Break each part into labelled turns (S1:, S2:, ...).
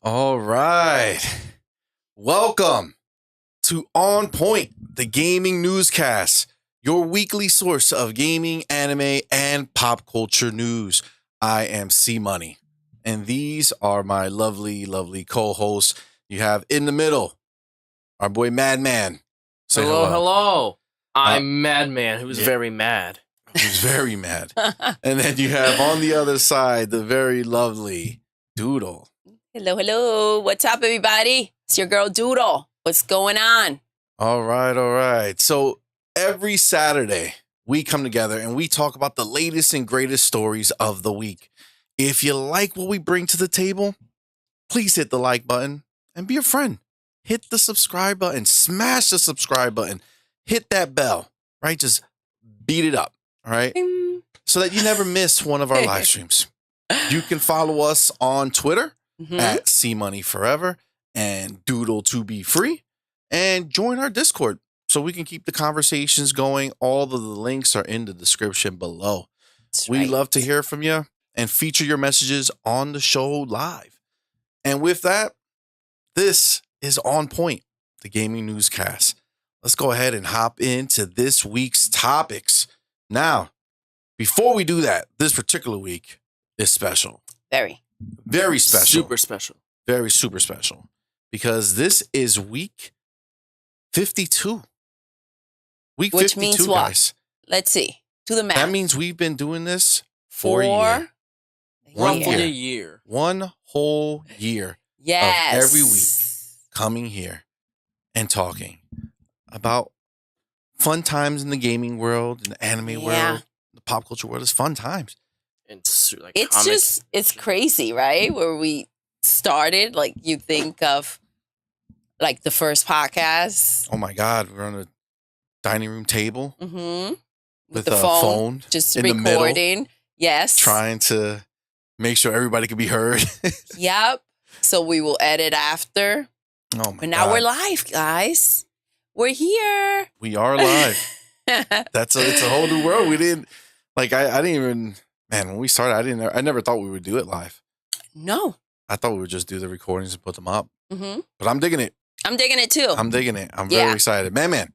S1: All right. Welcome to OnPoint, the Gaming Newscast, your weekly source of gaming, anime, and pop culture news. I am CMoney, and these are my lovely, lovely co-hosts. You have in the middle, our boy MADMAN. Say
S2: Hello. I'm MADMAN, who's very mad.
S1: Who's very mad. And then you have on the other side, the very lovely Doodle.
S3: Hello. What's up, everybody? It's your girl Doodle. What's going on?
S1: All right. So every Saturday, we come together and we talk about the latest and greatest stories of the week. If you like what we bring to the table, please hit the like button and be a friend. Hit the subscribe button, smash the subscribe button, hit that bell, right? Just beat it up, all right?
S3: Bing.
S1: So that you never miss one of our live streams. You can follow us on Twitter at CMoney Forever and Doodle to be free, and join our Discord so we can keep the conversations going. All of the links are in the description below. We love to hear from you and feature your messages on the show live. And with that, this is OnPoint, the Gaming Newscast. Let's go ahead and hop into this week's topics. Now, before we do that, this particular week is special. Very special.
S2: Super special.
S1: Very super special. Because this is week 52. Which 52,
S3: means what?
S1: guys.
S3: Let's see. Do the math.
S1: That means we've been doing this for a year.
S2: Roughly a year.
S1: One whole year
S3: Yes.
S1: of every week coming here and talking about fun times in the gaming world, in the anime world, the pop culture world. It's fun times.
S2: And like
S3: It's crazy, right? Where we started, like you think of like the first podcast.
S1: Oh my God, we're on a dining room table
S3: With
S1: a
S3: the phone,
S1: just
S3: in
S1: in
S3: recording.
S1: the middle,
S3: Yes.
S1: trying to make sure everybody can be heard.
S3: Yep. So we will edit after.
S1: Oh my
S3: But now
S1: God.
S3: we're live, guys. We're here.
S1: We are live. It's a whole new world. We didn't I didn't even, man, when we started, I never thought we would do it live.
S3: No.
S1: I thought we would just do the recordings and put them up.
S3: Mm-hmm.
S1: But I'm digging it.
S3: I'm digging it too.
S1: I'm very excited. Man.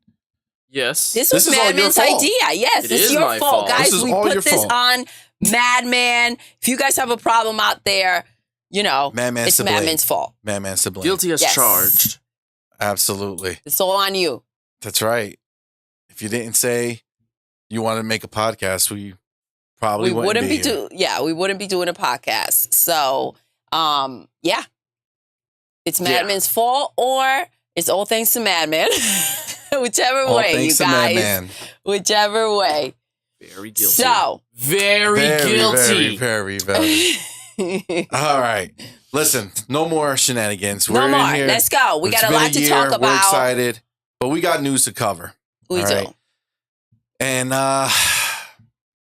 S2: Yes.
S3: This was
S1: is all your
S3: Madman's
S1: fault.
S3: idea. Yes,
S2: It
S3: this is
S2: is
S3: your
S2: my
S3: fault,
S2: fault.
S3: guys.
S1: This is
S3: We
S1: all your
S3: put this
S1: fault.
S3: on Madman. If you guys have a problem out there,
S1: Madman's
S3: it's
S1: to blame.
S3: Madman's fault.
S1: Madman's to blame.
S2: Guilty as
S3: Yes.
S2: charged.
S1: Absolutely.
S3: It's all on you.
S1: That's right. If you didn't say you wanted to make a podcast, we probably wouldn't be here.
S3: We wouldn't be doing a podcast. So, it's Madman's fault, or it's all thanks to Madman. Whichever
S1: All
S3: way,
S1: thanks
S3: you
S1: to
S3: guys.
S1: Madman.
S3: Whichever way.
S2: Very guilty.
S3: So,
S2: very guilty.
S1: Very. All right. Listen, no more shenanigans.
S3: no
S1: We're
S3: more.
S1: in here.
S3: Let's go. We
S1: It's
S3: got a
S1: been
S3: lot to
S1: year.
S3: talk about.
S1: We're excited, but we got news to cover.
S3: We
S1: All
S3: do.
S1: right? And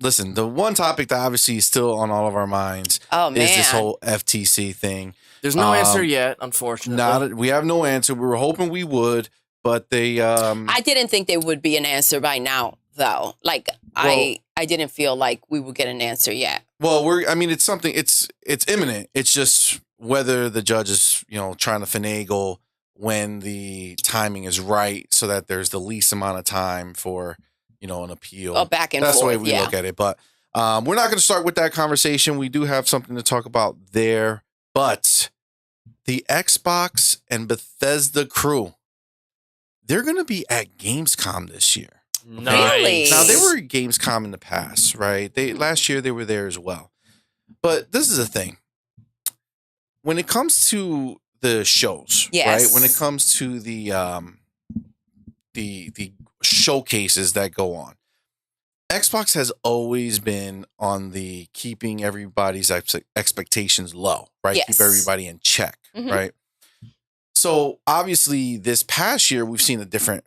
S1: listen, the one topic that obviously is still on all of our minds
S3: Oh, man.
S1: is this whole FTC thing.
S2: There's no answer yet, unfortunately.
S1: We have no answer. We were hoping we would, but they
S3: I didn't think there would be an answer by now, though. Like, I didn't feel like we would get an answer yet.
S1: well, it's something, it's imminent. It's just whether the judge is, trying to finagle when the timing is right so that there's the least amount of time for, an appeal.
S3: Oh, back and
S1: That's
S3: forth.
S1: the way we look at it. But we're not going to start with that conversation. We do have something to talk about there. But the Xbox and Bethesda crew, they're going to be at Gamescom this year.
S2: Nice.
S3: Really?
S1: Now, they were at Gamescom in the past, right? Last year, they were there as well. But this is the thing. When it comes to the shows,
S3: Yes.
S1: right? When it comes to the showcases that go on, Xbox has always been on the keeping everybody's expectations low, right?
S3: Yes.
S1: Keep everybody in check,
S3: Mhm.
S1: right? So obviously this past year, we've seen a different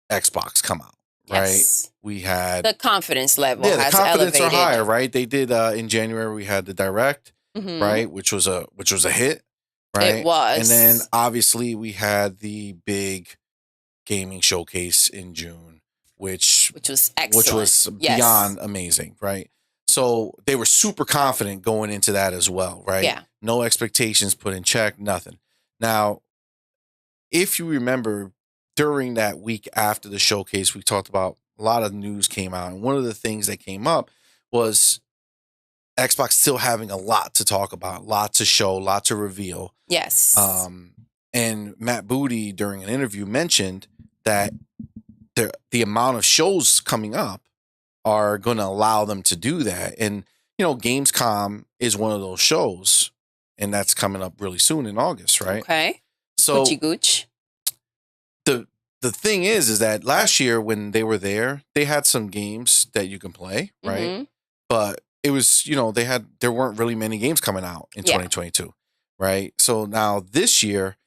S1: Xbox come out, right?
S3: Yes.
S1: We had...
S3: The confidence level
S1: Yeah, the
S3: has
S1: confidence
S3: elevated.
S1: are higher, right? They did in January, we had the Direct,
S3: Mhm.
S1: right? Which was a hit, right?
S3: It was.
S1: And then obviously we had the big gaming showcase in June, which
S3: was excellent.
S1: which was
S3: Yes.
S1: beyond amazing, right? So they were super confident going into that as well, right?
S3: Yeah.
S1: No expectations put in check, nothing. Now, if you remember, during that week after the showcase, we talked about a lot of news came out. And one of the things that came up was Xbox still having a lot to talk about, a lot to show, a lot to reveal.
S3: Yes.
S1: And Matt Booty, during an interview, mentioned that the amount of shows coming up are going to allow them to do that. And, Gamescom is one of those shows, and that's coming up really soon in August, right?
S3: Okay.
S1: So
S3: Gucci Gooch.
S1: The thing is that last year when they were there, they had some games that you can play, right?
S3: Mm-hmm.
S1: But it was, there weren't really many games coming out in 2022, right? So now this year,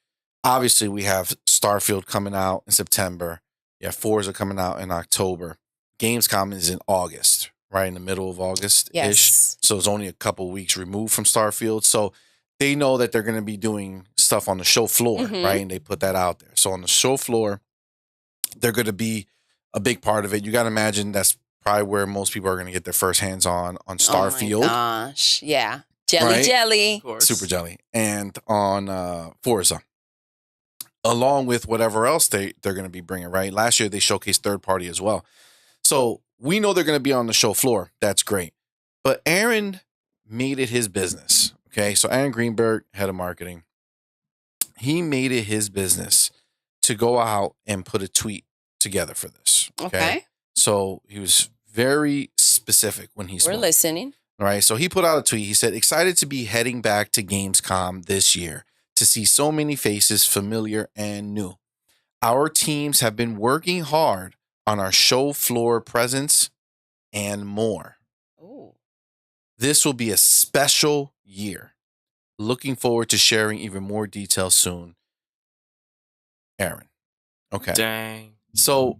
S1: obviously we have Starfield coming out in September. Yeah, Forza coming out in October. Gamescom is in August, right? In the middle of August-ish.
S3: Yes.
S1: So it's only a couple weeks removed from Starfield. So they know that they're going to be doing stuff on the show floor, right? And they put that out there. So on the show floor, they're going to be a big part of it. You got to imagine that's probably where most people are going to get their first hands on Starfield.
S3: Oh my gosh. Yeah. Jelly.
S2: Of course.
S1: Super jelly. And on Forza. Along with whatever else they're going to be bringing, right? Last year, they showcased third party as well. So we know they're going to be on the show floor. That's great. But Aaron made it his business, okay? So Aaron Greenberg, head of marketing, he made it his business to go out and put a tweet together for this, okay? So he was very specific when he spoke.
S3: We're listening.
S1: All right, so he put out a tweet. He said, excited to be heading back to Gamescom this year to see so many faces familiar and new. Our teams have been working hard on our show floor presence and more.
S3: Ooh.
S1: This will be a special year. Looking forward to sharing even more details soon. Aaron. Okay.
S2: Dang.
S1: So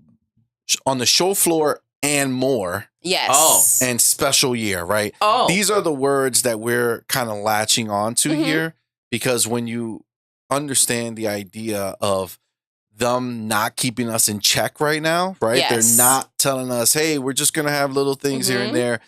S1: on the show floor and more.
S3: Yes.
S2: Oh.
S1: And special year, right?
S2: Oh.
S1: These are the words that we're kind of latching onto here, because when you understand the idea of them not keeping us in check right now, right?
S3: Yes.
S1: They're not telling us, hey, we're just going to have little things here and there.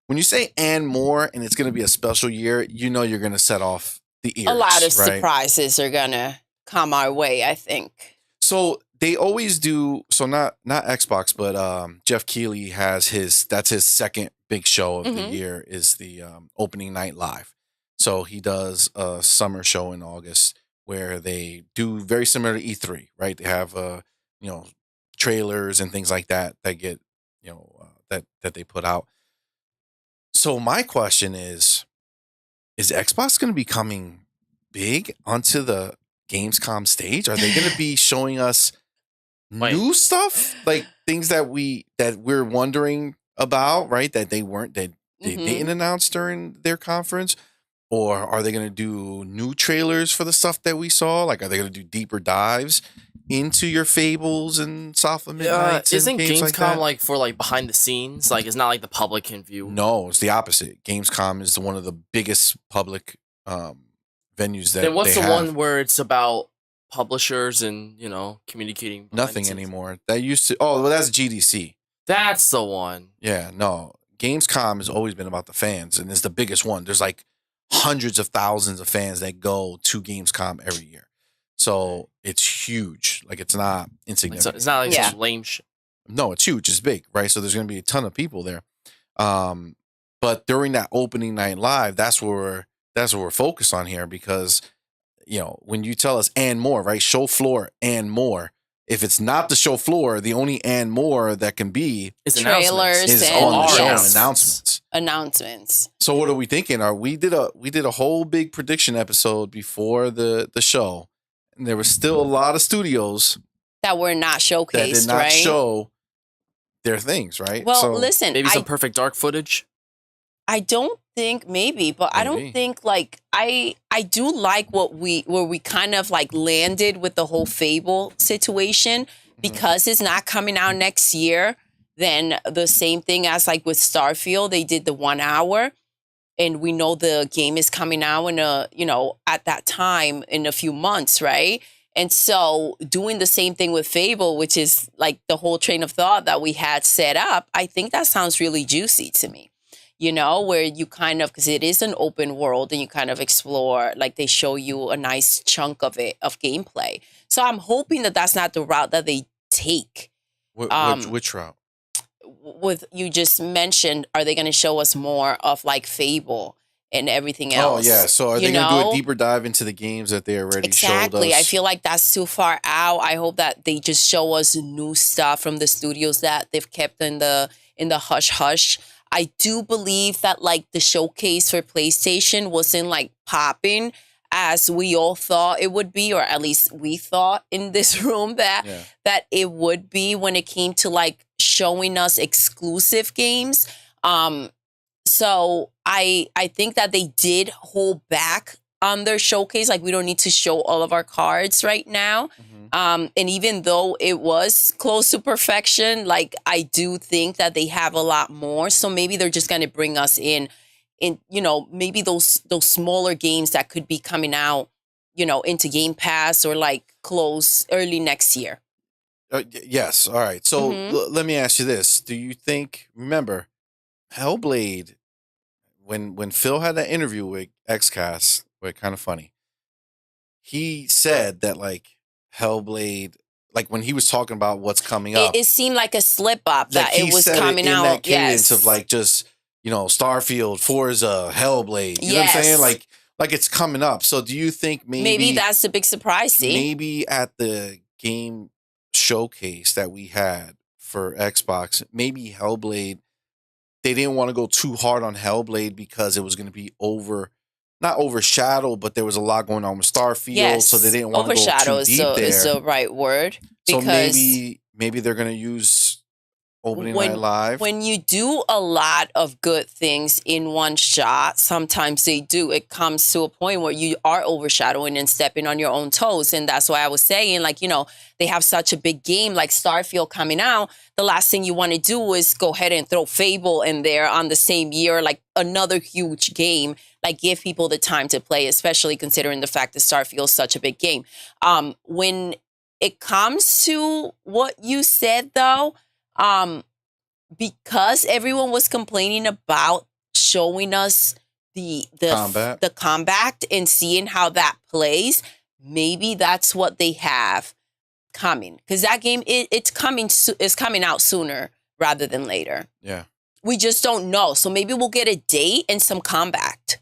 S1: When you say and more, and it's going to be a special year, you're going to set off the ears.
S3: A lot of
S1: right?
S3: surprises are going to come our way, I think.
S1: So they always do. So not Xbox, but Jeff Keighley has that's his second big show of the year is the opening night live. So he does a summer show in August where they do very similar to E3, right? They have trailers and things like that get that they put out. So my question is Xbox going to be coming big onto the Gamescom stage? Are they going to be showing us new stuff, like things that we're wondering about, right? That they didn't announce during their conference, or are they going to do new trailers for the stuff that we saw? Like, are they going to do deeper dives into your Fables and South of Midnight?
S2: Isn't Gamescom like for behind the scenes? Like, it's not like the public can view.
S1: No, it's the opposite. Gamescom is one of the biggest public venues that.
S2: Then what's
S1: they
S2: the
S1: have.
S2: one where it's about publishers and communicating?
S1: Nothing anymore. That used to. Oh, well, that's GDC.
S2: That's the one.
S1: Yeah, no. Gamescom has always been about the fans, and it's the biggest one. There's like hundreds of thousands of fans that go to Gamescom every year. So it's huge. Like, it's not insignificant.
S2: It's not like some lame shit.
S1: No, it's huge. It's big, right? So there's going to be a ton of people there. But during that opening night live, that's what we're focused on here, because when you tell us and more, right? Show floor and more. If it's not the show floor, the only and more that can be
S3: is trailers
S1: is
S3: and
S1: on the show
S3: yes.
S1: announcements. So what are we thinking? We did a whole big prediction episode before the show, and there was still a lot of studios
S3: that were not showcased,
S1: that did not show their things, right?
S3: Well, listen,
S2: maybe some Perfect Dark footage.
S3: I don't think but I don't think I do like where we kind of landed with the whole Fable situation, because it's not coming out next year. Then the same thing as with Starfield, they did the 1 hour, and we know the game is coming out in at that time in a few months, right? And so doing the same thing with Fable, which is the whole train of thought that we had set up, I think that sounds really juicy to me. where you kind of, because it is an open world and you kind of explore, like they show you a nice chunk of it, of gameplay. So I'm hoping that that's not the route that they take.
S1: Which route?
S3: With you just mentioned, are they going to show us more of like Fable and everything else?
S1: Oh yeah. So are they going to do a deeper dive into the games that they already showed us?
S3: Exactly. I feel like that's too far out. I hope that they just show us new stuff from the studios that they've kept in the hush hush. I do believe that like the showcase for PlayStation wasn't like popping as we all thought it would be, or at least we thought in this room that it would be when it came to like showing us exclusive games. So I think that they did hold back on their showcase. Like we don't need to show all of our cards right now. And even though it was close to perfection, like I do think that they have a lot more. So maybe they're just going to bring us in, maybe those smaller games that could be coming out, into Game Pass or like close early next year.
S1: Yes. All right. So let me ask you this. Do you think, remember, Hellblade, when Phil had that interview with XCast, kind of funny, he said that like Hellblade, like when he was talking about what's coming up,
S3: it seemed like a slip up that it was coming out.
S1: That cadence of like just Starfield, Forza, Hellblade. You know what I'm saying? Like it's coming up. So do you think maybe
S3: that's the big surprise?
S1: Maybe at the game showcase that we had for Xbox, maybe Hellblade, they didn't want to go too hard on Hellblade because it was going to be not overshadowed, but there was a lot going on with Starfield,
S3: yes.
S1: So they didn't want to go too deep there.
S3: Is the right word.
S1: So maybe they're going to use Opening Night Live.
S3: When you do a lot of good things in one shot, sometimes it comes to a point where you are overshadowing and stepping on your own toes. And that's why I was saying, like, they have such a big game like Starfield coming out. The last thing you want to do is go ahead and throw Fable in there on the same year, like another huge game. Like, give people the time to play, especially considering the fact that Starfield is such a big game. When it comes to what you said, though, because everyone was complaining about showing us the combat and seeing how that plays, maybe that's what they have coming. Because that game, it's coming out sooner rather than later.
S1: Yeah.
S3: We just don't know. So maybe we'll get a date and some combat.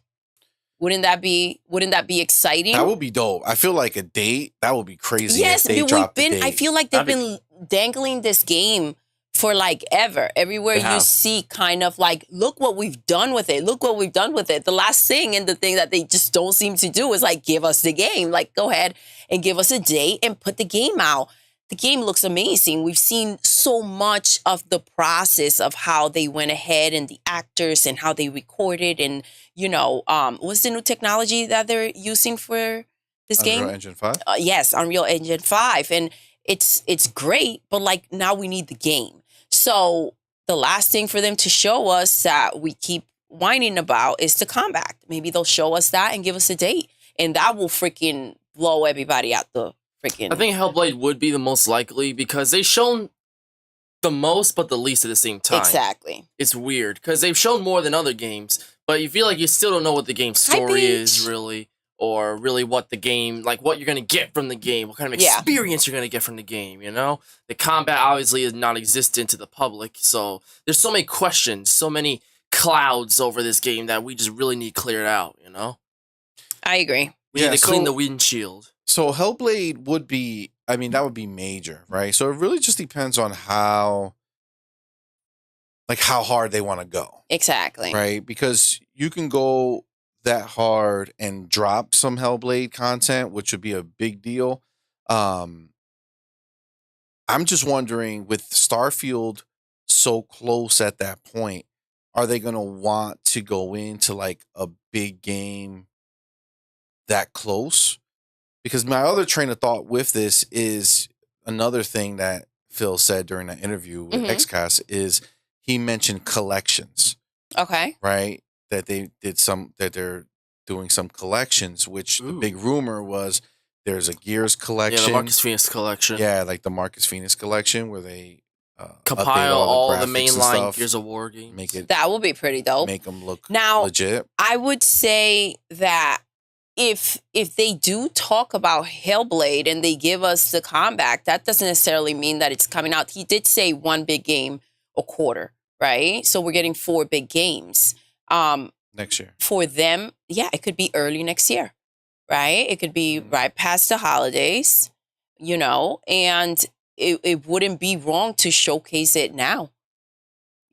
S3: Wouldn't that be exciting?
S1: That would be dope. I feel like a date, that would be crazy.
S3: Yes,
S1: I
S3: feel like they've been dangling this game for like ever. Everywhere you see kind of like, look what we've done with it. Look what we've done with it. The last thing and the thing that they just don't seem to do is like, give us the game. Like, go ahead and give us a date and put the game out. The game looks amazing. We've seen so much of the process of how they went ahead and the actors and how they recorded and, what's the new technology that they're using for this game?
S1: Unreal Engine 5?
S3: Yes, Unreal Engine 5. And it's great, but like now we need the game. So the last thing for them to show us that we keep whining about is the combat. Maybe they'll show us that and give us a date. And that will freaking blow everybody out the freaking...
S2: I think Hellblade would be the most likely because they've shown the most but the least at the same time.
S3: Exactly.
S2: It's weird because they've shown more than other games, but you feel like you still don't know what the game's story is really, or really what the game, like what you're going to get from the game, what kind of experience you're going to get from the game, The combat obviously is non-existent to the public, so there's so many questions, so many clouds over this game that we just really need cleared out,
S3: I agree.
S2: We need to clean the windshield.
S1: So Hellblade would be, that would be major, right? So it really just depends on how hard they want to go.
S3: Exactly.
S1: Right? Because you can go that hard and drop some Hellblade content, which would be a big deal. I'm just wondering, with Starfield so close at that point, are they going to want to go into like a big game that close? Because my other train of thought with this is another thing that Phil said during that interview with XCast is he mentioned collections.
S3: Okay.
S1: Right? That they're doing some collections, which the big rumor was there's a Gears collection.
S2: Yeah, the Marcus Phoenix collection.
S1: Yeah, like the Marcus Phoenix collection where they
S2: compile all the
S1: graphics and
S2: mainline
S1: stuff,
S2: Gears of War games.
S1: make it
S3: That would be pretty dope.
S1: make them look
S3: Now,
S1: legit.
S3: I would say that if they do talk about Hellblade and they give us the comeback, that doesn't necessarily mean that it's coming out. He did say one big game a quarter, right? So we're getting 4 big games.
S1: Next year.
S3: For them, yeah, it could be early next year, right? It could be right past the holidays, and it wouldn't be wrong to showcase it now.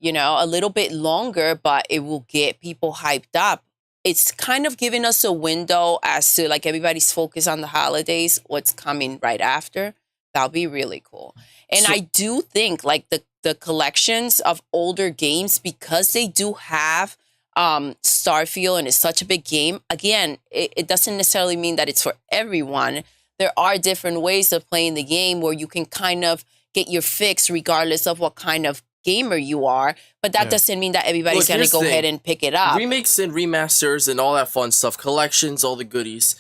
S3: A little bit longer, but it will get people hyped up. It's kind of giving us a window as to like everybody's focused on the holidays, what's coming right after. That'll be really cool. And I do think like the collections of older games, because they do have Starfield and it's such a big game. Again, it doesn't necessarily mean that it's for everyone. There are different ways of playing the game where you can kind of get your fix regardless of what kind of gamer you are, but that doesn't mean that everybody's going to go ahead and pick it up.
S2: Remakes and remasters and all that fun stuff, collections, all the goodies,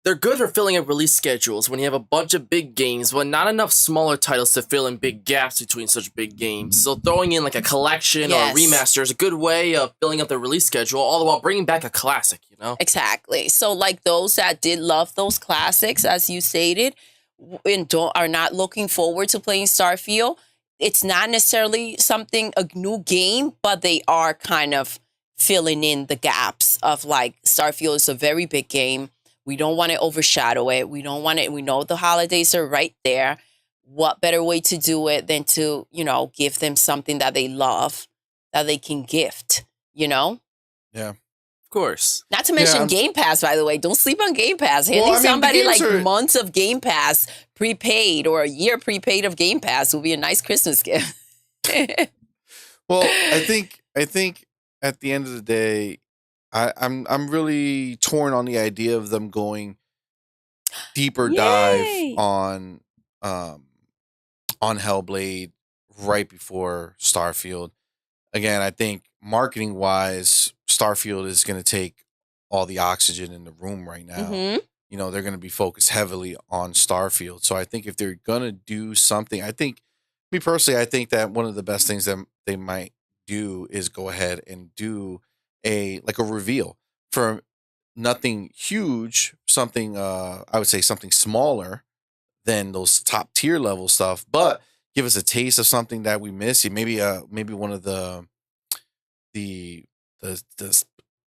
S2: they're good for filling up release schedules when you have a bunch of big games, but not enough smaller titles to fill in big gaps between such big games. So throwing in like a collection or a remaster is a good way of filling up the release schedule, all the while bringing back a classic,
S3: Exactly. So like those that did love those classics, as you stated, and are not looking forward to playing Starfield, it's not necessarily a new game, but they are kind of filling in the gaps of like Starfield is a very big game. We don't want to overshadow it. We don't want it. We know the holidays are right there. What better way to do it than to, give them something that they love, that they can gift,
S1: Yeah.
S2: Of course.
S3: Not to mention Game Pass, by the way. Don't sleep on Game Pass. Handing somebody months of Game Pass prepaid or a year prepaid of Game Pass will be a nice Christmas gift.
S1: Well, I think at the end of the day, I'm really torn on the idea of them going deeper dive on Hellblade right before Starfield. Again, I think marketing wise, Starfield is going to take all the oxygen in the room right now.
S3: Mm-hmm.
S1: They're going to be focused heavily on Starfield. So I think if they're going to do something, I think that one of the best things that they might do is go ahead and do a reveal for nothing huge, something I would say something smaller than those top tier level stuff, but give us a taste of something that we miss. Maybe one of the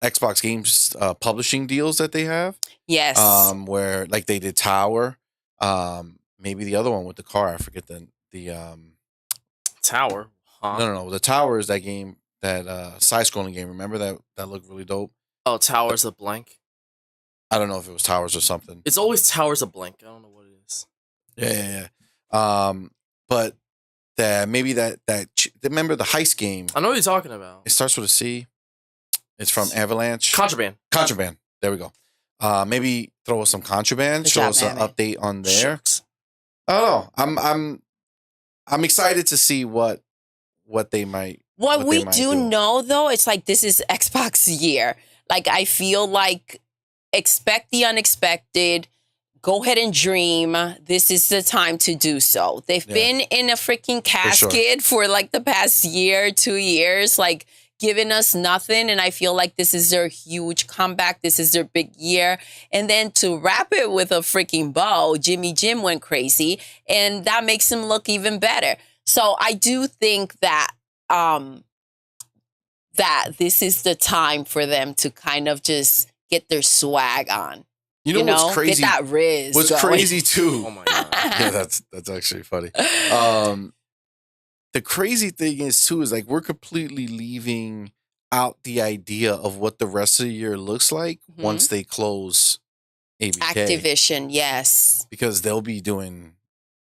S1: Xbox games publishing deals that they have.
S3: Yes.
S1: Where like they did Tower. Maybe the other one with the car. I forget the
S2: Tower. Huh?
S1: No. The Tower is that game, that side-scrolling game. Remember that looked really dope.
S2: Oh, Towers of Blank.
S1: I don't know if it was Towers or something.
S2: It's always Towers of Blank. I don't know what it is.
S1: Yeah. But that maybe remember the heist game?
S2: I know what you're talking about.
S1: It starts with a C. It's from Avalanche.
S2: Contraband.
S1: There we go. Maybe throw us some Contraband. Show us an update on there.
S2: Shucks.
S1: Oh, I'm excited to see what they might.
S3: What we do know, though, it's like this is Xbox year. Like, I feel like expect the unexpected. Go ahead and dream. This is the time to do so. They've been in a freaking casket for like the past year, 2 years, like giving us nothing. And I feel like this is their huge comeback. This is their big year. And then to wrap it with a freaking bow, Jimmy Jim went crazy. And that makes him look even better. So I do think that that this is the time for them to kind of just get their swag on.
S1: What's crazy?
S3: Get that Riz.
S1: What's
S3: going.
S1: crazy too?
S2: Oh my god!
S1: Yeah, that's actually funny. The crazy thing is like we're completely leaving out the idea of what the rest of the year looks like once they close ABK.
S3: Activision, yes, because
S1: they'll be doing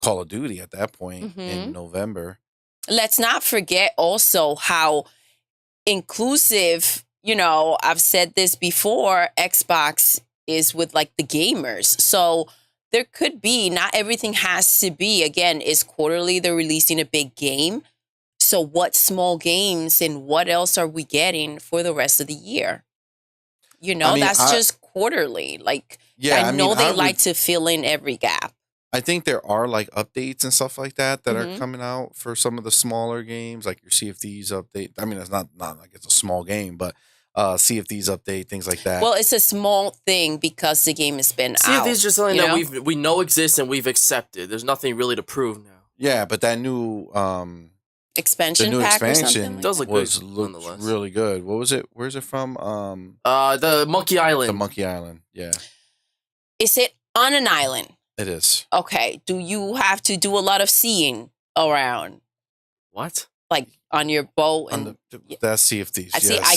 S1: Call of Duty at that point in November.
S3: Let's not forget also how inclusive. I've said this before. Xbox is with like the gamers. So there could be, not everything has to be, again, is quarterly they're releasing a big game. So what small games and what else are we getting for the rest of the year? That's just quarterly. Like, I know they like to fill in every gap.
S1: I think there are like updates and stuff like that are
S3: Mhm.
S1: coming out for some of the smaller games, like your Sea of Thieves update. I mean, it's not like it's a small game, but Sea of Thieves update, things like that.
S3: Well, it's a small thing because the game has been
S2: See,
S3: out.
S2: these are just something
S3: you
S2: that
S3: know?
S2: we know exists and we've accepted. There's nothing really to prove now.
S1: Yeah, but that new
S3: Expansion
S1: the new
S3: pack or
S1: expansion
S3: something. Like
S2: Does look
S1: looked
S2: good, nonetheless.
S1: really good. What was it? Where's it from?
S2: The Monkey Island.
S1: The Monkey Island. Yeah,
S3: Is it on an island?
S1: it is.
S3: Okay. Do you have to do a lot of seeing around,
S2: What?
S3: like on your boat?
S1: On
S3: And
S1: that's Sea of Thieves.
S3: I see.
S1: Yes.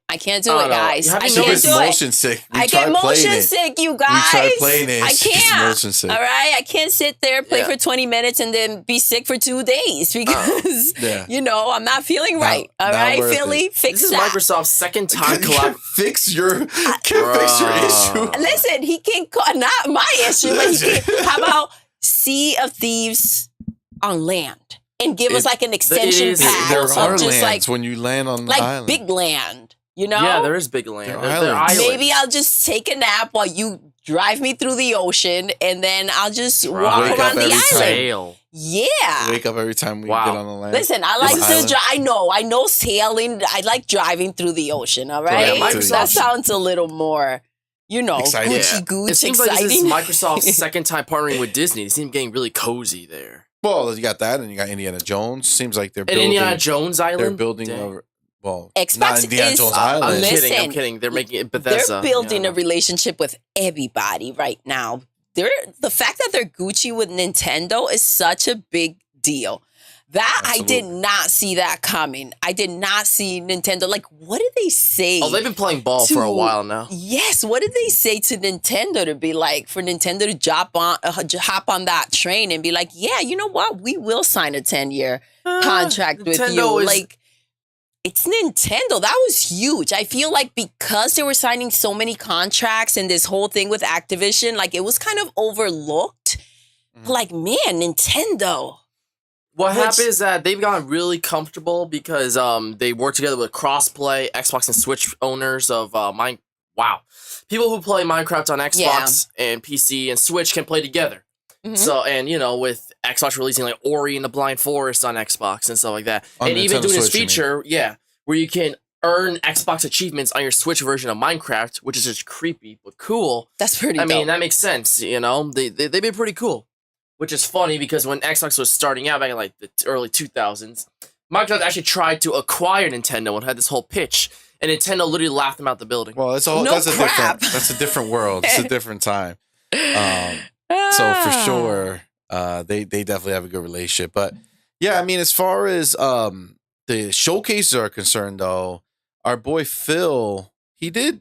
S3: I can't do
S2: Oh,
S3: it,
S2: no.
S3: guys.
S2: Have
S3: I
S2: you
S1: She
S3: can't
S1: gets
S3: do it.
S1: motion sick. We
S3: I
S1: tried
S3: get
S1: playing
S3: motion
S1: it.
S3: sick, you
S1: We
S3: guys.
S1: tried playing it.
S3: I
S1: She gets
S3: can't.
S1: motion sick.
S3: All right, I can't sit there play
S2: Yeah.
S3: for 20 minutes and then be sick for 2 days because
S1: Yeah.
S3: I'm not feeling right. All
S1: not
S3: right,
S1: worth
S3: Philly,
S1: it.
S3: fix
S2: This is
S3: that.
S2: Microsoft's second time collab.
S1: Can't fix your issue.
S3: Listen, he can not my issue, but he can. How about Sea of Thieves on land and give us like an extension
S2: is-
S3: pack
S1: There
S3: of
S1: are
S3: just
S1: lands
S3: like
S1: when you land on the island.
S3: big land.
S2: Yeah, there is big land.
S1: They're
S2: They're
S1: islands.
S3: Maybe I'll just take a nap while you drive me through the ocean, and then I'll just walk
S1: Wake up
S3: around the
S1: every
S3: island.
S1: time.
S2: Sail.
S3: Yeah.
S1: Wake up every time we
S2: Wow.
S1: get on the land.
S3: Listen, I like
S1: This
S3: to
S1: island.
S3: drive. I know sailing. I like driving through the ocean. All right,
S1: Yeah,
S2: Microsoft-
S3: that sounds a little more,
S1: Exciting.
S3: Gucci gooch,
S2: It seems like
S3: exciting.
S2: this is Microsoft's second time partnering with Disney. They seem getting really cozy there.
S1: Well, you got that, and you got Indiana Jones. Seems like they're
S2: And
S1: building.
S2: Indiana Jones Island.
S1: They're building
S2: Dang.
S1: over. Well,
S3: Xbox
S1: not Indiana
S3: is-
S1: Jones
S2: I'm
S1: Island.
S3: Listen,
S2: kidding. I'm kidding. They're making it Bethesda.
S3: They're building
S2: Yeah.
S3: a relationship with everybody right now. The fact that they're Gucci with Nintendo is such a big deal. That
S1: Absolutely.
S3: I did not see that coming. I did not see Nintendo. Like, what did they say?
S2: Oh, they've been playing ball for a
S3: to-
S2: while now.
S3: Yes, what did they say to Nintendo to be like for Nintendo to hop on that train and be like, yeah, you know what? We will sign a 10-year contract with you.
S2: Nintendo is-
S3: Like, it's Nintendo. That was huge. I feel like because they were signing so many contracts and this whole thing with Activision, like it was kind of overlooked. Like, man, Nintendo.
S2: What
S3: Which-
S2: happened is that they've gotten really comfortable because they work together with crossplay Xbox and Switch owners of Mine. Wow, people who play Minecraft on Xbox and PC and Switch can play together.
S3: Mhm.
S2: So and with Xbox releasing like Ori and the Blind Forest on Xbox and stuff like that,
S1: On
S2: and even
S1: Nintendo
S2: doing this
S1: Switch, you mean.
S2: feature, where you can earn Xbox achievements on your Switch version of Minecraft, which is just creepy but cool.
S3: That's pretty
S2: I mean,
S3: dope.
S2: that makes sense. They've been pretty cool. Which is funny because when Xbox was starting out back in like the early 2000s, Microsoft actually tried to acquire Nintendo and had this whole pitch, and Nintendo literally laughed them out the building.
S1: Well, it's all
S3: No crap.
S1: that's a different world. It's a different time. So for sure, they definitely have a good relationship. But yeah, I mean, as far as the showcases are concerned, though, our boy Phil, he did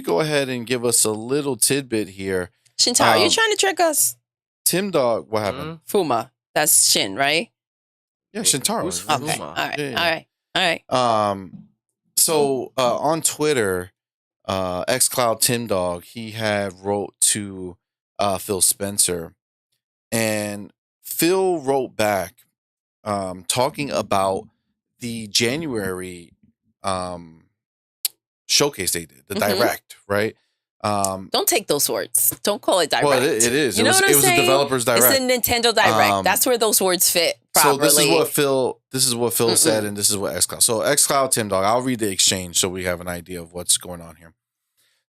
S1: go ahead and give us a little tidbit here.
S3: Shintaro, you trying to trick us?
S1: Tim Dog, what happened?
S3: Fuma. That's Shin, right?
S1: Yeah, Shintaro.
S2: Who's
S3: Okay.
S2: Fuma?
S3: All right.
S1: Yeah.
S3: All right.
S1: So on Twitter, xCloud Tim Dog, he had wrote to Phil Spencer, and Phil wrote back talking about the January showcase they did, the
S3: Mhm.
S1: direct, right?
S3: Don't take those words. Don't call it direct.
S1: Well, it is.
S3: You know what I'm
S1: it was a
S3: saying?
S1: developer's direct.
S3: It's a Nintendo Direct. That's where those words fit properly.
S1: So this is what Phil said, and this is what xCloud. So xCloud Tim Dog, I'll read the exchange so we have an idea of what's going on here.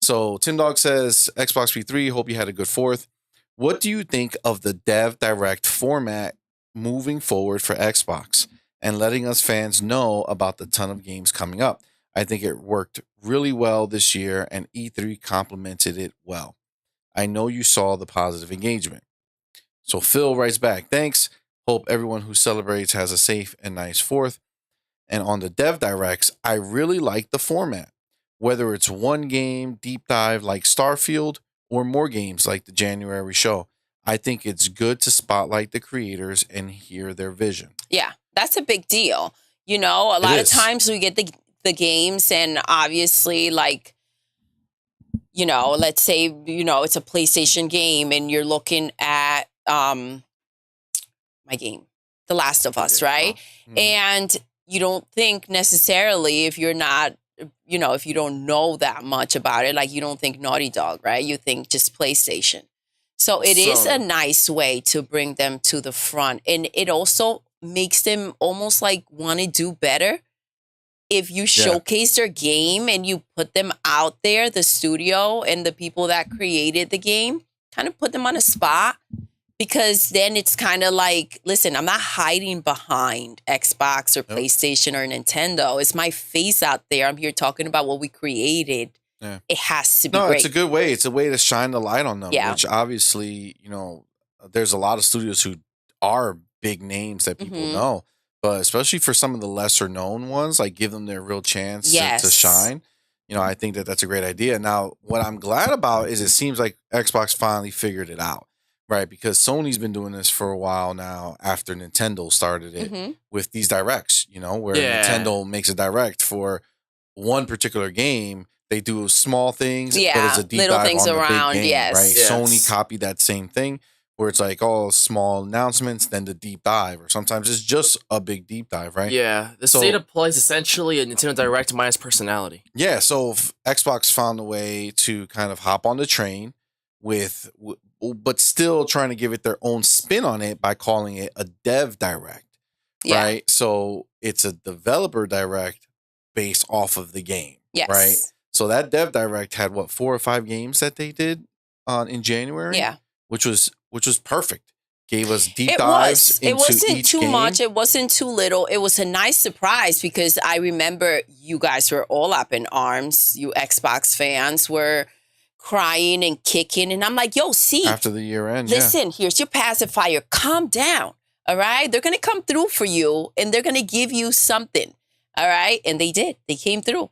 S1: So Tim Dog says, Xbox P3, hope you had a good 4th. What do you think of the Dev Direct format moving forward for Xbox and letting us fans know about the ton of games coming up? I think it worked really well this year, and E3 complemented it well. I know you saw the positive engagement. So Phil writes back, thanks. Hope everyone who celebrates has a safe and nice 4th. And on the Dev Directs, I really like the format. Whether it's one game deep dive like Starfield or more games like the January show, I think it's good to spotlight the creators and hear their vision.
S3: Yeah, that's a big deal. A lot of times we get the games, and obviously, like, let's say, it's a PlayStation game and you're looking at my game, The Last of Us, right?
S1: Mhm.
S3: And you don't think necessarily, if you're not, if you don't know that much about it, like you don't think Naughty Dog, right? You think just PlayStation. So it is a nice way to bring them to the front. And it also makes them almost like want to do better. If you showcase their game and you put them out there, the studio and the people that created the game, kind of put them on a spot. Because then it's kind of like, listen, I'm not hiding behind Xbox or PlayStation or Nintendo. It's my face out there. I'm here talking about what we created. Yeah. It has to be great.
S1: It's a good way. It's a way to shine the light on them, which obviously, there's a lot of studios who are big names that people know. But especially for some of the lesser known ones, like give them their real chance to shine. I think that's a great idea. Now, what I'm glad about is it seems like Xbox finally figured it out. Right, because Sony's been doing this for a while now after Nintendo started it with these directs, where Nintendo makes a direct for one particular game. They do small things, but it's a deep
S3: little
S1: dive
S3: things
S1: on
S3: around,
S1: the big game, right?
S3: Yes.
S1: Sony copied that same thing where it's like all small announcements, then the deep dive, or sometimes it's just a big deep dive, right?
S2: Yeah, the state of play is essentially a Nintendo Direct minus personality.
S1: Yeah, so Xbox found a way to kind of hop on the train but still trying to give it their own spin on it by calling it a dev direct, right? So it's a developer direct based off of the game, right? So that dev direct had 4 or 5 games that they did in January, which was perfect. Gave us deep dives into each game.
S3: It wasn't too much. It wasn't too little. It was a nice surprise because I remember you guys were all up in arms. You Xbox fans were crying and kicking. And I'm like, see.
S1: After the year end,
S3: listen, here's your pacifier. Calm down. All right. They're going to come through for you and they're going to give you something. All right. And they did. They came through.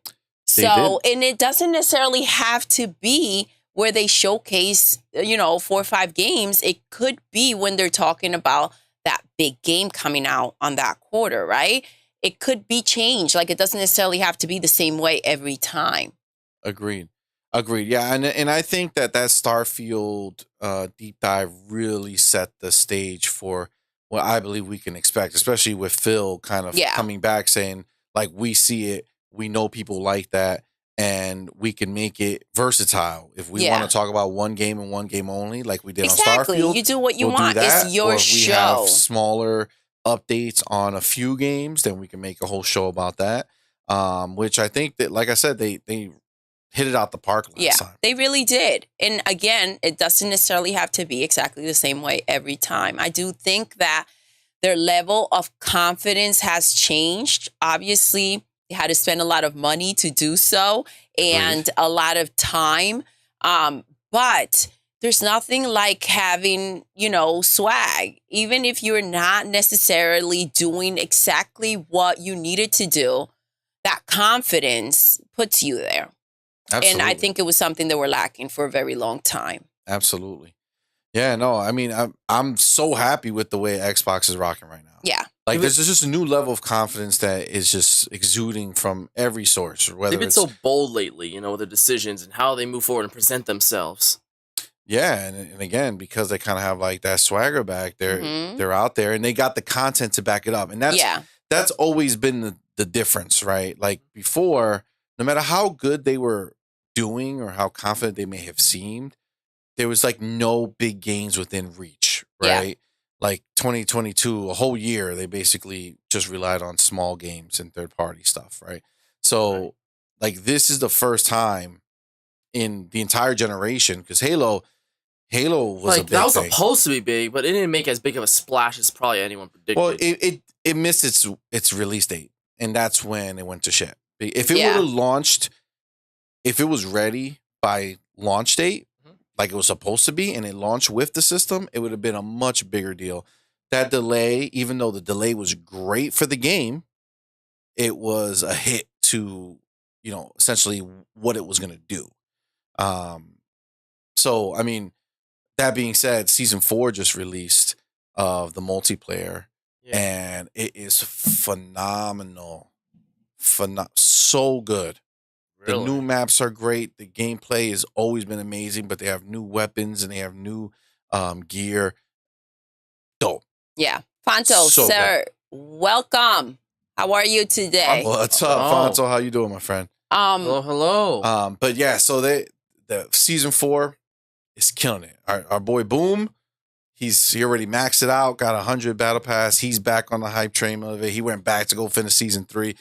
S3: And it doesn't necessarily have to be where they showcase, 4 or 5 games. It could be when they're talking about that big game coming out on that quarter, right? It could be changed. Like it doesn't necessarily have to be the same way every time.
S1: Agreed. Yeah, and I think that Starfield deep dive really set the stage for what I believe we can expect, especially with Phil kind of coming back saying, like, we see it, we know people like that, and we can make it versatile. If we want to talk about one game and one game only, like we did on Starfield,
S3: you do what you want. It's your show. If we have
S1: smaller updates on a few games, then we can make a whole show about that. Which I think that, like I said, they hit it out the park last time.
S3: They really did. And again, it doesn't necessarily have to be exactly the same way every time. I do think that their level of confidence has changed. Obviously, they had to spend a lot of money to do so and a lot of time. But there's nothing like having, swag. Even if you're not necessarily doing exactly what you needed to do, that confidence puts you there.
S1: Absolutely.
S3: And I think it was something that we're lacking for a very long time.
S1: Absolutely. Yeah, no, I mean, I'm so happy with the way Xbox is rocking right now.
S3: Yeah.
S1: Like, there's just a new level of confidence that is just exuding from every source. Whether
S2: they've been so bold lately, with their decisions and how they move forward and present themselves.
S1: Yeah, and again, because they kind of have like that swagger back, they're out there and they got the content to back it up. And that's always been the difference, right? Like before, no matter how good they were doing or how confident they may have seemed, there was like no big games within reach, right? Yeah. Like 2022, a whole year, they basically just relied on small games and third party stuff, right? So like this is the first time in the entire generation, because Halo was
S2: like,
S1: a big
S2: that was
S1: thing.
S2: Supposed to be big, but it didn't make as big of a splash as probably anyone predicted.
S1: Well, it missed its release date, and that's when it went to shit. If it would have launched, if it was ready by launch date, like it was supposed to be, and it launched with the system, it would have been a much bigger deal. That delay, even though the delay was great for the game, it was a hit to, essentially what it was going to do. So, I mean, that being said, Season 4 just released of the multiplayer, and it is phenomenal. So good. Really? The new maps are great. The gameplay has always been amazing, but they have new weapons and they have new gear. Dope.
S3: Yeah. Fonto, so sir, good. Welcome. How are you today?
S1: What's up, Fonto? How you doing, my friend?
S2: Hello.
S1: But yeah, so the Season 4 is killing it. Our boy Boom, he already maxed it out, got 100 battle pass. He's back on the hype train of it. He went back to go finish season 3.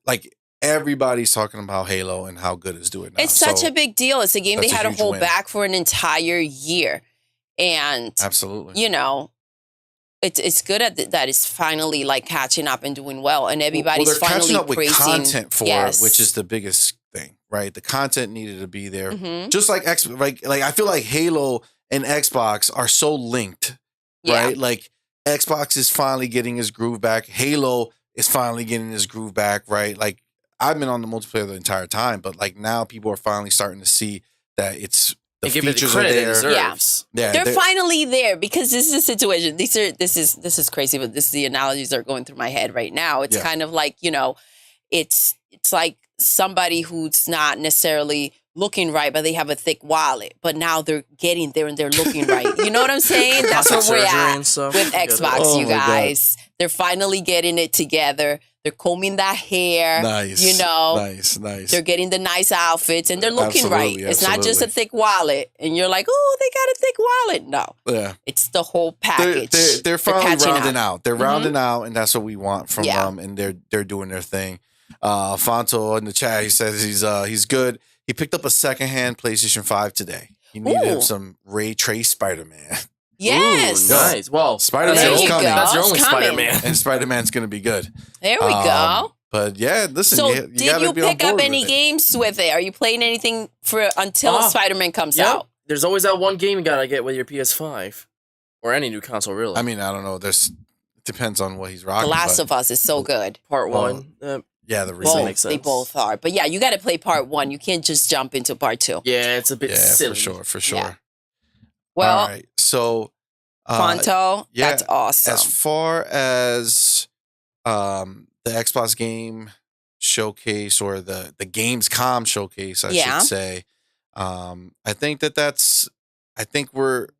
S1: Like, everybody's talking about Halo and how good it's doing now.
S3: It's such a big deal. It's a game they had to hold back for an entire year. And
S1: absolutely,
S3: you know, it's good that it's finally like catching up and doing well, and everybody's finally
S1: catching up with
S3: praising
S1: content for it, which is the biggest thing, right? The content needed to be there, just like like I feel like Halo and Xbox are so linked, right? Like Xbox is finally getting his groove back. Halo is finally getting his groove back, right? Like I've been on the multiplayer the entire time, but like now people are finally starting to see that it's. The features are there.
S3: Yeah, they're finally there because this is a situation. This is crazy, but this is the analogies that are going through my head right now. It's kind of like, you know, it's like somebody who's not necessarily looking right, but they have a thick wallet. But now they're getting there and they're looking right. You know what I'm saying? That's where we're at with Xbox, you guys. They're finally getting it together. They're combing that hair.
S1: Nice.
S3: You know.
S1: Nice.
S3: They're getting the nice outfits and they're looking right. It's not just a thick wallet. And you're like, oh, they got a thick wallet. No.
S1: Yeah.
S3: It's the whole package.
S1: They're finally rounding out. They're rounding out, and that's what we want from them. And they're doing their thing. Fonto in the chat, he says he's good. He picked up a secondhand PlayStation 5 today. He needed some ray trace Spider-Man.
S3: Yes.
S2: Ooh, nice. Well,
S1: Spider-Man's coming.
S2: That's your only Spider-Man.
S1: And Spider-Man's going to be good.
S3: There we go.
S1: But yeah, listen.
S3: So
S1: you
S3: did you pick up any games with it? Are you playing anything until Spider-Man comes out?
S2: There's always that one game you got to get with your PS5. Or any new console, really.
S1: I mean, I don't know. It depends on what he's rocking.
S3: The Last of Us is so good.
S2: Part 1.
S1: Yeah, the remake
S2: makes sense.
S3: They both are. But yeah, you got to play part 1. You can't just jump into part 2.
S2: Yeah, it's a bit silly.
S1: For sure.
S3: Yeah. Well,
S1: all right. So
S3: Fonto, that's awesome.
S1: As far as the Xbox game showcase or the Gamescom showcase, I should say, I think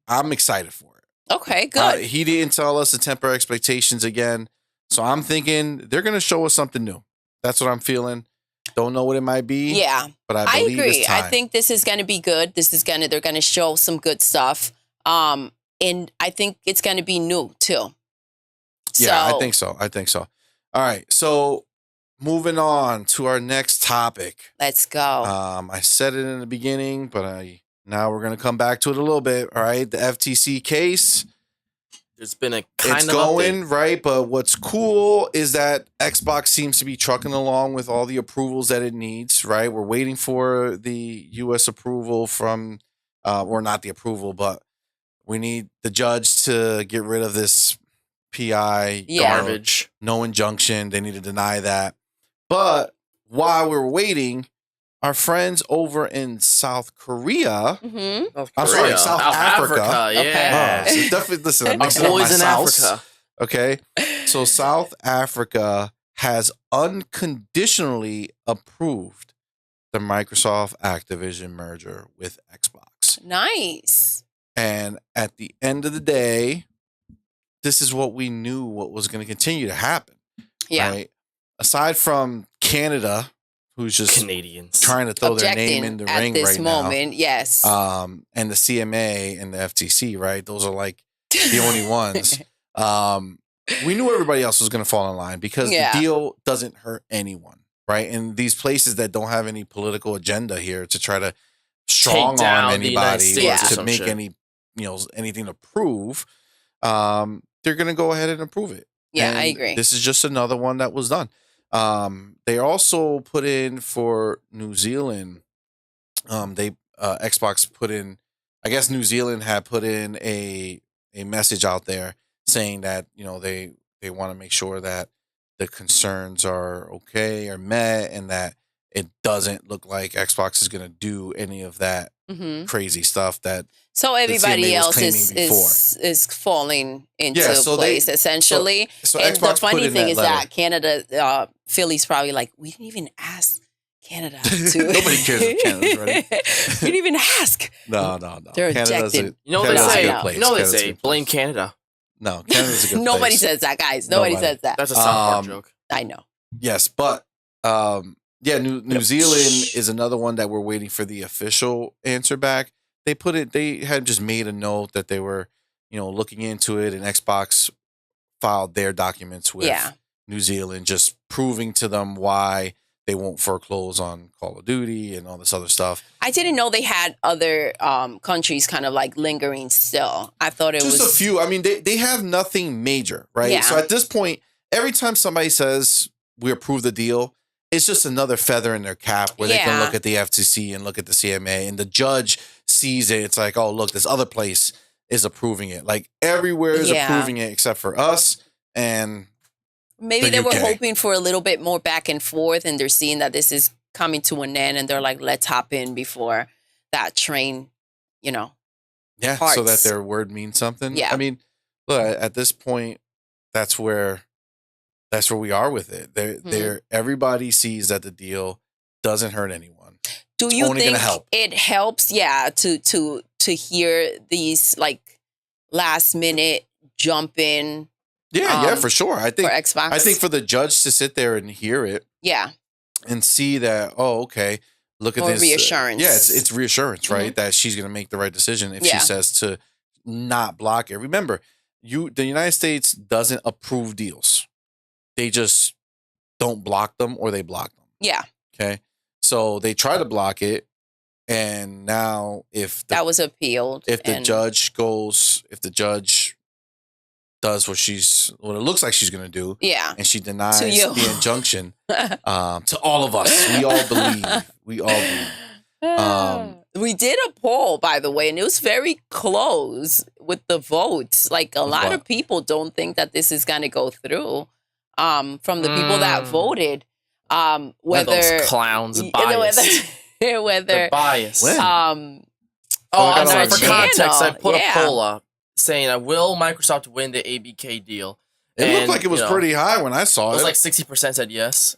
S1: I'm excited for it.
S3: Okay, good.
S1: He didn't tell us to temper expectations again, so I'm thinking they're going to show us something new. That's what I'm feeling. Don't know what it might be.
S3: Yeah,
S1: but I believe
S3: agree.
S1: It's time.
S3: I think this is going to be good. They're going to show some good stuff. And I think it's going to be new too.
S1: Yeah, I think so. All right. So moving on to our next topic.
S3: Let's go.
S1: I said it in the beginning, but now we're going to come back to it a little bit. All right. The FTC case.
S2: There's been
S1: it's going, right? But what's cool is that Xbox seems to be trucking along with all the approvals that it needs, right? We're waiting for the U.S. approval from, or not the approval, but we need the judge to get rid of this PI
S2: garbage.
S1: No injunction. They need to deny that. But while we're waiting, our friends over in South Korea. I'm sorry, South Africa.
S2: Yeah.
S1: So definitely, listen, I'm mixing up my Souths.
S2: Africa.
S1: Okay. So South Africa has unconditionally approved the Microsoft Activision merger with Xbox.
S3: Nice.
S1: And at the end of the day, this is what we knew what was going to continue to happen.
S3: Yeah.
S1: Right? Aside from Canada, who's just
S2: Canadians
S1: trying to throw their name in the ring right
S3: moment, yes.
S1: And the CMA and the FTC, right? Those are like the only ones. We knew everybody else was going to fall in line because the deal doesn't hurt anyone, right? And these places that don't have any political agenda here to try to strong arm anybody to make anything to prove, they're going to go ahead and approve it.
S3: Yeah,
S1: and
S3: I agree.
S1: This is just another one that was done. They also put in for New Zealand. Xbox put in, I guess New Zealand had put in a message out there saying that, they want to make sure that the concerns are okay or met and that it doesn't look like Xbox is going to do any of that crazy stuff that.
S3: So everybody else is falling into place, essentially.
S1: So
S3: and
S1: Xbox
S3: the funny thing is
S1: letter.
S3: that Canada, Philly's probably like, we didn't even ask Canada to.
S1: Nobody cares if Canada's ready.
S3: We didn't even ask.
S1: No.
S3: They're
S1: Canada's
S3: ejected.
S2: They say, blame Canada.
S1: No, Canada's a good place.
S3: Nobody says that, guys. Nobody says that.
S2: That's a South Park joke.
S3: I know.
S1: Yes, but New Zealand is another one that we're waiting for the official answer back. they had just made a note that they were, looking into it, and Xbox filed their documents with New Zealand, just proving to them why they won't foreclose on Call of Duty and all this other stuff.
S3: I didn't know they had other countries kind of like lingering still. I thought it was
S1: just a few. I mean, they have nothing major, right?
S3: Yeah.
S1: So at this point, every time somebody says we approve the deal, it's just another feather in their cap where they can look at the FTC and look at the CMA, and the judge sees it. It's like, oh, look, this other place is approving it. Like everywhere is approving it except for us and
S3: maybe they were hoping for a little bit more back and forth, and they're seeing that this is coming to an end, and they're like, let's hop in before that train, departs.
S1: So that their word means something.
S3: Yeah.
S1: I mean, look, at this point, that's where we are with it. Everybody sees that the deal doesn't hurt anyone.
S3: Do you think it helps? Yeah, to hear these like last minute jump in.
S1: Yeah, for sure. I think
S3: for Xbox.
S1: I think for the judge to sit there and hear it, and see that, oh, okay, look at this
S3: reassurance.
S1: It's reassurance, right? That she's going to make the right decision if she says to not block it. Remember, the United States doesn't approve deals. They just don't block them, or they block them.
S3: Yeah.
S1: Okay. So they try to block it, and now
S3: that was appealed,
S1: if the judge does what it looks like she's going to do, and she denies the injunction to all of us. We all believe.
S3: We did a poll, by the way, and it was very close with the votes. Like a lot of people don't think that this is going to go through. From the people that voted, whether
S2: those clowns biased.
S3: whether
S2: biased.
S3: I'm
S2: sorry. For context, I put a poll up saying, "Will Microsoft win the ABK deal?"
S1: It looked like it was pretty high when I saw it.
S2: It was like 60% said yes.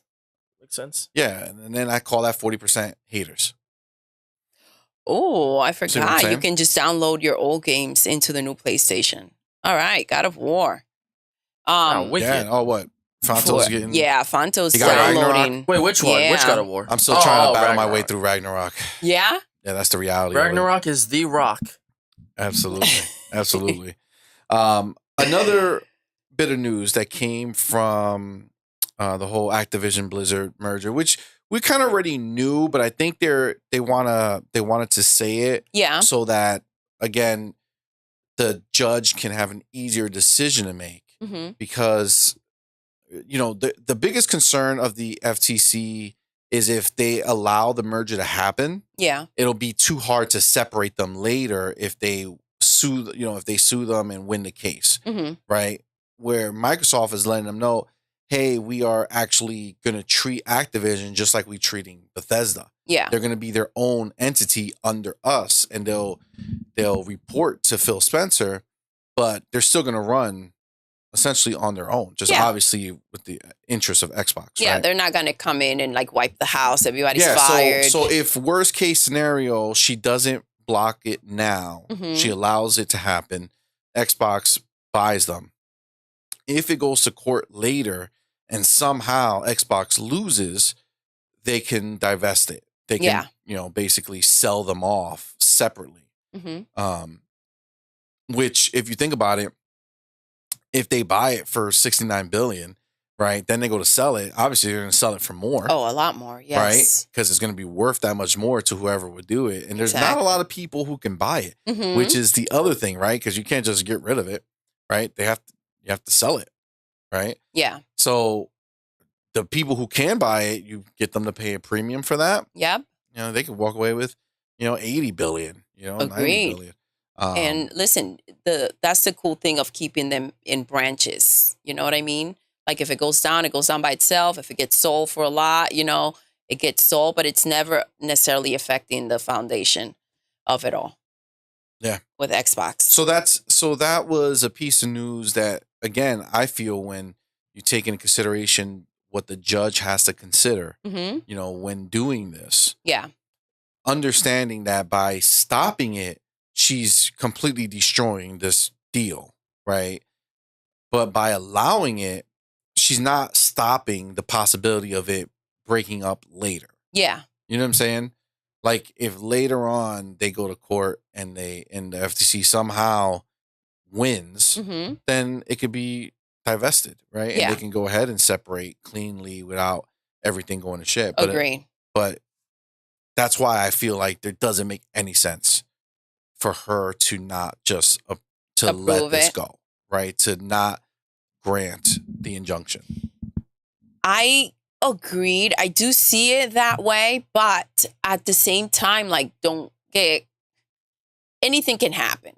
S2: Makes sense.
S1: Yeah, and then I call that 40% haters.
S3: Oh, I forgot. You can just download your old games into the new PlayStation. All right, God of War.
S1: Wicked. Oh, what? Fonto's getting...
S3: Yeah, Fonto's downloading.
S2: Wait, which one? Which God of War?
S1: I'm still trying to battle my way through Ragnarok.
S3: Yeah?
S1: Yeah, that's the reality.
S2: Ragnarok is the rock.
S1: Absolutely. Absolutely. Another bit of news that came from the whole Activision Blizzard merger, which we kind of already knew, but I think they wanted to say it, so that again the judge can have an easier decision to make, because the biggest concern of the FTC is if they allow the merger to happen, it'll be too hard to separate them later if they sue them and win the case, right? Where Microsoft is letting them know, hey, we are actually going to treat Activision just like we're treating Bethesda. Yeah, they're going to be their own entity under us, and they'll report to Phil Spencer, but they're still going to run essentially on their own, just obviously with the interest of Xbox.
S3: Yeah,
S1: right?
S3: They're not going to come in and like wipe the house. Everybody's fired.
S1: So if worst case scenario, she doesn't block it now, she allows it to happen, Xbox buys them. If it goes to court later and somehow Xbox loses, they can divest it. They can, basically sell them off separately. Which, if you think about it, if they buy it for $69 billion, right, then they go to sell it. Obviously, they're going to sell it for more.
S3: Oh, a lot more, yes.
S1: Right? Because it's going to be worth that much more to whoever would do it. And there's not a lot of people who can buy it, which is the other thing, right? Because you can't just get rid of it, right? You have to sell it, right? Yeah. So the people who can buy it, you get them to pay a premium for that. Yep. They could walk away with, $80 billion,
S3: Agreed.
S1: $90 billion.
S3: And listen, that's the cool thing of keeping them in branches. You know what I mean? Like if it goes down by itself. If it gets sold for a lot, it gets sold, but it's never necessarily affecting the foundation of it all. Yeah. With Xbox.
S1: So that was a piece of news that, again, I feel when you take into consideration what the judge has to consider, when doing this. Yeah. Understanding that by stopping it, she's completely destroying this deal, right? But by allowing it, she's not stopping the possibility of it breaking up later. Yeah. You know what I'm saying? Like if later on they go to court and the FTC somehow wins, then it could be divested, right? And they can go ahead and separate cleanly without everything going to shit. But
S3: Agree.
S1: But that's why I feel like it doesn't make any sense for her to not just to let this go, right? To not grant the injunction.
S3: I agreed. I do see it that way, but at the same time, like, don't get anything can happen.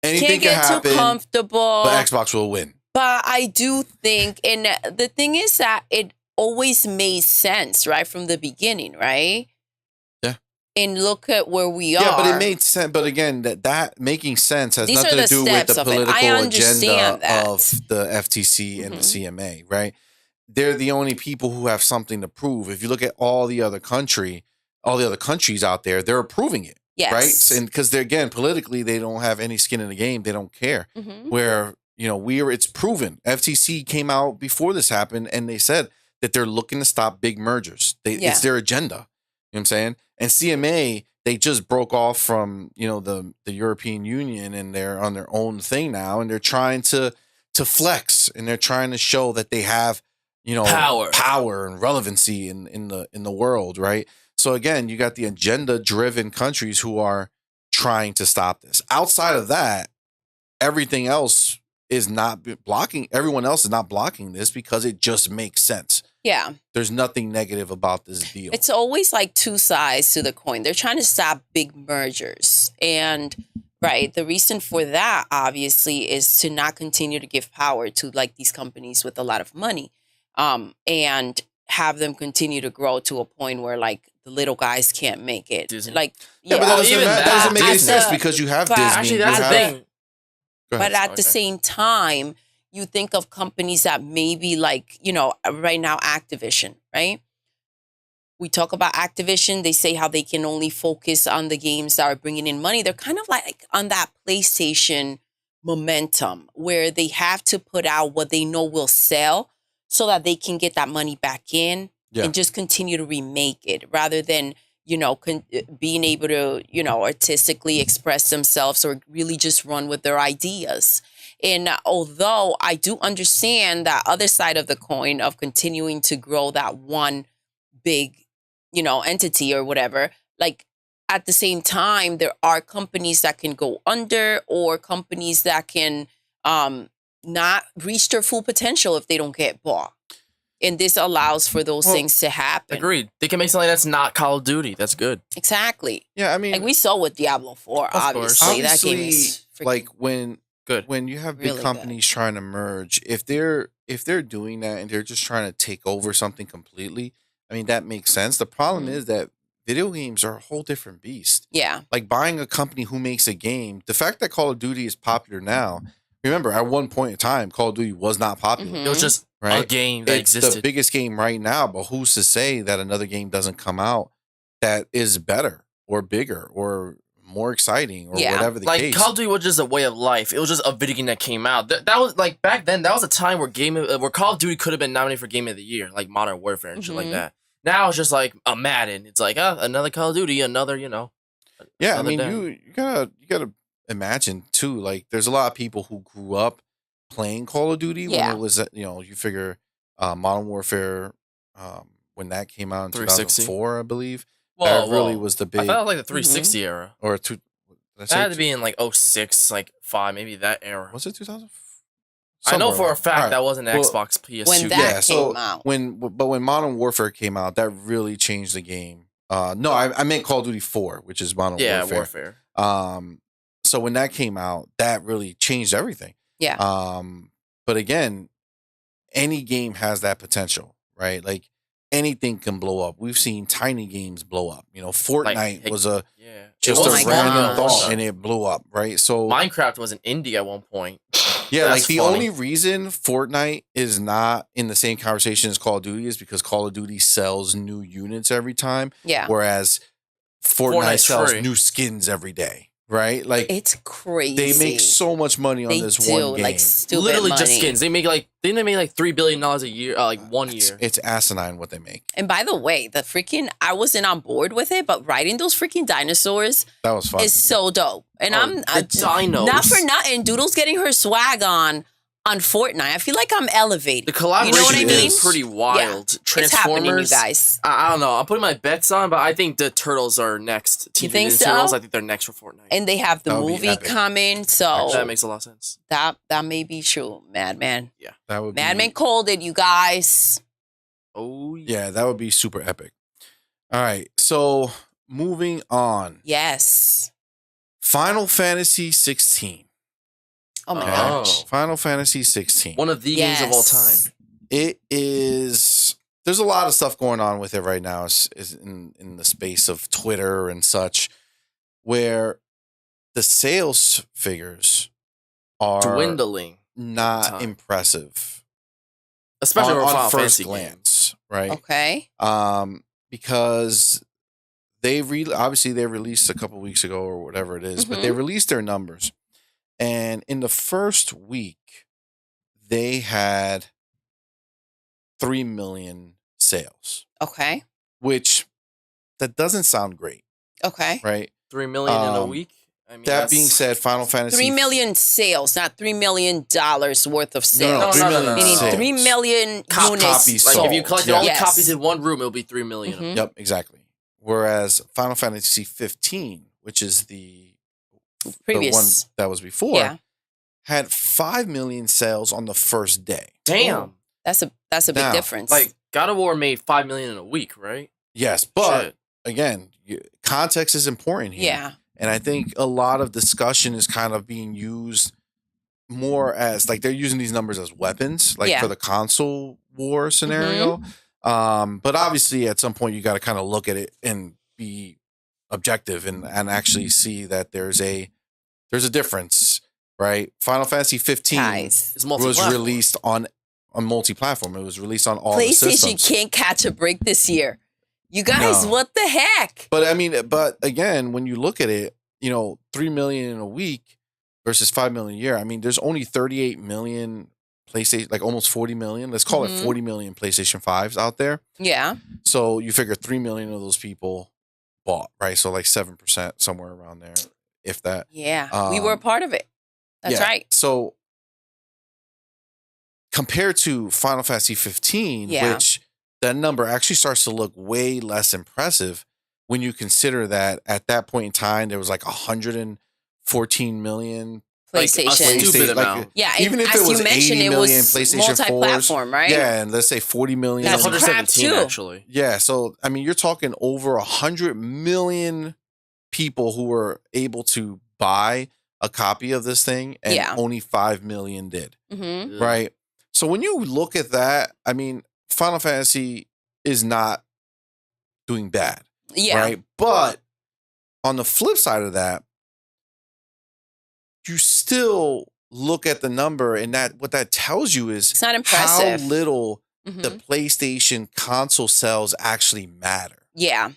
S1: Anything
S3: Can't get
S1: happen,
S3: too comfortable.
S1: But Xbox will win.
S3: But I do think, and the thing is that it always made sense, right, from the beginning, right?
S1: Yeah.
S3: And look at where we are.
S1: Yeah, but it made sense. But again, that making sense has nothing to do with the political agenda of the FTC and the CMA, right? They're the only people who have something to prove. If you look at all the other countries out there, they're approving it.
S3: Yes.
S1: Right? And because they're, again, politically, they don't have any skin in the game. They don't care. Where, it's proven. FTC came out before this happened and they said that they're looking to stop big mergers. It's their agenda. You know what I'm saying? And CMA, they just broke off from, the European Union and they're on their own thing now. And they're trying to flex and they're trying to show that they have, power and relevancy in the world, right? So again, you got the agenda-driven countries who are trying to stop this. Outside of that, everything else is not blocking. Everyone else is not blocking this because it just makes sense.
S3: Yeah.
S1: There's nothing negative about this deal.
S3: It's always like two sides to the coin. They're trying to stop big mergers. And, right, the reason for that, obviously, is to not continue to give power to, like, these companies with a lot of money. And have them continue to grow to a point where, like, the little guys can't make it.
S2: Disney.
S3: Like,
S1: but that doesn't make any sense because you have Disney.
S2: Actually, that's the thing.
S3: But at the same time, you think of companies that maybe, like, right now, Activision, right? We talk about Activision. They say how they can only focus on the games that are bringing in money. They're kind of like on that PlayStation momentum where they have to put out what they know will sell so that they can get that money back in and just continue to remake it rather than, being able to, artistically express themselves or really just run with their ideas. And although I do understand that other side of the coin of continuing to grow that one big, entity or whatever, like at the same time, there are companies that can go under or companies that can not reach their full potential if they don't get bought. And this allows for those things to happen.
S2: Agreed. They can make something that's not Call of Duty. That's good.
S3: Exactly.
S1: Yeah, I mean,
S3: like we saw with Diablo 4, obviously. That game is
S1: like when you have big companies trying to merge, if they're doing that and they're just trying to take over something completely, I mean, that makes sense. The problem is that video games are a whole different beast.
S3: Yeah.
S1: Like buying a company who makes a game, the fact that Call of Duty is popular now, remember, at one point in time, Call of Duty was not popular.
S2: It was just a game that existed.
S1: It's the biggest game right now, but who's to say that another game doesn't come out that is better or bigger or more exciting or whatever the case.
S2: Like Call of Duty was just a way of life. It was just a video game that came out. That was like back then. That was a time where Call of Duty could have been nominated for Game of the Year, like Modern Warfare and shit like that. Now it's just like a Madden. It's like another Call of Duty, another
S1: Yeah, I mean you gotta imagine too. Like there's a lot of people who grew up playing Call of Duty when it was you figure Modern Warfare when that came out in 2004, I believe. That really was the big.
S2: I thought it was like the 360 era.
S1: Or
S2: that had to be in like 06, like 5, maybe that era.
S1: Was it 2000?
S2: I know for a fact that wasn't Xbox PS2.
S3: When that came out.
S1: When Modern Warfare came out, that really changed the game. No, I meant Call of Duty 4, which is Modern Warfare. So when that came out, that really changed everything.
S3: Yeah.
S1: But again, any game has that potential, right? Like anything can blow up. We've seen tiny games blow up. Fortnite was just a random thought and it blew up, right? So
S2: Minecraft was an indie at one point.
S1: Yeah, like the only reason Fortnite is not in the same conversation as Call of Duty is because Call of Duty sells new units every time.
S3: Yeah.
S1: Whereas Fortnite sells new skins every day. right? Like
S3: it's crazy.
S1: They make so much money on this one game.
S3: Like stupid
S2: Literally
S3: money.
S2: just skins. They make like didn't they make like $3 billion a year? Like 1 year.
S1: It's asinine what they make.
S3: And by the way, I wasn't on board with it, but riding those freaking dinosaurs
S1: That was fun.
S3: is so dope. And
S2: dinos.
S3: Not for nothing. Doodle's getting her swag on Fortnite. I feel like I'm elevated.
S2: The collaboration
S3: you know what I mean?
S2: is pretty wild.
S3: Yeah,
S2: Transformers,
S3: it's happening, you guys.
S2: I don't know. I'm putting my bets on, but I think the Turtles are next.
S3: You think so?
S2: Turtles, I think they're next for Fortnite.
S3: And they have the
S1: That would be
S3: movie
S1: epic.
S3: coming, so
S2: that makes a lot of sense.
S3: that may be true. Madman.
S2: Yeah.
S1: That would
S3: Madman called it, you guys.
S2: Oh
S1: Yeah, that would be super epic. All right, so moving on.
S3: Yes.
S1: Final Fantasy 16.
S3: Oh my
S1: Okay.
S3: gosh.
S1: Final Fantasy 16.
S2: One of the games of all time.
S1: It is. There's a lot of stuff going on with it right now. Is in the space of Twitter and such, where the sales figures are
S2: Dwindling.
S1: not impressive,
S2: Especially
S1: on
S2: Final
S1: first
S2: Fantasy
S1: glance, right?
S3: Okay.
S1: Because obviously they released a couple weeks ago or whatever it is, but they released their numbers, and in the first week they had 3 million sales,
S3: Okay.
S1: which that doesn't sound great,
S3: Okay.
S1: right?
S2: 3 million in a week. I mean,
S1: That being said, Final Fantasy
S3: 3 million sales, not $3 million worth of sales.
S1: No, 3 million
S3: Meaning
S1: sales.
S3: 3 million units
S1: copies
S2: like
S1: sold.
S2: if you collected all the
S3: Yes.
S2: copies in one room, it'll be 3 million.
S3: Mhm.
S1: Yep, exactly. Whereas Final Fantasy 15, which is the
S3: Previous.
S1: one that was before,
S3: Yeah.
S1: had 5 million sales on the first day.
S2: Damn.
S3: That's a big
S1: Now,
S3: difference.
S2: Like God of War made 5 million in a week, right?
S1: Yes, but
S2: Shit.
S1: again, context is important here.
S3: yeah.
S1: And I think a lot of discussion is kind of being used more as like they're using these numbers as weapons, like
S3: Yeah.
S1: for the console war scenario. But obviously at some point you got to kind of look at it and be objective and actually see that there's a difference, right? Final Fantasy 15
S3: Guys.
S2: It's
S1: was
S2: multi-platform.
S1: released on multi-platform. It was released on all the
S3: PlayStation
S1: systems.
S3: can't catch a break this year. You guys,
S1: No.
S3: what the heck?
S1: But I mean, but again, when you look at it, 3 million in a week versus 5 million a year. I mean, there's only 38 million PlayStation, like almost 40 million. Let's call it 40 million PlayStation 5s out there.
S3: Yeah.
S1: So you figure 3 million of those people bought, right? So like 7%, somewhere around there, if that.
S3: Yeah. We were a part of it. That's
S1: Yeah.
S3: right.
S1: So compared to Final Fantasy 15,
S3: Yeah.
S1: which that number actually starts to look way less impressive when you consider that at that point in time there was like 114 million
S2: Like, a
S3: PlayStation.
S2: stupid
S1: like,
S2: amount.
S3: Yeah,
S1: even
S3: and
S1: if
S3: as
S1: it was
S3: you mentioned,
S1: 80
S3: it
S1: million
S3: was
S1: PlayStation 4s,
S3: multi-platform, right?
S1: yeah, and let's say 40 million.
S3: That's
S2: It's
S3: crap
S2: 117
S3: too.
S2: actually.
S1: Yeah, so I mean, you're talking over 100 million people who were able to buy a copy of this thing, and
S3: Yeah.
S1: only 5 million did,
S3: Mm-hmm.
S1: right? So when you look at that, I mean, Final Fantasy is not doing bad,
S3: Yeah.
S1: right? But on the flip side of that, you still look at the number, and that what that tells you is
S3: It's not
S1: how
S3: impressive.
S1: little
S3: Mhm.
S1: the PlayStation console sales actually matter.
S3: Yeah.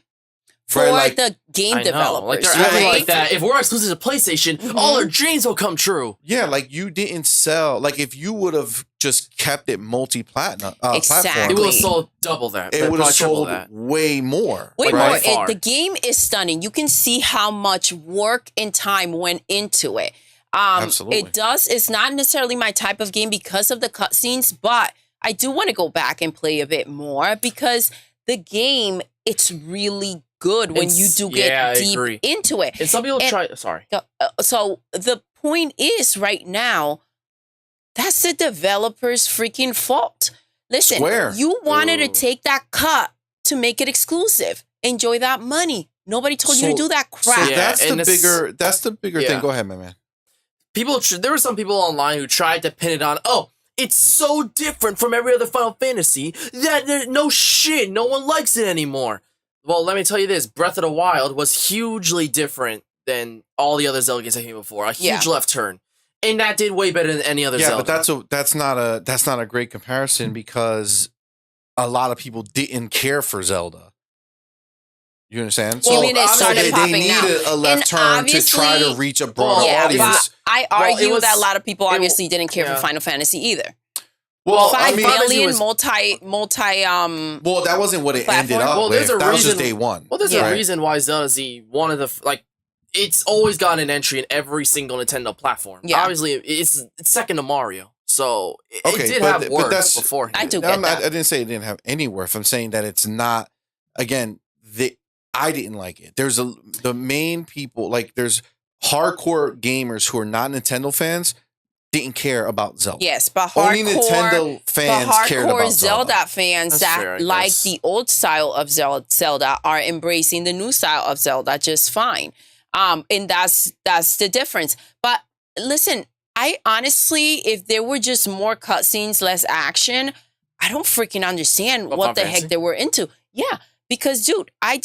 S3: For
S1: Right, like-
S3: the game
S2: I know.
S3: developers,
S2: Like they're
S3: right?
S2: acting like that. If we're exclusive to PlayStation, all our dreams will come true.
S1: Yeah, like you didn't sell. Like if you would have just kept it multi-platinum platform,
S3: Exactly.
S2: It would have sold double that.
S1: it would have
S2: Probably triple
S1: sold
S2: that.
S1: way more.
S3: Way
S2: Like,
S3: more.
S2: by far.
S3: The game is stunning. You can see how much work and time went into it.
S1: Absolutely.
S3: It does. It's not necessarily my type of game because of the cutscenes, but I do want to go back and play a bit more because the game, it's really good when you do get
S2: I
S3: deep
S2: agree.
S3: into it.
S2: And some people
S3: And-
S2: try. Sorry.
S3: So the point is right now, that's the developer's freaking fault. Listen,
S1: Square.
S3: you wanted to
S2: Ooh.
S3: take that cut to make it exclusive. Enjoy that money. Nobody told you to
S1: So-
S3: do that
S1: So
S3: crap.
S2: Yeah,
S1: that's
S2: and
S1: the
S2: it's-
S1: bigger. That's the bigger
S2: Yeah.
S1: thing. Go ahead, my man.
S2: There were some people online who tried to pin it on, oh, it's so different from every other Final Fantasy that no shit, no one likes it anymore. Well, let me tell you this, Breath of the Wild was hugely different than all the other Zelda games that came before. A huge
S3: Yeah.
S2: left turn. And that did way better than any other
S1: Yeah,
S2: Zelda.
S1: but that's not a great comparison because a lot of people didn't care for Zelda. You understand?
S3: Well, you mean it started
S1: they
S3: popping
S1: needed
S3: now.
S1: a left turn to try to reach a broader audience.
S3: But I argue that a lot of people obviously didn't care for Final Fantasy either.
S1: Well,
S3: 5 billion
S1: was,
S3: multi.
S1: Well, that wasn't what it ended up with. That was just day one.
S2: Well, there's a reason why Zelda's one of the like. It's always got an entry in every single Nintendo platform. Yeah. Obviously, it's second to Mario, so it did have worth before.
S3: I do get that.
S1: I didn't say it didn't have any worth. I'm saying that it's not. Again, I didn't like it. There's the main people like there's hardcore gamers who are not Nintendo fans. Didn't care about Zelda.
S3: Yes, but
S1: only Nintendo fans cared about
S3: Zelda fans that like the old style of Zelda are embracing the new style of Zelda just fine. And that's the difference. But listen, I honestly, if there were just more cutscenes, less action, I don't freaking understand what the heck they were into. Yeah. Because, dude, I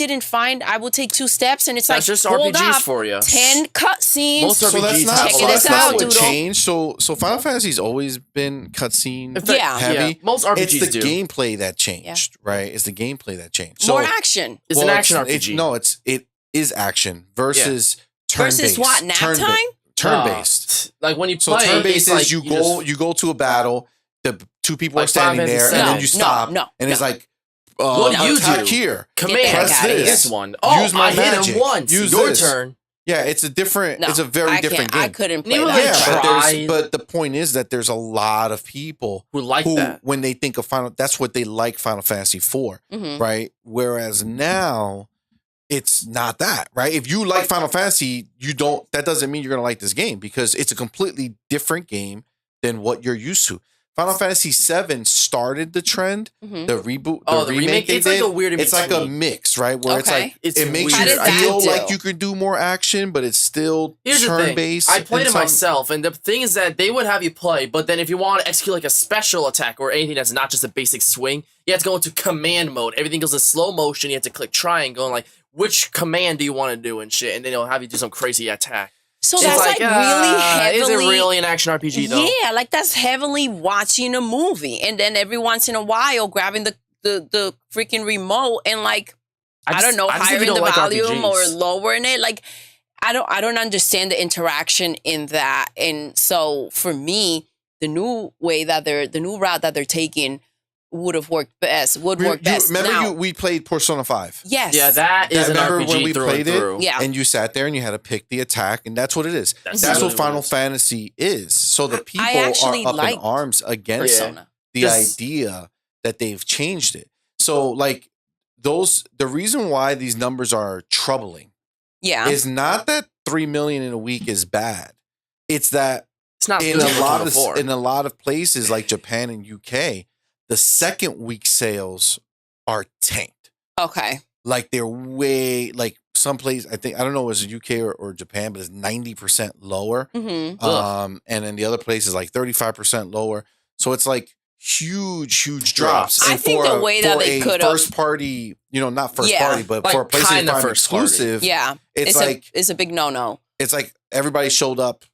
S3: will take 2 steps and it's
S2: that's
S3: like,
S2: just RPGs for you.
S3: 10 cutscenes.
S1: Most RPGs that's not what changed. So Final Fantasy's always been cutscene heavy.
S2: Yeah. Most RPGs
S1: It's the gameplay that changed, right? It's the gameplay that changed. So,
S3: more action.
S2: It's an action RPG.
S1: It is action versus turn-based.
S3: Versus what, nap time?
S1: Turn-based.
S2: Like when you play,
S1: so turn-based is
S2: like
S1: you go to a battle, the 2 people are standing there, and then you stop, and it's like,
S2: what you
S1: attack
S2: do
S1: here.
S2: Command.
S1: Press this
S2: one. Oh,
S1: use my
S2: I
S1: magic.
S2: hit him once.
S1: Use
S2: your
S1: this.
S2: turn.
S1: Yeah, it's a different. It's a very different game.
S3: I couldn't play
S1: that. But the point is that there's a lot of people
S2: who like that
S1: when they think of Final. That's what they like Final Fantasy for, right? Whereas now, it's not that, right? If you like Final Fantasy, you don't. That doesn't mean you're gonna like this game because it's a completely different game than what you're used to. Final Fantasy VII started the trend. The reboot, the remake they
S2: it's
S1: did.
S2: Like a weird
S1: it's like a mix, right? Where it's like it makes you feel like you could do more action, but it's still turn based.
S2: I played it myself, and the thing is that they would have you play, but then if you want to execute like a special attack or anything that's not just a basic swing, you have to go into command mode. Everything goes in slow motion. You have to click triangle and like which command do you want to do and shit, and then they'll have you do some crazy attack.
S3: So that's like really heavily.
S2: Is it really an action RPG though?
S3: Yeah, like that's heavily watching a movie, and then every once in a while grabbing the freaking remote and like I don't know, hiring the volume or lowering it. Like I don't understand the interaction in that, and so for me, the new route that they're taking would have worked best.
S1: Remember we played Persona 5?
S3: Yes.
S2: Yeah, that is an RPG
S1: when we played it?
S3: Yeah.
S1: And you sat there and you had to pick the attack, and that's what it is. That's what Final Fantasy is. So the people are up in arms against the idea that they've changed it. So like the reason why these numbers are troubling is not that 3 million in a week is bad. It's that in a lot of places like Japan and UK, the second week sales are tanked.
S3: Okay.
S1: Like they're way like someplace I don't know if it's UK or Japan, but it's 90% lower. And then the other place is like 35% lower. So it's like huge drops.
S3: I think the way that they could have
S1: first party, not first party, but like for a place you find exclusive,
S3: it's a big no.
S1: It's like everybody showed up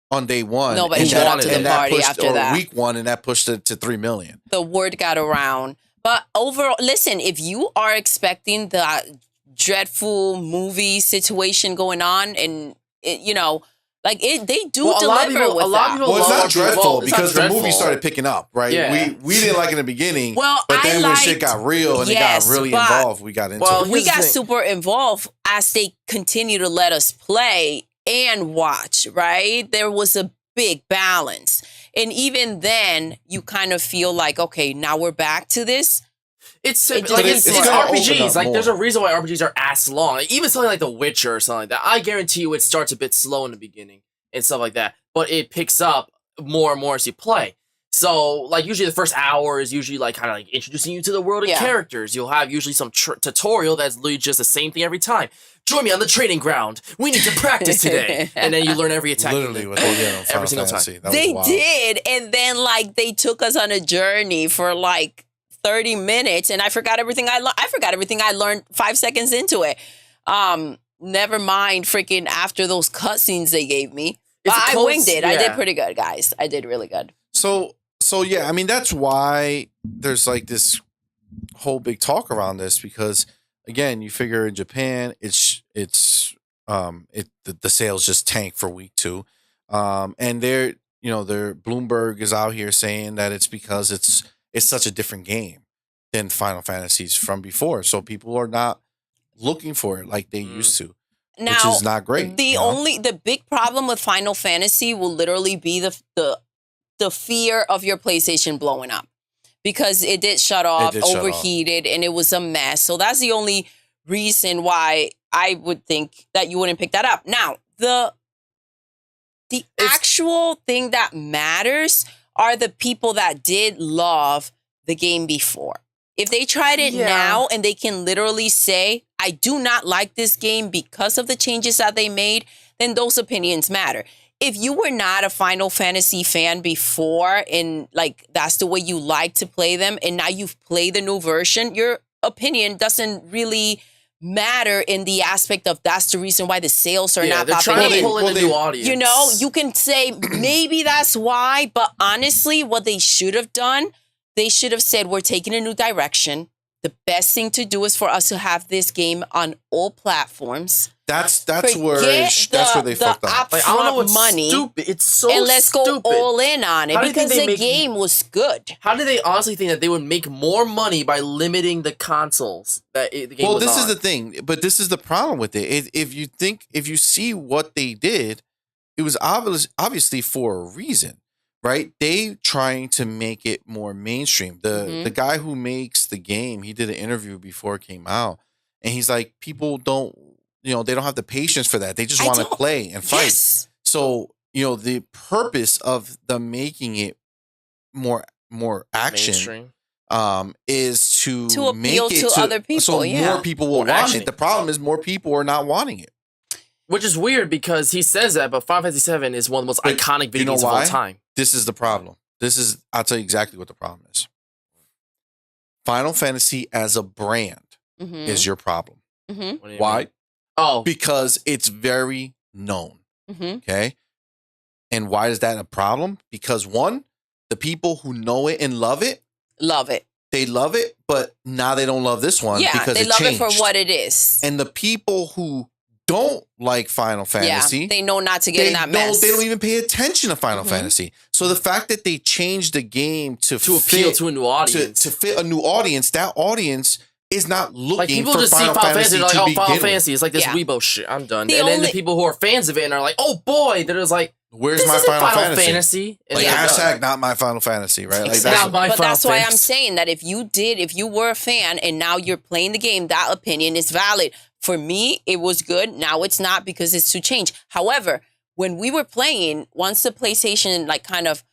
S1: on day one.
S3: Nobody showed up to the party after that.
S1: Week 1, and that pushed it to 3 million.
S3: The word got around. But overall, listen, if you are expecting the dreadful movie situation going on and, they do deliver with that.
S1: Well, it's not dreadful because the movie started picking up, right? Yeah. We didn't like it in the beginning, but then when shit got real and it got really involved, we got into it.
S3: We got super involved as they continue to let us play and watch, right? There was a big balance. And even then, you kind of feel like, okay, now we're back to this.
S2: It's RPGs. Like, there's a reason why RPGs are as long. Like, even something like The Witcher or something like that. I guarantee you it starts a bit slow in the beginning and stuff like that. But it picks up more and more as you play. So, like, usually the first hour is usually, like, kind of, like, introducing you to the world and characters. You'll have usually some tutorial that's literally just the same thing every time. Join me on the training ground. We need to practice today. And then you learn every attack.
S1: Literally with
S2: every single time.
S3: They did. And then, like, they took us on a journey for, like, 30 minutes. And I forgot everything I learned. I forgot everything I learned 5 seconds into it. Never mind freaking after those cutscenes they gave me. But I winged it. Yeah. I did pretty good, guys. I did really good.
S1: So yeah, I mean, that's why there's like this whole big talk around this because again, you figure in Japan, the sales just tank for week 2, and their Bloomberg is out here saying that it's because it's such a different game than Final Fantasies from before, so people are not looking for it like they used to,
S3: now,
S1: which is not great.
S3: The big problem with Final Fantasy will literally be the fear of your PlayStation blowing up, because it did shut off, overheated, and it was a mess. So that's the only reason why I would think that you wouldn't pick that up. Now, the actual thing that matters are the people that did love the game before. If they tried it now and they can literally say, I do not like this game because of the changes that they made, then those opinions matter. If you were not a Final Fantasy fan before and like that's the way you like to play them, and now you've played the new version, your opinion doesn't really matter in the aspect of that's the reason why the sales are not popping
S2: trying
S3: in.
S2: to pull in a new audience.
S3: You know, you can say maybe that's why, but honestly, what they should have done, they should have said, we're taking a new direction. The best thing to do is for us to have this game on all platforms.
S1: That's where they fucked up.
S2: Like, I don't know what's
S3: money,
S2: stupid. It's so stupid.
S3: And let's go all in on it because the game was good.
S2: How do they honestly think that they would make more money by limiting the consoles that the game was on?
S1: Well, this is the thing, but this is the problem with it. If you see what they did, it was obviously for a reason, right? They trying to make it more mainstream. The guy who makes the game, he did an interview before it came out, and he's like, people don't. They don't have the patience for that. They just want to play and fight. Yes. So, the purpose of them making it more action is to
S3: appeal
S1: make it
S3: to other people.
S1: So more people will watch it. The problem is more people are not wanting it.
S2: Which is weird because he says that, but Final Fantasy VII is one of the most iconic video games of all time.
S1: This is the problem. I'll tell you exactly what the problem is. Final Fantasy as a brand is your problem. Why?
S2: Mean? Oh,
S1: because it's very known. Okay. And why is that a problem? Because one, the people who know it and love it. They love it, but now they don't love this one because
S3: they love
S1: changed.
S3: it for what it is.
S1: And the people who don't like Final Fantasy,
S3: they know not to get in that mess.
S1: They don't even pay attention to Final Fantasy. So the fact that they changed the game to
S2: appeal to a new audience,
S1: to fit a new audience, that audience is not looking
S2: like people
S1: for
S2: just
S1: Final
S2: see Final
S1: Fantasy.
S2: They're like, Final Fantasy is like this Weibo shit. I'm done. Then the people who are fans of it and are like, oh boy, they're just like,
S1: where's my Final Fantasy?
S2: And
S1: like hashtag not my Final Fantasy, right? Like
S3: that's why I'm saying that if you were a fan and now you're playing the game, that opinion is valid. For me, it was good. Now it's not because it's to change. However, when we were playing, once the PlayStation like kind of,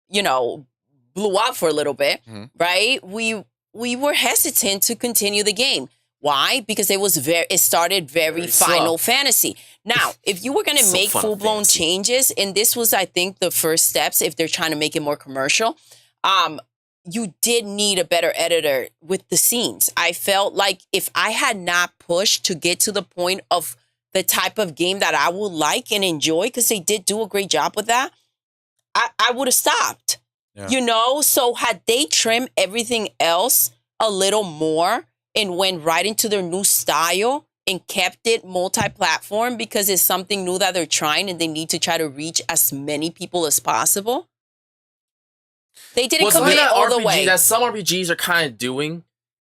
S3: blew up for a little bit, right? We were hesitant to continue the game. Why? Because it started very Final Fantasy. Now, if you were going to make full-blown changes, and this was, I think, the first steps if they're trying to make it more commercial, you did need a better editor with the scenes. I felt like if I had not pushed to get to the point of the type of game that I would like and enjoy, because they did do a great job with that, I would have stopped. Yeah. So had they trimmed everything else a little more and went right into their new style and kept it multi-platform because it's something new that they're trying and they need to try to reach as many people as possible. They didn't commit all the way.
S2: That some RPGs are kind of doing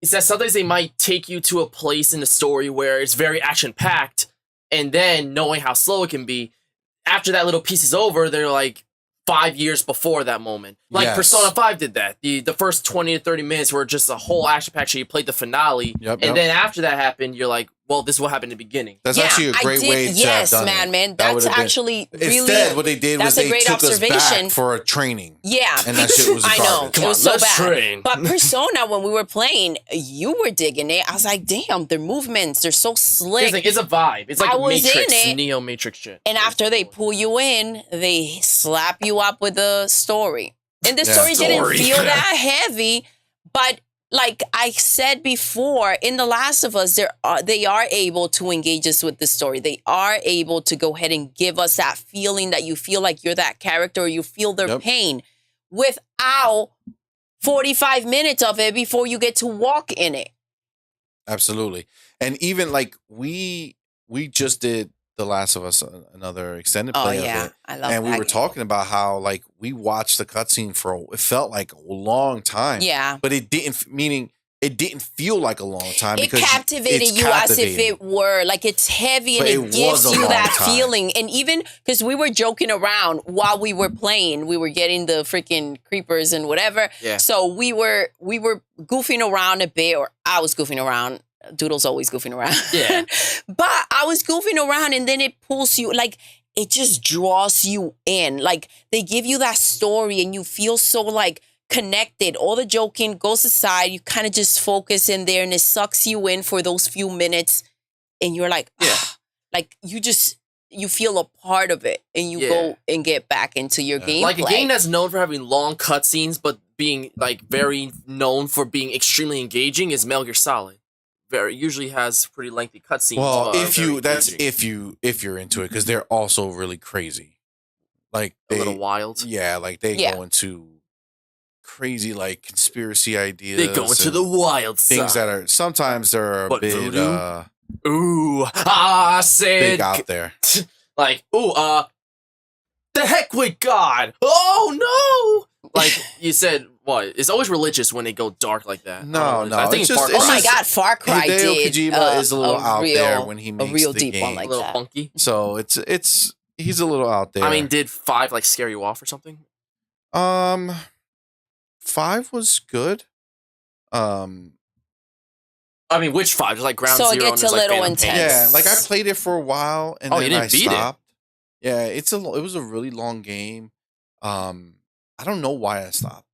S2: is that sometimes they might take you to a place in the story where it's very action-packed, and then knowing how slow it can be, after that little piece is over, they're like 5 years before that moment. Like Persona 5 did that. The first 20 to 30 minutes were just a whole action-packed shit. You played the finale, and then after that happened, you're like, well, this is what happened in the beginning.
S1: That's actually a great way to have done
S3: MADMAN. That's actually really...
S1: Instead, what they did was they took us back for a training.
S3: Yeah.
S1: And that shit was
S3: I know.
S1: garbage.
S3: It was so bad. But Persona, when we were playing, you were digging it. I was like, damn, their movements, they're so slick.
S2: It's a vibe. It's like Matrix, Neo Matrix shit.
S3: And after they pull you in, they slap you up with the story. And the story didn't feel that heavy, but... Like I said before, in The Last of Us, they are able to engage us with the story. They are able to go ahead and give us that feeling that you feel like you're that character, or you feel their pain without 45 minutes of it before you get to walk in it.
S1: Absolutely. And even like we just did The Last of Us, another extended play of it.
S3: I love
S1: and
S3: that
S1: we were talking about how like we watched the cutscene it felt like a long time.
S3: Yeah.
S1: But it didn't, meaning it didn't feel like a long time.
S3: It captivated you as if it were like it's heavy and it gives you that feeling. And even because we were joking around while we were playing, we were getting the freaking creepers and whatever.
S2: Yeah.
S3: So we were goofing around a bit, or I was goofing around. Doodle's always goofing around.
S2: Yeah.
S3: But I was goofing around, and then it pulls you, like, it just draws you in. Like, they give you that story, and you feel so, like, connected. All the joking goes aside. You kind of just focus in there, and it sucks you in for those few minutes. And you're like, like, you feel a part of it, and you go and get back into your gameplay.
S2: Like a game that's known for having long cutscenes, but being, like, very known for being extremely engaging is Metal Gear Solid. Usually has pretty lengthy cutscenes.
S1: Well, if you're into it, because they're also really crazy, like
S2: a little wild.
S1: Yeah, like they go into crazy like conspiracy ideas.
S2: They go into the wild
S1: things
S2: side.
S1: that are sometimes they're a bit big out there.
S2: Like the heck with God! Oh no! Like you said. What? It's always religious when they go dark like that.
S1: No.
S2: I think
S3: Far Cry
S1: Hideo
S3: did.
S1: Kojima is a little out there when he makes
S3: a real
S1: the
S3: deep
S1: game.
S3: one like
S2: a little
S3: that.
S2: funky.
S1: So he's a little out there.
S2: I mean, did 5 like scare you off or something?
S1: 5 was good.
S2: I mean, which 5? Just like Ground Zero.
S3: So it gets a little intense.
S1: Yeah, like I played it for a while and then
S2: you didn't beat
S1: stopped. Yeah, it was a really long game. I don't know why I stopped.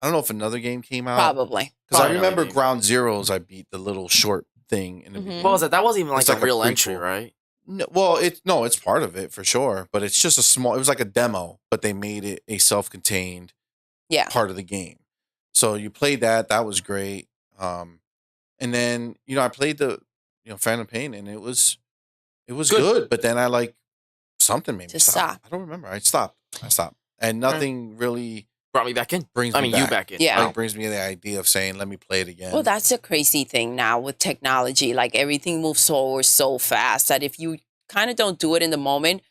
S1: I don't know if another game came out.
S3: Probably.
S1: Because I remember Ground Zeroes, I beat the little short thing in the beginning.
S2: What was that? That wasn't even like a real
S1: prequel.
S2: entry, right?
S1: No, well, it's part of it for sure, but it's just it was like a demo, but they made it a self-contained part of the game. So you played that was great. And then, I played the Phantom Pain, and it was good, but then I something made me stop. I don't remember. I stopped. And nothing really
S2: brought me back in.
S1: You back in.
S3: Yeah.
S1: Brings me the idea of saying, let me play it again.
S3: Well, that's a crazy thing now with technology. Like everything moves forward so fast that if you kind of don't do it in the moment,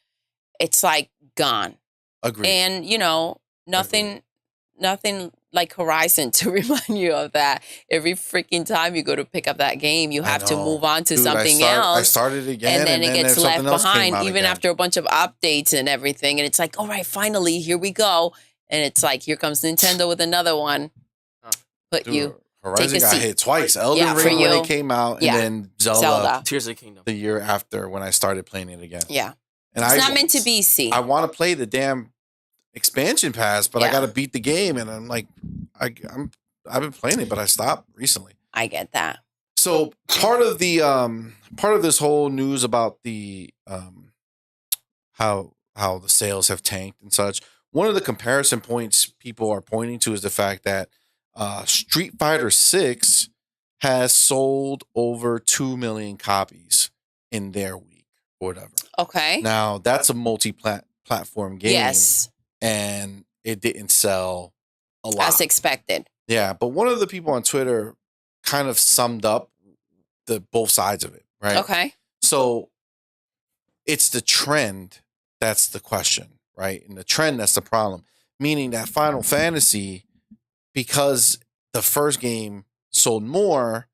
S3: it's like gone.
S1: Agreed.
S3: And, nothing like Horizon to remind you of that. Every freaking time you go to pick up that game, you have to move on to something else.
S1: I started again,
S3: and then it gets left behind, even
S1: again.
S3: after a bunch of updates and everything. And it's like, all right, finally, here we go. And it's like, here comes Nintendo with another one.
S1: Horizon got hit twice. Elden Ring when it came out, and then Zelda.
S2: Tears of the Kingdom.
S1: The year after when I started playing it again.
S3: Yeah.
S1: And
S3: it's not meant to be, see.
S1: I want to play the damn expansion pass, but I got to beat the game, and I'm like, I've been playing it, but I stopped recently.
S3: I get that.
S1: So part of this whole news about the how the sales have tanked and such. One of the comparison points people are pointing to is the fact that Street Fighter 6 has sold over 2 million copies in their week or whatever.
S3: Okay.
S1: Now that's a multi-platform game.
S3: Yes.
S1: And it didn't sell a lot.
S3: As expected.
S1: Yeah, but one of the people on Twitter kind of summed up both sides of it, right?
S3: Okay.
S1: So it's the trend that's the question, right? And the trend that's the problem. Meaning that Final Fantasy, because the first game sold more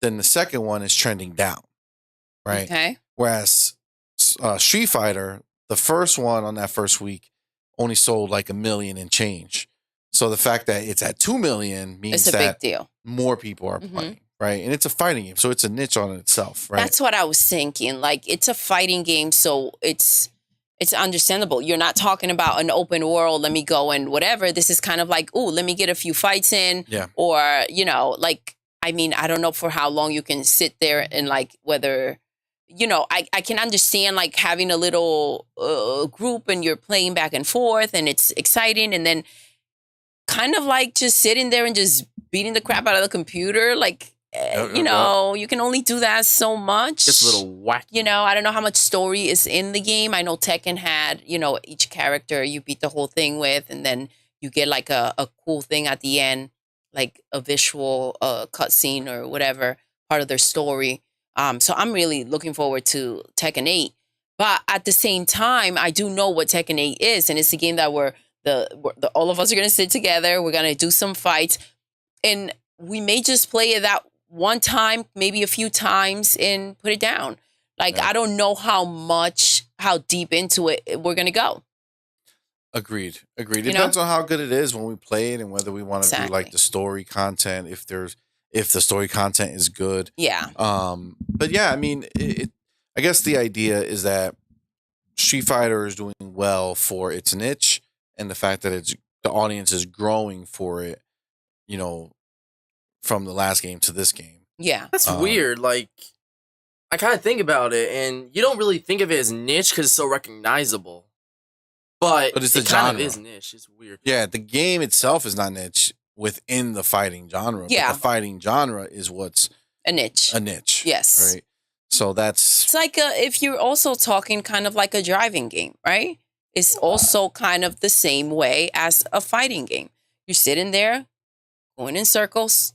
S1: than the second one, is trending down, right?
S3: Okay.
S1: Whereas Street Fighter, the first one on that first week, only sold like 1 million and change. So the fact that it's at 2 million means
S3: it's a
S1: that
S3: big deal.
S1: More people are playing, right? And it's a fighting game, so it's a niche on itself, right?
S3: That's what I was thinking. Like, it's a fighting game, so it's understandable. You're not talking about an open world, let me go and whatever. This is kind of like, ooh, let me get a few fights in.
S1: Yeah.
S3: Or, I mean, I don't know for how long you can sit there and whether... I can understand having a little group and you're playing back and forth and it's exciting, and then kind of just sitting there and just beating the crap out of the computer. You can only do that so much.
S2: It's a little wacky.
S3: I don't know how much story is in the game. I know Tekken had, each character you beat the whole thing with, and then you get a cool thing at the end, like a visual cutscene or whatever, part of their story. So I'm really looking forward to Tekken 8. But at the same time, I do know what Tekken 8 is, and it's a game that all of us are going to sit together. We're going to do some fights, and we may just play it that one time, maybe a few times, and put it down. Like, I don't know how deep into it we're going to go.
S1: Agreed. Depends on how good it is when we play it and whether we want to do like the story content, if the story content is good.
S3: Yeah.
S1: But yeah, I mean, I guess the idea is that Street Fighter is doing well for its niche, and the fact that the audience is growing for it, you know, from the last game to this game.
S3: Yeah.
S2: That's weird. Like, I kind of think about it, and you don't really think of it as niche because it's so recognizable. But
S1: it's the
S2: it kind
S1: genre.
S2: of is niche. It's weird.
S1: Yeah, the game itself is not niche within the fighting genre.
S3: Yeah.
S1: But the fighting genre is what's
S3: a niche. Yes.
S1: Right. So it's
S3: like if you're also talking kind of like a driving game, right? It's also kind of the same way as a fighting game. You're sitting there going in circles,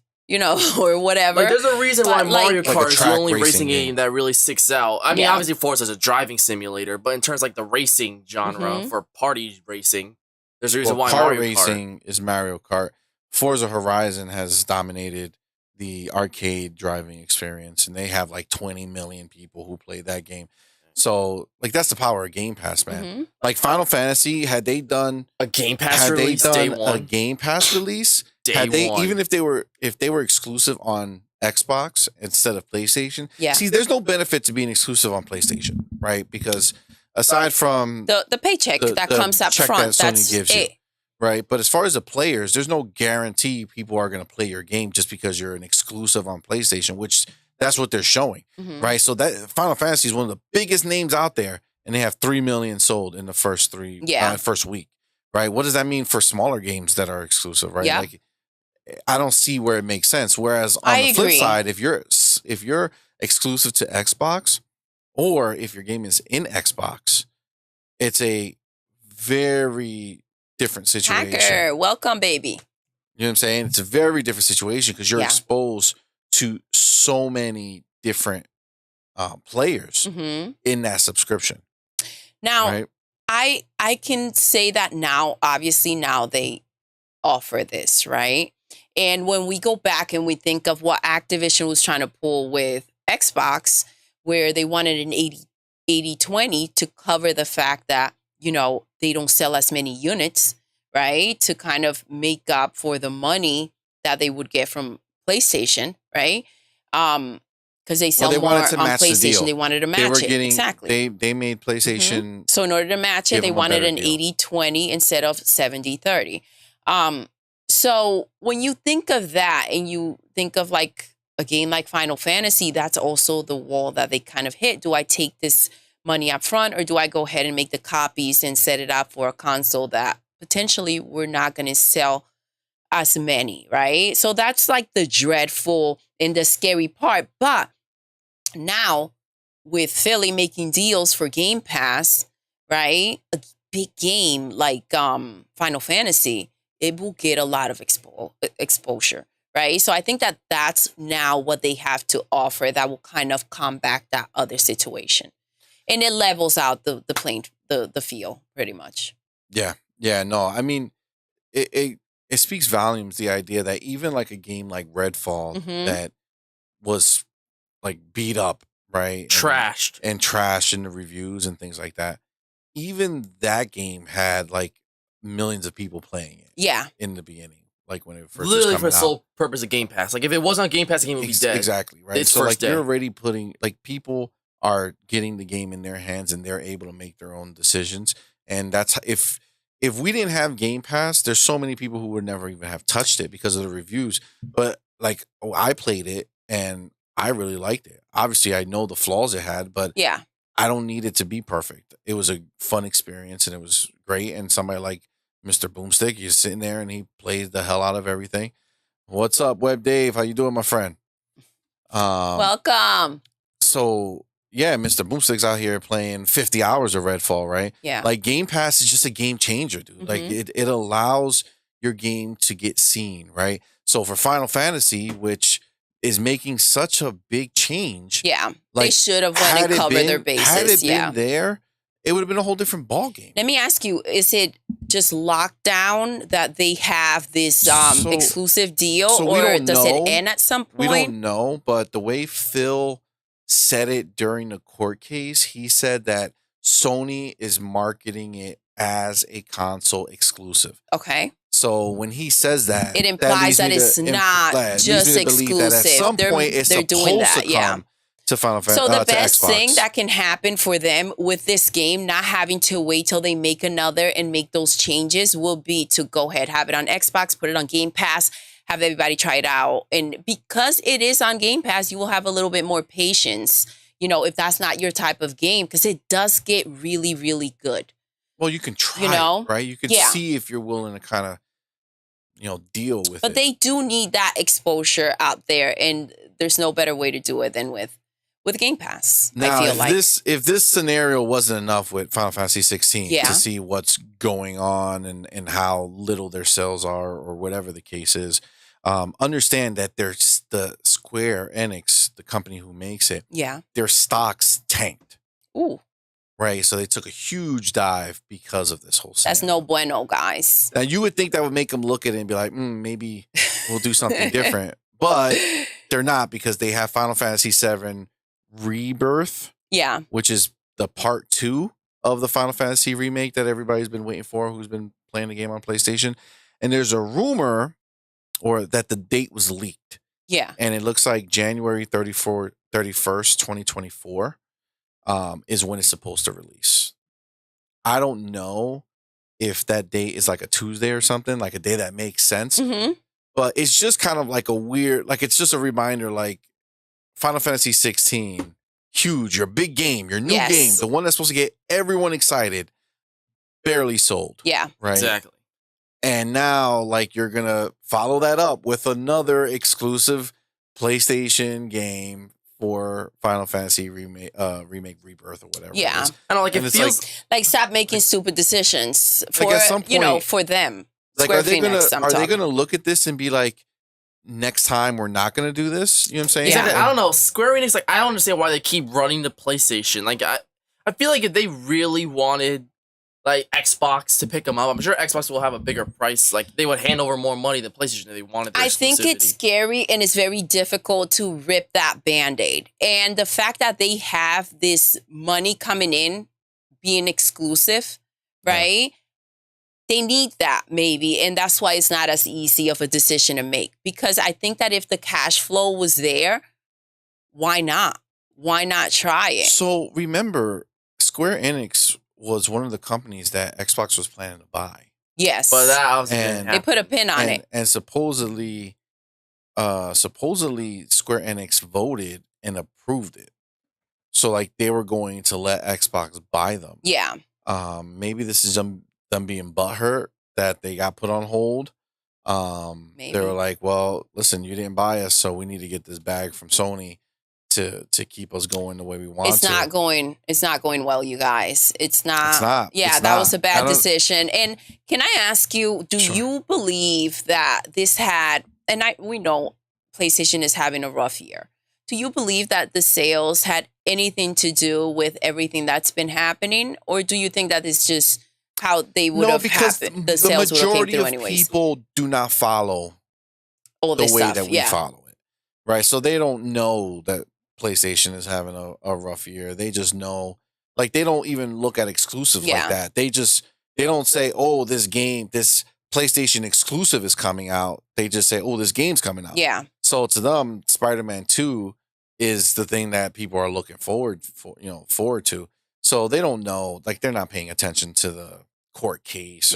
S3: or whatever.
S2: Like, there's a reason why Mario Kart is the only racing
S1: game
S2: game that really sticks out. I mean, obviously Forza is a driving simulator, but in terms of like the racing genre for party racing, there's a reason why Mario
S1: racing is Mario Kart. Forza Horizon has dominated the arcade driving experience, and they have like 20 million people who play that game. So, like, that's the power of Game Pass, man. Like Final Fantasy, had they done
S2: a Game Pass release day one,
S1: a Game Pass release,
S2: one.
S1: even if they were exclusive on Xbox instead of PlayStation.
S3: Yeah.
S1: See, there's no benefit to being exclusive on PlayStation, right? Because aside from
S3: the paycheck that comes up front,
S1: that Sony gives you, right? But as far as the players, there's no guarantee people are going to play your game just because you're an exclusive on PlayStation, which that's what they're showing, right? So that Final Fantasy is one of the biggest names out there, and they have 3 million sold in the first week, right? What does that mean for smaller games that are exclusive, right?
S3: Yeah.
S1: Like, I don't see where it makes sense. Whereas on the flip side, if you're exclusive to Xbox, or if your game is in Xbox, it's a very different situation.
S3: Hacker, welcome, baby.
S1: You know what I'm saying? It's a very different situation because you're exposed to so many different players in that subscription.
S3: Now,
S1: right?
S3: I can say that now, obviously now they offer this, right? And when we go back and we think of what Activision was trying to pull with Xbox, where they wanted an 80-20 to cover the fact that, they don't sell as many units, right? To kind of make up for the money that they would get from PlayStation, right? Because they sell more on PlayStation. They wanted to match it. Exactly.
S1: They made PlayStation.
S3: So in order to match it, they wanted an 80-20 instead of 70-30. So when you think of that and you think of like a game like Final Fantasy, that's also the wall that they kind of hit. Do I take this money up front, or do I go ahead and make the copies and set it up for a console that potentially we're not going to sell as many, right? So that's like the dreadful and the scary part. But now with Philly making deals for Game Pass, right? A big game like Final Fantasy, it will get a lot of exposure, right? So I think that that's now what they have to offer that will kind of combat that other situation. And it levels out the field pretty much.
S1: Yeah. Yeah. No, I mean, it speaks volumes, the idea that even like a game like Redfall that was like beat up, right?
S2: Trashed.
S1: And trashed in the reviews and things like that. Even that game had like millions of people playing it.
S3: Yeah.
S1: In the beginning. Like when it first
S2: literally for the sole purpose of Game Pass. Like if it wasn't on Game Pass, the game would be dead.
S1: Exactly, right?
S2: It's
S1: so like
S2: day.
S1: you're already putting, like, people are getting the game in their hands and they're able to make their own decisions. And that's if we didn't have Game Pass, there's so many people who would never even have touched it because of the reviews. But like, I played it and I really liked it. Obviously, I know the flaws it had, but
S3: yeah,
S1: I don't need it to be perfect. It was a fun experience and it was great. And somebody like Mr. Boomstick, he's sitting there and he plays the hell out of everything. What's up, Web Dave? How you doing, my friend?
S3: Welcome.
S1: So yeah, Mr. Boomstick's out here playing 50 hours of Redfall, right?
S3: Yeah.
S1: Like Game Pass is just a game changer, dude. Like it allows your game to get seen, right? So for Final Fantasy, which is making such a big change.
S3: Yeah,
S1: Like,
S3: they should have went and covered their bases.
S1: Had it been there, it would have been a whole different ballgame.
S3: Let me ask you, is it just lockdown that they have this exclusive deal, or does it end at some point?
S1: We don't know, but the way Phil said it during the court case, he said that Sony is marketing it as a console exclusive.
S3: Okay.
S1: So when he says that,
S3: it implies that it's not just exclusive.
S1: That at some point it's
S3: they're doing that,
S1: to Final Fantasy.
S3: So the best thing that can happen for them with this game, not having to wait till they make another and make those changes, will be to go ahead, have it on Xbox, put it on Game Pass, have everybody try it out. And because it is on Game Pass, you will have a little bit more patience, you know, if that's not your type of game, because it does get really, really good.
S1: Well, you can try it, right? You can see if you're willing to kind of, you know, deal with it.
S3: But they do need that exposure out there, and there's no better way to do it than with Game Pass.
S1: Now,
S3: I feel
S1: if this scenario wasn't enough with Final Fantasy 16 to see what's going on and how little their sales are or whatever the case is, understand that there's the Square Enix, the company who makes it, their stocks tanked.
S3: Ooh.
S1: Right, so they took a huge dive because of this whole scenario.
S3: That's no bueno, guys.
S1: Now, you would think that would make them look at it and be like, maybe we'll do something different. But they're not, because they have Final Fantasy VII Rebirth, which is the part 2 of the Final Fantasy remake that everybody's been waiting for, who's been playing the game on PlayStation. And there's a rumor that the date was leaked.
S3: Yeah.
S1: And it looks like January 31st, 2024. Is when it's supposed to release. I don't know if that date is like a Tuesday or something, like a day that makes sense.
S3: Mm-hmm.
S1: But it's just kind of like a weird, like it's just a reminder, like Final Fantasy 16, huge, your big game, your new game, the one that's supposed to get everyone excited, barely sold.
S3: Yeah.
S1: Right.
S2: Exactly.
S1: And now, like, you're gonna follow that up with another exclusive PlayStation game for Final Fantasy remake Rebirth or whatever.
S3: Yeah,
S2: I don't like it. Feels
S3: like stop making stupid decisions for for them.
S1: Like, are they gonna look at this and be like, next time we're not gonna do this? You know what I'm saying?
S2: Exactly. I don't know. Square Enix, like, I don't understand why they keep running the PlayStation. Like, I feel like if they really wanted like Xbox to pick them up, I'm sure Xbox will have a bigger price. Like, they would hand over more money than PlayStation if they wanted their
S3: I think it's scary, and it's very difficult to rip that Band-Aid. And the fact that they have this money coming in, being exclusive, right? They need that, maybe. And that's why it's not as easy of a decision to make. Because I think that if the cash flow was there, why not? Why not try it?
S1: So remember, Square Enix was one of the companies that Xbox was planning to buy.
S3: Yes.
S2: But
S3: they put a pin on it.
S1: And supposedly Square Enix voted and approved it. So, like, they were going to let Xbox buy them.
S3: Yeah.
S1: Maybe this is them being butthurt that they got put on hold. They were like, well, listen, you didn't buy us, so we need to get this bag from Sony to keep us going the way we want. It's not
S3: going well, you guys. It's not.
S1: That
S3: was a bad decision. And can I ask you, do you believe that this had, and we know PlayStation is having a rough year. Do you believe that the sales had anything to do with everything that's been happening? Or do you think that it's just how they would have happened? The sales would have came through anyways.
S1: The majority of people do not follow
S3: all this
S1: the way
S3: stuff,
S1: that we follow it. Right? So they don't know that PlayStation is having a rough year. They just know, like, they don't even look at exclusives like that. They don't say, oh, this PlayStation exclusive is coming out. They just say, oh, this game's coming out.
S3: Yeah.
S1: So to them, Spider-Man 2 is the thing that people are looking forward to. So they don't know, like, they're not paying attention to the court case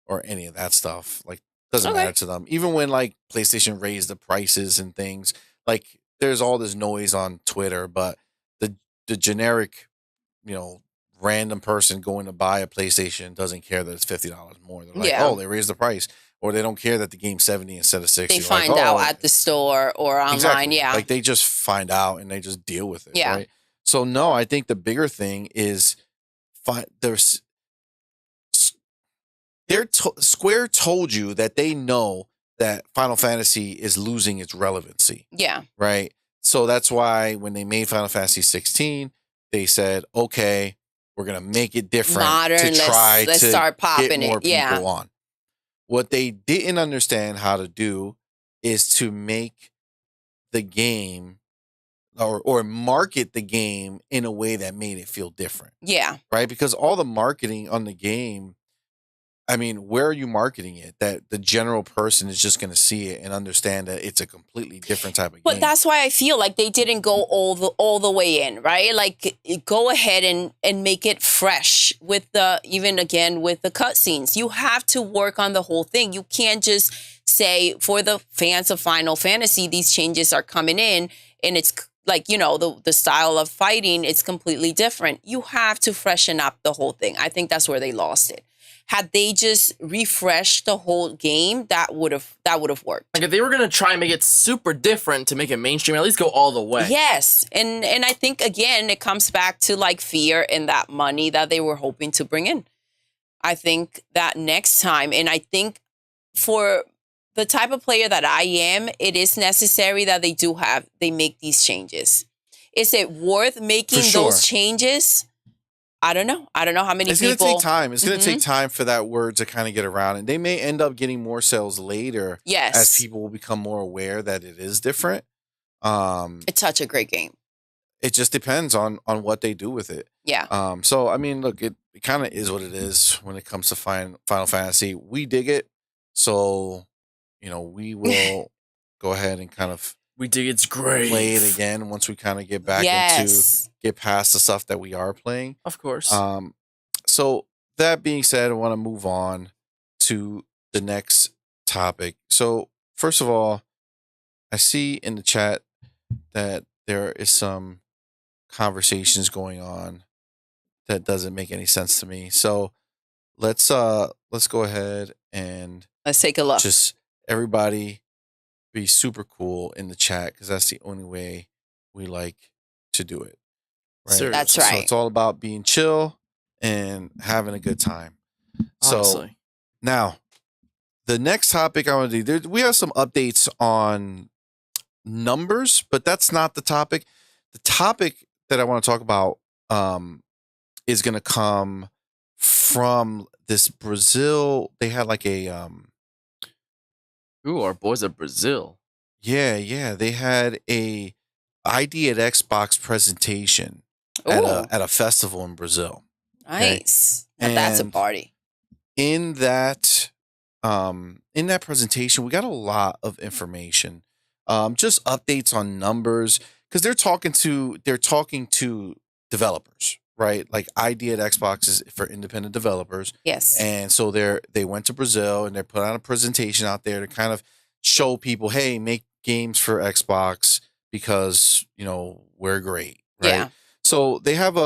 S1: or any of that stuff. Like, doesn't matter to them. Even when, like, PlayStation raised the prices and things, like, there's all this noise on Twitter, but the generic, random person going to buy a PlayStation doesn't care that it's $50 more. They're like, oh, they raised the price. Or they don't care that the game's 70 instead of 60.
S3: They find out at the store or online,
S1: exactly. Like, they just find out and they just deal with it, right? So, no, I think the bigger thing is Square told you that they know that Final Fantasy is losing its relevancy.
S3: Yeah.
S1: Right. So that's why when they made Final Fantasy 16, they said, okay, we're going to make it different
S3: Modern,
S1: to try
S3: let's
S1: to
S3: start popping
S1: get more
S3: it. Yeah.
S1: people on. What they didn't understand how to do is to make the game or market the game in a way that made it feel different.
S3: Yeah.
S1: Right? Because all the marketing on the game, I mean, where are you marketing it? That the general person is just going to see it and understand that it's a completely different type of game.
S3: But that's why I feel like they didn't go all the way in, right? Like, go ahead and make it fresh with even again with the cutscenes. You have to work on the whole thing. You can't just say, for the fans of Final Fantasy, these changes are coming in, and it's like, the style of fighting, it's completely different. You have to freshen up the whole thing. I think that's where they lost it. Had they just refreshed the whole game, that would have worked.
S2: Like, if they were gonna try and make it super different to make it mainstream, at least go all the way.
S3: Yes, and I think again it comes back to like fear and that money that they were hoping to bring in. I think that next time, and I think for the type of player that I am, it is necessary that they make these changes. Is it worth making those changes? I don't know. I don't know how many people.
S1: It's going to take time. It's going to take time for that word to kind of get around. And they may end up getting more sales later.
S3: Yes.
S1: As people will become more aware that it is different.
S3: It's such a great game.
S1: It just depends on what they do with it.
S3: Yeah.
S1: So, I mean, look, it kind of is what it is when it comes to Final Fantasy. We dig it. So, we will go ahead and kind of.
S2: We dig it's great.
S1: Play it again once we kind of get back get past the stuff that we are playing.
S2: Of course.
S1: So that being said, I want to move on to the next topic. So first of all, I see in the chat that there is some conversations going on that doesn't make any sense to me. So let's go ahead and
S3: let's take a look.
S1: Just everybody be super cool in the chat, because that's the only way we like to do it. Right?
S3: That's right.
S1: So it's all about being chill and having a good time.
S2: Honestly.
S1: So now, the next topic I want to do, we have some updates on numbers, but that's not the topic. The topic that I want to talk about is going to come from this Brazil. They had like a
S2: Ooh, our boys at Brazil.
S1: Yeah. They had a ID at Xbox presentation at a festival in Brazil.
S3: Nice. Okay? Now that's a party.
S1: In that presentation, we got a lot of information. Just updates on numbers, because they're talking to developers, right? Like ID at Xbox is for independent developers.
S3: Yes.
S1: And so they went to Brazil and they put on a presentation out there to kind of show people, hey, make games for Xbox because, we're great, right?
S3: Yeah.
S1: So they have we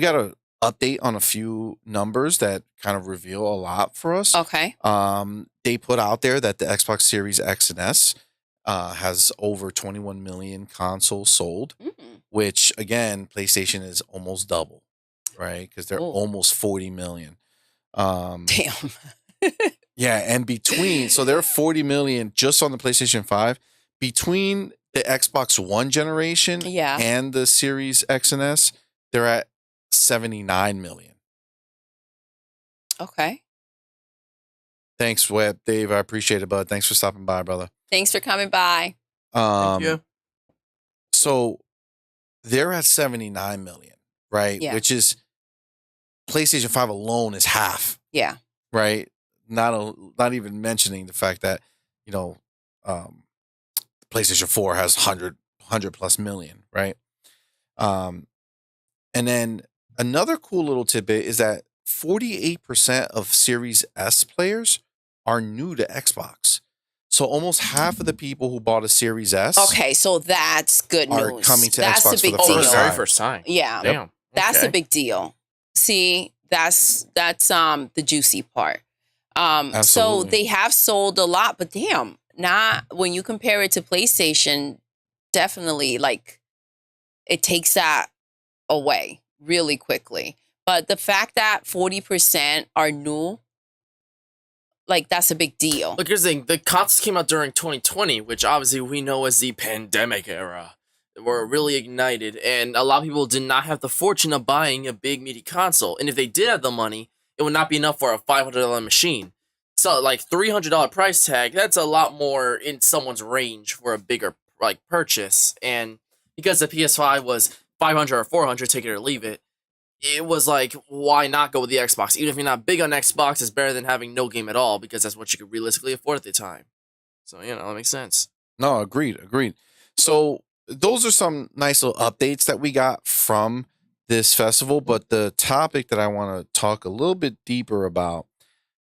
S1: got a update on a few numbers that kind of reveal a lot for us.
S3: Okay.
S1: They put out there that the Xbox Series X and S has over 21 million consoles sold, which again, PlayStation is almost double, right? Because they're almost 40 million.
S3: Damn.
S1: Yeah, and so there are 40 million just on the PlayStation 5. Between the Xbox One generation and the Series X and S, they're at 79 million.
S3: Okay.
S1: Thanks, Web Dave. I appreciate it, bud. Thanks for stopping by, brother.
S3: Thanks for coming by.
S2: Thank you.
S1: So they're at 79 million, right?
S3: Yeah.
S1: Which is PlayStation 5 alone is half.
S3: Yeah.
S1: Right? Not even mentioning the fact that, PlayStation 4 has 100 plus million, right? And then another cool little tidbit is that 48% of Series S players are new to Xbox. So almost half of the people who bought a Series S
S3: okay, so that's good news.
S1: are coming to
S3: that's
S1: Xbox
S3: a big
S1: for the
S3: deal.
S1: first
S2: very
S1: time.
S2: first time.
S3: Yeah.
S2: Damn.
S3: That's
S2: Okay.
S3: a big deal. See, that's the juicy part. So
S1: Absolutely.
S3: they have sold a lot, but damn, not when you compare it to PlayStation, definitely like it takes that away really quickly. But the fact that 40% are new, like that's a big deal.
S2: Look, here's the thing. The consoles came out during 2020, which obviously we know as the pandemic era. Were really ignited, and a lot of people did not have the fortune of buying a big meaty console. And if they did have the money, it would not be enough for a $500 machine. So, like, $300 price tag, that's a lot more in someone's range for a bigger, like, purchase. And because the PS5 was $500 or $400, take it or leave it, it was like, why not go with the Xbox? Even if you're not big on Xbox, it's better than having no game at all, because that's what you could realistically afford at the time. So, that makes sense.
S1: No, agreed. So, those are some nice little updates that we got from this festival. But the topic that I want to talk a little bit deeper about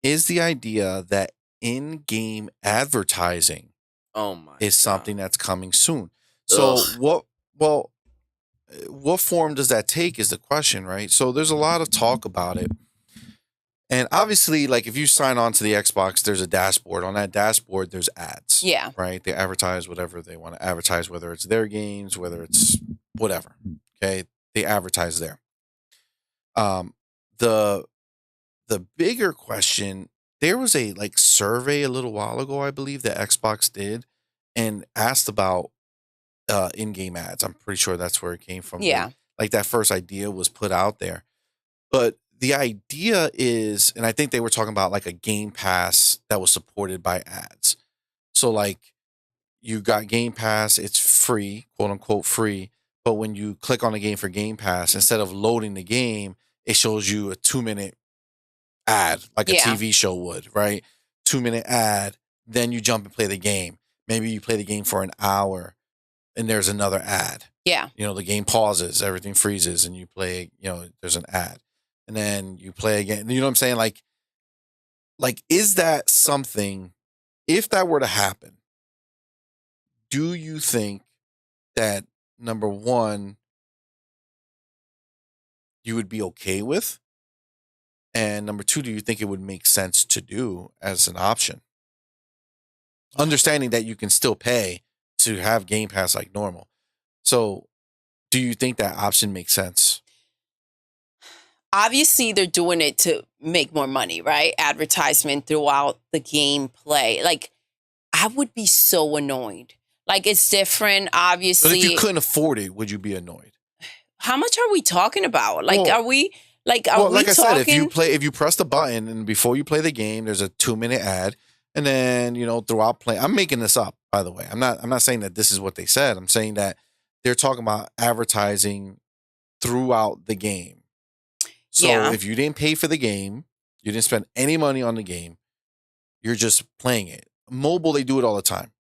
S1: is the idea that in-game advertising is something that's coming soon. So what form does that take is the question, right? So there's a lot of talk about it. And obviously, like, if you sign on to the Xbox, there's a dashboard. On that dashboard, there's ads.
S3: Yeah.
S1: Right? They advertise whatever they want to advertise, whether it's their games, whether it's whatever. Okay? They advertise there. The bigger question, there was a survey a little while ago, I believe, that Xbox did and asked about in-game ads. I'm pretty sure that's where it came from.
S3: Yeah.
S1: Like that first idea was put out there. But the idea is, and I think they were talking about like a Game Pass that was supported by ads. So like you got Game Pass, it's free, quote unquote free. But when you click on the game for Game Pass, instead of loading the game, it shows you a 2-minute ad, like a TV show would, right? 2-minute ad. Then you jump and play the game. Maybe you play the game for an hour and there's another ad.
S3: Yeah.
S1: The game pauses, everything freezes, and you play, there's an ad. And then you play again. You know what I'm saying? Like, is that something, if that were to happen, do you think that, number one, you would be okay with? And number two, do you think it would make sense to do as an option? Understanding that you can still pay to have Game Pass like normal. So do you think that option makes sense?
S3: Obviously, they're doing it to make more money, right? Advertisement throughout the gameplay. Like, I would be so annoyed. Like, it's different, obviously.
S1: But if you couldn't afford it, would you be annoyed?
S3: How much are we talking about? Like, are we like
S1: I
S3: talking?
S1: said, if you press the button and before you play the game, there's a 2-minute ad, and then throughout play, I'm making this up, by the way. I'm not saying that this is what they said. I'm saying that they're talking about advertising throughout the game. So if you didn't pay for the game, you didn't spend any money on the game, you're just playing it. Mobile, they do it all the time,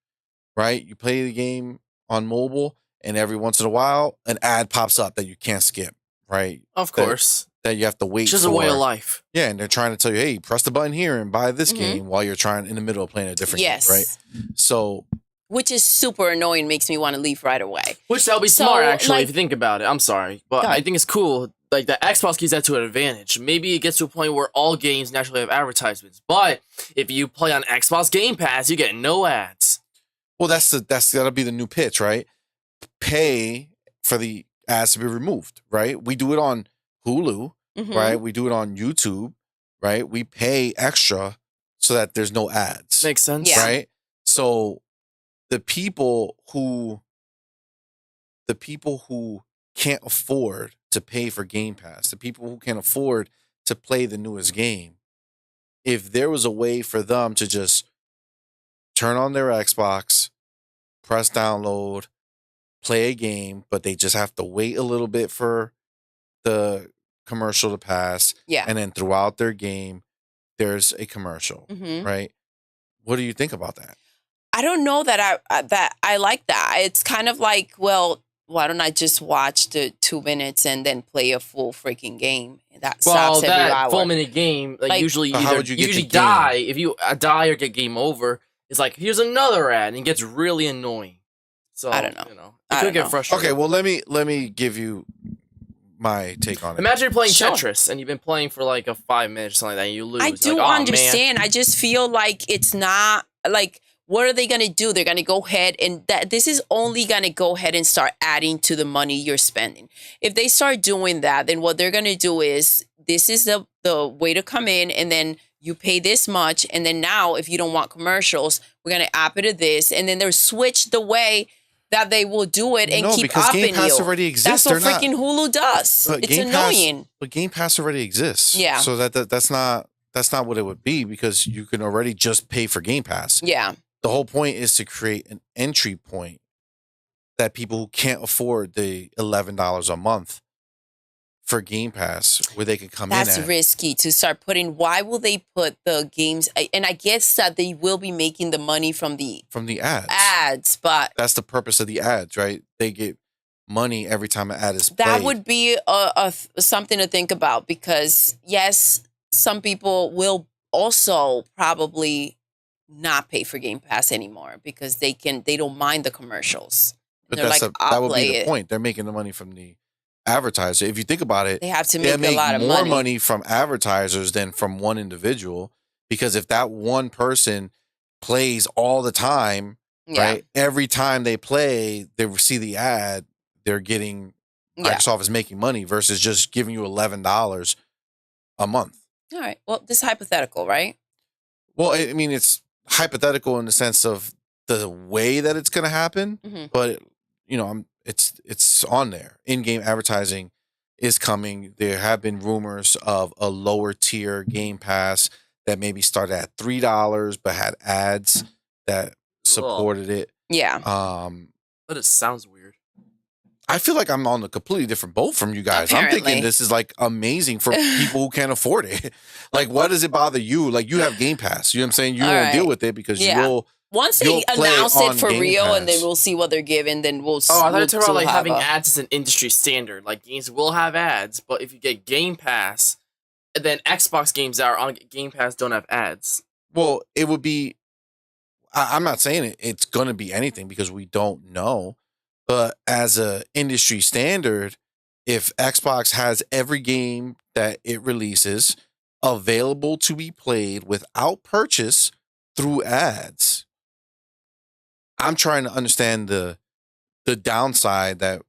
S1: right? You play the game on mobile, and every once in a while, an ad pops up that you can't skip, right?
S2: Of course.
S1: That you have to wait for.
S2: It's just a way of life.
S1: Yeah, and they're trying to tell you, hey, press the button here and buy this game while you're trying in the middle of playing a different game, right? So,
S3: which is super annoying, makes me want to leave right away.
S2: Which that'll be smart, actually, if you think about it. I'm sorry, but I think it's cool. Like, the Xbox uses that to an advantage. Maybe it gets to a point where all games naturally have advertisements. But if you play on Xbox Game Pass, you get no ads.
S1: Well, that's gotta be the new pitch, right? Pay for the ads to be removed, right? We do it on Hulu, right? We do it on YouTube, right? We pay extra so that there's no ads.
S2: Makes sense.
S1: Right? So the people who can't afford to pay for Game Pass, the people who can't afford to play the newest game, if there was a way for them to just turn on their Xbox, press download, play a game, but they just have to wait a little bit for the commercial to pass.
S3: Yeah.
S1: And then throughout their game, there's a commercial, right? What do you think about that?
S3: I don't know that I like that. It's kind of like, well, why don't I just watch the 2 minutes and then play a full freaking game? That stops every hour.
S2: Full minute game, usually you
S1: how would you
S2: usually die. If you die or get game over, it's like, here's another ad, and it gets really annoying. So
S3: I don't know.
S2: It could get frustrating.
S1: Okay, well let me give you my take on it.
S2: Imagine you're playing Tetris and you've been playing for like a 5 minutes or something like that, and you lose.
S3: I do understand. I just feel like it's not like, what are they going to do? They're going to go ahead and this is only going to go ahead and start adding to the money you're spending. If they start doing that, then what they're going to do is, this is the way to come in, and then you pay this much, and then now if you don't want commercials, we're gonna up it to this, and then they're switched the way that they will do it and keep
S1: because
S3: upping
S1: Game Pass
S3: you.
S1: already exists.
S3: That's what freaking Hulu does. It's annoying.
S1: But Game Pass already exists.
S3: Yeah.
S1: So that's not what it would be, because you can already just pay for Game Pass.
S3: Yeah.
S1: The whole point is to create an entry point that people who can't afford the $11 a month for Game Pass, where they can come in at.
S3: That's risky to start putting. Why will they put the games? And I guess that they will be making the money from the ads, but
S1: that's the purpose of the ads, right? They get money every time an ad is played.
S3: That would be something to think about, because yes, some people will also probably not pay for Game Pass anymore because they don't mind the commercials.
S1: But that would be the point. They're making the money from the advertiser. If you think about it,
S3: they have to make a lot of
S1: more money from advertisers than from one individual, because if that one person plays all the time, right? Every time they play, they see the ad, they're getting Microsoft is making money versus just giving you $11 a month.
S3: All right. Well, this is hypothetical, right?
S1: Well, I mean, it's hypothetical in the sense of the way that it's going to happen, but you know, it's on there. In-game advertising is coming. There have been rumors of a lower tier Game Pass that maybe started at $3 but had ads that supported it.
S3: Yeah.
S2: But it sounds weird.
S1: I feel like I'm on a completely different boat from you guys.
S3: Apparently.
S1: I'm thinking this is like amazing for people who can't afford it. Like, what does it bother you? Like, you have Game Pass. You know what I'm saying? You don't deal with it because you'll.
S3: Once they announce it for
S1: Game
S3: real,
S1: Pass.
S3: and then we'll see what they're giving, then we'll.
S2: Oh, I thought you were talking about like having ads as an industry standard. Like, games will have ads, but if you get Game Pass, then Xbox games that are on Game Pass don't have ads.
S1: Well, it would be. I'm not saying it's going to be anything because we don't know. But as a industry standard, if Xbox has every game that it releases available to be played without purchase through ads, I'm trying to understand the downside that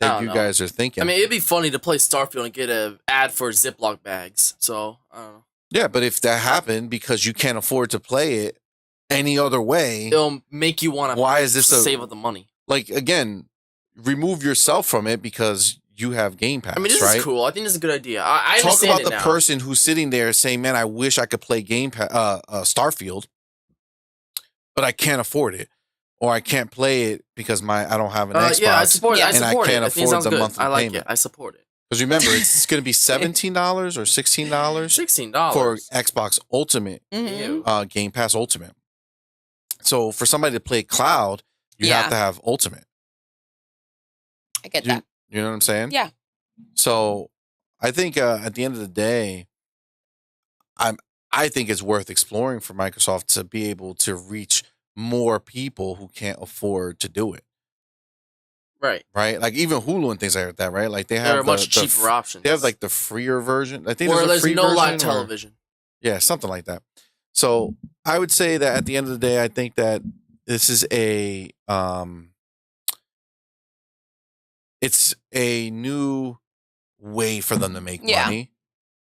S1: you guys are thinking.
S2: I mean, it'd be funny to play Starfield and get an ad for Ziploc bags. So, I don't know.
S1: Yeah, but if that happened because you can't afford to play it any other way,
S2: it'll make you want to save up the money.
S1: Like, again, remove yourself from it because you have Game Pass.
S2: I mean, this is cool. I think this is a good idea. I
S1: talk
S2: understand
S1: about the person who's sitting there saying, "Man, I wish I could play Starfield, but I can't afford it, or I can't play it because I don't have an Xbox."
S2: Yeah, I support it.
S1: And I can't afford the monthly
S2: I like
S1: payment.
S2: it. I support it.
S1: Because remember, it's going to be $17 or $16.
S2: $16
S1: for Xbox Ultimate, Game Pass Ultimate. So for somebody to play cloud, you have to have Ultimate.
S3: I get that.
S1: You know what I'm saying?
S3: Yeah.
S1: So I think at the end of the day, I think it's worth exploring for Microsoft to be able to reach more people who can't afford to do it.
S2: Right.
S1: Right. Like even Hulu and things like that. Right. Like they have
S2: a much cheaper options.
S1: They have like the freer version. I think
S2: there's
S1: a free
S2: no
S1: version
S2: live television.
S1: Yeah, something like that. So I would say that at the end of the day, I think that this is it's a new way for them to make money,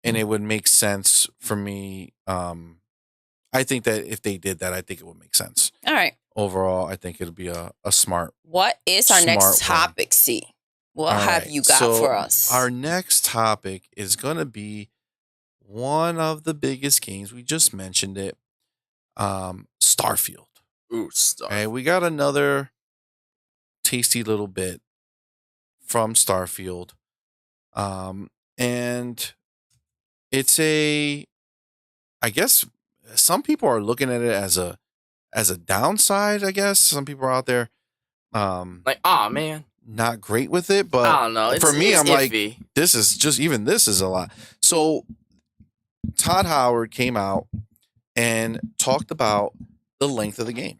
S1: and it would make sense for me. I think that if they did that, I think it would make sense.
S3: All right.
S1: Overall, I think it'll be a smart.
S3: What is our next topic, C? What have you got for us?
S1: Our next topic is going to be one of the biggest games. We just mentioned it. Starfield.
S2: Ooh, Starfield.
S1: Okay, we got another tasty little bit from Starfield. And it's I guess some people are looking at it as a downside, I guess. Some people are out there
S2: like, man,
S1: not great with it, but
S2: I don't know.
S1: For me, I'm
S2: iffy.
S1: like, this is a lot. So Todd Howard came out and talked about the length of the game.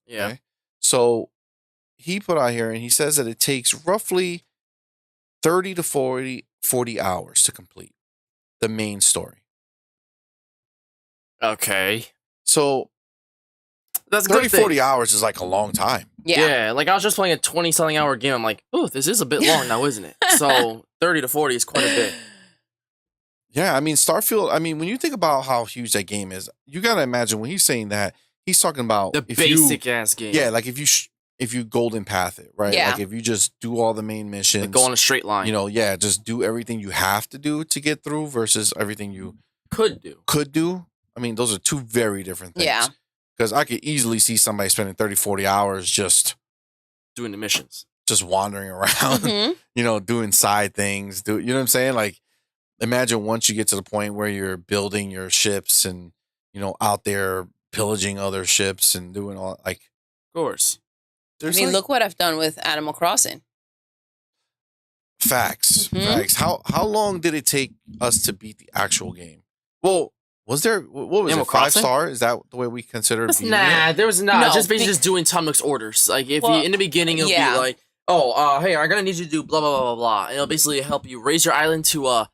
S2: Yeah.
S1: Okay? So he put out here and he says that it takes roughly 30 to 40 hours to complete the main story.
S2: Okay.
S1: So
S2: that's
S1: 30, 40 hours is like a long time.
S2: Yeah. Like I was just playing a 20-something hour game. I'm like, oh, this is a bit long now, isn't it? So 30 to 40 is quite a bit.
S1: Yeah, I mean, Starfield, I mean, when you think about how huge that game is, you got to imagine when he's saying that, he's talking about
S2: the basic ass game.
S1: Yeah, like if you golden path it, right?
S3: Yeah.
S1: Like if you just do all the main missions,
S2: like go on a straight line.
S1: You know, yeah, just do everything you have to do to get through versus everything you
S2: could do.
S1: I mean, those are two very different things.
S3: Yeah.
S1: Because I could easily see somebody spending 30, 40 hours just
S2: doing the missions,
S1: just wandering around, you know, doing side things. You know what I'm saying? Like, imagine once you get to the point where you're building your ships and, you know, out there pillaging other ships and doing all, like,
S2: of course.
S3: I mean, look what I've done with Animal Crossing.
S1: Facts. How long did it take us to beat the actual game? Well, was there, what was
S2: Animal
S1: it, 5
S2: Crossing?
S1: star? Is that the way we consider it?
S2: Nah, there was not.
S3: No,
S2: just basically just doing Tumnux orders. Like, if you, in the beginning, it'll
S3: yeah.
S2: be like, oh, hey, I'm gonna need you to do blah, blah, blah, blah, blah. And it'll basically help you raise your island to a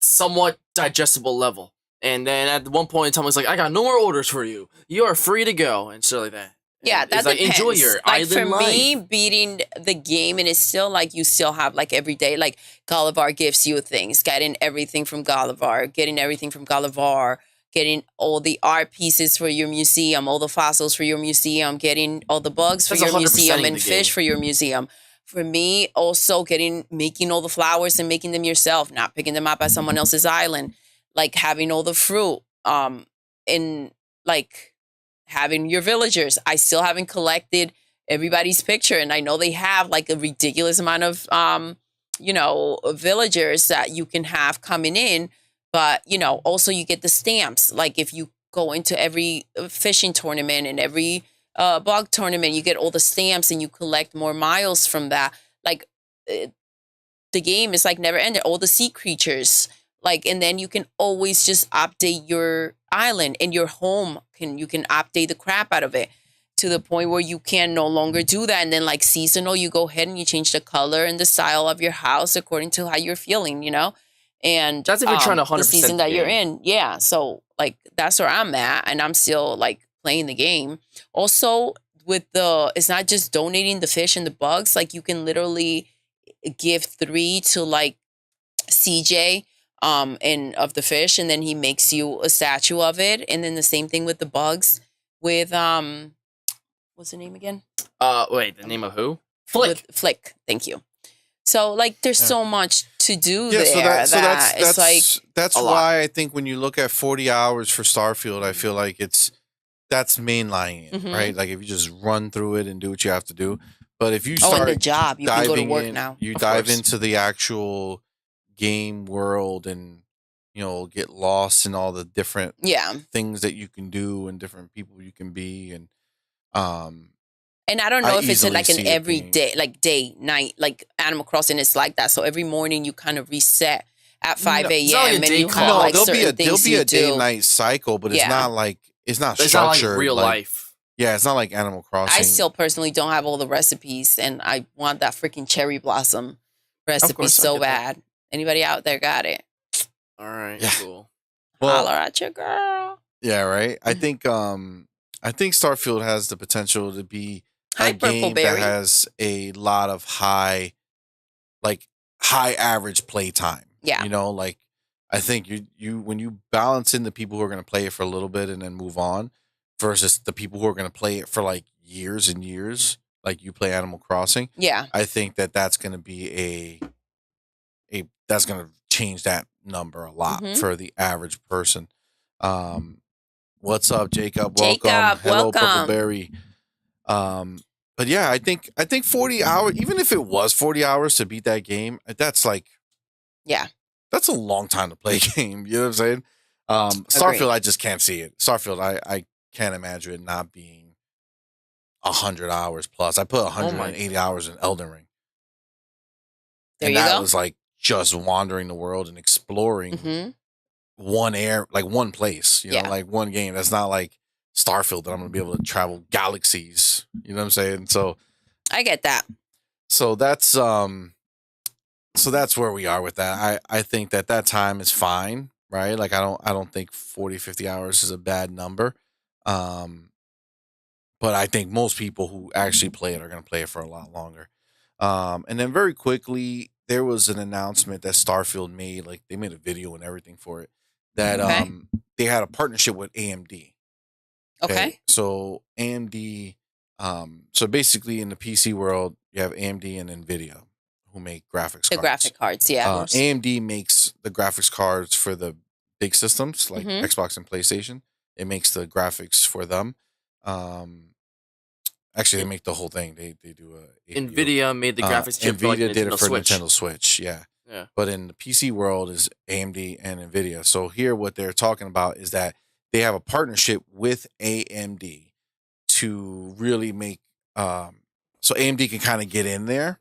S2: somewhat digestible level. And then at one point, Tumnux like, I got no more orders for you. You are free to go. And stuff like that.
S3: Yeah,
S2: and
S3: that
S2: like,
S3: depends.
S2: enjoy your
S3: like,
S2: island
S3: for
S2: life.
S3: me, beating the game, and it's still like you still have like every day, like Gullivar gives you things, getting everything from Gullivar, getting all the art pieces for your museum, all the fossils for your museum, getting all the bugs for
S2: That's
S3: your
S2: 100%
S3: museum,
S2: in
S3: and
S2: the
S3: fish
S2: game.
S3: for your museum. For me, also making all the flowers and making them yourself, not picking them up at someone else's island, like having all the fruit, and like having your villagers. I still haven't collected everybody's picture, and I know they have like a ridiculous amount of villagers that you can have coming in, but you know, also you get the stamps. Like if you go into every fishing tournament and every bug tournament, you get all the stamps and you collect more miles from that. Like the game is like never ended. All the sea creatures, like, and then you can always just update your island and your home. You can update the crap out of it to the point where you can no longer do that. And then like seasonal, you go ahead and you change the color and the style of your house according to how you're feeling, you know? And
S2: that's if you're trying to 100%
S3: the season that you're in. Yeah. So like, that's where I'm at, and I'm still like playing the game. Also with it's not just donating the fish and the bugs. Like you can literally give 3 to like CJ, and of the fish, and then he makes you a statue of it. And then the same thing with the bugs with what's the name again?
S2: Wait, the name of who? Flick.
S3: Flick. Thank you. So like there's so much to do there.
S1: That's why I think when you look at 40 hours for Starfield, I feel like that's mainlining it, right? Like if you just run through it and do what you have to do. But if you start
S3: and the job, you can go to work now.
S1: You dive into the actual game world and, you know, get lost in all the different things that you can do and different people you can be. And
S3: I don't know if it's like an everyday, like day, night, like Animal Crossing is like that. So every morning you kind of reset at 5 a.m. and you have like certain things
S1: there'll be a
S3: do.
S1: day-night cycle, but it's not like, it's not
S2: It's
S1: structured.
S2: not like real life.
S1: Yeah, it's not like Animal Crossing.
S3: I still personally don't have all the recipes, and I want that freaking cherry blossom recipe so bad. Anybody out there got it?
S2: All right, cool.
S3: Well, holler at your girl.
S1: Yeah, right. I think Starfield has the potential to be a game
S3: that
S1: has a lot of high average play time.
S3: Yeah,
S1: you know, like I think you when you balance in the people who are going to play it for a little bit and then move on, versus the people who are going to play it for like years and years, like you play Animal Crossing.
S3: Yeah,
S1: I think that's going to be that's going to change that number a lot for the average person. What's up, Jacob? Welcome. Hello, Purpleberry. But yeah, I think 40 hours, even if it was 40 hours to beat that game, that's like, that's a long time to play a game. You know what I'm saying? Starfield, I just can't see it. Starfield, I can't imagine it not being 100 hours plus. I put 180 hours in Elden Ring. That was like just wandering the world and exploring one place, you know, like one game. That's not like Starfield that I'm going to be able to travel galaxies. You know what I'm saying? So
S3: I get that.
S1: So that's where we are with that. I think that time is fine, right? Like I don't think 40, 50 hours is a bad number. But I think most people who actually play it are going to play it for a lot longer. And then very quickly, there was an announcement that Starfield made. Like they made a video and everything for it. That they had a partnership with AMD.
S3: Okay.
S1: So AMD, so basically in the PC world, you have AMD and NVIDIA who make graphics cards.
S3: The graphic cards, yeah.
S1: AMD makes the graphics cards for the big systems like Xbox and PlayStation. It makes the graphics for them. Actually, they make the whole thing. They do a
S2: NVIDIA made the graphics chip.
S1: NVIDIA did it for
S2: Switch.
S1: Nintendo Switch, yeah. But in the PC world is AMD and NVIDIA. So here, what they're talking about is that they have a partnership with AMD to really make so AMD can kind of get in there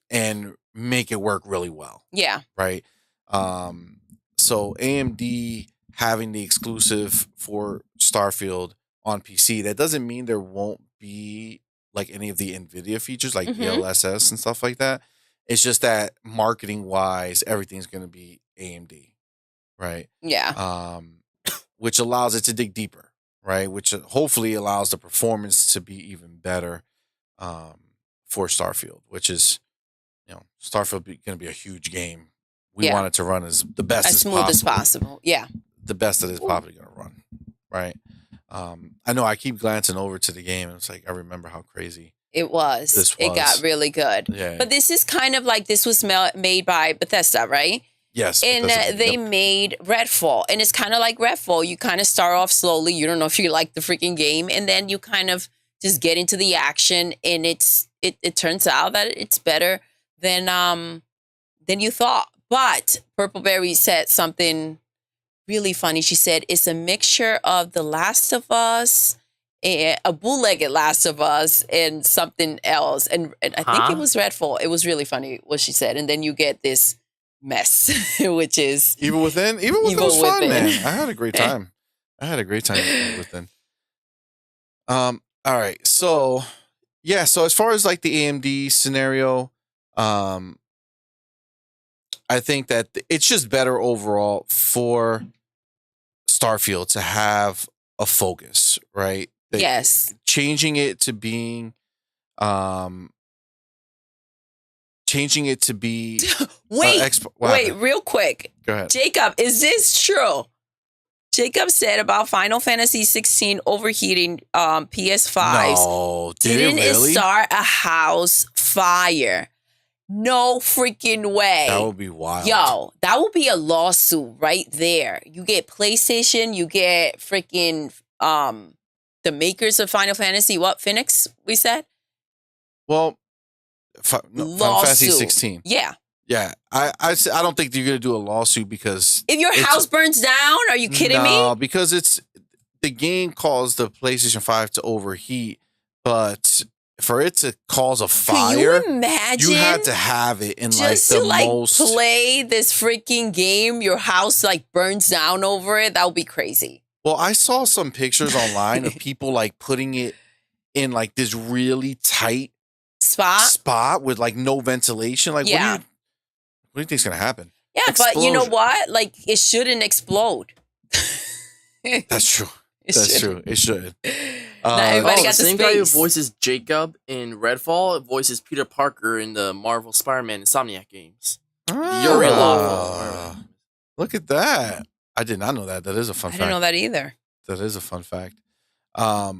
S1: and make it work really well.
S3: Yeah.
S1: Right. So AMD having the exclusive for Starfield on PC, that doesn't mean there won't be like any of the NVIDIA features like DLSS and stuff like that. It's just that marketing wise, everything's going to be AMD. Right.
S3: Yeah.
S1: Which allows it to dig deeper, right? Which hopefully allows the performance to be even better for Starfield, which is, Starfield going to be a huge game. We want it to run as the best as
S3: smooth as possible. Yeah.
S1: The best that it's probably going to run, right? I know I keep glancing over to the game and it's like, I remember how crazy
S3: it was. It got really good.
S1: Yeah.
S3: But this is kind of like, this was made by Bethesda, right?
S1: Yes.
S3: And they made Redfall. And it's kind of like Redfall. You kind of start off slowly. You don't know if you like the freaking game. And then you kind of just get into the action. And it turns out that it's better than you thought. But Purpleberry said something really funny. She said, it's a mixture of The Last of Us, a bootlegged Last of Us, and something else. And I think it was Redfall. It was really funny what she said. And then you get this mess, which is
S1: Evil Within. Evil Within was fun, man. I had a great time. Evil Within. All right. So so as far as like the AMD scenario, I think that it's just better overall for Starfield to have a focus, right?
S3: Yes.
S1: Changing it to be
S3: wait, real quick.
S1: Go ahead.
S3: Jacob, is this true? Jacob said about Final Fantasy 16 overheating PS5s.
S1: No,
S3: didn't
S1: it really?
S3: Start a house fire? No freaking way.
S1: That would be wild.
S3: Yo, that would be a lawsuit right there. You get PlayStation, you get freaking the makers of Final Fantasy, Phoenix, we said?
S1: Well, Final Fantasy 16.
S3: Yeah.
S1: Yeah. I don't think you're going to do a lawsuit because...
S3: If your house burns down, are you kidding me?
S1: No, because the game caused the PlayStation 5 to overheat, but... For it to cause a fire,
S3: can you imagine?
S1: You had to have it in
S3: just
S1: like the
S3: to
S1: most
S3: play this freaking game. Your house like burns down over it. That would be crazy.
S1: Well, I saw some pictures online of people like putting it in like this really tight spot with like no ventilation. Like, what do you think's gonna happen?
S3: Yeah, But you know what? Like, it shouldn't explode.
S1: That's true. That's true. It should.
S3: Everybody got the
S2: same
S3: space.
S2: guy who voices Jacob in Redfall voices Peter Parker in the Marvel Spider-Man Insomniac games. You're real awful.
S1: Look at that. I did not know that. That is a fun fact.
S3: I didn't know that either.
S1: That is a fun fact. Yeah,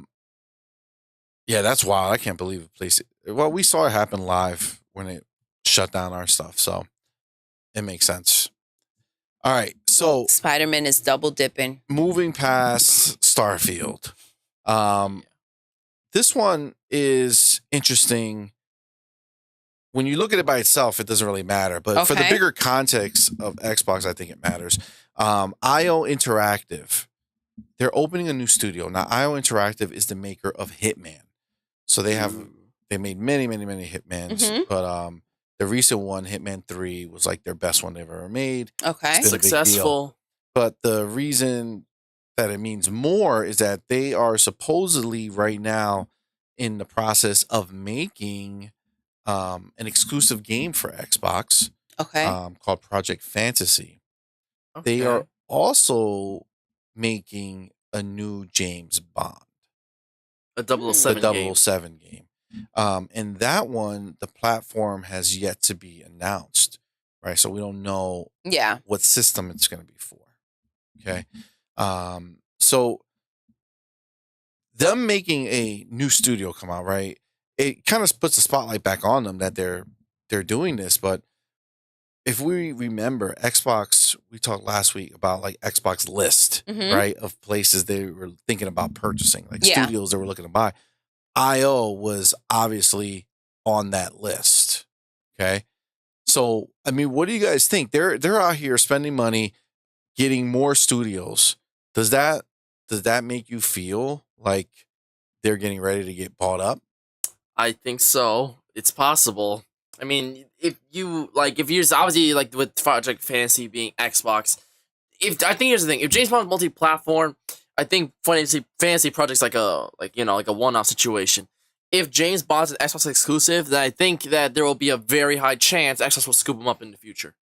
S1: that's wild. I can't believe it. Place. Well, we saw it happen live when it shut down our stuff, so it makes sense. All right, so
S3: Spider-Man is double dipping.
S1: Moving past Starfield. This one is interesting. When you look at it by itself, it doesn't really matter. But for the bigger context of Xbox, I think it matters. IO Interactive, they're opening a new studio. Now, IO Interactive is the maker of Hitman. So they made many, many, many Hitmans. But the recent one, Hitman 3, was like their best one they've ever made.
S3: Okay.
S2: Successful.
S1: But the reason that it means more is that they are supposedly right now in the process of making an exclusive game for Xbox called Project Fantasy. They are also making a new James Bond.
S2: A 007
S1: game. 007 game. And that one, the platform has yet to be announced. right? So we don't know what system it's going to be for. Okay. So them making a new studio come out, right? It kind of puts the spotlight back on them that they're doing this. But if we remember Xbox, we talked last week about like Xbox list, right? Of places they were thinking about purchasing, like studios they were looking to buy. IO was obviously on that list. Okay. So, I mean, what do you guys think? They're out here spending money, getting more studios. Does that make you feel like they're getting ready to get bought up?
S2: I think so. It's possible. I mean, if you're obviously like with Project Fantasy being Xbox, I think here's the thing: if James Bond's multi-platform, I think Fantasy Project's like a one-off situation. If James Bond's an Xbox exclusive, then I think that there will be a very high chance Xbox will scoop him up in the future,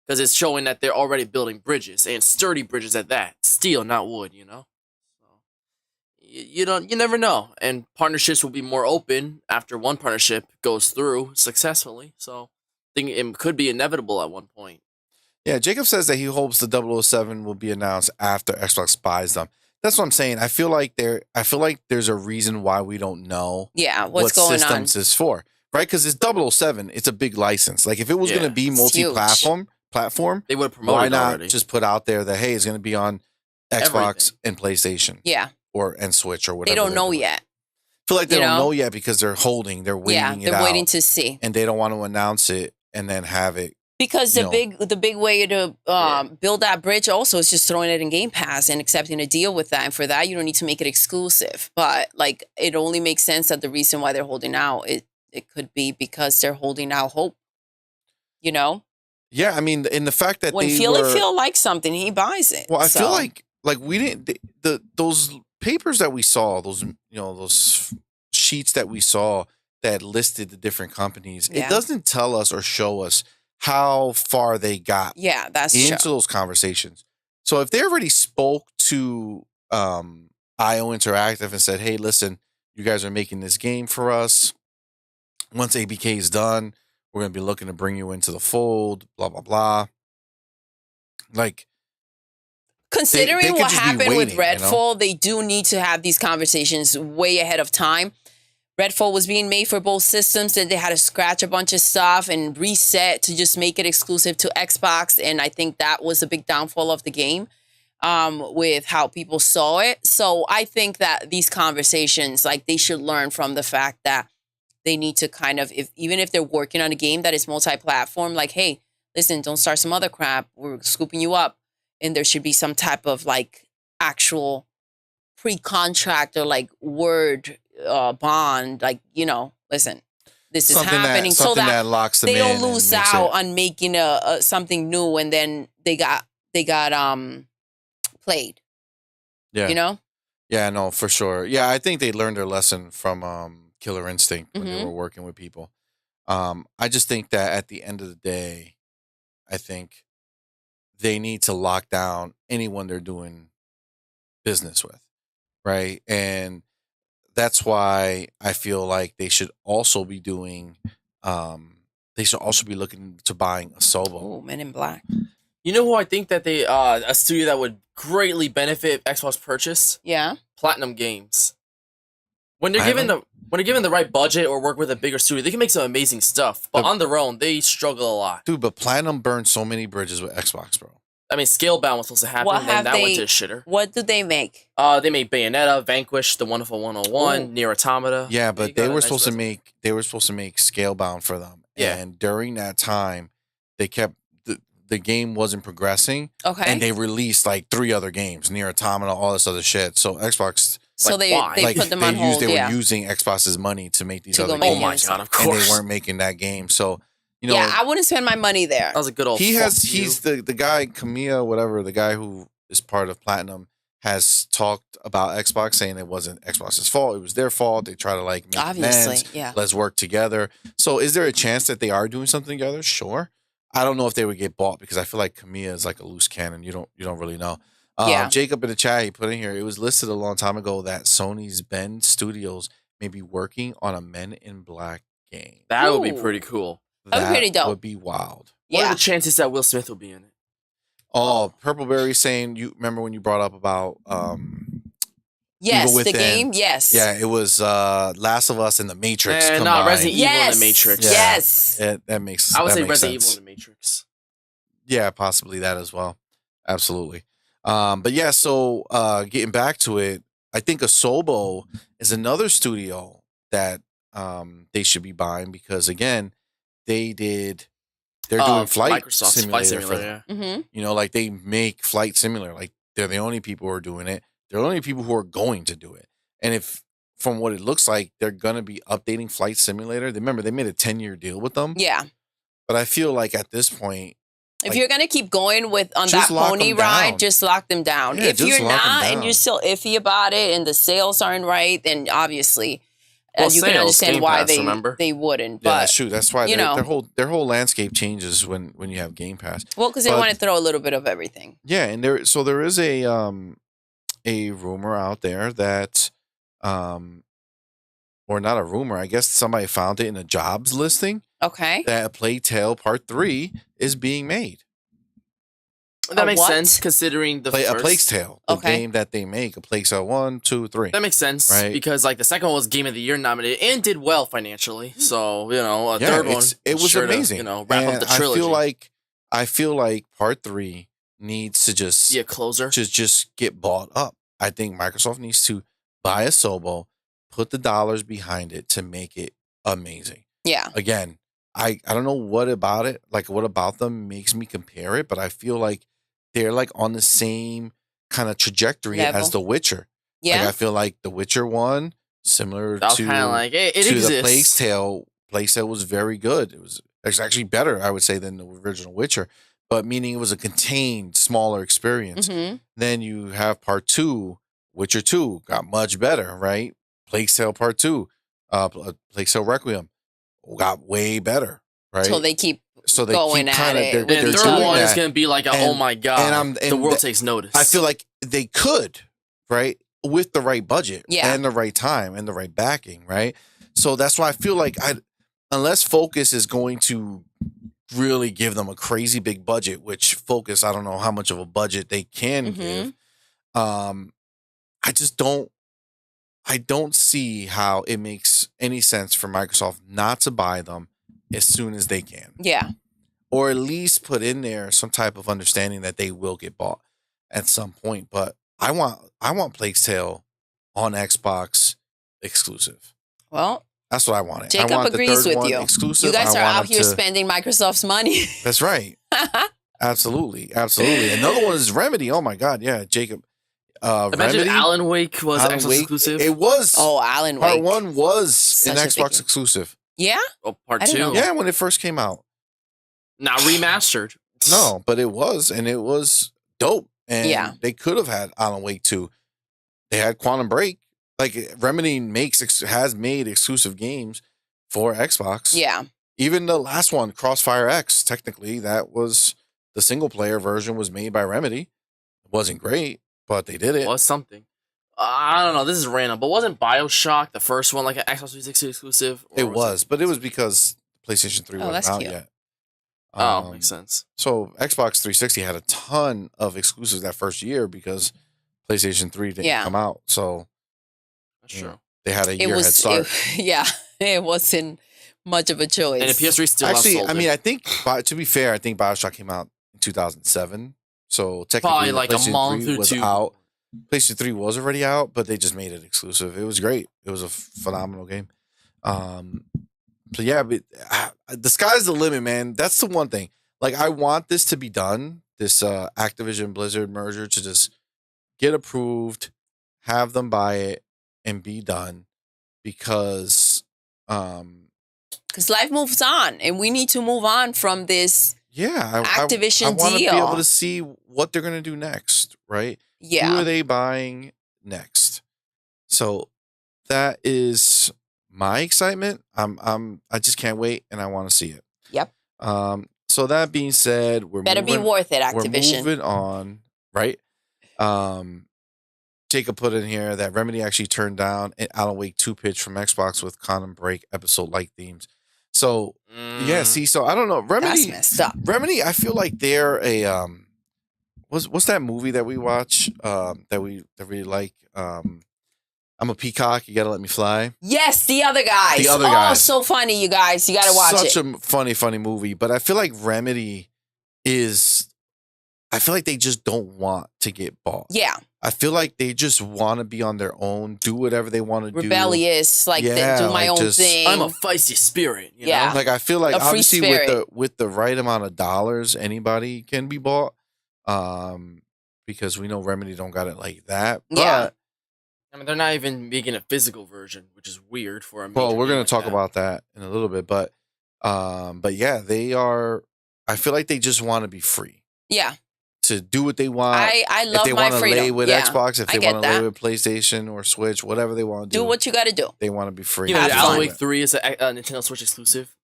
S2: because it's showing that they're already building bridges, and sturdy bridges at that, steel, not wood. You never know, and partnerships will be more open after one partnership goes through successfully. So I think it could be inevitable at one point.
S1: Yeah, Jacob says that he hopes the 007 will be announced after Xbox buys them. That's what I'm saying. I feel like there's a reason why we don't know
S3: what's going on.
S1: Systems is for, right? Because it's 007, it's a big license. Like if it was going to be multi-platform,
S2: they would promote
S1: why
S2: it
S1: not
S2: already.
S1: Just put out there that, hey, it's going to be on Xbox and PlayStation.
S3: Yeah.
S1: And Switch or whatever.
S3: They don't know yet.
S1: I feel like they don't know yet because they're waiting it out.
S3: They're waiting to see.
S1: And they don't want to announce it and then have it.
S3: Because the big way to build that bridge also is just throwing it in Game Pass and accepting a deal with that. And for that, you don't need to make it exclusive. But like, it only makes sense that the reason why they're holding out, it could be because they're holding out hope.
S1: Yeah, I mean, in the fact that
S3: when Phil likes something, he buys it.
S1: Well, I feel like we didn't those papers that we saw, those those sheets that we saw that listed the different companies. It doesn't tell us or show us how far they got into those conversations. So if they already spoke to IO Interactive and said, hey, listen, you guys are making this game for us. Once ABK is done, we're going to be looking to bring you into the fold, blah, blah, blah. Like,
S3: considering what happened with Redfall, they do need to have these conversations way ahead of time. Redfall was being made for both systems, and they had to scratch a bunch of stuff and reset to just make it exclusive to Xbox. And I think that was a big downfall of the game with how people saw it. So I think that these conversations, like, they should learn from the fact that they need to kind of, even if they're working on a game that is multi-platform, like, hey, listen, don't start some other crap. We're scooping you up. And there should be some type of like actual pre-contract or like word bond, like, listen, this is happening, so that locks them they don't lose out on making something new, and then they got played.
S1: Yeah, yeah, no, for sure. Yeah, I think they learned their lesson from Killer Instinct when they were working with people. I just think that at the end of the day, I think they need to lock down anyone they're doing business with, right? And that's why I feel like they should also be doing, they should also be looking to buying Asobo.
S3: Oh, Men in Black.
S2: You know who I think that they, a studio that would greatly benefit Xbox purchase?
S3: Yeah.
S2: Platinum Games. When they're given the right budget or work with a bigger studio, they can make some amazing stuff. But on their own, they struggle a lot.
S1: Dude, but Platinum burned so many bridges with Xbox, bro.
S2: I mean, Scalebound was supposed to happen, and that went to shitter.
S3: What did they make?
S2: They made Bayonetta, Vanquish, The Wonderful 101, Nier Automata.
S1: Yeah, but they were supposed to make Scalebound for them.
S2: Yeah.
S1: And during that time, they kept the game wasn't progressing.
S3: Okay.
S1: And they released like 3 other games, Nier Automata, all this other shit. So Xbox.
S3: So they put them on hold.
S1: They were using Xbox's money to make these other games.
S2: Oh my god, of course.
S1: And they weren't making that game. So,
S3: yeah, I wouldn't spend my money there.
S2: That was a good old.
S1: He's the guy, Kamiya, whatever, the guy who is part of Platinum, has talked about Xbox, saying it wasn't Xbox's fault, it was their fault. They try to like make amends.
S3: Yeah.
S1: Let's work together. So is there a chance that they are doing something together? Sure. I don't know if they would get bought, because I feel like Kamiya is like a loose cannon. You don't really know. Jacob in the chat, he put in here, it was listed a long time ago that Sony's Bend Studios may be working on a Men in Black game.
S2: That would be pretty cool.
S3: That would be pretty dope.
S1: would be wild.
S2: What are the chances that Will Smith will be in it?
S1: Oh, Purpleberry saying, you remember when you brought up about
S3: yes,
S1: Evil Within?
S3: The game, yes.
S1: Yeah, it was Last of Us and The Matrix combined.
S2: No, Resident Evil and The Matrix.
S1: Yeah,
S3: yes.
S1: That makes
S2: I would say
S1: Resident
S2: Evil and The Matrix.
S1: Yeah, possibly that as well. Absolutely. But yeah, so getting back to it, I think Asobo is another studio that they should be buying because again, they're doing
S2: Microsoft's
S1: simulator for
S2: them.
S1: Yeah.
S3: Mm-hmm.
S1: You know, like they make Flight Simulator. Like they're the only people who are doing it. They're the only people who are going to do it. And if from what it looks like, they're gonna be updating Flight Simulator. Remember, they made a 10-year deal with them.
S3: Yeah.
S1: But I feel like at this point,
S3: if you're gonna keep going on that pony ride, just lock them down.
S1: Yeah,
S3: if you're not and you're still iffy about it and the sales aren't right, then obviously you can understand why they wouldn't. But
S1: yeah, that's true. That's why their whole landscape changes when you have Game Pass.
S3: Well, because they want to throw a little bit of everything.
S1: Yeah, and there is a rumor out there that or not a rumor, I guess somebody found it in a jobs listing.
S3: Okay.
S1: That A Plague Tale Part 3 is being made.
S2: That makes sense considering the first.
S1: A Plague's Tale, the game that they make, A Plague Tale 1, 2, 3.
S2: That makes sense, right? Because like the second one was Game of the Year nominated and did well financially. So, a third one.
S1: It was amazing.
S2: To, wrap up the trilogy.
S1: I feel like Part 3 needs to just
S2: be a closer.
S1: Just get bought up. I think Microsoft needs to buy Asobo, put the dollars behind it to make it amazing.
S3: Yeah.
S1: Again, I don't know what about it, like what about them makes me compare it, but I feel like they're like on the same kind of trajectory as The Witcher.
S3: Yeah.
S1: Like I feel like The Witcher 1, similar to
S2: it exists.
S1: The Plague Tale. Plague Tale was very good. It was actually better, I would say, than the original Witcher, but meaning it was a contained, smaller experience.
S3: Mm-hmm.
S1: Then you have Part 2, Witcher 2, got much better, right? Plague Tale Part 2, Plague Tale Requiem, got way better, right?
S3: So they keep going at it.
S2: The third one is going to be like, oh my God, the world takes notice.
S1: I feel like they could, right? With the right budget and the right time and the right backing, right? So that's why I feel like unless Focus is going to really give them a crazy big budget, which Focus, I don't know how much of a budget they can give. I don't see how it makes any sense for Microsoft not to buy them as soon as they can.
S3: Yeah.
S1: Or at least put in there some type of understanding that they will get bought at some point. But I want Plague's Tale on Xbox exclusive.
S3: Well,
S1: that's what I wanted.
S3: Jacob agrees with you.
S1: Exclusive.
S3: You guys are out here spending Microsoft's money.
S1: That's right. Absolutely. Another one is Remedy. Oh my God. Yeah, Jacob.
S2: Imagine
S1: Remedy,
S2: Alan Wake was Xbox exclusive.
S1: It was.
S3: Oh, Alan Wake.
S1: Part 1 was an Xbox exclusive.
S3: Yeah?
S2: Oh, Part 2?
S1: Yeah, when it first came out.
S2: Not remastered.
S1: No, but it was. And it was dope. And they could have had Alan Wake 2. They had Quantum Break. Like, Remedy has made exclusive games for Xbox.
S3: Yeah.
S1: Even the last one, Crossfire X, technically, that was the single-player version was made by Remedy. It wasn't great, but they did it.
S2: It was something. I don't know. This is random, but wasn't BioShock the first one like an Xbox 360 exclusive?
S1: It was, but it was because PlayStation 3 wasn't out yet.
S2: Makes sense.
S1: So Xbox 360 had a ton of exclusives that first year because PlayStation 3 didn't come out. So
S2: that's true.
S1: They had a year head start.
S3: It wasn't much of a choice.
S2: And the PS3 still
S1: actually, I mean, I think to be fair, I think BioShock came out in 2007. So technically,
S2: probably like a month or two.
S1: Out. PlayStation 3 was already out, but they just made it exclusive. It was great. It was a phenomenal game. So yeah, but the sky's the limit, man. That's the one thing. Like, I want this to be done. This Activision Blizzard merger to just get approved, have them buy it, and be done. Because
S3: life moves on, and we need to move on from this.
S1: Yeah,
S3: Activision
S1: I want to be
S3: deal.
S1: able to see what they're going to do next, right?
S3: Yeah.
S1: Who are they buying next? So that is my excitement. I just can't wait, and I want to see it.
S3: Yep.
S1: So that being said,
S3: better be worth it, Activision.
S1: We're moving on, right? Jacob put in here that Remedy actually turned down an Alan Wake 2 pitch from Xbox with Quantum Break episode-like themes. So yeah, see, so I don't know.
S3: That's messed up.
S1: Remedy, I feel like they're a what's that movie that we watch that we like I'm a Peacock, You Gotta Let Me Fly.
S3: Yes, The Other Guys.
S1: The Other Guys.
S3: So funny, you guys. You gotta watch it.
S1: Such a funny movie. But I feel like Remedy I feel like they just don't want to get bought.
S3: Yeah.
S1: I feel like they just want to be on their own, do whatever they want to do.
S3: Rebellious, like do my own thing.
S2: I'm a feisty spirit. You know?
S1: Like I feel like
S3: a free
S1: obviously
S3: spirit.
S1: with the right amount of dollars, anybody can be bought. Because we know Remedy don't got it like that. But
S3: Yeah.
S2: I mean, they're not even making a physical version, which is weird for a.
S1: Well, we're
S2: going
S1: to talk about that in a little bit, but yeah, they are. I feel like they just want to be free.
S3: Yeah.
S1: To do what they want.
S3: I love
S1: if they
S3: my
S1: want to
S3: freedom.
S1: lay with Xbox, if they want to lay
S3: that.
S1: with PlayStation or Switch, whatever they want to do.
S3: Do what you got to do.
S1: They want to be free.
S2: You know,
S3: Have
S2: Alan
S3: fun.
S2: Wake 3 is a Nintendo Switch exclusive.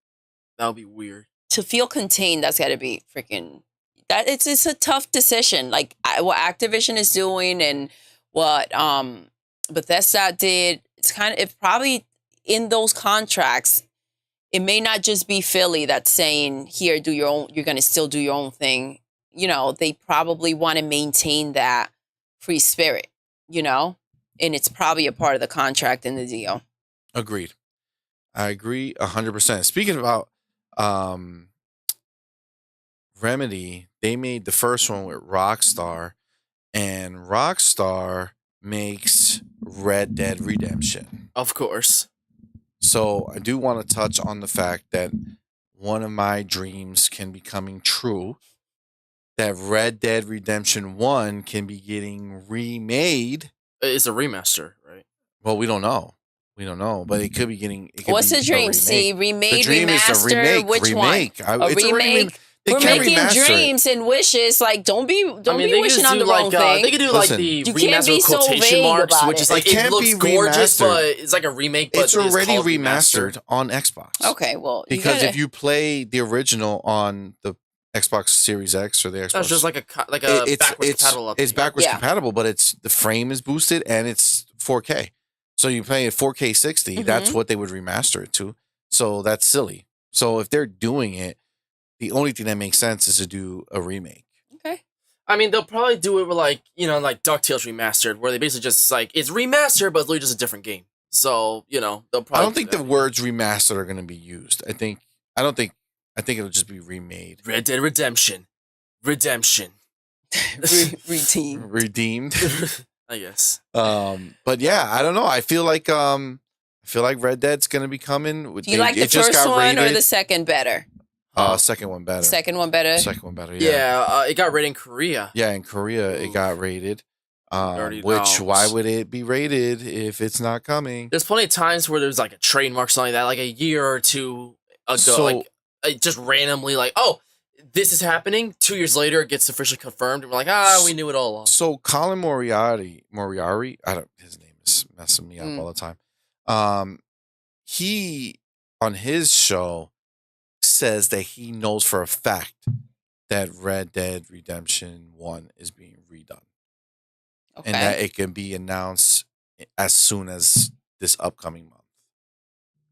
S2: That would be weird.
S3: To feel contained, that's got to be freaking. That it's a tough decision. Like what Activision is doing and what Bethesda did. It's probably in those contracts. It may not just be Philly that's saying, "Here, do your own." You're going to still do your own thing. You know, they probably want to maintain that free spirit. You know, and it's probably a part of the contract in the deal.
S1: Agreed. I agree 100%. Speaking about Remedy, they made the first one with Rockstar, and Rockstar makes Red Dead Redemption.
S2: Of course.
S1: So I do want to touch on the fact that one of my dreams can be coming true, that Red Dead Redemption 1 can be getting remade.
S2: It's a remaster, right?
S1: Well, we don't know. We don't know, but it could be getting.
S3: What's the dream? See, remade,
S1: the dream
S3: remaster.
S1: Is a remake.
S3: Which
S1: remake.
S3: one?
S1: It's
S3: remake. We're making dreams and wishes. Like, don't be wishing on the wrong thing.
S2: They could do
S1: Listen,
S2: the
S3: you can't
S2: remaster
S3: be so
S2: quotation
S3: vague
S2: marks,
S3: about
S2: which is like it looks gorgeous, but it's like a remake. But
S1: it's already
S2: called
S1: remastered on Xbox.
S3: Okay, well,
S1: because if you play the original on the Xbox Series X or the Xbox,
S2: that's just like a backwards compatible.
S1: It's backwards compatible, but the frame is boosted and it's 4K. So you play at 4K 60. That's what they would remaster it to. So that's silly. So if they're doing it, the only thing that makes sense is to do a remake.
S3: Okay.
S2: I mean, they'll probably do it with like DuckTales Remastered, where they basically just like it's remastered, but it's literally just a different game. So they'll probably.
S1: I don't think the words remastered are going to be used. I think it'll just be remade.
S2: Red Dead Redemption.
S3: Redeemed.
S2: I guess.
S1: But yeah, I don't know. I feel like Red Dead's going to be coming.
S3: Do you like the first one or the second better?
S1: Second one better.
S3: Second one better.
S1: Second one better.
S2: Yeah, it got rated in Korea.
S1: Yeah, in Korea it got rated. Which why would it be rated if it's not coming?
S2: There's plenty of times where there's like a trademark, something like that, like a year or two ago, so, like just randomly, like, oh, this is happening. 2 years later, it gets officially confirmed, and we're like, we knew it all along.
S1: So Colin Moriarty, his name is messing me up all the time. He on his show says that he knows for a fact that Red Dead Redemption 1 is being redone. Okay. And that it can be announced as soon as this upcoming month.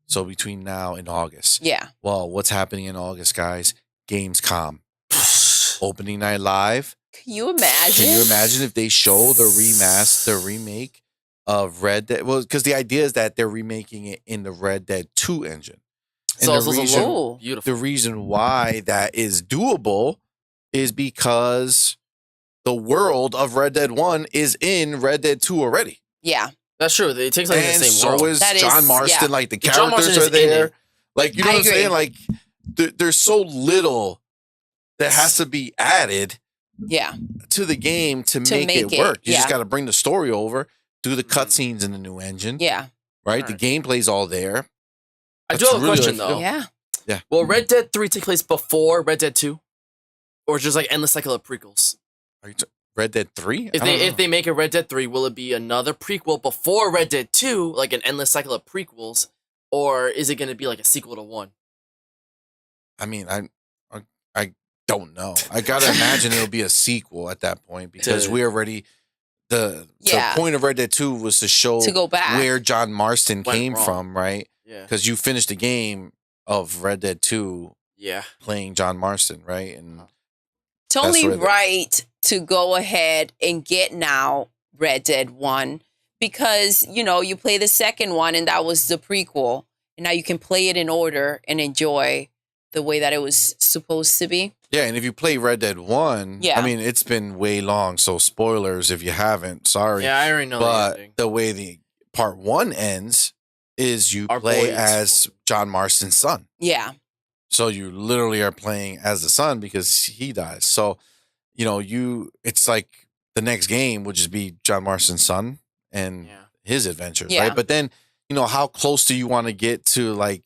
S1: So between now and August.
S3: Yeah.
S1: Well, what's happening in August, guys? Gamescom. Opening night live.
S3: Can you imagine?
S1: Can you imagine if they show the remake of Red Dead? Well, because the idea is that they're remaking it in the Red Dead 2 engine. And the reason why that is doable is because the world of Red Dead 1 is in Red Dead 2 already.
S3: Yeah.
S2: That's true. It takes like the same world.
S1: And so is John Marston. Like the characters are there. Like, you know what I'm saying? Like there's so little that has to be added to the game to make it work. You just got to bring the story over, do the cutscenes in the new engine.
S3: Yeah.
S1: Right? The gameplay's all there.
S2: I do have a question, though.
S3: Yeah.
S2: Will Red Dead 3 take place before Red Dead 2? Or just like endless cycle of prequels?
S1: Red Dead 3?
S2: If they make a Red Dead 3, will it be another prequel before Red Dead 2, like an endless cycle of prequels? Or is it going to be like a sequel to 1?
S1: I mean, I don't know. I got to imagine it'll be a sequel at that point because we already... The point of Red Dead 2 was to show
S3: go back
S1: where John Marston came from, right?
S2: Yeah.
S1: Because you finished the game of Red Dead 2
S2: Yeah.
S1: playing John Marston, right? And
S3: it's only right to go ahead and get now Red Dead 1 because, you play the second one and that was the prequel. And now you can play it in order and enjoy the way that it was supposed to be.
S1: Yeah, and if you play Red Dead 1, I mean, it's been way long, so spoilers if you haven't, sorry.
S2: Yeah, I already know
S1: but the way the part 1 ends is you play as John Marston's son.
S3: Yeah.
S1: So you literally are playing as the son because he dies. So, it's like the next game would just be John Marston's son and his adventures, right? But then, how close do you want to get to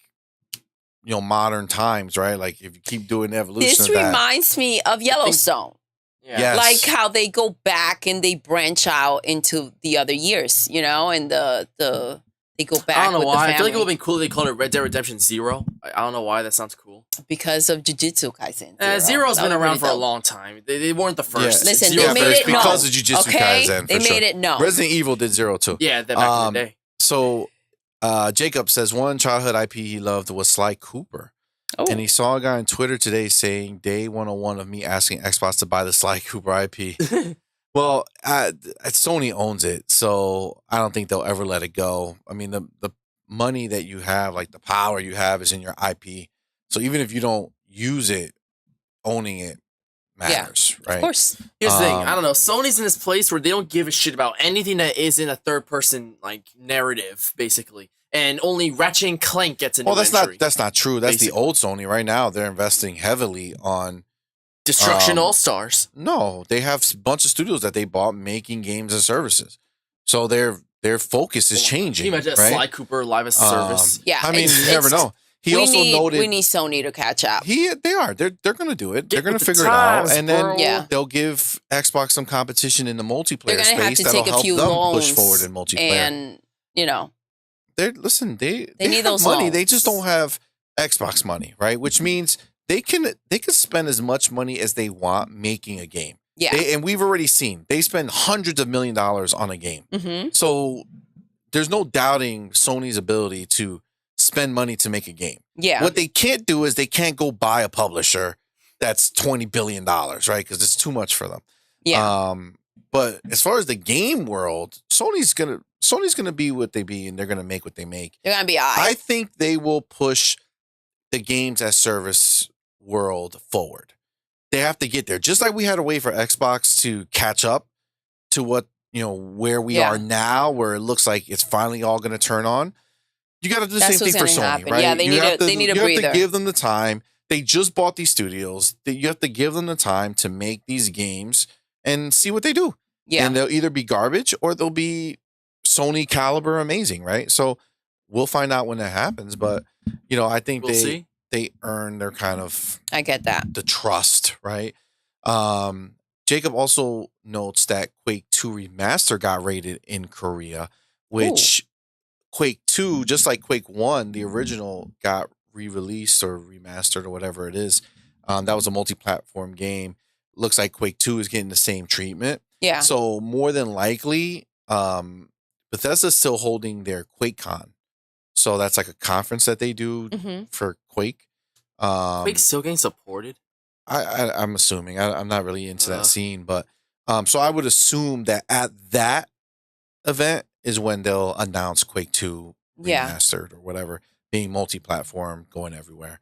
S1: modern times, right? Like if you keep doing the evolution
S3: this
S1: of that.
S3: reminds me of Yellowstone.
S1: Yes.
S3: Like how they go back and they branch out into the other years, and they go back.
S2: I don't know
S3: with
S2: why.
S3: the
S2: I feel like it
S3: family.
S2: would have been cool if they called it Red Dead Redemption Zero. I don't know why that sounds cool.
S3: Because of Jujutsu Kaisen.
S2: Zero's been around for a long time. They weren't the first.
S3: Yeah. Listen,
S2: Zero
S3: they made it known.
S1: Because of Jujutsu Kaisen.
S3: They made it known.
S1: Resident Evil did Zero too.
S2: Yeah, back in the day.
S1: So Jacob says one childhood IP he loved was Sly Cooper.
S3: Oh.
S1: And he saw a guy on Twitter today saying day 101 of me asking Xbox to buy the Sly Cooper IP. Well, Sony owns it, so I don't think they'll ever let it go. I mean, the money that you have, like the power you have, is in your IP. So even if you don't use it, owning it matters, right?
S3: Of course.
S2: Here's the thing. I don't know. Sony's in this place where they don't give a shit about anything that isn't a third-person narrative, basically. And only Ratchet and Clank gets an
S1: that's not true. That's basically the old Sony. Right now, they're investing heavily on
S2: Destruction All-Stars.
S1: No, they have a bunch of studios that they bought making games and services. So their focus is changing.
S2: Can you imagine
S1: right?
S2: Sly Cooper live as a service?
S3: Yeah,
S1: I mean, you never know. He also noted
S3: we need Sony to catch up.
S1: They are. They're going to do it. They're going to figure it out, and then they'll give Xbox some competition in the multiplayer space that'll help them push forward in multiplayer.
S3: And
S1: they
S3: need
S1: have
S3: those
S1: money.
S3: loans.
S1: They just don't have Xbox money, right? Which means they can spend as much money as they want making a game.
S3: Yeah,
S1: and we've already seen they spend hundreds of $1 million on a game.
S3: Mm-hmm.
S1: So there's no doubting Sony's ability to spend money to make a game.
S3: Yeah.
S1: What they can't do is they can't go buy a publisher that's $20 billion, right? Because it's too much for them.
S3: Yeah.
S1: But as far as the game world, Sony's gonna be what they be, and they're gonna make what they make.
S3: They're gonna be
S1: I think they will push the games as service world forward. They have to get there. Just like we had to wait for Xbox to catch up to what, where we are now, where it looks like it's finally all gonna turn on. You got to do the same thing for Sony, right?
S3: Yeah, they need a breather.
S1: You have to give them the time. They just bought these studios. You have to give them the time to make these games and see what they do.
S3: Yeah.
S1: And they'll either be garbage or they'll be Sony caliber amazing, right? So we'll find out when that happens. But, I think they earn their kind of...
S3: I get that.
S1: The trust, right? Jacob also notes that Quake 2 Remaster got rated in Korea, which... Ooh. Quake 2, just like Quake 1, the original got re-released or remastered or whatever it is. That was a multi-platform game. Looks like Quake 2 is getting the same treatment.
S3: Yeah.
S1: So more than likely, Bethesda's still holding their QuakeCon. So that's like a conference that they do for Quake.
S2: Quake's still getting supported?
S1: I'm assuming. I'm not really into that scene. But so I would assume that at that event is when they'll announce Quake 2 remastered or whatever, being multi-platform, going everywhere.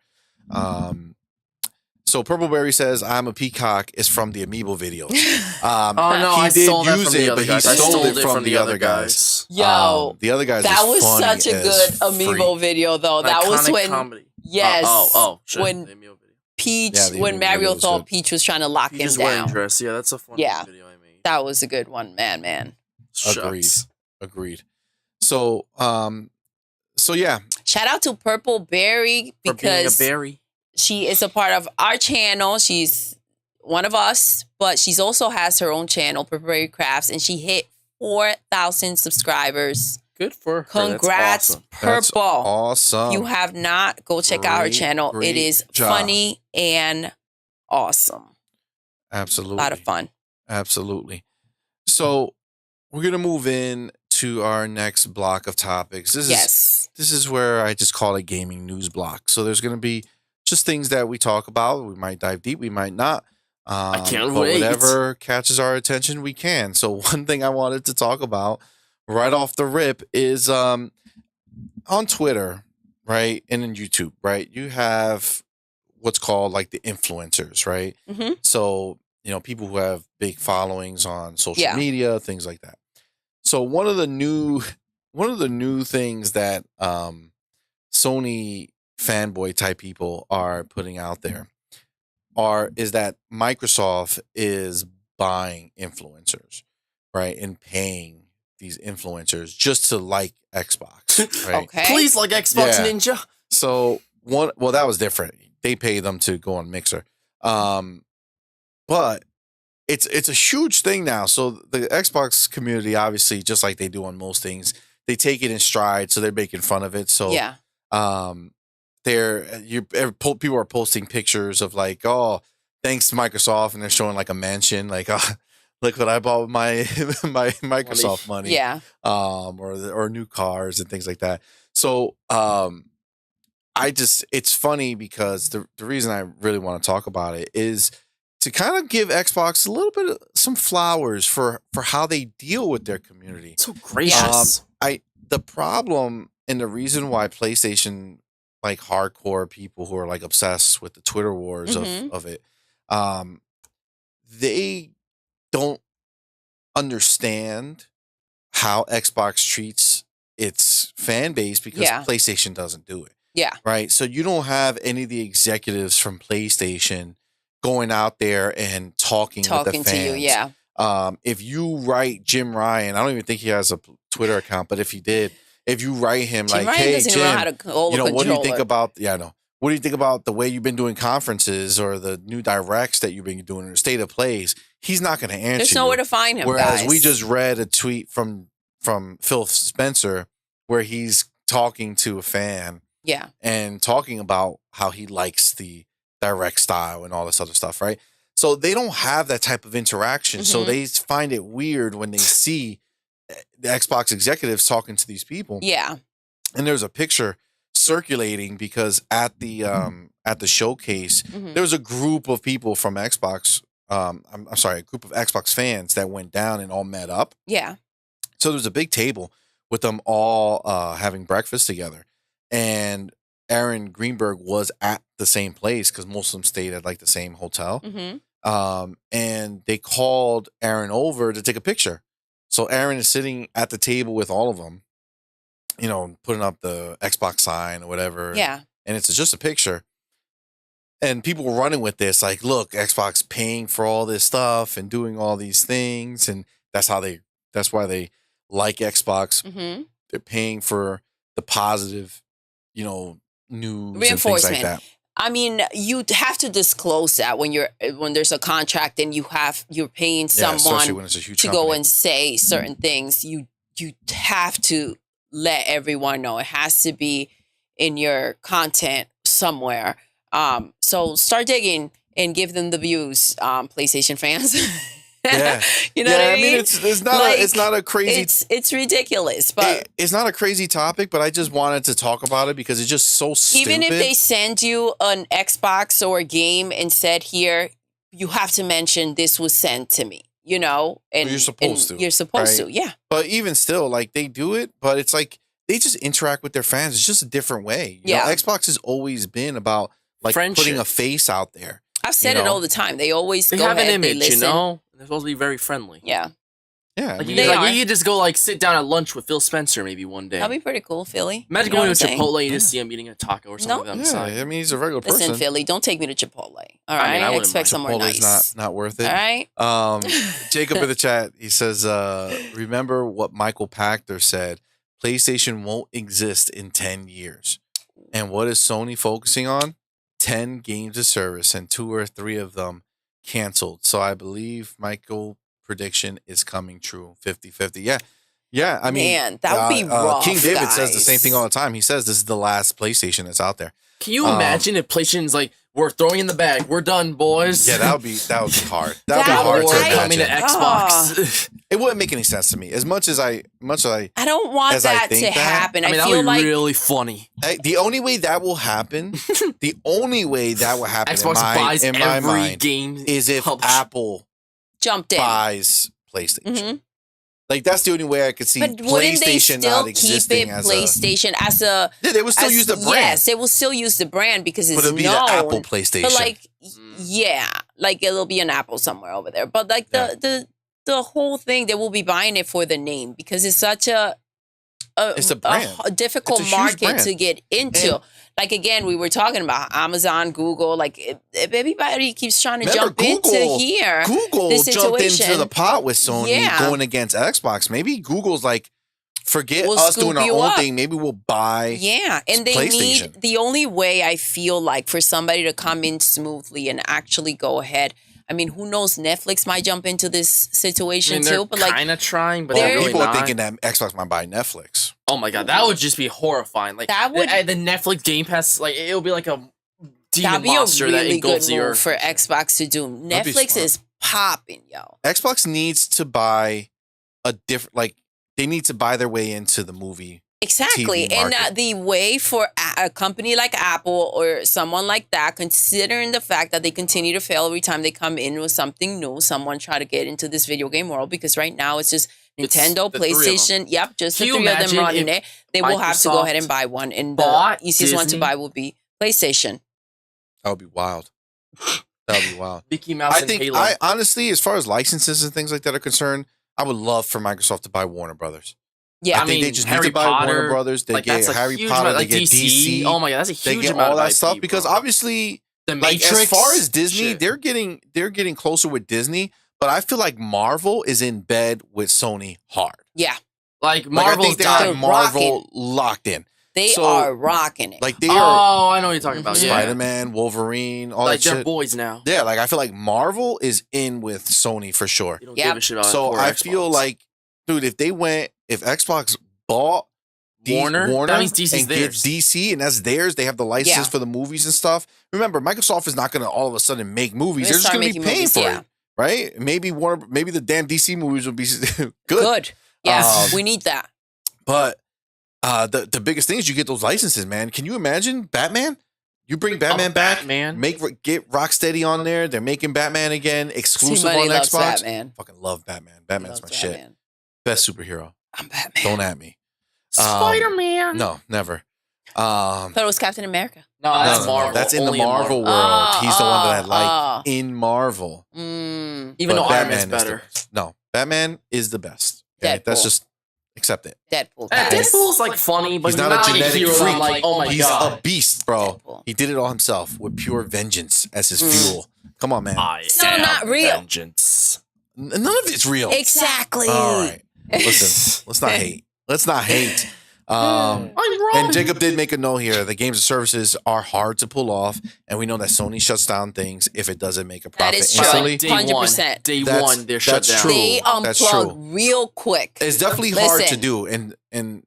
S1: So Purpleberry says, I'm a peacock is from the Amiibo videos.
S2: I stole that from the other guys.
S1: He stole it from the other guys.
S3: Yo,
S1: the other guys.
S3: That was such a good Amiibo video, though. That was when
S2: comedy.
S3: Yes.
S2: Sure.
S3: When Peach, when Mario thought
S1: good.
S3: Peach was trying to lock him
S2: Peach's
S3: down.
S2: wedding dress. Yeah, that's a funny video I made.
S3: That was a good one, man.
S1: Agreed. So yeah.
S3: Shout out to Purple Berry because she is a part of our channel. She's one of us, but she's also has her own channel, Purple Berry Crafts, and she hit 4,000 subscribers.
S2: Good for her.
S3: Congrats,
S2: That's awesome.
S3: Purple.
S1: That's awesome.
S3: You have not, go check out her channel. It is funny and awesome.
S1: Absolutely.
S3: A lot of fun.
S1: Absolutely. So we're going to move in to our next block of topics.
S3: Yes.
S1: This is where I just call it gaming news block. So there's going to be just things that we talk about. We might dive deep, we might not.
S2: I can't
S1: but
S2: wait.
S1: Whatever catches our attention, we can. So one thing I wanted to talk about right off the rip is on Twitter, right, and in YouTube, right, you have what's called like the influencers, right?
S3: Mm-hmm.
S1: So, people who have big followings on social media, things like that. So one of the new things that Sony fanboy type people are putting out there is that Microsoft is buying influencers, right, and paying these influencers just to like Xbox, right?
S3: Okay.
S2: Please like Xbox Ninja.
S1: So that was different. They pay them to go on Mixer, but it's a huge thing now. So the Xbox community, obviously, just like they do on most things, they take it in stride. So they're making fun of it. So people are posting pictures of like, oh, thanks to Microsoft, and they're showing like a mansion, like, oh, look what I bought with my Microsoft money, or new cars and things like that. So it's funny because the reason I really want to talk about it is to kind of give Xbox a little bit of some flowers for how they deal with their community.
S2: So gracious.
S1: The problem and the reason why PlayStation, like hardcore people who are like obsessed with the Twitter wars of it, they don't understand how Xbox treats its fan base because PlayStation doesn't do it.
S3: Yeah.
S1: Right. So you don't have any of the executives from PlayStation going out there and talking with the fans.
S3: To you. Yeah.
S1: If you write Jim Ryan, I don't even think he has a Twitter account, but if he did, if you write him
S3: Jim
S1: like,
S3: Ryan
S1: hey,
S3: doesn't
S1: Jim,
S3: know how to hold a
S1: what do you think
S3: controller.
S1: about, what do you think about the way you've been doing conferences or the new directs that you've been doing or state of plays? He's not going to answer.
S3: There's nowhere to find him.
S1: Whereas
S3: guys.
S1: we just read a tweet from Phil Spencer where he's talking to a fan.
S3: Yeah.
S1: And talking about how he likes the direct style and all this other stuff, right? So they don't have that type of interaction. So they find it weird when they see the Xbox executives talking to these people.
S3: Yeah.
S1: And there's a picture circulating because at the showcase, there was a group of people from Xbox. I'm sorry, a group of Xbox fans that went down and all met up.
S3: Yeah.
S1: So there was a big table with them all having breakfast together. And Aaron Greenberg was at the same place because most of them stayed at like the same hotel. And they called Aaron over to take a picture. So Aaron is sitting at the table with all of them, putting up the Xbox sign or whatever.
S3: Yeah.
S1: And it's just a picture. And people were running with this, like, look, Xbox paying for all this stuff and doing all these things. And that's why they like Xbox. They're paying for the positive, news and things like that.
S3: I mean, you have to disclose that when there's a contract and you're paying someone
S1: when it's a huge
S3: to
S1: company.
S3: go and say certain things. You have to let everyone know. It has to be in your content somewhere. So start digging and give them the views, PlayStation fans.
S1: Yeah.
S3: You know what I mean?
S1: It's not a crazy.
S3: It's ridiculous, but
S1: it's not a crazy topic. But I just wanted to talk about it because it's just so stupid.
S3: even if they send you an Xbox or a game and said, "Here, you have to mention this was sent to me," and
S1: you're supposed to.
S3: You're supposed
S1: right?
S3: to, yeah.
S1: But even still, like they do it, but it's like they just interact with their fans. It's just a different way. Xbox has always been about like
S2: Friendship.
S1: putting a face out there.
S3: I've said it all the time. They always
S2: they
S3: go
S2: have
S3: ahead,
S2: an image,
S3: they listen.
S2: They're supposed to be very friendly.
S3: Yeah.
S1: Yeah.
S2: Like,
S3: They
S2: you could just go like sit down at lunch with Phil Spencer maybe one day.
S3: That'd be pretty cool, Philly.
S2: Imagine
S3: You know
S2: going
S3: what
S2: to
S3: I'm
S2: Chipotle and just see him eating a taco or something like that.
S1: Yeah, I mean he's a regular person.
S3: Listen, Philly, don't take me to Chipotle. All right,
S2: I
S3: I
S2: wouldn't
S3: expect
S2: mind.
S3: somewhere
S1: Chipotle's
S3: nice.
S1: not worth it.
S3: All right.
S1: Jacob in the chat, he says, remember what Michael Pachter said, PlayStation won't exist in 10 years. And what is Sony focusing on? 10 games of service and 2 or 3 of them canceled. So I believe Michael prediction is coming true. 50-50. Yeah. I mean,
S3: Man, that would be rough,
S1: King David says the
S3: guys.
S1: same thing all the time. He says this is the last PlayStation that's out there.
S2: Can you imagine if PlayStation's like, we're throwing in the bag, we're done, boys?
S1: Yeah, that would be hard. That would be hard to
S2: coming to
S1: imagine.
S2: Xbox.
S1: It wouldn't make any sense to me. As much as I
S3: don't want that to happen.
S2: I mean,
S3: that
S2: would
S3: be
S2: really funny.
S1: The only way that will happen,
S2: Xbox buys
S1: in my
S2: every
S1: mind,
S2: game
S1: is if Apple
S3: jumped in,
S1: buys PlayStation. Like that's the only way I could see
S3: but wouldn't they
S1: PlayStation
S3: still
S1: not existing
S3: keep it
S1: as
S3: PlayStation as a?
S1: Yeah, they would still use the brand.
S3: Yes, they will still use the brand because it's
S1: but it'll be
S3: known.
S1: the Apple PlayStation.
S3: But like, like it'll be an Apple somewhere over there. But like the whole thing, they will be buying it for the name because it's such it's a brand. A difficult market to get into. And, like again, we were talking about Amazon, Google. Like if everybody keeps trying to jump into here,
S1: Google jumped into the pot with Sony going against Xbox. Maybe Google's like, forget us doing our own thing. Maybe we'll buy.
S3: Yeah, and they need the only way I feel like for somebody to come in smoothly and actually go ahead. I mean, who knows? Netflix might jump into this situation too, but like
S2: kind of trying. But really
S1: people are thinking that Xbox might buy Netflix.
S2: Oh my god, that would just be horrifying. Like that would the Netflix Game Pass, like it'll be like a demon monster that engulfs the earth.
S3: For Xbox to do. Netflix is popping, yo.
S1: Xbox needs to buy a different, like they need to buy their way into the movie.
S3: Exactly. And the way for a company like Apple or someone like that, considering the fact that they continue to fail every time they come in with something new, someone try to get into this video game world, because right now it's just Nintendo, PlayStation. Yep, just the three of them running it. They will have to go ahead and buy one. And the easiest one to buy will be PlayStation.
S1: That would be wild. That would be wild.
S2: Mickey Mouse and Halo.
S1: I honestly, as far as licenses and things like that are concerned, I would love for Microsoft to buy Warner Brothers.
S3: Yeah,
S1: I think they just need to buy Warner Brothers. They get Harry Potter. They get DC.
S2: Oh my god, that's a huge
S1: they get
S2: amount
S1: all that
S2: of
S1: stuff
S2: IP,
S1: because obviously,
S2: the Matrix.
S1: As far as Disney, they're getting closer with Disney. But I feel like Marvel is in bed with Sony hard.
S3: Yeah,
S2: like Marvel's
S1: I think they got Marvel locked in.
S3: They are rocking it.
S1: Like they
S2: are. Oh, I know what you're talking about.
S1: Spider-Man, Wolverine, all that shit.
S2: Like they're boys now.
S1: Yeah, like I feel like Marvel is in with Sony for sure.
S2: You don't give a shit about
S1: so I feel like, dude, if Xbox bought Warner,
S2: that means DC's
S1: and
S2: theirs.
S1: DC, and that's theirs. They have the license for the movies and stuff. Remember, Microsoft is not going to all of a sudden make movies. They're just going to be paying for it, right? Maybe the damn DC movies would be good.
S3: Good. Yeah, we need that.
S1: But the biggest thing is you get those licenses, man. Can you imagine Batman? You bring Batman back, get Rocksteady on there. They're making Batman again, exclusive on Xbox.
S3: Batman.
S1: Fucking love Batman. Batman's my shit. Best superhero.
S3: I'm Batman.
S1: Don't at me.
S2: Spider-Man.
S1: No, never.
S3: Thought it was Captain America.
S2: No, that's Marvel.
S1: That's in the Marvel world. He's the one that I like in Marvel.
S2: Even though Iron Man's better.
S1: Batman is the best. Okay? That's just accept it.
S3: Deadpool.
S2: Deadpool's like funny, but
S1: he's not a genetic freak.
S2: Like, oh my
S1: he's
S2: god,
S1: a beast, bro. Deadpool. He did it all himself with pure vengeance as his fuel. Come on, man.
S3: Not real.
S2: Vengeance.
S1: None of it's real.
S3: Exactly.
S1: All right. Listen, let's not hate. Let's not hate.
S2: I'm wrong.
S1: And Jacob did make a note here. The games and services are hard to pull off, and we know that Sony shuts down things if it doesn't make a profit.
S3: That is true. 100%.
S2: Day one, they're shut down.
S1: True.
S3: They unplug real quick.
S1: It's definitely hard to do, and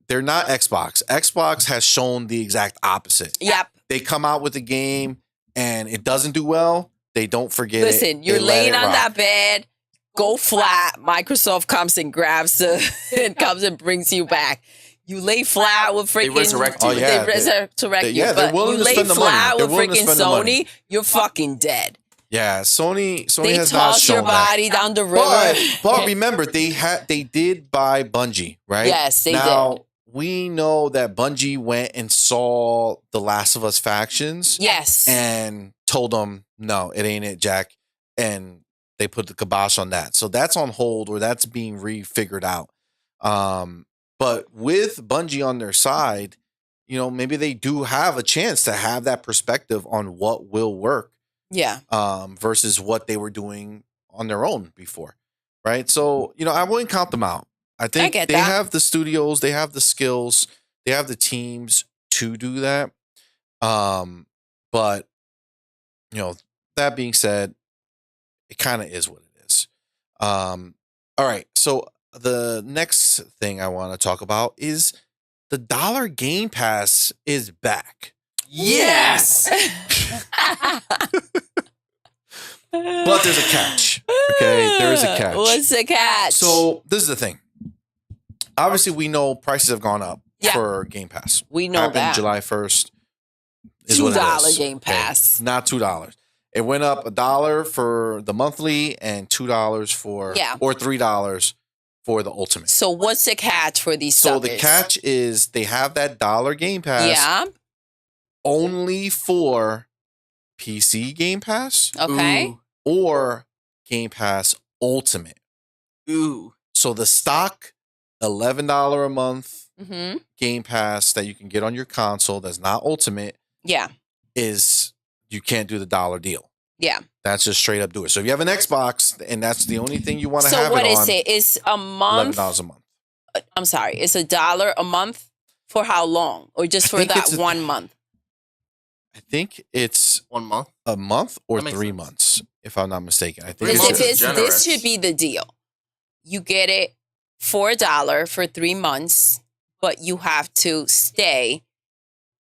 S1: they're not Xbox. Xbox has shown the exact opposite.
S3: Yep.
S1: They come out with a game, and it doesn't do well. They don't forget it.
S3: Listen, you're laying on that bed. Go flat. Microsoft comes and grabs and comes and brings you back. You lay flat with freaking.
S2: They resurrect you.
S3: They resurrect you.
S1: Yeah, they're willing to spend the money.
S3: Flat with freaking Sony, you're fucking dead.
S1: Yeah, Sony
S3: they
S1: has not shown
S3: your body down the river.
S1: But remember, they did buy Bungie, right?
S3: Yes, they
S1: did. We know that Bungie went and saw the Last of Us factions.
S3: Yes.
S1: And told them, no, it ain't it, Jack. And they put the kibosh on that. So that's on hold, or that's being refigured out. But with Bungie on their side, maybe they do have a chance to have that perspective on what will work.
S3: Yeah.
S1: Versus what they were doing on their own before. Right. So, I wouldn't count them out. I think they have the studios, they have the skills, they have the teams to do that. But, that being said, it kind of is what it is. All right. So the next thing I want to talk about is the $1 Game Pass is back.
S2: Yes.
S1: But there's a catch. Okay, there is a catch.
S3: What's the catch?
S1: So this is the thing. Obviously, we know prices have gone up for Game Pass.
S3: We know
S1: Happened
S3: that.
S1: July 1st.
S3: $2 Game Pass.
S1: Okay, not $2. It went up $1 for the monthly and $2 for or $3 for the ultimate.
S3: So what's the catch for these
S1: So
S3: suckers?
S1: the catch is they have that $1 Game Pass only for PC Game Pass.
S3: Okay.
S1: Or Game Pass Ultimate.
S2: Ooh.
S1: So the stock $11 a month
S3: Mm-hmm.
S1: Game Pass that you can get on your console that's not Ultimate is you can't do the $1 deal.
S3: Yeah.
S1: That's just straight up do it. So if you have an Xbox and that's the only thing you want to have
S3: So what
S1: it
S3: is
S1: on,
S3: it? It's a month.
S1: $11 a month.
S3: I'm sorry. It's $1 a month for how long? Or just for that 1 month?
S1: I think it's
S2: 1 month.
S1: A month or 3
S2: sense.
S1: months, if I'm not mistaken. I think
S3: This should be the deal. You get it for $1 for 3 months, but you have to stay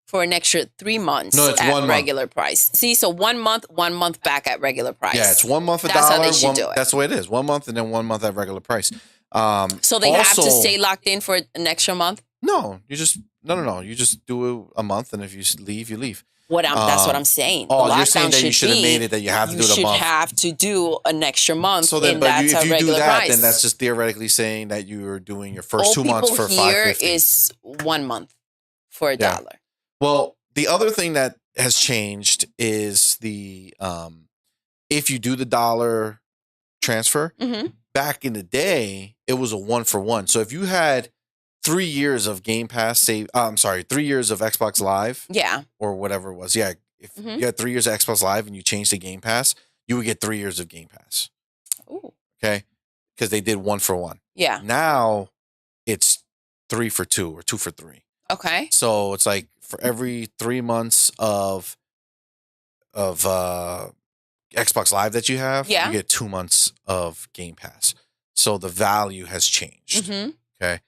S3: for an extra 3 months at regular price. See, so 1 month back at regular price.
S1: Yeah, it's 1 month $1.
S3: That's how they should do it.
S1: That's the way it is. 1 month and then 1 month at regular price.
S3: So they have to stay locked in for an extra month?
S1: No, you just You just do a month, and if you leave, you leave.
S3: That's what I'm saying.
S1: Oh, you're saying that you should have made it that you have to do it a month.
S3: You should have to do an extra month.
S1: So then,
S3: but
S1: if you do that,
S3: price.
S1: then that's just theoretically saying that you are doing your first 2 months for
S3: here
S1: $5.50.
S3: is 1 month for $1.
S1: Well, the other thing that has changed is the if you do the $1 transfer. Back in the day, it was a 1-for-1. So if you had 3 years of Game Pass, 3 years of Xbox Live, or whatever it was, if you had 3 years of Xbox Live and you changed to Game Pass, you would get 3 years of Game Pass.
S3: Ooh.
S1: Okay, because they did 1-for-1.
S3: Yeah.
S1: Now it's 3 for 2 or 2 for 3.
S3: Okay.
S1: So it's like for every 3 months of Xbox Live that you have, you get 2 months of Game Pass. So the value has changed. Okay.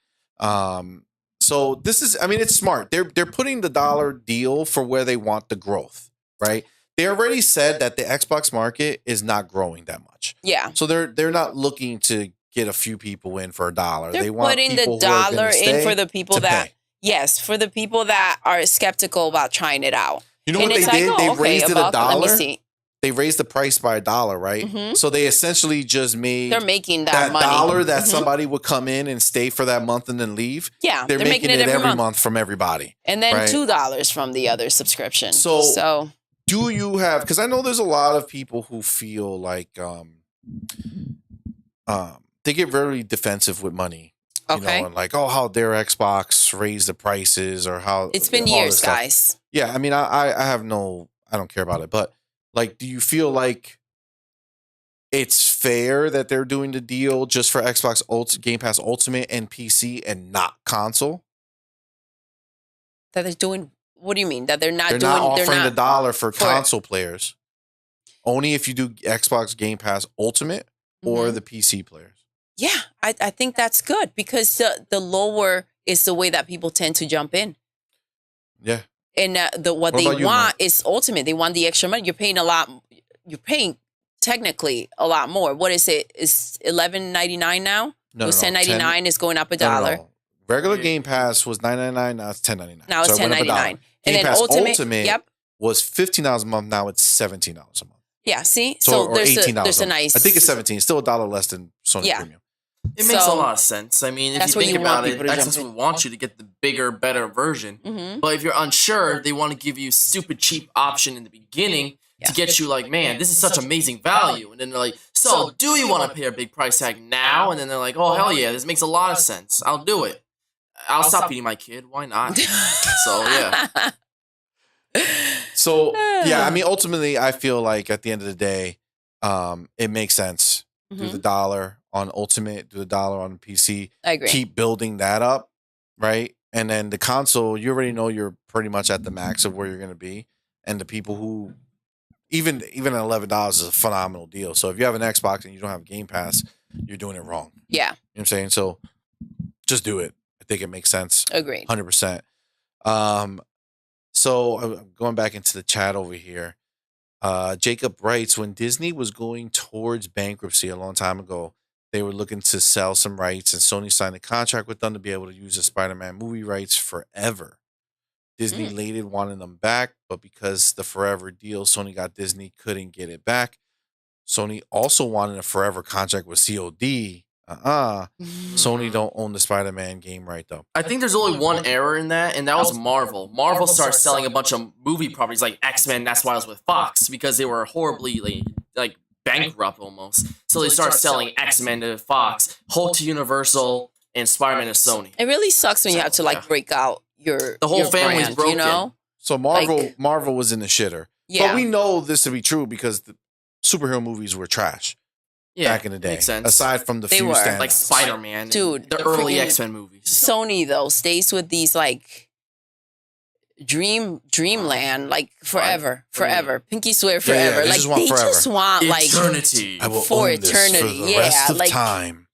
S1: So this is, it's smart. They're putting the $1 deal for where they want the growth, right? They already said that the Xbox market is not growing that much. Yeah. So they're not looking to get a few people in for $1.
S3: They're
S1: they want
S3: putting the $1 in for the people for the people that are skeptical about trying it out.
S1: You know what they did? They raised it $1. Let me see. They raised the price by $1, right? So they essentially just made
S3: they're making that money.
S1: $1 that somebody would come in and stay for that month and then leave.
S3: Yeah,
S1: they're making it every month from everybody,
S3: and then $2 from the other subscription.
S1: So do you have? Because I know there's a lot of people who feel like they get very defensive with money. You know, and like, oh, how dare Xbox raise the prices, or how
S3: it's been years, guys.
S1: Yeah, I don't care about it, but. Like, do you feel like it's fair that they're doing the deal just for Xbox Game Pass Ultimate and PC and not console?
S3: That they're doing? What do you mean? That they're not
S1: offering the $1 for console players. Only if you do Xbox Game Pass Ultimate or the PC players.
S3: Yeah, I think that's good because the lower is the way that people tend to jump in. Yeah. And what they want is Ultimate. They want the extra money. You're paying a lot. You're paying technically a lot more. What is it? Is $11.99 now? No, it was $10.99. It's going up $1.
S1: No. Regular Game Pass was $9.99. Now it's $10.99.
S3: Now it's $10.99.
S1: And then Ultimate was $15 a month. Now it's $17 a month.
S3: Yeah. See, so there's a nice.
S1: I think it's $17. It's still $1 less than Sony Premium.
S2: It makes a lot of sense. I mean, if you think about it, Xbox would want you to get the bigger, better version. But if you're unsure, they want to give you a stupid cheap option in the beginning to get you like, man, this is such amazing value. And then they're like, so do you want to pay a big price tag now? And then they're like, oh, hell yeah, this makes a lot of sense. I'll do it. I'll stop feeding my kid. Why not? So, yeah.
S1: So, yeah, ultimately, I feel like at the end of the day, it makes sense. Do the $1 on Ultimate, do the $1 on PC.
S3: I agree.
S1: Keep building that up, right? And then the console, you already know you're pretty much at the max of where you're going to be. And the people who, even at $11 is a phenomenal deal. So if you have an Xbox and you don't have Game Pass, you're doing it wrong. Yeah. You know what I'm saying? So just do it. I think it makes sense.
S3: Agreed.
S1: 100%. So I'm going back into the chat over here. Jacob writes, when Disney was going towards bankruptcy a long time ago, they were looking to sell some rights, and Sony signed a contract with them to be able to use the Spider-Man movie rights forever. Disney later wanted them back, but because the forever deal Sony got Disney couldn't get it back. Sony also wanted a forever contract with COD. Sony don't own the Spider-Man game right though.
S2: I think there's only one error in that, and that was Marvel. Marvel started selling a bunch of movie properties like X-Men. That's why I was with Fox, because they were horribly like bankrupt almost. So they started selling X-Men to Fox, Hulk to Universal, and Spider-Man to Sony.
S3: It really sucks when you have to like break out the
S2: whole family's
S3: brand,
S2: broken.
S3: you know?
S1: So Marvel was in the shitter.
S3: Yeah.
S1: But we know this to be true because the superhero movies were trash. Back in the day,
S2: makes sense.
S1: Aside from the few standouts.
S2: Like Spider-Man,
S3: dude,
S2: the early X-Men movies.
S3: Sony though stays with these like dreamland like forever. Pinky swear forever.
S1: They
S3: like just want like
S2: eternity.
S1: I will
S3: for
S1: own
S3: eternity.
S1: This for the rest of
S3: like
S1: time.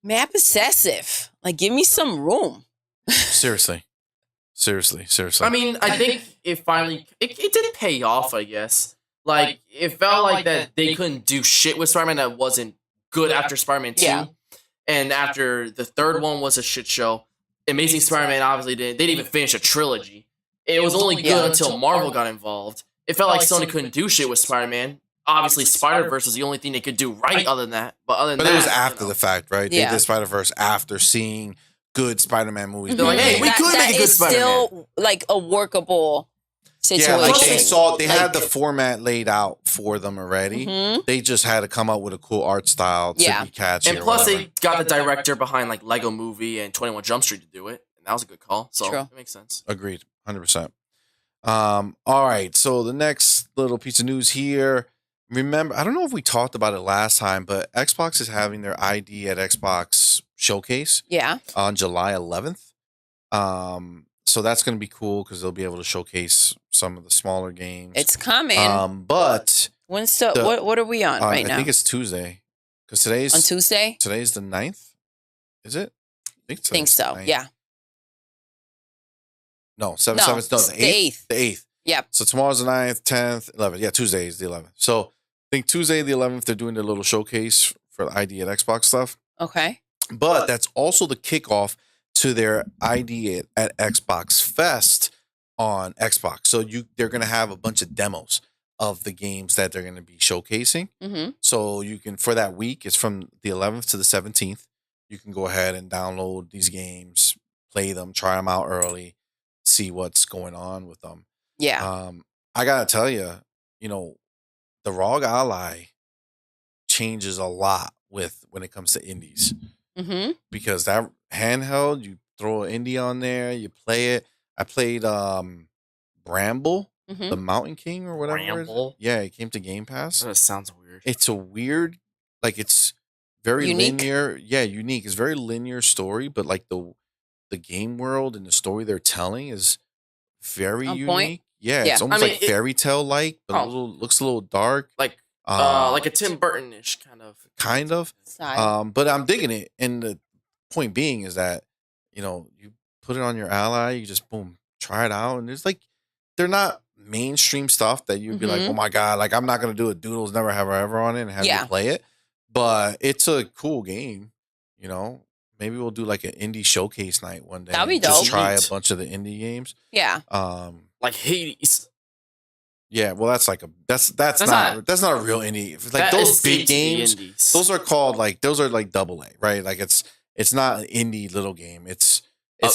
S3: map possessive. Like give me some room.
S1: Seriously.
S2: I mean, I think it finally it did pay off. I guess. Like, it felt like that they couldn't do shit with Spider-Man that wasn't good after Spider-Man 2.
S3: Yeah.
S2: And after the third one was a shit show. Amazing Spider-Man obviously they didn't even finish a trilogy. It was only good until Marvel got involved. It felt like Sony couldn't do shit with Spider-Man. Obviously, Spider-Verse was the only thing they could do right other than that. But
S1: it was after the fact, right? They did Spider-Verse after seeing good Spider-Man movies.
S2: They're like, hey, we could make a good Spider-Man.
S3: Still like a workable situation.
S1: Yeah, like they had the format laid out for them already. They just had to come up with a cool art style to be catchy.
S2: And plus, they got the director behind like Lego Movie and 21 Jump Street to do it, and that was a good call. So it makes sense.
S1: Agreed, 100%. All right, so the next little piece of news here. Remember, I don't know if we talked about it last time, but Xbox is having their ID at Xbox showcase. On July 11th. So that's going to be cool because they'll be able to showcase some of the smaller games.
S3: It's coming.
S1: But
S3: when's what are we on right now?
S1: I think it's Tuesday. Because today's
S3: on Tuesday.
S1: Today's the 9th. Is it? I
S3: think so.
S1: 9th.
S3: Yeah.
S1: No, 7th. No, the 8th. The 8th.
S3: Yep.
S1: So tomorrow's the 9th, 10th, 11th. Yeah, Tuesday is the 11th. So I think Tuesday the 11th they're doing their little showcase for the ID at Xbox stuff.
S3: Okay.
S1: But that's also the kickoff to their ID at Xbox Fest on Xbox. So they're going to have a bunch of demos of the games that they're going to be showcasing. So you can, for that week, it's from the 11th to the 17th. You can go ahead and download these games, play them, try them out early, see what's going on with them.
S3: Yeah.
S1: I got to tell you, the ROG Ally changes a lot when it comes to indies. Because that handheld, you throw an indie on there, you play it. I played Bramble, the Mountain King or whatever.
S2: Bramble?
S1: Yeah, it came to Game Pass.
S2: That sounds weird.
S1: It's a weird, like it's very
S3: unique.
S1: Linear. Yeah, unique. It's very linear story, but like the game world and the story they're telling is very unique.
S3: Point.
S1: Yeah, it's almost like fairy tale like, but looks a little dark.
S2: Like a Tim Burton-ish kind of.
S1: But I'm digging it. And the point being is that, you put it on your Ally, you just boom, try it out. And there's like, they're not mainstream stuff that you'd be like, oh my God, like I'm not going to do a Doodles Never Have I Ever on it and have you play it. But it's a cool game, Maybe we'll do like an indie showcase night one day.
S3: That'd be dope.
S1: Just try a bunch of the indie games.
S3: Yeah.
S2: Like Hades.
S1: Yeah, well, that's not a real indie. Like those big games, those are called like double A, right? Like it's not an indie little game. It's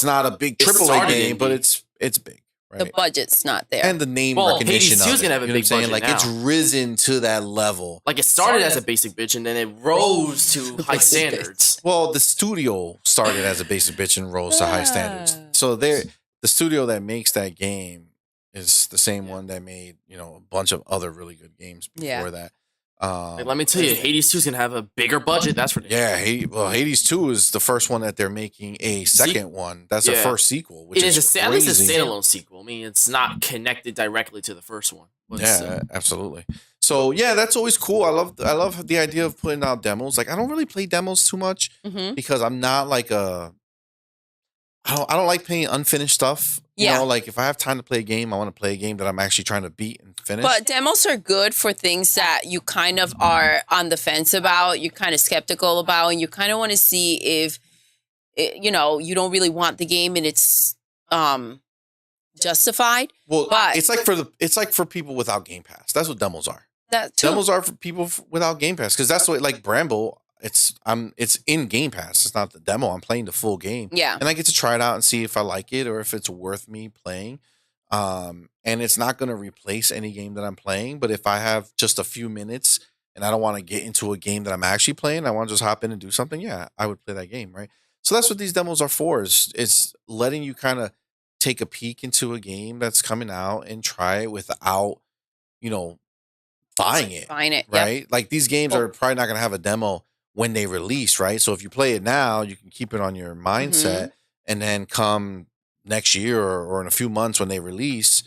S1: not a big AAA game, but it's big. Right?
S3: The budget's not there,
S1: and the name recognition
S2: Hades 2's gonna have a big budget
S1: like
S2: now.
S1: It's risen to that level.
S2: Like it started as a basic bitch, and then it rose to high standards.
S1: Well, the studio started as a basic bitch and rose to high standards. So the studio that makes that game is the same one that made, a bunch of other really good games before that.
S2: Let me tell you, Hades 2 is going to have a bigger budget. That's for
S1: yeah. Hades 2 is the first one that they're making a second one. That's the first sequel, which is crazy.
S2: At least a standalone sequel. I mean, it's not connected directly to the first one.
S1: Absolutely. So yeah, that's always cool. I love the idea of putting out demos. Like I don't really play demos too much because I'm not like I don't like playing unfinished stuff You know, like if I have time to play a game, I want to play a game that I'm actually trying to beat and finish.
S3: But demos are good for things that you kind of are on the fence about, you're kind of skeptical about, and you kind of want to see if, you don't really want the game and it's justified.
S1: Well,
S3: but
S1: it's like for people without Game Pass. That's what demos are.
S3: That too.
S1: Demos are for people without Game Pass, because that's what, like Bramble, it's in Game Pass. It's not the demo. I'm playing the full game.
S3: Yeah.
S1: And I get to try it out and see if I like it or if it's worth me playing. And it's not going to replace any game that I'm playing. But if I have just a few minutes and I don't want to get into a game that I'm actually playing, I want to just hop in and do something, yeah, I would play that game, right? So that's what these demos are for. It's letting you kind of take a peek into a game that's coming out and try it without, buying it, right?
S3: Yep.
S1: Like these games are probably not going to have a demo when they release, right? So if you play it now, you can keep it on your mindset, and then come next year or in a few months when they release,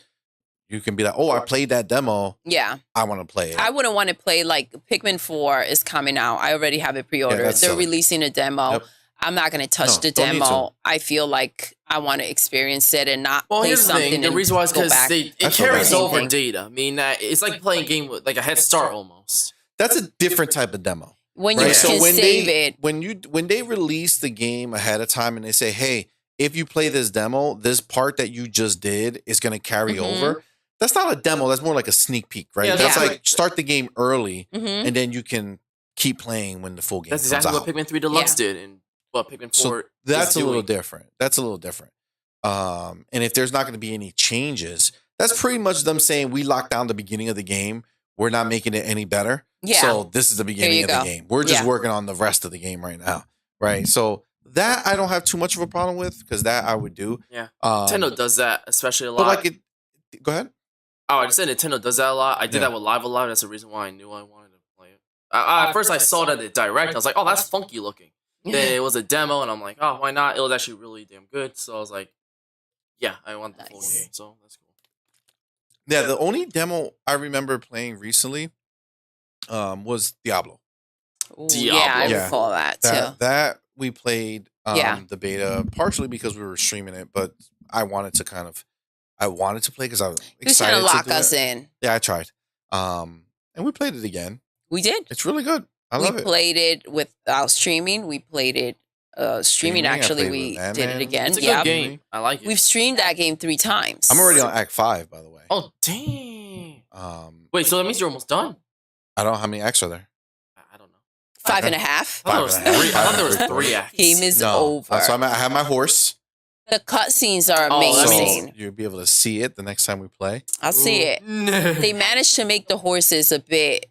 S1: you can be like, oh, I played that demo.
S3: Yeah.
S1: I want to play it.
S3: I wouldn't want to play, like, Pikmin 4 is coming out. I already have it pre-ordered. They're releasing a demo. Yep. I'm not going to touch the demo. I feel like I want to experience it and not play something.
S2: The reason why is because it carries over data. I mean, it's like playing a game with like a head start almost.
S1: That's a different type of demo.
S3: When you can save it.
S1: When they release the game ahead of time and they say, hey, if you play this demo, this part that you just did is going to carry over. That's not a demo. That's more like a sneak peek, right? Yeah, that's like start the game early and then you can keep playing when the full game comes out.
S2: That's exactly what Pikmin 3 Deluxe did. And Pikmin 4
S1: so that's a little different. That's a little different. And if there's not going to be any changes, that's pretty much them saying we locked down the beginning of the game. We're not making it any better. Yeah. So this is the beginning of the game. We're just working on the rest of the game right now. Right. So that I don't have too much of a problem with, because that I would do.
S2: Yeah. Nintendo does that especially a lot.
S1: But go ahead.
S2: Oh, I just said Nintendo does that a lot. I did that with Live a lot. That's the reason why I knew I wanted to play it. At first I saw that at Direct. I was like, oh, that's funky looking. Then it was a demo, and I'm like, oh, why not? It was actually really damn good. So I was like, yeah, I want the full game. So that's cool.
S1: Yeah, the only demo I remember playing recently was Diablo.
S3: Ooh, yeah, I recall that too.
S1: That we played the beta partially because we were streaming it, but I wanted to play because I was excited
S3: to lock us in.
S1: Yeah, I tried. And we played it again.
S3: We did.
S1: It's really good. I love it.
S3: We played it without streaming. We played it streaming. Actually, we did it again.
S2: It's a good game. I like it.
S3: We've streamed that game 3 times.
S1: I'm already on Act 5, by the way.
S2: Oh, dang. Wait, so that means you're almost done?
S1: I don't know how many acts are there.
S2: I don't know.
S3: 5.5.
S2: I thought there was 3 acts.
S3: Game is over.
S1: So I have my horse.
S3: The cutscenes are amazing.
S1: So you'll be able to see it the next time we play.
S3: I'll see it. They managed to make the horses a bit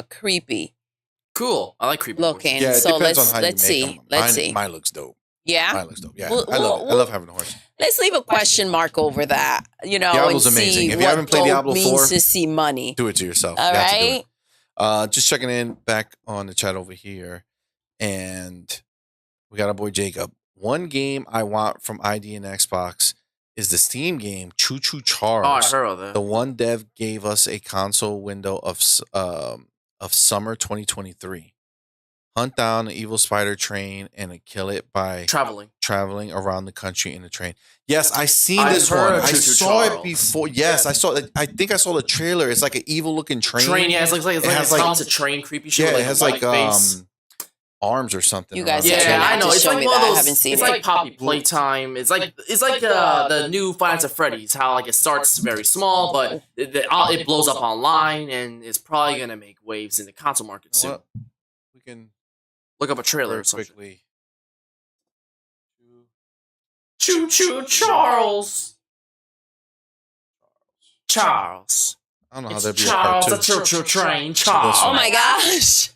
S3: creepy.
S2: Cool. I like creepy
S3: looking.
S1: Yeah,
S3: so let's see. Let's see.
S1: Mine looks dope.
S3: Yeah.
S1: Mine looks dope. Yeah. I love having a horse.
S3: Let's leave a question mark over that.
S1: Diablo's
S3: and
S1: amazing.
S3: See
S1: if you haven't played Diablo 4,
S3: means to see money.
S1: Do it to yourself.
S3: All right.
S1: Just checking in back on the chat over here, and we got our boy Jacob. One game I want from ID and Xbox is the Steam game Choo Choo Charles.
S2: Oh, I heard of that.
S1: The one dev gave us a console window of summer 2023. Hunt down an evil spider train and kill it by traveling around the country in a train. Yes, I seen this one. I saw it before. Yes, I saw it. I think I saw the trailer. It's like an evil looking train.
S2: Yeah, it's like a train creepy shit.
S1: Yeah, it has like arms or something.
S3: You guys,
S2: I know. It's like one of those.
S3: I haven't seen
S2: it's like Poppy Playtime. It's like the new Five Nights at Freddy's. How like it starts very small, but it blows up online, and it's probably gonna make waves in the console market soon.
S1: We can
S2: look up a trailer or something.
S1: Quickly.
S2: Choo Choo Charles. Charles.
S1: I don't know how that'd be
S2: Charles, a choo-choo train. Charles.
S3: Oh my gosh.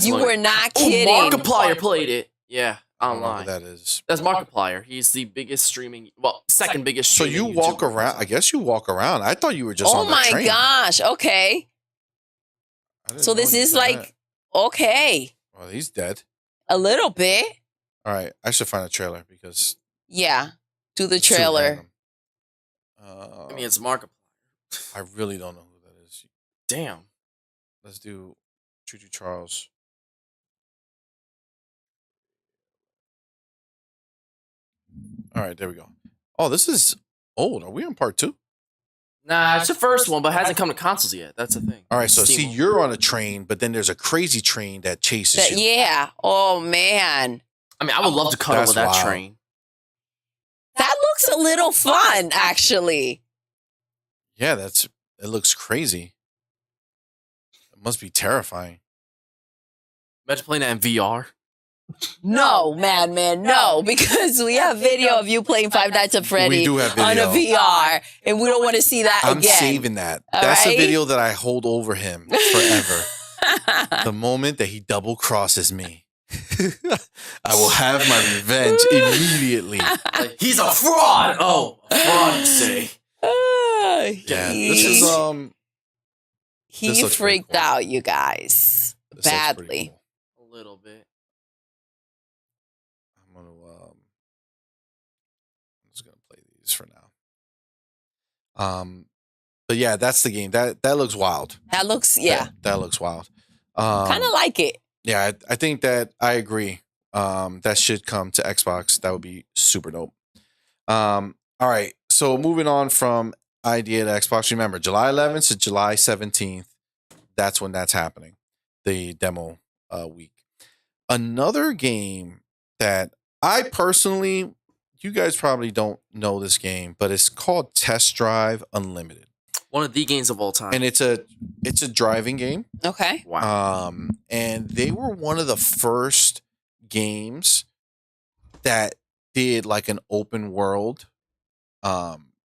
S3: You were not kidding.
S2: Markiplier played it. Yeah, online.
S1: That is.
S2: That's Markiplier. He's the biggest streaming. Well, second biggest.
S1: So you walk around. I guess you walk around. I thought you were just on the train.
S3: Oh my gosh. Okay. So this is like okay.
S1: Well, he's dead.
S3: A little bit.
S1: All right, I should find a trailer because.
S3: Yeah, do the trailer.
S2: I mean, it's Markiplier.
S1: I really don't know who that is.
S2: Damn.
S1: Let's do Choo Choo Charles. All right, there we go. Oh, this is old. Are we on part 2?
S2: Nah, it's the first one, but it hasn't come to consoles yet. That's the thing.
S1: All right, so see, you're on a train, but then there's a crazy train that chases you.
S3: Yeah. Oh, man.
S2: I mean, I would love to cuddle with that train.
S3: That looks a little fun, actually.
S1: Yeah, it looks crazy. It must be terrifying.
S2: Imagine playing that in VR.
S3: No, Madman, no, because we have video of you playing Five Nights at Freddy
S1: on
S3: a VR, and we don't want to see that
S1: I'm
S3: again.
S1: saving that. That's a video that I hold over him forever. The moment that he double crosses me, I will have my revenge immediately.
S2: He's a fraud. Oh, a fraud, you say?
S1: Yeah, this is
S3: He freaked out, you guys, badly.
S2: Cool. A little bit.
S1: I'm just gonna play these for now. But yeah, that's the game. That looks wild.
S3: That looks
S1: That looks wild.
S3: Kind of like it.
S1: Yeah, I think that I agree. That should come to Xbox. That would be super dope. All right. So moving on from idea to Xbox. Remember, July 11th to July 17th. That's when that's happening. The demo week. Another game that I personally, you guys probably don't know this game, but it's called Test Drive Unlimited.
S2: One of the games of all time.
S1: And it's a driving game.
S3: Okay.
S2: Wow.
S1: And they were one of the first games that did like an open world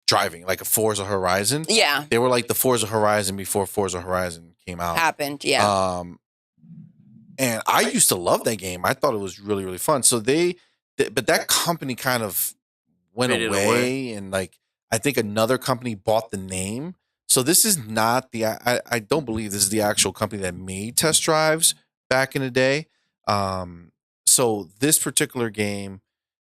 S1: driving, like a Forza Horizon.
S3: Yeah.
S1: They were like the Forza Horizon before Forza Horizon came out.
S3: Happened, yeah.
S1: And I used to love that game. I thought it was really, really fun. So but that company kind of went away, and like I think another company bought the name. So this is not I don't believe this is the actual company that made Test Drives back in the day. So this particular game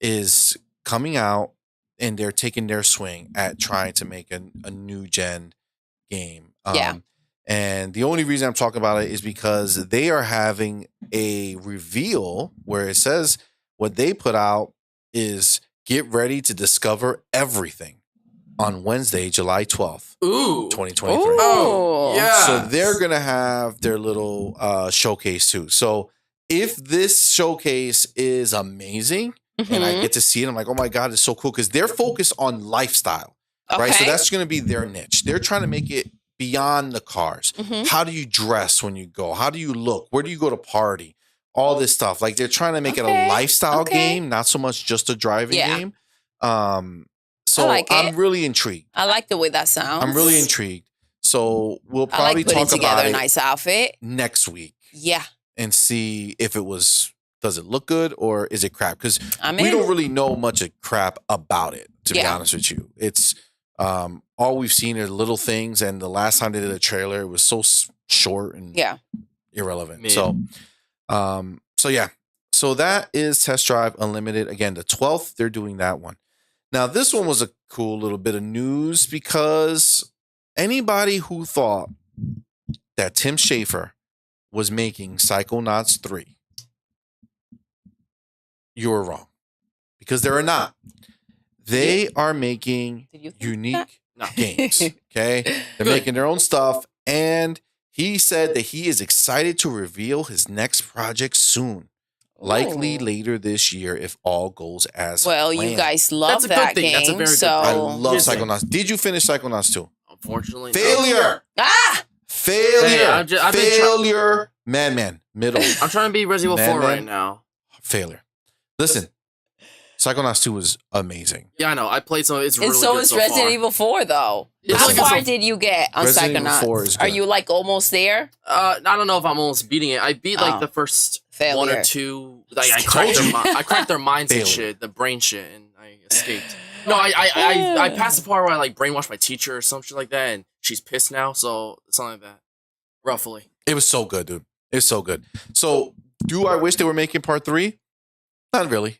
S1: is coming out, and they're taking their swing at trying to make a new gen game. And the only reason I'm talking about it is because they are having a reveal where it says what they put out is get ready to discover everything on Wednesday, July 12th, 2023.
S3: Oh,
S2: yeah.
S1: So they're going to have their little showcase too. So if this showcase is amazing and I get to see it, I'm like, oh my God, it's so cool, because they're focused on lifestyle, right? So that's going to be their niche. They're trying to make it beyond the cars. How do you dress when you go? How do you look? Where do you go to party? All this stuff. Like they're trying to make it a lifestyle game, not so much just a driving game. So I'm really intrigued.
S3: I like the way that sounds.
S1: I'm really intrigued. So we'll probably talk about it
S3: a nice outfit
S1: next week.
S3: Yeah.
S1: And see if does it look good or is it crap? Because we don't really know much of crap about it, to be honest with you. It's all we've seen are little things, and the last time they did a trailer, it was so short and irrelevant. So yeah. So that is Test Drive Unlimited. Again, the 12th, they're doing that one. Now, this one was a cool little bit of news, because anybody who thought that Tim Schafer was making Psychonauts 3, you were wrong, because they are not. They are making unique games. Okay. They're making their own stuff. And he said that he is excited to reveal his next project soon. Likely later this year if all goes as planned.
S3: You guys love that game.
S2: That's a very good
S1: I love Psychonauts. Did you finish Psychonauts 2?
S2: Unfortunately,
S1: Failure.
S2: No.
S1: Failure.
S2: Hey, I've
S1: Failure. Madman. Middle.
S2: I'm trying to be Resident Evil 4 right now.
S1: Failure. Listen. Psychonauts 2 was amazing.
S2: Yeah, I know. I played some. It's really good
S3: so is Resident Evil 4, though. How far did you get on Psychonauts? Are you like almost there?
S2: I don't know if I'm almost beating it. I beat like the first one or two. Like I cracked their minds and shit, the brain shit, and I escaped. No, I passed the part where I like brainwashed my teacher or some shit like that, and she's pissed now. So something like that, roughly.
S1: It was so good, dude. It was so good. So, do I wish they were making part 3? Not really.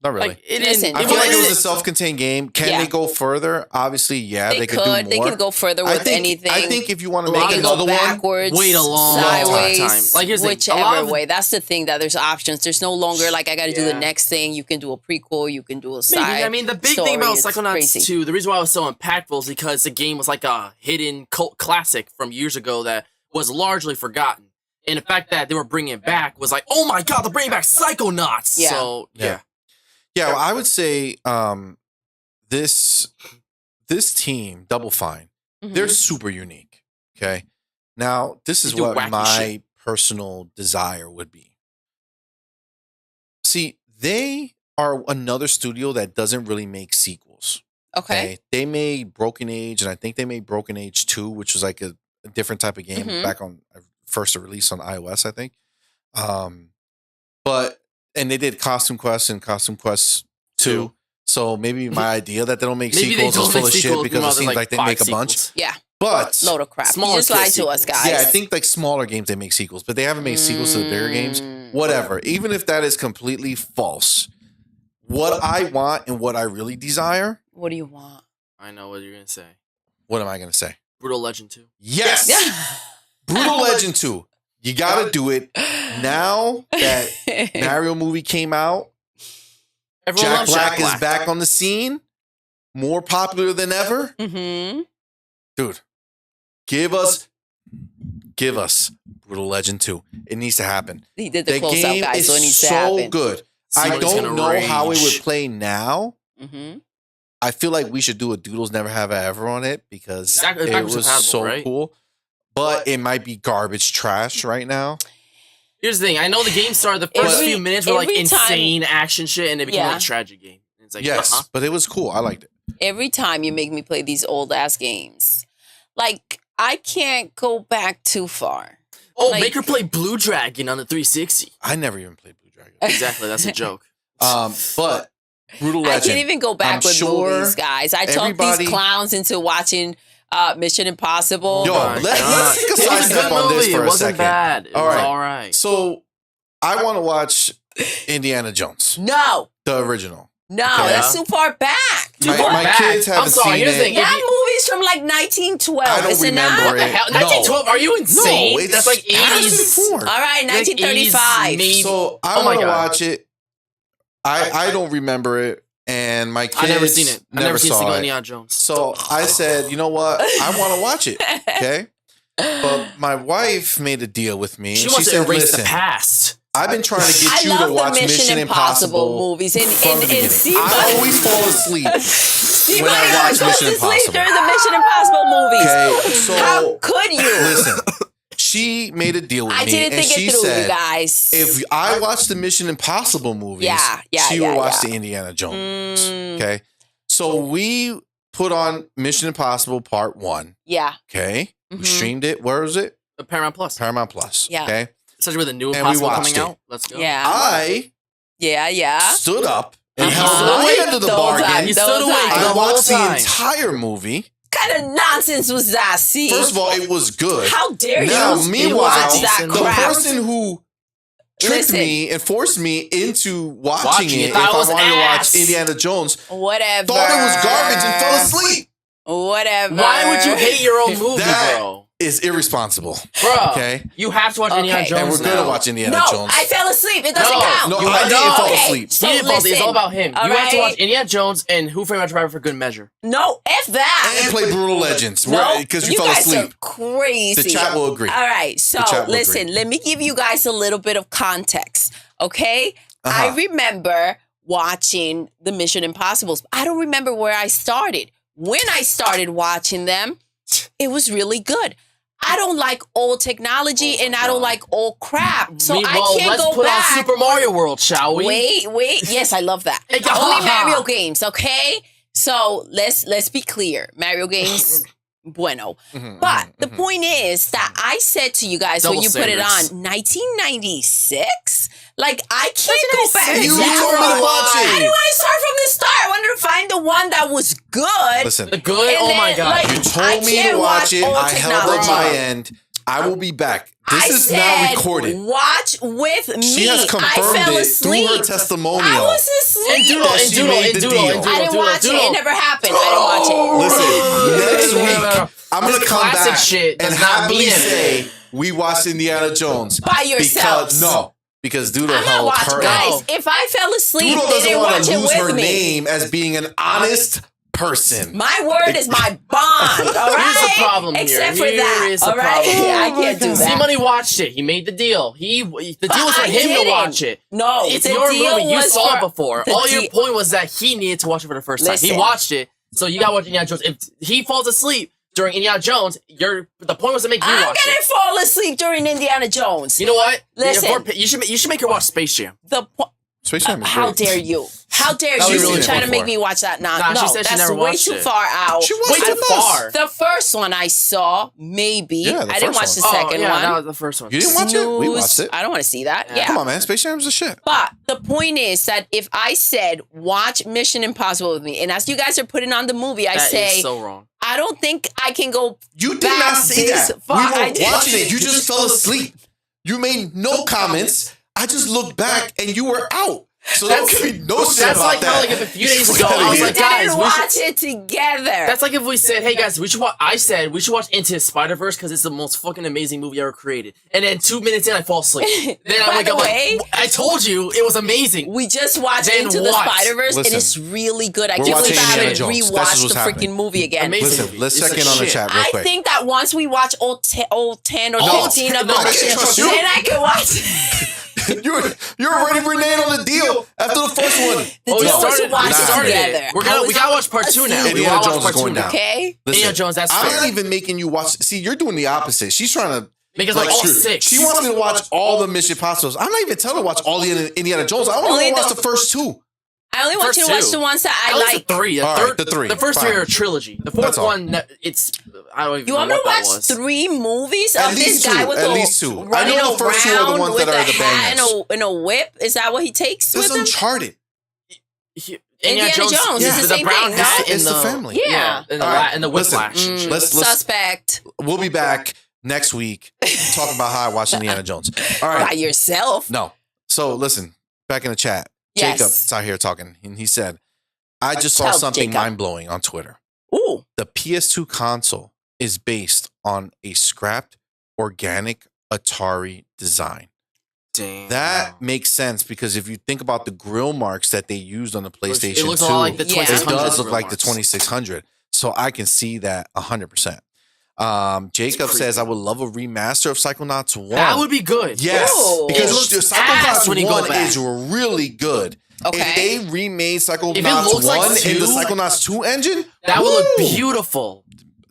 S1: Not really.
S2: Like, it
S3: Listen,
S1: I feel like it was a self-contained game. Can they go further? Obviously, yeah, they could do more.
S3: They can go further with anything.
S1: I think if you want to
S3: they
S1: make
S3: can
S1: another
S3: go backwards,
S2: wait a long
S3: sideways,
S2: time. Like, here's the thing,
S3: whichever way. That's the thing, that there's options. There's no longer like I got to do the next thing. You can do a prequel. You can do a side.
S2: Maybe. I mean, the big thing about Psychonauts 2, the reason why it was so impactful is because the game was like a hidden cult classic from years ago that was largely forgotten. And the fact that they were bringing it back was like, oh my god, they're bringing back Psychonauts.
S3: Yeah.
S2: So, yeah.
S1: Yeah, well, I would say this team, Double Fine, they're super unique. Okay, now this is what my personal desire would be. See, they are another studio that doesn't really make sequels.
S3: Okay,
S1: they made Broken Age, and I think they made Broken Age 2, which was like a different type of game back on first release on iOS, I think. And they did Costume Quest and Costume Quest 2. So maybe my idea that they don't make sequels is full of shit because it seems like they make a bunch.
S3: Yeah.
S1: But
S3: load of crap. You just lied to us, guys.
S1: Yeah, I think like smaller games they make sequels, but they haven't made sequels to the bigger games. Whatever. Even if that is completely false, what I want and what I really desire.
S3: What do you want?
S2: I know what you're gonna say.
S1: What am I gonna say?
S2: Brutal Legend 2.
S1: Yes. Brutal Legend 2. You gotta do it now that Mario movie came out.
S2: Everyone
S1: Jack Black is back on the scene, more popular than ever. Dude, give us Brutal Legend 2. It needs to happen.
S3: He did the close-out, guys, so it needs to happen.
S1: So good. I don't know how it would play now. I feel like we should do a Doodles Never Have I Ever on it because it was so cool. But it might be garbage trash right now.
S2: Here's the thing. I know the game started, the first few minutes were like insane action shit, and it became like a tragic game. It's like,
S1: yes, but it was cool. I liked it.
S3: Every time you make me play these old-ass games, like, I can't go back too far.
S2: Oh, like, make her play Blue Dragon on the 360.
S1: I never even played Blue Dragon.
S2: Exactly, that's a joke.
S1: But Brutal Legend.
S3: I can't even go back with movies, guys. I talked these clowns into watching Mission Impossible.
S1: Yo, let's take a side step on this for a second. It wasn't
S2: bad. It was all right.
S1: So, I want to watch Indiana Jones.
S3: No.
S1: The original.
S3: No, that's too far back.
S1: My kids haven't seen it.
S3: That movie's from like 1912.
S1: I don't remember it.
S2: 1912? Are you insane?
S1: No,
S2: that's like 80s.
S3: All right, 1935.
S1: So I want to watch it. I don't remember it. And my kids
S2: I've never seen it. I've never seen
S1: saw
S2: single
S1: it.
S2: Indiana Jones.
S1: So I said, you know what? I want to watch it. Okay. But my wife made a deal with me.
S2: She wants to erase the past.
S1: I've been trying to get you to watch Mission Impossible
S3: movies.
S1: And I always fall asleep when I watch Mission Impossible.
S3: During the Mission Impossible movies.
S1: Okay, so
S3: how could you?
S1: Listen, she made a deal with me.
S3: I didn't think it through, you guys.
S1: If I watch the Mission Impossible movies, she will watch the Indiana Jones. Okay, so we put on Mission Impossible Part 1.
S3: Yeah.
S1: Okay, we streamed it. Where is it?
S2: Paramount Plus.
S1: Paramount Plus.
S3: Yeah.
S1: Okay.
S2: Especially with the new Impossible coming out. Let's go.
S3: Yeah.
S1: I stood up and held the end of the bargain.
S2: You stood away.
S1: I watched the entire movie.
S3: What kind of nonsense was that? See,
S1: first of all, it was good.
S3: How dare you?
S1: Now, meanwhile,
S3: watch that
S1: the
S3: crap.
S1: person who tricked me and forced me into watching it if I wanted to watch Indiana Jones,
S3: whatever,
S1: thought it was garbage and fell asleep.
S3: Whatever.
S2: Why would you hate your own movie,
S1: bro? Is irresponsible,
S2: bro.
S1: Okay,
S2: you have to watch Indiana Jones.
S1: And we're gonna watch Indiana Jones.
S3: I fell asleep. It doesn't count.
S1: No, I didn't fall asleep.
S3: So
S2: he didn't fall asleep. It's all about him. You have to watch
S3: right?
S2: Indiana Jones and Who Framed Roger Rabbit for good measure.
S3: No, F that.
S1: And play Brutal Legends because you fell
S3: guys
S1: asleep.
S3: Are crazy.
S1: The chat will agree.
S3: All right, so listen. Let me give you guys a little bit of context. Okay, I remember watching the Mission Impossibles. I don't remember where I started. When I started watching them, it was really good. I don't like old technology and I don't like old crap. So I can't
S2: let's
S3: go
S2: put
S3: back.
S2: on Super Mario World, shall we?
S3: Wait. Yes, I love that. Only Mario games, okay? So let's be clear. Mario games, bueno. But the point is that I said to you guys when you put it on, 1996? Like, I can't go back.
S1: You told me to watch it.
S3: I didn't want to start from the start. I wanted to find the one that was good.
S1: Listen,
S2: the good? Oh my God.
S3: Like,
S1: you told me to watch it. I held up my end. I will be back. This is now recorded.
S3: Watch with me.
S1: She has confirmed it through her testimonial.
S3: I was asleep. asleep.
S1: Doodle.
S3: I didn't watch it. It never happened. I didn't watch it.
S1: Listen, next week I'm gonna come
S2: classic
S1: back
S2: shit
S1: and
S2: does not
S1: happily
S2: mean
S1: say we watched Indiana Jones
S3: By yourselves.
S1: Because Doodle
S3: I'm not
S1: held
S3: watching.
S1: her.
S3: Guys, if I fell asleep,
S1: Doodle
S3: they
S1: doesn't
S3: didn't
S1: want
S3: watch
S1: to
S3: it
S1: lose her
S3: with me.
S1: name as being an honest person.
S3: My word is my bond. All right.
S2: Here's the problem here.
S3: Except for
S2: Here
S3: that.
S2: is the
S3: All right.
S2: problem.
S3: I can't do that.
S2: CMoney watched it. He made the deal. The deal was for him to watch it.
S3: No,
S2: It's
S3: the
S2: your
S3: deal
S2: movie. You
S3: was
S2: saw it
S3: for-
S2: before.
S3: the
S2: All your
S3: deal-
S2: point was that he needed to watch it for the first time.
S3: Listen.
S2: He watched it, so you got to watch Indiana Jones. If he falls asleep during Indiana Jones, the point was to make you
S3: I'm
S2: watch
S3: gonna
S2: it.
S3: fall asleep during Indiana Jones.
S2: You know what?
S3: Listen.
S2: You should make her watch Space Jam.
S1: Space Jam is
S3: How
S1: great.
S3: dare you? How dare
S1: That
S3: you
S1: was really
S3: trying to
S1: before.
S3: make me watch that now?
S2: Nah,
S3: No,
S2: she said she
S3: that's
S2: never
S3: way
S2: watched
S3: too
S2: it.
S3: far out.
S1: She watched
S2: Way
S1: it
S2: too
S1: with us.
S2: far.
S3: The first one I saw, maybe.
S1: Yeah, the
S3: I didn't watch
S1: first
S3: the
S1: one.
S3: second one.
S2: that was the first one.
S1: You didn't watch it? We
S3: Snooze.
S1: watched it.
S3: I don't want to see that.
S2: Yeah.
S3: Yeah.
S1: Come on, man. Space Jam's a shit.
S3: But the point is that if I said watch Mission Impossible with me, and as you guys are putting on the movie, I
S2: That
S3: say
S2: is so wrong.
S3: I don't think I can go.
S1: You did
S3: back
S1: not say
S3: this
S1: that.
S3: far.
S1: We
S3: I
S1: were
S3: did.
S1: watching it. You just fell asleep. You made no comments. I just looked back and you were out. So don't give me no shit
S2: That's
S1: about
S2: like
S1: that.
S2: how, like, if a few days ago,
S1: Get
S2: I was
S1: outta
S2: like,
S1: here.
S2: guys,
S3: Didn't
S2: we
S3: watch it together.
S2: That's like if we said, hey guys, we should watch. I said we should watch Into the Spider-Verse because it's the most fucking amazing movie ever created. And then 2 minutes in, I fall asleep. Then
S3: By the way,
S2: I told you it was amazing.
S3: we just watched
S2: Then
S3: Into the
S2: what?
S3: Spider-Verse, and
S1: Listen,
S3: it's really good. I
S1: we're
S3: can't
S1: watching
S3: believe I
S1: Indiana
S3: haven't
S1: Jones. This is
S3: rewatched
S1: what's
S3: the
S1: happening.
S3: freaking movie again.
S2: Amazing.
S1: Listen, let's
S2: It's
S1: check
S2: like
S1: in on the
S2: shit.
S1: chat real
S3: I
S1: quick.
S3: think that once we watch old 10 or
S2: No.
S3: 15 of
S2: No,
S3: them,
S2: I can't
S1: trust you.
S3: then I can watch.
S1: You're already reneging on the deal after the first one.
S3: The
S2: we
S3: deal was
S2: started-
S3: to watch
S2: we
S3: it
S2: started it.
S3: together.
S2: We gotta watch part 2 now.
S3: asleep.
S2: We
S1: Indiana
S2: gotta
S1: Jones
S2: watch
S1: is
S2: part 2
S1: going
S2: now.
S1: down.
S3: Okay.
S2: Indiana Jones, that's
S1: I'm
S2: fair.
S1: not even making you watch. See, you're doing the opposite. She's trying to
S2: Make us like all
S1: screw-
S2: 6.
S1: She wants me to watch all the Mission Impossibles. I'm not even telling her to watch all the Indiana Jones. I only
S3: Only
S1: want to watch
S3: the-
S1: the first 2.
S3: I only want
S2: First
S3: you to watch
S2: two.
S3: the ones that I
S2: At least
S3: like.
S2: the 3.
S1: All right, the 3.
S2: The first 3
S1: Fine.
S2: are a trilogy. The 4th
S1: That's all.
S2: one, it's I don't even
S3: You
S2: know
S3: want me
S2: what
S3: to
S2: that
S3: watch
S2: was.
S3: 3 movies
S1: At
S3: of
S1: least
S3: this guy
S1: 2.
S3: with
S1: At
S3: a
S1: least 2. I
S3: running
S1: know the first 2 are the
S3: around
S1: ones
S3: with
S1: that are
S3: a
S1: the
S3: hat
S1: bangers.
S3: and a whip? Is that what he takes
S1: It's
S3: with him?
S1: Uncharted.
S3: Indiana Jones is the same
S2: brown
S3: thing,
S2: hat
S3: no?
S1: It's the family.
S3: Yeah.
S2: and the,
S1: All right,
S2: and the
S1: listen.
S2: whiplash.
S1: Let's
S3: Suspect.
S1: we'll be back next week talking about how I watched Indiana Jones. All right.
S3: By yourself.
S1: No. So listen, back in the chat,
S3: Yes.
S1: Jacob's out here talking, and he said, I just saw
S3: Tell
S1: something
S3: Jacob.
S1: mind-blowing on Twitter.
S3: Ooh.
S1: The PS2 console is based on a scrapped organic Atari design.
S2: Damn.
S1: That makes sense because if you think about the grill marks that they used on the PlayStation
S2: It looks
S1: 2,
S2: a lot like the
S3: Yeah.
S2: 2600.
S1: it does look like the
S2: remarks.
S1: 2600. So I can see that 100%. Jacob says, I would love a remaster of Psychonauts 1.
S2: That would be good.
S1: Yes,
S3: Ooh.
S1: because
S2: It looks ass when
S1: Psychonauts
S2: you go
S1: 1
S2: back.
S1: is really good.
S3: Okay.
S1: If they remade
S2: If it
S1: Psychonauts
S2: looks
S1: 1
S2: like
S1: in the
S2: 2,
S1: Psychonauts 2 engine,
S2: That would look
S1: woo!
S2: beautiful.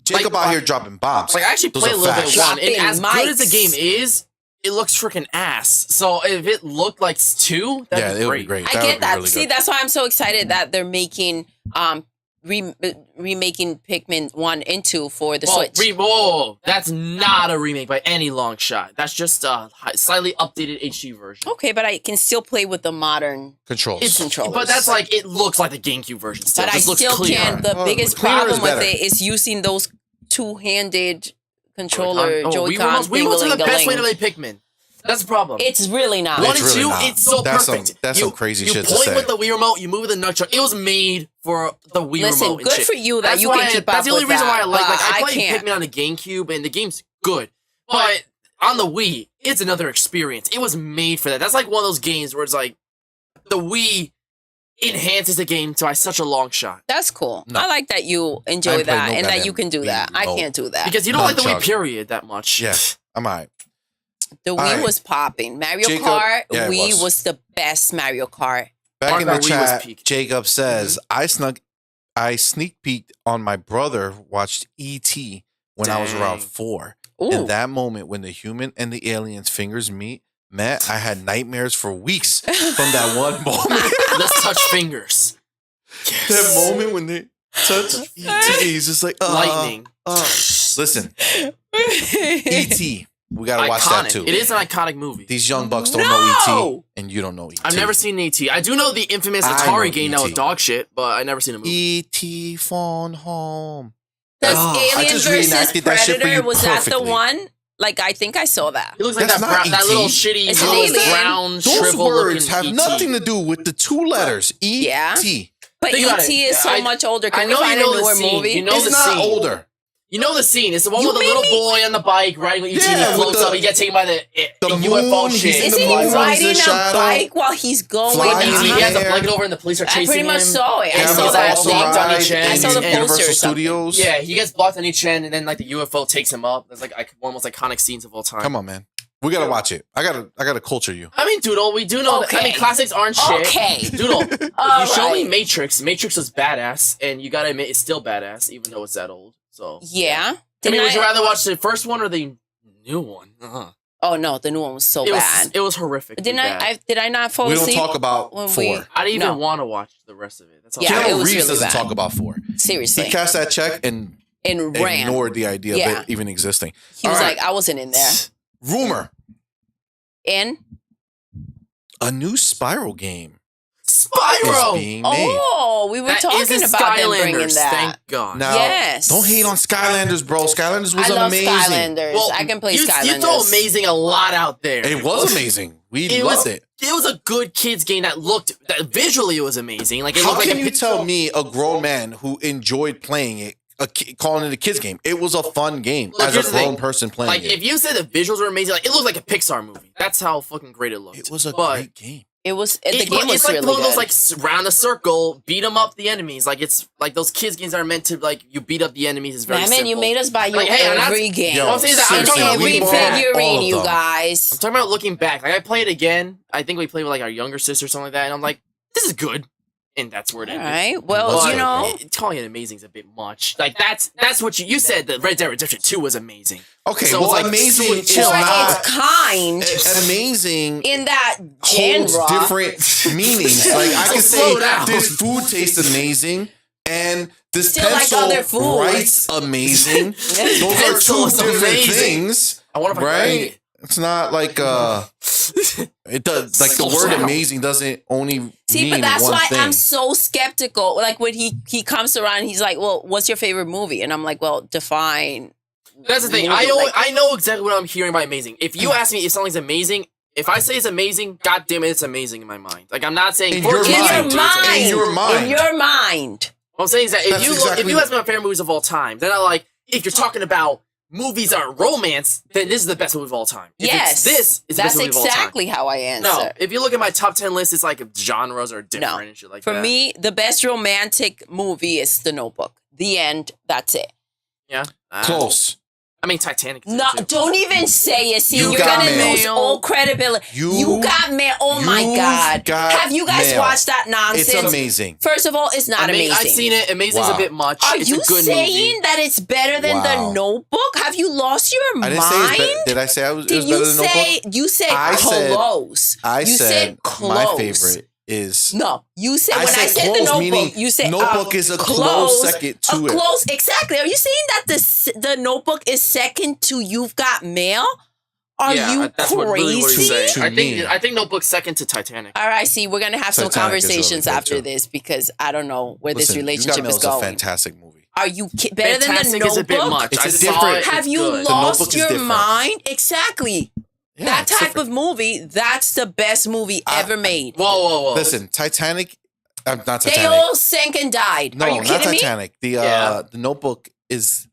S1: Jacob
S2: Like-
S1: out here dropping bombs.
S2: Like I actually
S1: Those
S2: played
S1: are
S2: a little bit
S1: facts.
S2: of 1, and
S3: Dropping
S2: as good as the
S3: mics.
S2: game is, it looks freaking ass. So if it looked like 2, that'd
S1: Yeah,
S2: be
S1: it would
S2: great.
S1: be great.
S3: I
S1: That would
S3: get
S1: be
S3: that.
S1: really
S3: See,
S1: good.
S3: that's why I'm so excited that they're making remaking Pikmin 1 and 2 for the Switch.
S2: Whoa, that's not a remake by any long shot. That's just a slightly updated HD version.
S3: Okay, but I can still play with the modern
S1: Controls.
S3: controllers.
S2: But that's like, it looks like the GameCube version still.
S3: But
S2: It
S3: I
S2: just looks
S3: still
S2: cleaner.
S3: can't. The
S1: Oh,
S3: biggest
S1: cleaner is
S3: problem with
S1: better.
S3: it is using those two-handed controller
S2: Oh,
S3: Joy-Con
S2: we went to the best way to
S3: thingling.
S2: play Pikmin. That's the problem.
S3: It's really not.
S2: 1
S1: It's
S2: and
S1: really
S2: 2,
S1: not.
S2: it's so
S1: That's
S2: perfect.
S1: that's some crazy
S2: you
S1: shit to
S2: point
S1: say.
S2: with the Wii remote, you move with the nunchuck. It was made for the Wii
S3: Listen,
S2: remote. and
S3: good
S2: shit.
S3: for you that
S2: That's
S3: you
S2: why
S3: can keep
S2: That's
S3: up
S2: the only
S3: with
S2: reason why I
S3: that,
S2: like
S3: but
S2: I
S3: I
S2: played
S3: can't.
S2: Pikmin on the GameCube, and the game's good. But on the Wii, it's another experience. It was made for that. That's like one of those games where it's like the Wii enhances the game by such a long shot.
S3: That's cool.
S1: No.
S3: I like that you
S1: I
S3: enjoy
S1: ain't played
S3: that
S1: no
S3: and that
S1: goddamn
S3: you can do
S1: Wii
S3: that. I
S1: remote.
S3: can't do that.
S2: Because you don't like the Wii
S1: Nunchuck.
S2: period that much.
S1: Yeah, I'm all right.
S3: The Wii
S1: Alright.
S3: was popping. Mario
S1: Jacob-
S3: Kart,
S1: yeah, it
S3: Wii
S1: was.
S3: was the best Mario Kart.
S1: Back in the
S2: Wii was
S1: chat,
S2: peak.
S1: Jacob says,
S3: Mm-hmm.
S1: I sneak peeked on my brother watched E.T. when I was around
S2: Dang.
S1: 4.
S3: Ooh.
S1: And that moment when the human and the alien's fingers met, I had nightmares for weeks from that one moment.
S2: Let's touch fingers.
S1: That moment when they touch E.T. He's just like,
S2: Lightning.
S1: Listen, E.T. We gotta watch that
S2: Iconic.
S1: too.
S2: It is an iconic movie.
S1: These young bucks don't
S3: No!
S1: know E.T. and you don't know E.T.
S2: I've never seen E.T. I do know the infamous
S1: I
S2: Atari
S1: know
S2: game that was
S1: E.T..
S2: dog shit, but I never seen a movie.
S1: E.T. phone home.
S3: Does
S1: I
S3: Alien
S1: just
S3: versus
S1: reenacted that shit for
S3: Predator,
S1: you
S3: was that the
S1: perfectly.
S3: one? Like, I think I saw that.
S2: He looks like
S1: That's
S2: that,
S1: not
S2: that
S1: ET.
S2: little shitty,
S3: It's an
S2: little
S3: alien.
S2: brown,
S1: Those
S2: shriveled
S1: words
S2: looking
S1: have
S2: ET.
S1: nothing to do with the two letters E
S3: Yeah.
S1: T.
S3: But
S2: Think about
S3: E.T.
S2: it.
S3: is so much older. Can
S2: I
S3: we
S2: know
S3: find
S2: you know
S3: a
S2: the
S3: newer
S2: scene.
S3: movie?
S2: You know
S1: It's
S2: the
S1: not
S2: scene.
S1: older.
S2: You know the scene. It's the one
S3: You
S2: with the
S3: made
S2: little
S3: me-
S2: boy on the bike riding with ET.
S1: Yeah,
S2: he floats
S1: with the-
S2: up. He gets taken by the
S1: moon,
S2: UFO
S1: he's
S2: shit.
S1: in
S3: Isn't
S1: the
S3: he
S1: moon, he's
S3: riding
S1: in
S3: a
S1: shadow.
S3: bike while he's going?
S1: Flying
S2: He
S1: in
S2: has
S1: the
S2: a
S1: air.
S2: blanket over and the police are
S3: I
S2: chasing
S3: pretty much
S2: him.
S3: saw it. I
S1: Yeah,
S3: saw
S2: he's
S3: that.
S2: also blocked on each end.
S3: I saw the poster
S1: Universal
S3: or something.
S1: Studios.
S2: Yeah, he gets blocked on each end, and then like the UFO takes him up. There's like one of the most iconic scenes of all time.
S1: Come on, man. We gotta watch it. I gotta culture you.
S2: I mean, Doodle, we do know that. I mean,
S3: Okay.
S2: classics aren't shit.
S3: Okay.
S2: Doodle,
S3: All
S2: you show me
S3: right.
S2: Matrix. Matrix was badass, and you gotta admit it's still badass, even though it's that old. So
S3: Yeah.
S2: I mean, would you
S3: I-
S2: rather watch the first one or the new one?
S3: Oh no, the new one was so bad.
S2: It was horrific.
S3: Did I not fall
S1: We don't
S3: asleep?
S1: talk about
S3: when
S1: 4.
S2: I didn't even
S3: No.
S2: want to watch the rest of it. That's how
S3: Yeah,
S2: bad
S3: it
S1: Keanu
S3: was
S1: Reeves
S3: really
S1: doesn't
S3: bad.
S1: talk about 4.
S3: Seriously.
S1: He cashed that check and
S3: And ran.
S1: ignored the idea of
S3: Yeah.
S1: it even existing.
S3: He was
S1: All right.
S3: like, I wasn't in there.
S1: Rumor:
S3: And
S1: a new Spiral game
S2: Spyro.
S1: is being made.
S3: oh, we were
S2: That
S3: talking
S2: isn't
S3: about them bringing
S2: Skylanders,
S3: that.
S2: Thank God.
S1: Now,
S3: Yes.
S1: don't hate on Skylanders, bro. Skylanders was
S3: I love
S1: amazing.
S3: Skylanders. I can play Skylanders.
S2: You throw amazing a lot out there.
S1: It was amazing. We
S2: It
S1: loved
S2: was,
S1: it.
S2: It was a good kids game that visually it was amazing. Like it
S1: How
S2: looked
S1: can
S2: like
S1: you tell me, a grown man who enjoyed playing it, calling it a kids game? It was a fun game
S2: Look,
S1: as
S2: here's
S1: a
S2: the thing.
S1: grown person playing
S2: Like
S1: it.
S2: if you said the visuals were amazing, like it looked like a Pixar movie. That's how fucking great it looked.
S1: It was a
S2: But
S1: great game.
S3: It was the
S2: It's
S3: game was
S2: like
S3: really
S2: one of those
S3: good.
S2: like round a circle, beat them up the enemies. Like it's like those kids games are meant to like you beat up the enemies. It's very
S3: Man,
S2: simple.
S3: you made us buy your
S2: Like, hey, I'm not-
S3: every game.
S1: Yo,
S2: What I'm saying is that I'm
S3: and
S2: talking about
S3: every
S2: looking
S1: bought
S2: back.
S1: all
S3: figurine,
S1: of
S3: you
S1: them.
S3: guys.
S2: I'm talking about looking back. Like I played it again. I think we played with like our younger sister or something like that, and I'm like, this is good. And that's where it
S3: All
S2: ended.
S3: right. Well,
S1: What's
S3: you
S1: good,
S3: know,
S2: Calling it amazing is a bit much. Like that's what you said. That Red Dead Redemption 2 was amazing.
S1: Okay,
S2: So
S1: well,
S2: it's like
S1: amazing
S2: super
S1: is
S2: chill.
S3: for
S1: not...
S3: its kind
S1: Amazing
S3: in that
S1: holds
S3: genre.
S1: different meanings. Like I can
S2: Slow
S1: say
S2: down.
S1: this food tastes amazing and this
S3: Still like
S1: pencil
S3: other foods.
S1: writes amazing. Those are
S2: Pencil
S1: two
S2: is
S1: different
S2: amazing.
S1: things,
S2: I wonder if I can eat
S1: right? It's not like it does like the
S2: Slow
S1: word
S2: down.
S1: amazing doesn't only
S3: See,
S1: mean
S3: but that's
S1: one
S3: why
S1: thing.
S3: I'm so skeptical. Like when he comes around, he's like, "Well, what's your favorite movie?" And I'm like, "Well, define."
S2: That's the thing.
S3: movie. Like,
S2: I know exactly what I'm hearing by amazing. If you ask me if something's amazing, if I say it's amazing, god damn it, it's amazing in my mind. Like I'm not saying
S1: In
S2: for
S1: your
S2: kids,
S1: mind.
S2: it's
S3: mind.
S1: In your mind.
S3: In your mind.
S2: What I'm saying is that if
S1: That's
S2: you
S1: exactly-
S2: if you ask me my favorite movies of all time, then I like if you're talking about movies that are romance, then this is the best movie of all time. If
S3: Yes,
S2: it's this is the
S3: that's
S2: best movie of all time.
S3: exactly how I answer.
S2: No, if you look at my top 10 list, it's like genres are different
S3: No.
S2: and shit like
S3: For
S2: that.
S3: me, the best romantic movie is The Notebook. The end. That's it.
S2: Yeah.
S1: Close.
S2: I mean, Titanic. is
S3: No,
S2: there, too.
S3: don't even say it. See,
S1: You
S3: you're
S1: got
S3: gonna
S1: mail.
S3: lose all credibility. You got mail. Oh my
S1: You've
S3: God.
S1: got
S3: Have you guys
S1: mail.
S3: watched that nonsense?
S1: It's amazing.
S3: First of all, it's not amazing.
S2: I've seen it. Amazing's
S1: Wow.
S2: a bit much.
S3: Are
S2: it's
S3: you
S2: a good
S3: saying
S2: movie.
S3: that it's better than
S1: Wow.
S3: The Notebook? Have you lost your
S1: I
S3: mind?
S1: didn't say it's better. Did I say it was
S3: Did
S1: better
S3: you
S1: than Notebook?
S3: say you said
S1: I said-
S3: close?
S1: I
S3: you
S1: said
S3: close.
S1: my favorite is
S3: No, you said when I said
S1: close,
S3: The Notebook,
S1: meaning
S3: you said
S1: Notebook is a close second to it.
S3: Close, exactly. Are you saying that the Notebook is second to You've Got Mail? Are you
S2: that's what really what
S3: crazy?
S2: you're saying.
S1: To me.
S2: I think Notebook's second to Titanic.
S3: All right, see, we're gonna have some
S1: Titanic is really
S3: conversations
S1: good,
S3: after
S1: too.
S3: this because I don't know where
S1: Listen,
S3: this
S1: You Got
S3: relationship
S1: Mail
S3: is
S1: a
S3: going.
S1: fantastic movie.
S3: Are you better than The
S2: Fantastic
S3: Notebook?
S2: is a bit much.
S1: It's
S2: I
S1: a
S2: saw
S1: different-
S2: it,
S3: Have
S2: it's
S3: you
S2: good.
S1: The
S3: lost
S1: Notebook is
S3: your
S1: different.
S3: mind? Exactly.
S1: Yeah,
S3: that
S1: it's
S3: type
S1: different.
S3: of movie, that's the best movie ever made.
S2: Whoa.
S1: Listen, Titanic. Not
S3: They
S1: Titanic.
S3: all sank and died.
S1: No,
S3: Are you
S1: not
S3: kidding me?
S1: Titanic.
S2: Yeah.
S1: The Notebook is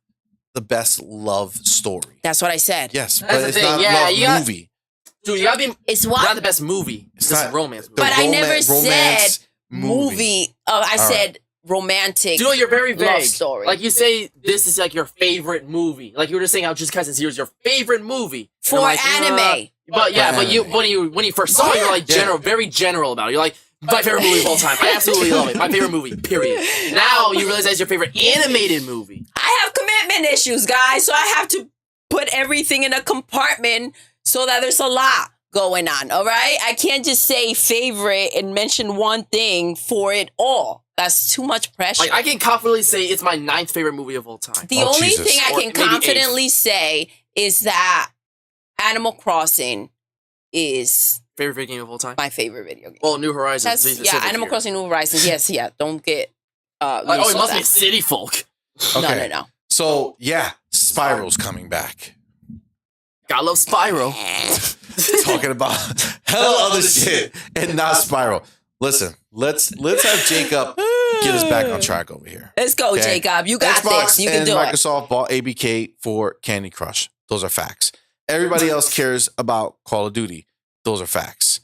S1: the best love story.
S3: That's what I said.
S1: Yes,
S2: That's
S1: but
S2: the
S1: it's
S2: thing.
S1: not
S2: Yeah,
S1: love
S2: you got-
S1: movie.
S2: Dude, you gotta be
S3: It's
S2: not
S3: what?
S2: the best movie. It's just
S1: not-
S2: a romance movie.
S3: But I never
S1: romance
S3: said movie. I
S1: right.
S3: said romantic.
S2: Do you know you're very
S3: love
S2: vague?
S3: story.
S2: Like you say, this is like your favorite movie. Like you were just saying how Just Cause It's Here's your favorite movie And
S3: For
S2: I'm like,
S3: anime.
S2: But yeah,
S1: For
S2: but you
S1: anime.
S2: when you first saw it, you're like
S1: Yeah.
S2: very general about it. You're like, my favorite movie of all time. I absolutely love it. My favorite movie. Period. Now you realize that's your favorite animated movie.
S3: I have commitment issues, guys, so I have to put everything in a compartment so that there's a lot going on, all right? I can't just say favorite and mention one thing for it all. That's too much pressure.
S2: Like I can confidently say it's my 9th favorite movie of all time.
S3: The
S1: Oh,
S3: only
S1: Jesus.
S3: thing I
S2: Or
S3: can
S2: maybe
S3: confidently say is that Animal Crossing is
S2: Favorite video game of all time.
S3: my favorite video game.
S2: Well, New Horizons.
S3: That's,
S2: to be
S3: yeah,
S2: specific
S3: Animal
S2: here.
S3: Crossing New Horizons. Yes, yeah. Don't get
S2: Like,
S3: loose
S2: oh, it
S3: on
S2: must be
S3: that.
S2: City Folk.
S1: Okay.
S3: No.
S1: So yeah, Spiral's coming back.
S2: Gotta love Spyro.
S1: Talking about hell other shit and not Spyro. Listen, let's have Jacob get us back on track over here.
S3: Let's go, Jacob. You got this. You can do it.
S1: Microsoft bought ABK for Candy Crush. Those are facts. Everybody else cares about Call of Duty. Those are facts.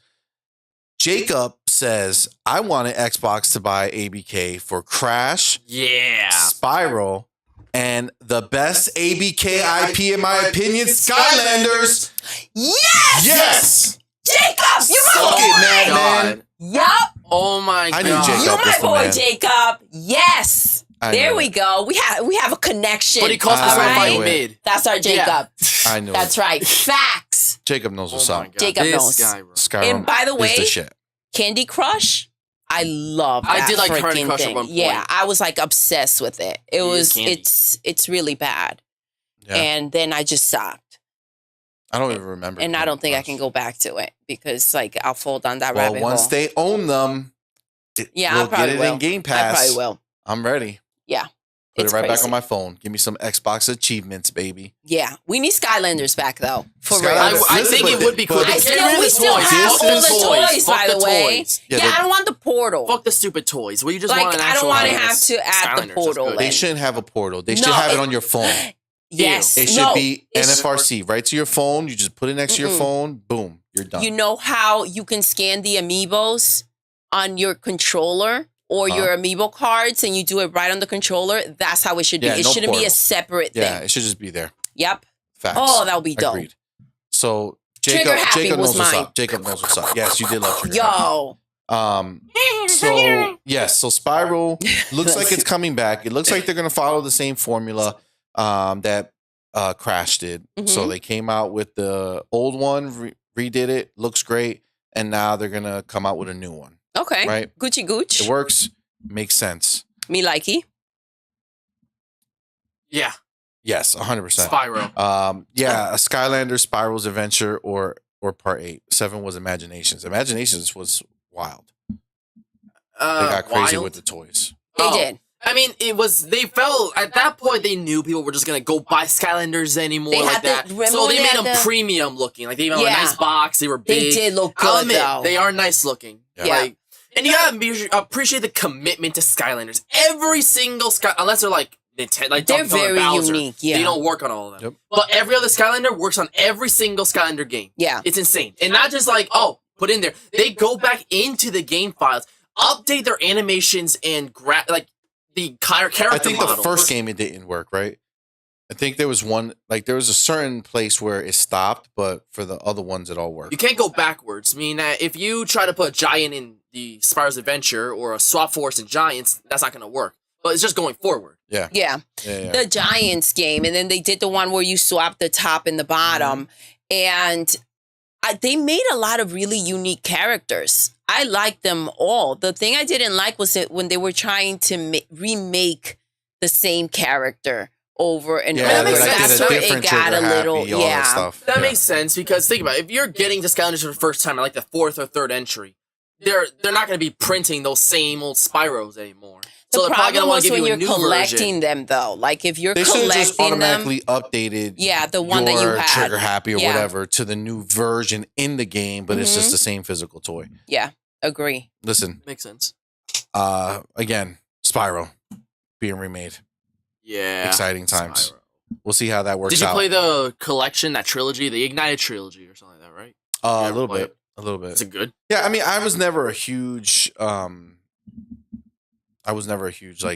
S1: Jacob says, I wanted Xbox to buy ABK for Crash, Spyro, and the best ABK IP, in my opinion, Skylanders. Yes!
S3: Jacob, you're my boy!
S1: Man.
S3: Yup.
S2: Oh my God.
S1: I knew Jacob
S3: You're my
S1: was the
S3: boy,
S1: man.
S3: Jacob. Yes. There we go. We have a connection.
S2: But he calls himself
S3: right?
S2: mid.
S3: That's our Jacob.
S1: I knew
S3: That's right. Facts.
S1: Jacob knows what's up.
S3: Jacob knows.
S1: Skyrim
S3: And by the way,
S1: is the shit.
S3: Candy Crush, I love that.
S2: I did like Candy Crush
S3: thing.
S2: at one point.
S3: Yeah, I was like obsessed with it. It's really bad.
S1: Yeah.
S3: And then I just stopped.
S1: I don't even remember.
S3: And I don't think I can go back to it because like I'll fall down that rabbit hole.
S1: Once they own them, we'll get it in Game Pass.
S3: I probably will.
S1: I'm ready.
S3: Yeah.
S1: Put it right back on my phone. Give me some Xbox achievements, baby.
S3: Yeah. We need Skylanders back though. For real.
S2: I think it would be cool.
S3: We still have all the toys, by the way. Yeah, I don't want the portal.
S2: Fuck the stupid toys. We just want an
S3: I don't want to have to add the portal.
S1: They shouldn't have a portal. They should have it on your phone.
S3: Yes.
S1: It should be NFRC right to your phone. You just put it next to your phone. Boom. You're done.
S3: You know how you can scan the amiibos on your controller or your amiibo cards and you do it right on the controller? That's how it should be. It shouldn't be a separate thing.
S1: Yeah, it should just be there.
S3: Yep.
S1: Facts.
S3: Oh, that would be dope.
S1: Agreed. So Jacob knows what's up. Jacob knows what's up. Yes, you did love Trigger Happy. So yes, so Spyro looks like it's coming back. It looks like they're gonna follow the same formula that Crash did. So they came out with the old one, redid it, looks great, and now they're gonna come out with a new one.
S3: Okay.
S1: Right?
S3: Gucci gooch.
S1: It works, makes sense.
S3: Me likey.
S2: Yeah.
S1: Yes, 100%.
S2: Spyro.
S1: Yeah, a Skylanders, Spyro's Adventure, or Part 8. 7 was Imaginations. Imaginations was wild. They got crazy with the toys.
S3: They did.
S2: I mean, they felt, at that point, they knew people were just going to go buy Skylanders anymore like that. So they made them premium looking. Like, they even had a nice box. They were big.
S3: They did look good, though.
S2: They are nice looking.
S3: Yeah.
S2: And you gotta appreciate the commitment to Skylanders. Every single unless they're like Nintendo, like
S3: they're very
S2: Bowser,
S3: unique. Yeah,
S2: they don't work on all of them. Yep. But every other Skylander works on every single Skylander game. Yeah, it's insane, and not just like put in there. They go back into the game files, update their animations and like the character.
S1: I think
S2: models.
S1: The first game it didn't work, right? I think there was one, like there was a certain place where it stopped, but for the other ones, it all worked.
S2: You can't go backwards. I mean, if you try to put a giant in the Spyro's Adventure or a Swap Force in Giants, that's not going to work. But it's just going forward.
S3: Yeah. The Giants game, and then they did the one where you swap the top and the bottom, and they made a lot of really unique characters. I liked them all. The thing I didn't like was that when they were trying to remake the same character over and over. That's where it got a little,
S2: That makes sense because think about it. If you're getting to Skylanders for the first time, like the fourth or third entry, they're not going to be printing those same old Spyros anymore. So
S3: the problem was when you're collecting them, though. Like if you're collecting them, they should have just
S1: automatically updated.
S3: The one that you had,
S1: Trigger Happy or whatever, to the new version in the game, but it's just the same physical toy.
S3: Yeah, agree.
S1: Listen,
S2: makes sense.
S1: Again, Spyro being remade.
S2: Yeah.
S1: Exciting times. Spyro. We'll see how that works out.
S2: Did you play the collection, that trilogy, the Ignited trilogy or something like that, right?
S1: A little bit. A little bit.
S2: Is it good?
S1: Yeah, I mean, I was never a huge like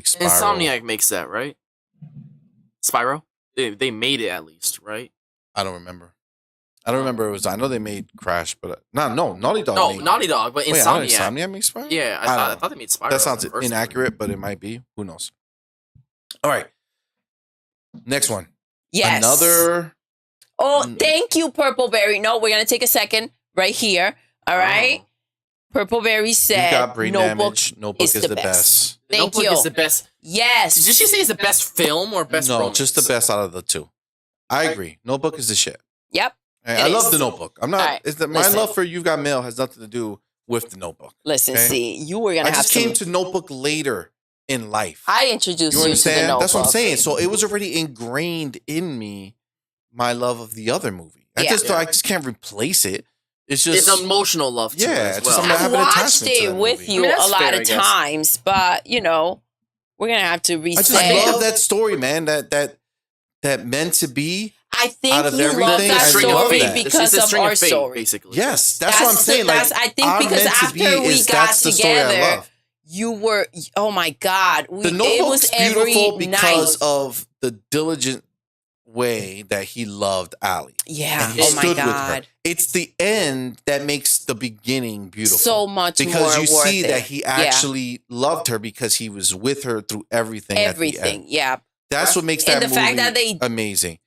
S1: Spyro.
S2: Insomniac makes that, right? Spyro? They made it at least, right?
S1: I don't remember. I know they made Crash, but Naughty Dog.
S2: No, Naughty Dog, but Insomniac.
S1: Insomniac makes Spyro?
S2: Yeah, I thought they made Spyro.
S1: That sounds inaccurate, but it might be. Who knows? All right. Next one.
S3: Yes.
S1: Another.
S3: Oh, thank you, Purple Berry. No, we're going to take a second right here. All right. Purple Berry said,
S1: you got brain damage. Notebook is the best.
S3: Thank you.
S2: Notebook is the best.
S3: Yes.
S2: Did she say it's the best film or best romance?
S1: Just the best out of the two. I agree. Notebook is the shit.
S3: Yep.
S1: I love the Notebook. I'm not. My love for You've Got Mail has nothing to do with the Notebook.
S3: Listen, see, you were going to have
S1: I just came to Notebook later in life.
S3: I introduced you to the Notebook.
S1: That's what I'm saying. So it was already ingrained in me, my love of the other movie. I just can't replace it. It's
S2: emotional love to it as well.
S3: I've watched it with you a lot of times, but you know, we're gonna have to reset.
S1: I just love that story, man. That meant to be.
S3: I think you love that story because of our story.
S2: Basically.
S1: Yes, that's what I'm saying.
S3: I think because after we got together, you were, oh my God.
S1: The Notebook was beautiful because of the diligent way that he loved Allie.
S3: Yeah. Oh my God.
S1: It's the end that makes the beginning beautiful.
S3: So much more
S1: because you
S3: worth
S1: see
S3: it.
S1: that he actually loved her because he was with her through everything.
S3: Everything. Yeah.
S1: That's what makes that movie fact that amazing.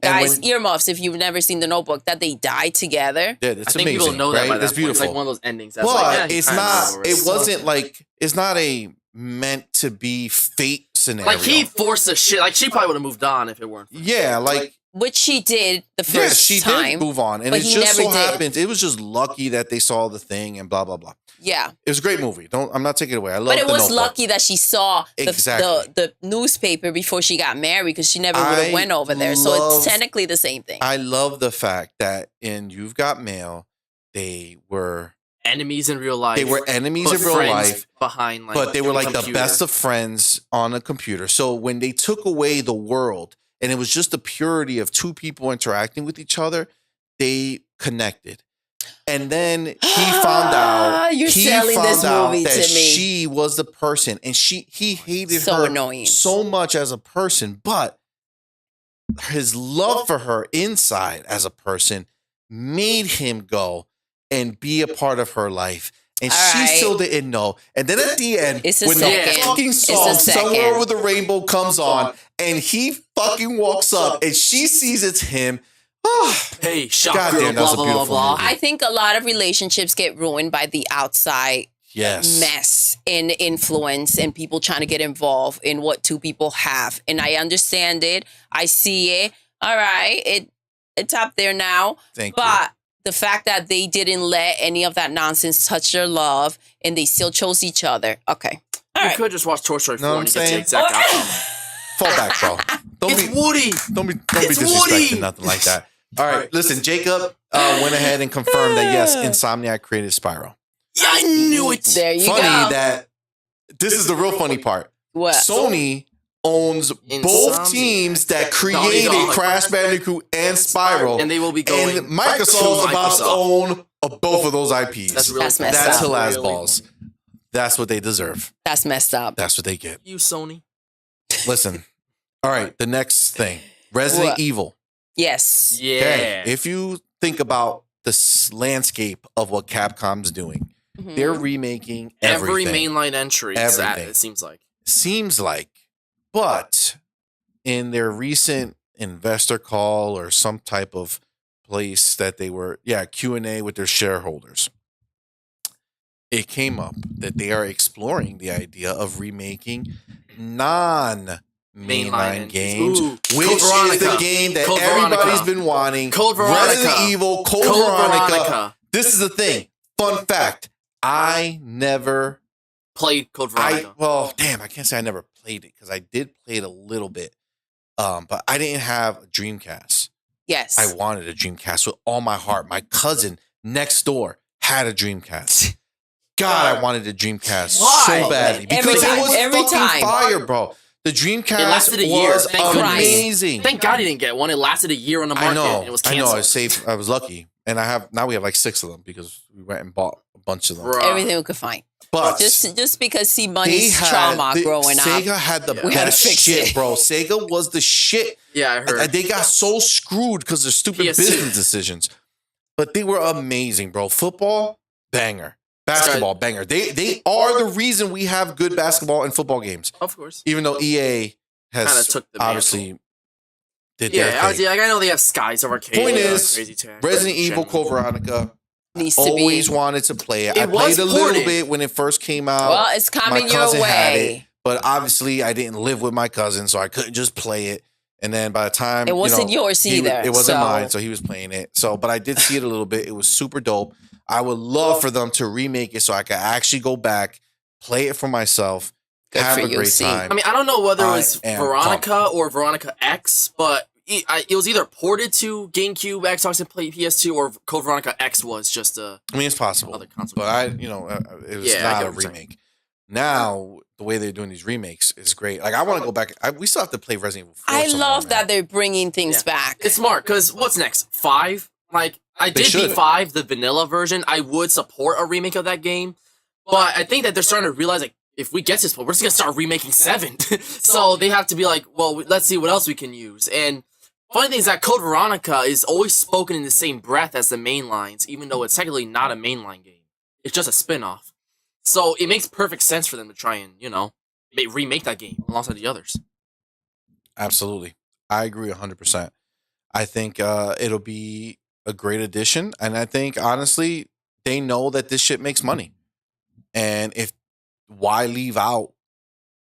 S3: Guys, earmuffs, if you've never seen The Notebook, that they die together.
S1: Yeah, it's amazing.
S2: I think people know that by that
S1: It's beautiful.
S2: It's like one of those endings. That's
S1: but it's not, it wasn't like, it's not a meant to be fate scenario.
S2: Like he forced the shit. Like she probably would have moved on if it weren't.
S1: Yeah, like.
S3: Which she did the first
S1: she
S3: time.
S1: Did move on. And it just so happened, it was just lucky that they saw the thing and blah, blah, blah.
S3: Yeah.
S1: It was a great movie. I'm not taking it away. I love it.
S3: But it was lucky that she saw the newspaper before she got married because she never would have went over there. So it's technically the same thing.
S1: I love the fact that in You've Got Mail, they were
S2: enemies in real life.
S1: They were enemies in real life.
S2: Behind like,
S1: but they were like the best of friends on a computer. So when they took away the world and it was just the purity of two people interacting with each other, they connected. And then he found out that she was the person, and he hated her so much as a person, but his love for her inside as a person made him go and be a part of her life. And she still didn't know. And then at the end, when the fucking song Somewhere Over the Rainbow comes on, and he fucking walks up and she sees it's him.
S2: Hey, shot girl, blah, blah, blah.
S3: I think a lot of relationships get ruined by the outside mess and influence and people trying to get involved in what two people have. And I understand it. I see it. All right. It's up there now.
S1: Thank you.
S3: But the fact that they didn't let any of that nonsense touch their love and they still chose each other. Okay. All right.
S2: You could just watch Toy Story 4 and get the exact outcome.
S1: Fall back, bro.
S2: It's Woody.
S1: Don't be disrespecting nothing like that. All right, listen, Jacob went ahead and confirmed that, yes, Insomniac created Spyro.
S2: Yeah, I knew it.
S3: There you go.
S1: Funny that this is the real funny part.
S3: What?
S1: Sony owns both teams that created Crash Bandicoot and Spyro.
S2: And they will be going
S1: and Microsoft's about to own both of those IPs.
S3: That's messed up.
S1: That's Hilas balls. That's what they deserve.
S3: That's messed up.
S1: That's what they get.
S2: You, Sony.
S1: Listen. All right, the next thing. Resident Evil.
S3: Yes.
S2: Yeah.
S1: Okay. If you think about the landscape of what Capcom's doing, they're remaking
S2: every
S1: everything.
S2: mainline entry.
S1: Everything.
S2: It seems like.
S1: But in their recent investor call or some type of place that they were, Q&A with their shareholders, it came up that they are exploring the idea of remaking mainline games, which is the game that everybody's been wanting.
S2: Code Veronica.
S1: Resident Evil, Code Veronica. This is the thing. Fun fact. I never
S2: played Code Veronica.
S1: I can't say I never played it because I did play it a little bit. But I didn't have a Dreamcast.
S3: Yes.
S1: I wanted a Dreamcast with all my heart. My cousin next door had a Dreamcast. God, I wanted a Dreamcast so badly. Because it was fucking fire, bro. The Dreamcast
S2: lasted a year.
S1: was amazing.
S2: Thank God he didn't get one. It lasted a year on the market.
S1: I know.
S2: It was canceled.
S1: I was safe. I was lucky. And now we have like 6 of them because we went and bought a bunch of them.
S2: Bruh.
S3: Everything we could find.
S1: But
S3: just because CMoney's trauma growing up.
S1: Sega had the best shit, bro. Sega was the shit.
S2: Yeah, I heard.
S1: They got so screwed because of stupid business decisions. But they were amazing, bro. Football, banger. Basketball, banger. They are the reason we have good basketball and football games.
S2: Of course.
S1: Even though EA has
S2: took the
S1: obviously did their thing.
S2: I know they have Skies of Arcade.
S1: Point is, Resident Evil Code Veronica,
S3: needs to
S1: always wanted to play it. I played a little bit when it first came out.
S3: Well, it's coming your way.
S1: But obviously, I didn't live with my cousin, so I couldn't just play it. And then by the time
S3: it wasn't yours either.
S1: It wasn't mine, so he was playing it. But I did see it a little bit. It was super dope. I would love for them to remake it so I could actually go back, play it for myself, have a great time.
S2: I mean, I don't know whether it was Veronica or Veronica X, but it was either ported to GameCube, Xbox, and PS2, or Code Veronica X was just a.
S1: I mean, it's possible,
S2: other console.
S1: but it was not a remake. Now the way they're doing these remakes is great. Like I want to go back. We still have to play Resident Evil 4.
S3: I love that they're bringing things back.
S2: It's smart because what's next? 5. Like I did beat 5, the vanilla version. I would support a remake of that game, but I think that they're starting to realize like if we get to this point, we're just gonna start remaking 7. So they have to be like, well, let's see what else we can use. And funny thing is that Code Veronica is always spoken in the same breath as the main lines, even though it's technically not a mainline game. It's just a spin-off. So it makes perfect sense for them to try and, remake that game alongside the others.
S1: Absolutely. I agree 100%. I think it'll be a great addition. And I think, honestly, they know that this shit makes money. And why leave out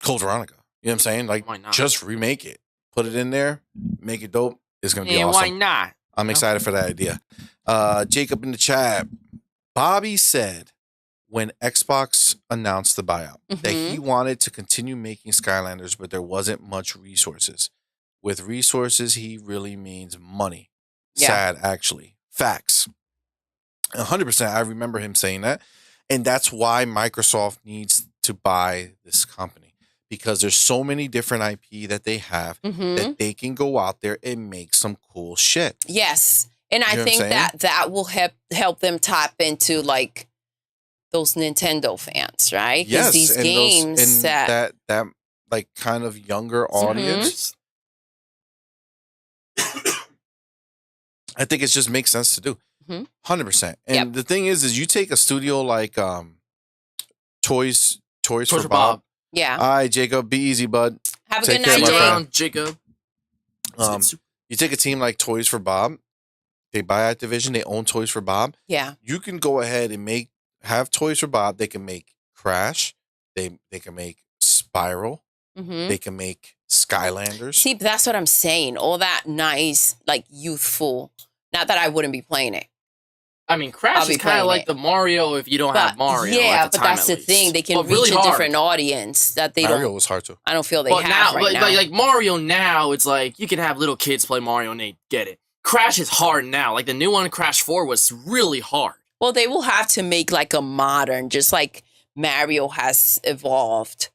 S1: Code Veronica? You know what I'm saying? Like, just remake it. Put it in there. Make it dope. It's going to be awesome.
S2: Why not?
S1: I'm excited for that idea. Jacob in the chat. Bobby said when Xbox announced the buyout that he wanted to continue making Skylanders, but there wasn't much resources. With resources, he really means money.
S3: Yeah.
S1: Sad, actually. Facts. 100%. I remember him saying that. And that's why Microsoft needs to buy this company. Because there's so many different IP that they have that they can go out there and make some cool shit.
S3: Yes. And I think that will help them tap into like those Nintendo fans, right?
S1: Yes,
S3: these
S1: and
S3: games
S1: that like kind of younger audience. I think it just makes sense to do. 100%. And the thing is you take a studio like Toys for Bob.
S3: Yeah.
S1: All right, Jacob, be easy, bud.
S3: Have a good night,
S2: Jacob.
S1: You take a team like Toys for Bob. They buy Activision. They own Toys for Bob.
S3: Yeah.
S1: You can go ahead and have Toys for Bob. They can make Crash. They can make Spiral. They can make Skylanders.
S3: See, that's what I'm saying. All that nice, like youthful. Not that I wouldn't be playing it.
S2: I mean, Crash is kind of like the Mario if you don't have Mario.
S3: Yeah, but that's the thing. They can reach a different audience that they
S1: Mario was hard to.
S3: I don't feel they have right now.
S2: Like Mario now, it's like you can have little kids play Mario and they get it. Crash is hard now. Like the new one, Crash 4, was really hard.
S3: Well, they will have to make like a modern, just like Mario has evolved,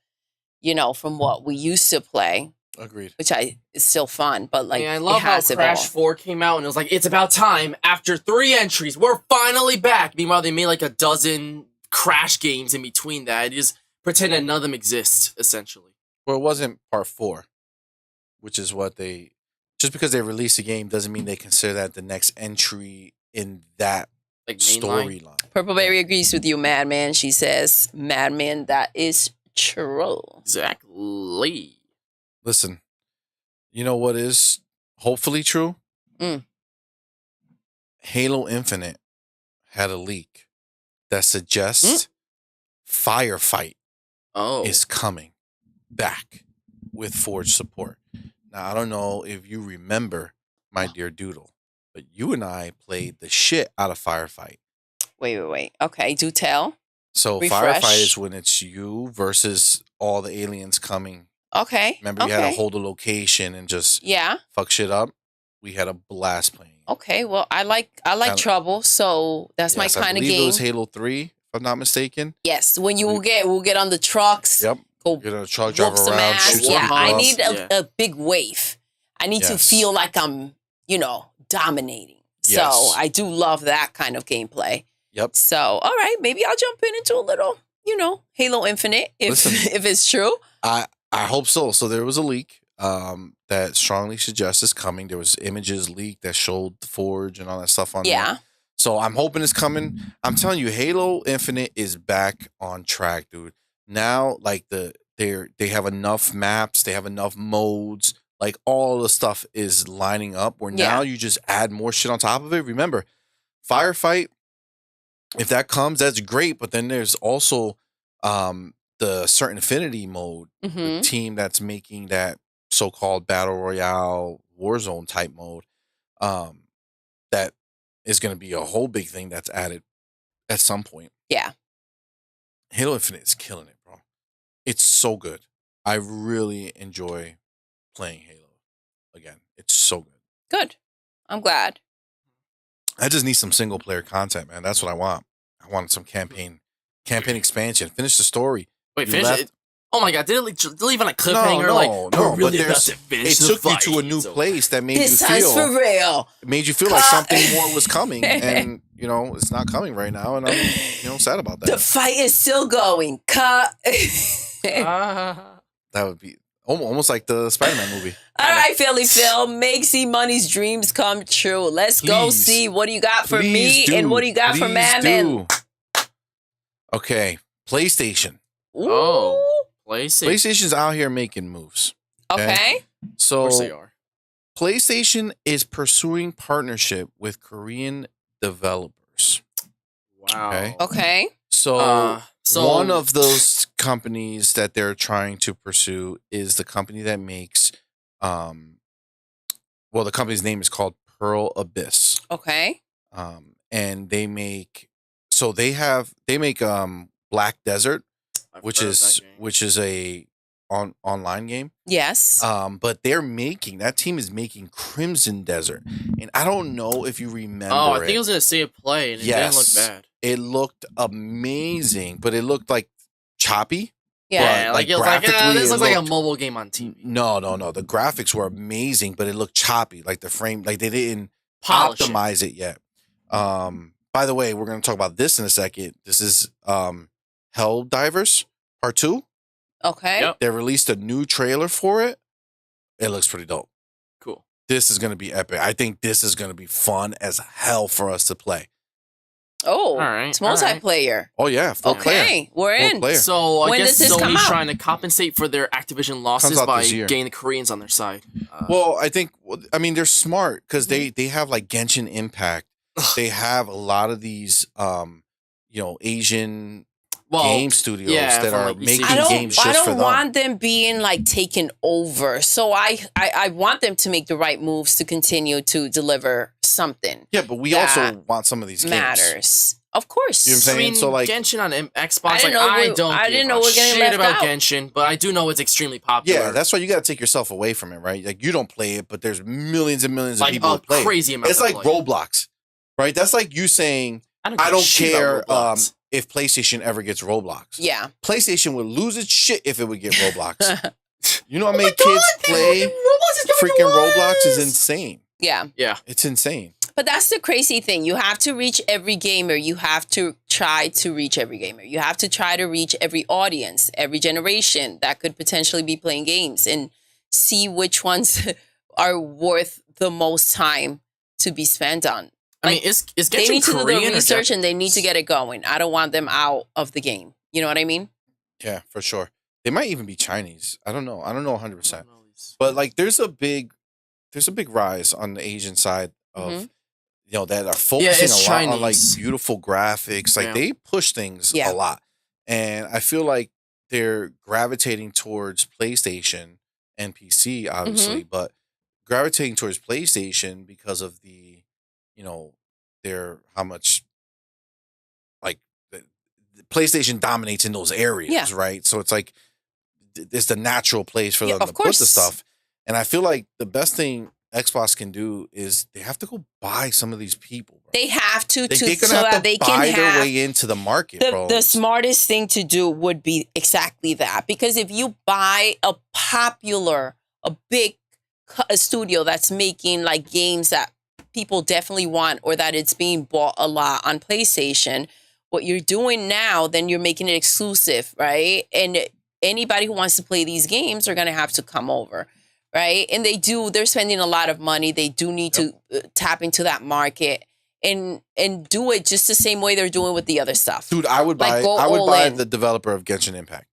S3: from what we used to play.
S1: Agreed.
S3: Which is still fun, but like
S2: I love how Crash 4 came out and it was like, it's about time. After 3 entries, we're finally back. Meanwhile, they made like a dozen Crash games in between that. They just pretend that none of them exist, essentially.
S1: Well, it wasn't part 4, which is what just because they released a game doesn't mean they consider that the next entry in that storyline.
S3: Purple Berry agrees with you, Madman. She says, Madman, that is true.
S2: Exactly.
S1: Listen, you know what is hopefully true? Halo Infinite had a leak that suggests Firefight is coming back with Forge support. Now, I don't know if you remember, my dear Doodle, but you and I played the shit out of Firefight.
S3: Wait. Okay, do tell.
S1: So
S3: Refresh.
S1: Firefight is when it's you versus all the aliens coming.
S3: Okay.
S1: Remember, you had to hold a location and just fuck shit up. We had a blast playing.
S3: Okay, well, I like trouble, so that's my kind of game.
S1: It was Halo 3, if I'm not mistaken.
S3: Yes, when we'll get on the trucks.
S1: Yep.
S3: Go
S1: get on a truck, drive around, shoot some
S3: I need a big wave. I need to feel like I'm, dominating. So I do love that kind of gameplay.
S1: Yep.
S3: So, all right, maybe I'll jump into a little, Halo Infinite if it's true.
S1: I hope so. So there was a leak that strongly suggests it's coming. There was images leaked that showed the Forge and all that stuff on there. So I'm hoping it's coming. I'm telling you, Halo Infinite is back on track, dude. Now, like they have enough maps, they have enough modes, like all the stuff is lining up where now you just add more shit on top of it. Remember, Firefight, if that comes, that's great. But then there's also the Certain Affinity mode, the team that's making that so-called Battle Royale Warzone type mode, that is going to be a whole big thing that's added at some point.
S3: Yeah.
S1: Halo Infinite is killing it, bro. It's so good. I really enjoy playing Halo. again. It's so good.
S3: Good. I'm glad.
S1: I just need some single player content, man. That's what I want. I want some campaign expansion. Finish the story.
S2: Wait, finish it? Oh my god, did it leave on a cliffhanger?
S1: No, but it took you to a new place that made you feel
S3: for real.
S1: It made you feel like something more was coming, and it's not coming right now, and I'm sad about that.
S3: The fight is still going. Cut.
S1: That would be almost like the Spider-Man movie.
S3: All right, Philly Phil, make CMoney's dreams come true. Let's go see what do you got for me and what do you got for Madman.
S1: Okay, PlayStation.
S3: Ooh.
S2: Oh. PlayStation's
S1: out here making moves.
S3: Okay.
S1: So
S2: of course they are.
S1: PlayStation is pursuing partnership with Korean developers.
S2: Wow.
S3: Okay.
S1: So one of those companies that they're trying to pursue is the company that makes the company's name is called Pearl Abyss.
S3: Okay.
S1: And they make Black Desert, which is a online game.
S3: Yes.
S1: But that team is making Crimson Desert. And I don't know if you remember.
S2: Oh, I think I was gonna see it play and it didn't look bad.
S1: It looked amazing, but it looked like choppy.
S2: Yeah,
S1: like
S2: it was this looks like a mobile game on TV.
S1: No. The graphics were amazing, but it looked choppy. Like the frame, like they didn't optimize it yet. By the way, we're gonna talk about this in a second. This is Helldivers Part 2.
S3: Okay.
S2: Yep.
S1: They released a new trailer for it. It looks pretty dope.
S2: Cool.
S1: This is gonna be epic. I think this is gonna be fun as hell for us to play.
S3: Oh,
S2: all right,
S3: it's multiplayer.
S1: Right. Oh yeah, full player.
S3: We're in.
S1: Player.
S2: So I guess Sony's trying to compensate for their Activision losses by getting the Koreans on their side.
S1: Well, I mean they're smart because they have like Genshin Impact. They have a lot of these Asian game studios that are making games just for them.
S3: I don't want them being like taken over. So I want them to make the right moves to continue to deliver something.
S1: Yeah, but we also want some of these games.
S3: Matters. Of course.
S1: You know what I'm saying?
S2: I mean,
S1: so like
S2: Genshin on Xbox, I didn't know we're getting left about Genshin, but I do know it's extremely popular.
S1: Yeah, that's why you got to take yourself away from it, right? Like you don't play it, but there's millions and millions of people who play
S2: crazy amount.
S1: It's like Roblox, right? That's like you saying, I don't care if PlayStation ever gets Roblox.
S3: Yeah.
S1: PlayStation would lose its shit if it would get Roblox. You know how many kids play freaking Roblox is insane.
S3: Yeah.
S2: Yeah.
S1: It's insane.
S3: But that's the crazy thing. You have to reach every gamer. You have to try to reach every gamer. You have to try to reach every audience, every generation that could potentially be playing games and see which ones are worth the most time to be spent on.
S2: I mean, is Genshin
S3: they need to do
S2: Korean
S3: the research and they need to get it going. I don't want them out of the game. You know what I mean?
S1: Yeah, for sure. They might even be Chinese. I don't know 100%. But like there's a big rise on the Asian side of that are focusing a lot on like beautiful graphics. Like they push things a lot. And I feel like they're gravitating towards PlayStation and PC obviously, but gravitating towards PlayStation because of the how much like the PlayStation dominates in those areas, right? So it's like it's the natural place for them to put the stuff. And I feel like the best thing Xbox can do is they have to go buy some of these people. Bro.
S3: They have to
S1: so that they can buy their way into the market, bro.
S3: The smartest thing to do would be exactly that. Because if you buy a big studio that's making like games that people definitely want or that it's being bought a lot on PlayStation, what you're doing now, then you're making it exclusive, right? And anybody who wants to play these games are going to have to come over, right? And they're spending a lot of money. They do need to tap into that market and do it just the same way they're doing with the other stuff.
S1: Dude, I would buy the developer of Genshin Impact.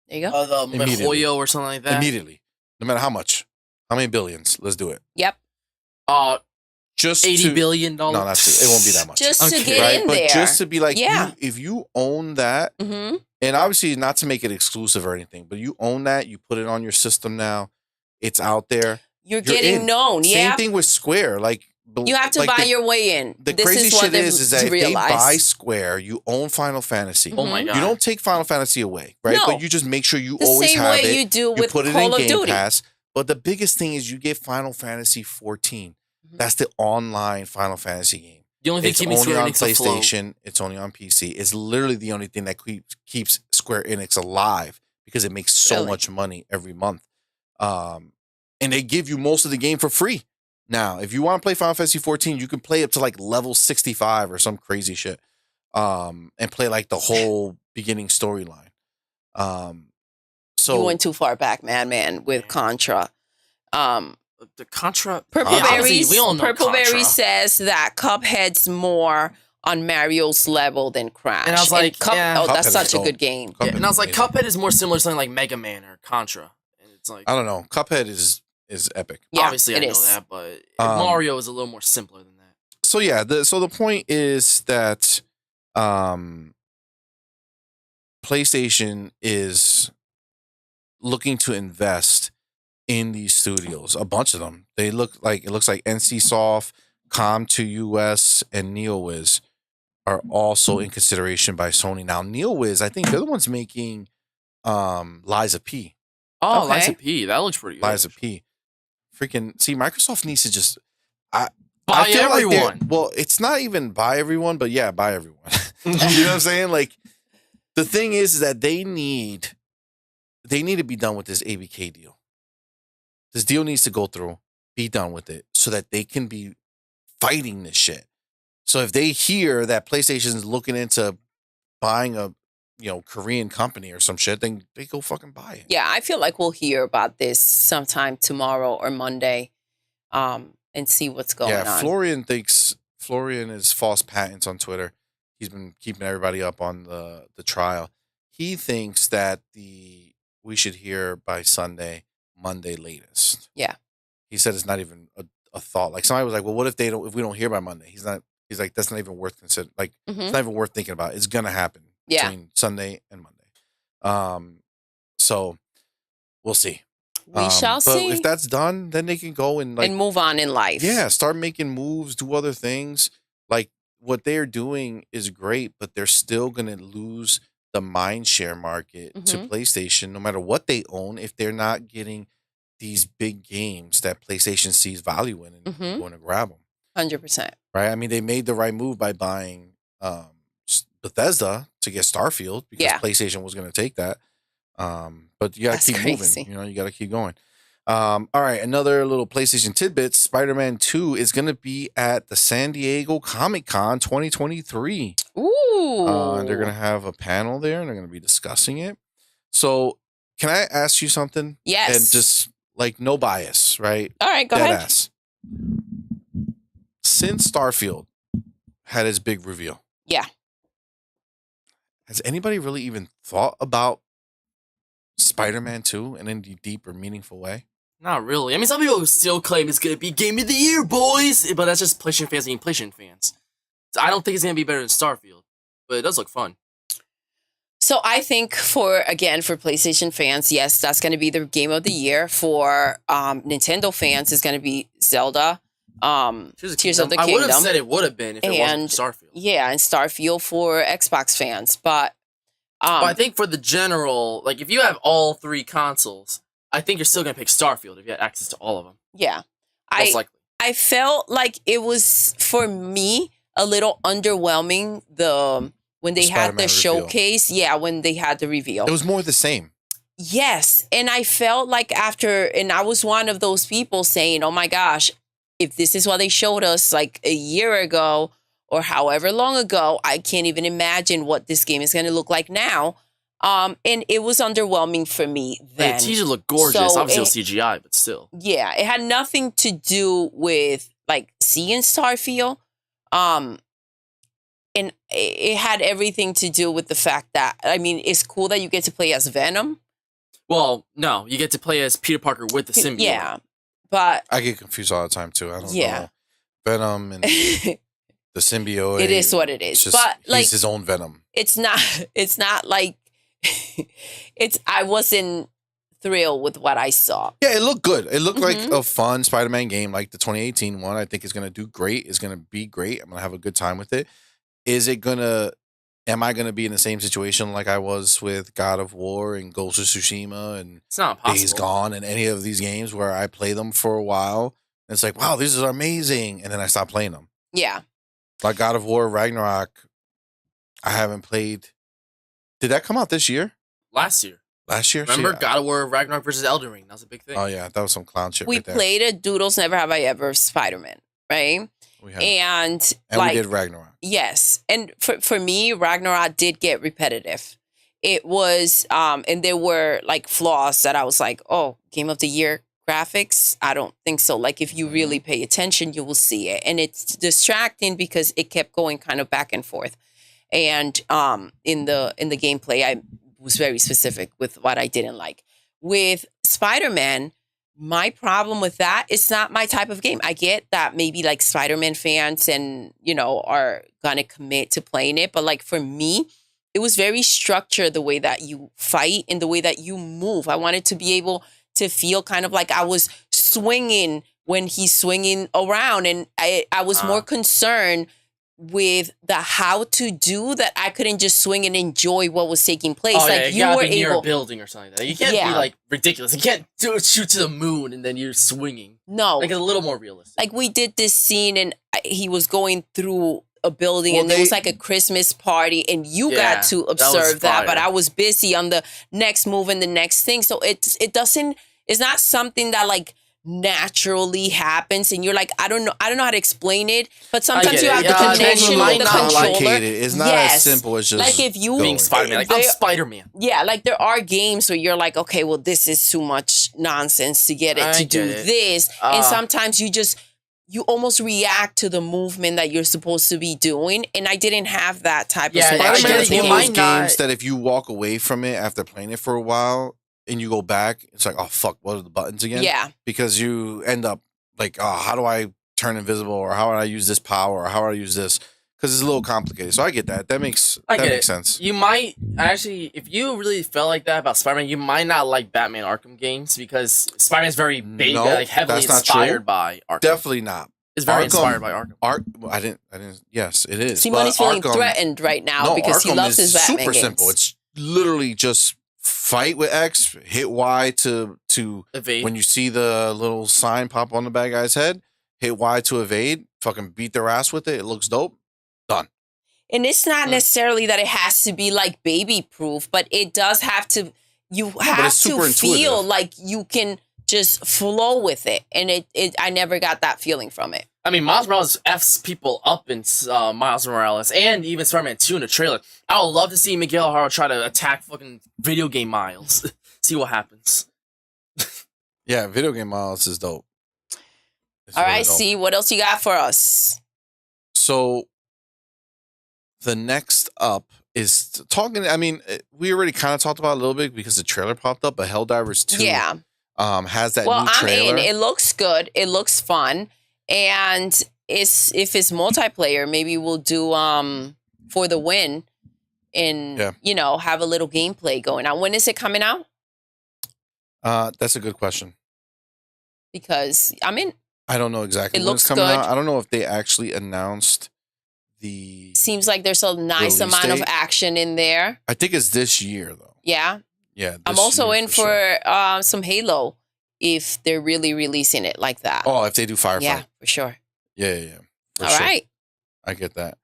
S3: There you go.
S2: The MiHoYo or something like that.
S1: Immediately. No matter how much. How many billions? Let's do it.
S3: Yep.
S2: Just $80 billion.
S1: No, it won't be that much.
S3: Just to get in there.
S1: But just to be like, if you own that, and obviously not to make it exclusive or anything, but you own that, you put it on your system now, it's out there.
S3: You're getting known.
S1: Same thing with Square. Like
S3: you have to buy your way in.
S1: The crazy shit is that if they buy Square, you own Final Fantasy.
S2: Oh my God.
S1: You don't take Final Fantasy away, right?
S3: No.
S1: But you just make sure you always have it.
S3: The same way you do with
S1: put it
S3: Call
S1: in
S3: of
S1: Game
S3: Duty.
S1: Pass. But the biggest thing is you get Final Fantasy 14. That's the online Final Fantasy game.
S2: The only thing
S1: It's
S2: keeping
S1: only
S2: Square
S1: on
S2: Enix afloat.
S1: PlayStation. It's only on PC. It's literally the only thing that keeps Square Enix alive because it makes so much money every month. And they give you most of the game for free. Now, if you want to play Final Fantasy 14, you can play up to like level 65 or some crazy shit. And play like the whole beginning storyline. So
S3: you went too far back, Madman, with Contra.
S2: The Contra.
S3: Purple Berry says that Cuphead's more on Mario's level than Crash.
S2: And I was like,
S3: that's such a good game.
S2: Yeah, and I was like, Cuphead is more similar to something like Mega Man or Contra. And it's like,
S1: I don't know. Cuphead is epic.
S3: Yeah,
S2: obviously, I know that, but Mario is a little more simpler than that.
S1: So yeah, the point is that PlayStation is looking to invest in these studios, a bunch of them. It looks like NCSoft, Com2US, and NeoWiz are also in consideration by Sony. Now, NeoWiz, I think they're the ones making Lies of P.
S2: Oh, okay. Lies of P. That looks pretty good.
S1: Lies of P. Freaking see, Microsoft needs to just
S2: buy everyone.
S1: Well, it's not even buy everyone, but yeah, buy everyone. You know what I'm saying? Like, the thing is that they need to be done with this ABK deal. This deal needs to go through, be done with it, so that they can be fighting this shit. So if they hear that PlayStation's looking into buying a Korean company or some shit, then they go fucking buy it.
S3: Yeah, I feel like we'll hear about this sometime tomorrow or Monday, and see what's going on.
S1: Yeah, Florian is false patents on Twitter. He's been keeping everybody up on the trial. He thinks that we should hear by Sunday, Monday latest.
S3: Yeah.
S1: He said it's not even a thought. Like, somebody was like, well, what if we don't hear by Monday? He's like, that's not even worth considering. Like, it's not even worth thinking about. It's gonna happen between Sunday and Monday. So we'll see.
S3: We shall see.
S1: But if that's done, then they can go and
S3: move on in life.
S1: Yeah, start making moves, do other things. Like, what they're doing is great, but they're still gonna lose the mindshare market to PlayStation, no matter what they own, if they're not getting these big games that PlayStation sees value in and going to grab them.
S3: 100%.
S1: Right? I mean, they made the right move by buying Bethesda to get Starfield because PlayStation was going to take that. But you got to keep moving. You know, you got to keep going. All right, another little PlayStation tidbit. Spider-Man 2 is going to be at the San Diego Comic-Con 2023.
S3: Ooh.
S1: They're going to have a panel there, and they're going to be discussing it. So, can I ask you something?
S3: Yes.
S1: And just, like, no bias, right?
S3: All right, go ahead.
S1: Ass. Since Starfield had its big reveal.
S3: Yeah.
S1: Has anybody really even thought about Spider-Man 2 in any deep or meaningful way?
S2: Not really. I mean, some people still claim it's going to be Game of the Year, boys! But that's just PlayStation fans being PlayStation fans. So I don't think it's going to be better than Starfield. But it does look fun.
S3: So I think for PlayStation fans, yes, that's going to be the Game of the Year. For Nintendo fans, it's going to be Zelda. Tears of the Kingdom.
S2: I would have said it would have been if it wasn't Starfield.
S3: Yeah, and Starfield for Xbox fans. But
S2: I think for the general, like, if you have all three consoles, I think you're still going to pick Starfield if you had access to all of them.
S3: Yeah.
S2: Most likely.
S3: I felt like it was, for me, a little underwhelming when they had the showcase. Yeah, when they had the reveal.
S1: It was more the same.
S3: Yes. And I felt like and I was one of those people saying, oh my gosh, if this is what they showed us like a year ago or however long ago, I can't even imagine what this game is going to look like now. And it was underwhelming for me then.
S2: The teaser looked gorgeous. So obviously CGI, but still. Yeah,
S3: it had nothing to do with like seeing Starfield. And it had everything to do with the fact that, I mean, it's cool that you get to play as Venom.
S2: Well, no, you get to play as Peter Parker with the symbiote.
S3: Yeah, but
S1: I get confused all the time too. I don't know. Venom and the symbiote.
S3: It is what it is. But
S1: he's his own Venom.
S3: It's not like I wasn't thrilled with what I saw.
S1: Yeah, it looked good. It looked like a fun Spider-Man game, like the 2018 one. I think is going to do great. It's going to be great. I'm going to have a good time with it. Is it going to am I going to be in the same situation like I was with God of War and Ghost of Tsushima and
S2: It's not possible.
S1: Days Gone and any of these games where I play them for a while and it's like, wow, these are amazing, and then I stop playing them.
S3: Yeah.
S1: Like God of War Ragnarok, I haven't played. Did that come out this year?
S2: Last year.
S1: Last year?
S2: Remember God of War Ragnarok versus Elden Ring? That was a big thing.
S1: Oh yeah, that was some clown shit.
S3: We
S1: right there.
S3: played a Doodles Never Have I Ever Spider-Man, right? And
S1: we did Ragnarok.
S3: Yes. And for me, Ragnarok did get repetitive. It was, and there were like flaws that I was like, oh, Game of the Year graphics? I don't think so. Like if you really pay attention, you will see it. And it's distracting because it kept going kind of back and forth. And in the gameplay, I was very specific with what I didn't like. With Spider-Man, my problem with that, it's not my type of game. I get that maybe like Spider-Man fans and, are going to commit to playing it. But like for me, it was very structured the way that you fight and the way that you move. I wanted to be able to feel kind of like I was swinging when he's swinging around. And I was more concerned with the how to do that. I couldn't just swing and enjoy what was taking place.
S2: Oh,
S3: like
S2: you
S3: were
S2: be near
S3: able
S2: a building or something like that. You can't be like ridiculous. You can't shoot to the moon and then you're swinging.
S3: No,
S2: like it's a little more realistic.
S3: Like we did this scene and he was going through a building and there was like a Christmas party and you got to observe that, but I was busy on the next move and the next thing. So it's not something that like naturally happens and you're like, I don't know how to explain it, but sometimes you have the connection with the controller.
S1: It's not as simple as just
S3: like if you
S2: being Spider-Man, like I'm Spider-Man.
S3: Yeah, like there are games where you're like, okay, well this is too much nonsense to get it to do this, and sometimes you almost react to the movement that you're supposed to be doing, and I didn't have that type of
S1: Spider-Man is one of those games that if you walk away from it after playing it for a while and you go back, it's like, oh fuck, what are the buttons again?
S3: Yeah.
S1: Because you end up like, oh, how do I turn invisible, or how do I use this power, or how do I use this? Because it's a little complicated. So I get that. That makes sense.
S2: You might actually, if you really felt like that about Spider-Man, you might not like Batman Arkham games because Spider-Man's very big, like heavily inspired by Arkham.
S1: Definitely not.
S2: It's very inspired by Arkham.
S1: I didn't. Yes, it is.
S3: CMoney's feeling threatened right now because he loves his Batman
S1: super
S3: games.
S1: simple. It's literally just fight with X, hit Y to evade. When you see the little sign pop on the bad guy's head, hit Y to evade. Fucking beat their ass with it. It looks dope. Done.
S3: And it's not necessarily that it has to be like baby proof, but it does have to. You have to feel like you can just flow with it, and it. I never got that feeling from it.
S2: I mean, Miles Morales F's people up in Miles Morales and even Spider-Man 2 in the trailer. I would love to see Miguel O'Hara try to attack fucking video game Miles. See what happens.
S1: Yeah, video game Miles is dope.
S3: All right, see what else you got for us.
S1: So the next up is talking. I mean, we already kind of talked about it a little bit because the trailer popped up, but Helldivers 2 has that new trailer.
S3: I'm in. It looks good. It looks fun. And if it's multiplayer, maybe we'll do for the win and have a little gameplay going on. When is it coming out?
S1: That's a good question.
S3: Because I'm in.
S1: I don't know exactly when it's coming out. I don't know if they actually announced the.
S3: Seems like there's a nice amount of action in there.
S1: I think it's this year though.
S3: Yeah.
S1: Yeah.
S3: I'm also in for some Halo. If they're really releasing it like that.
S1: Oh, if they do Firefight.
S3: Yeah, for sure.
S1: Yeah.
S3: All right.
S1: I get that.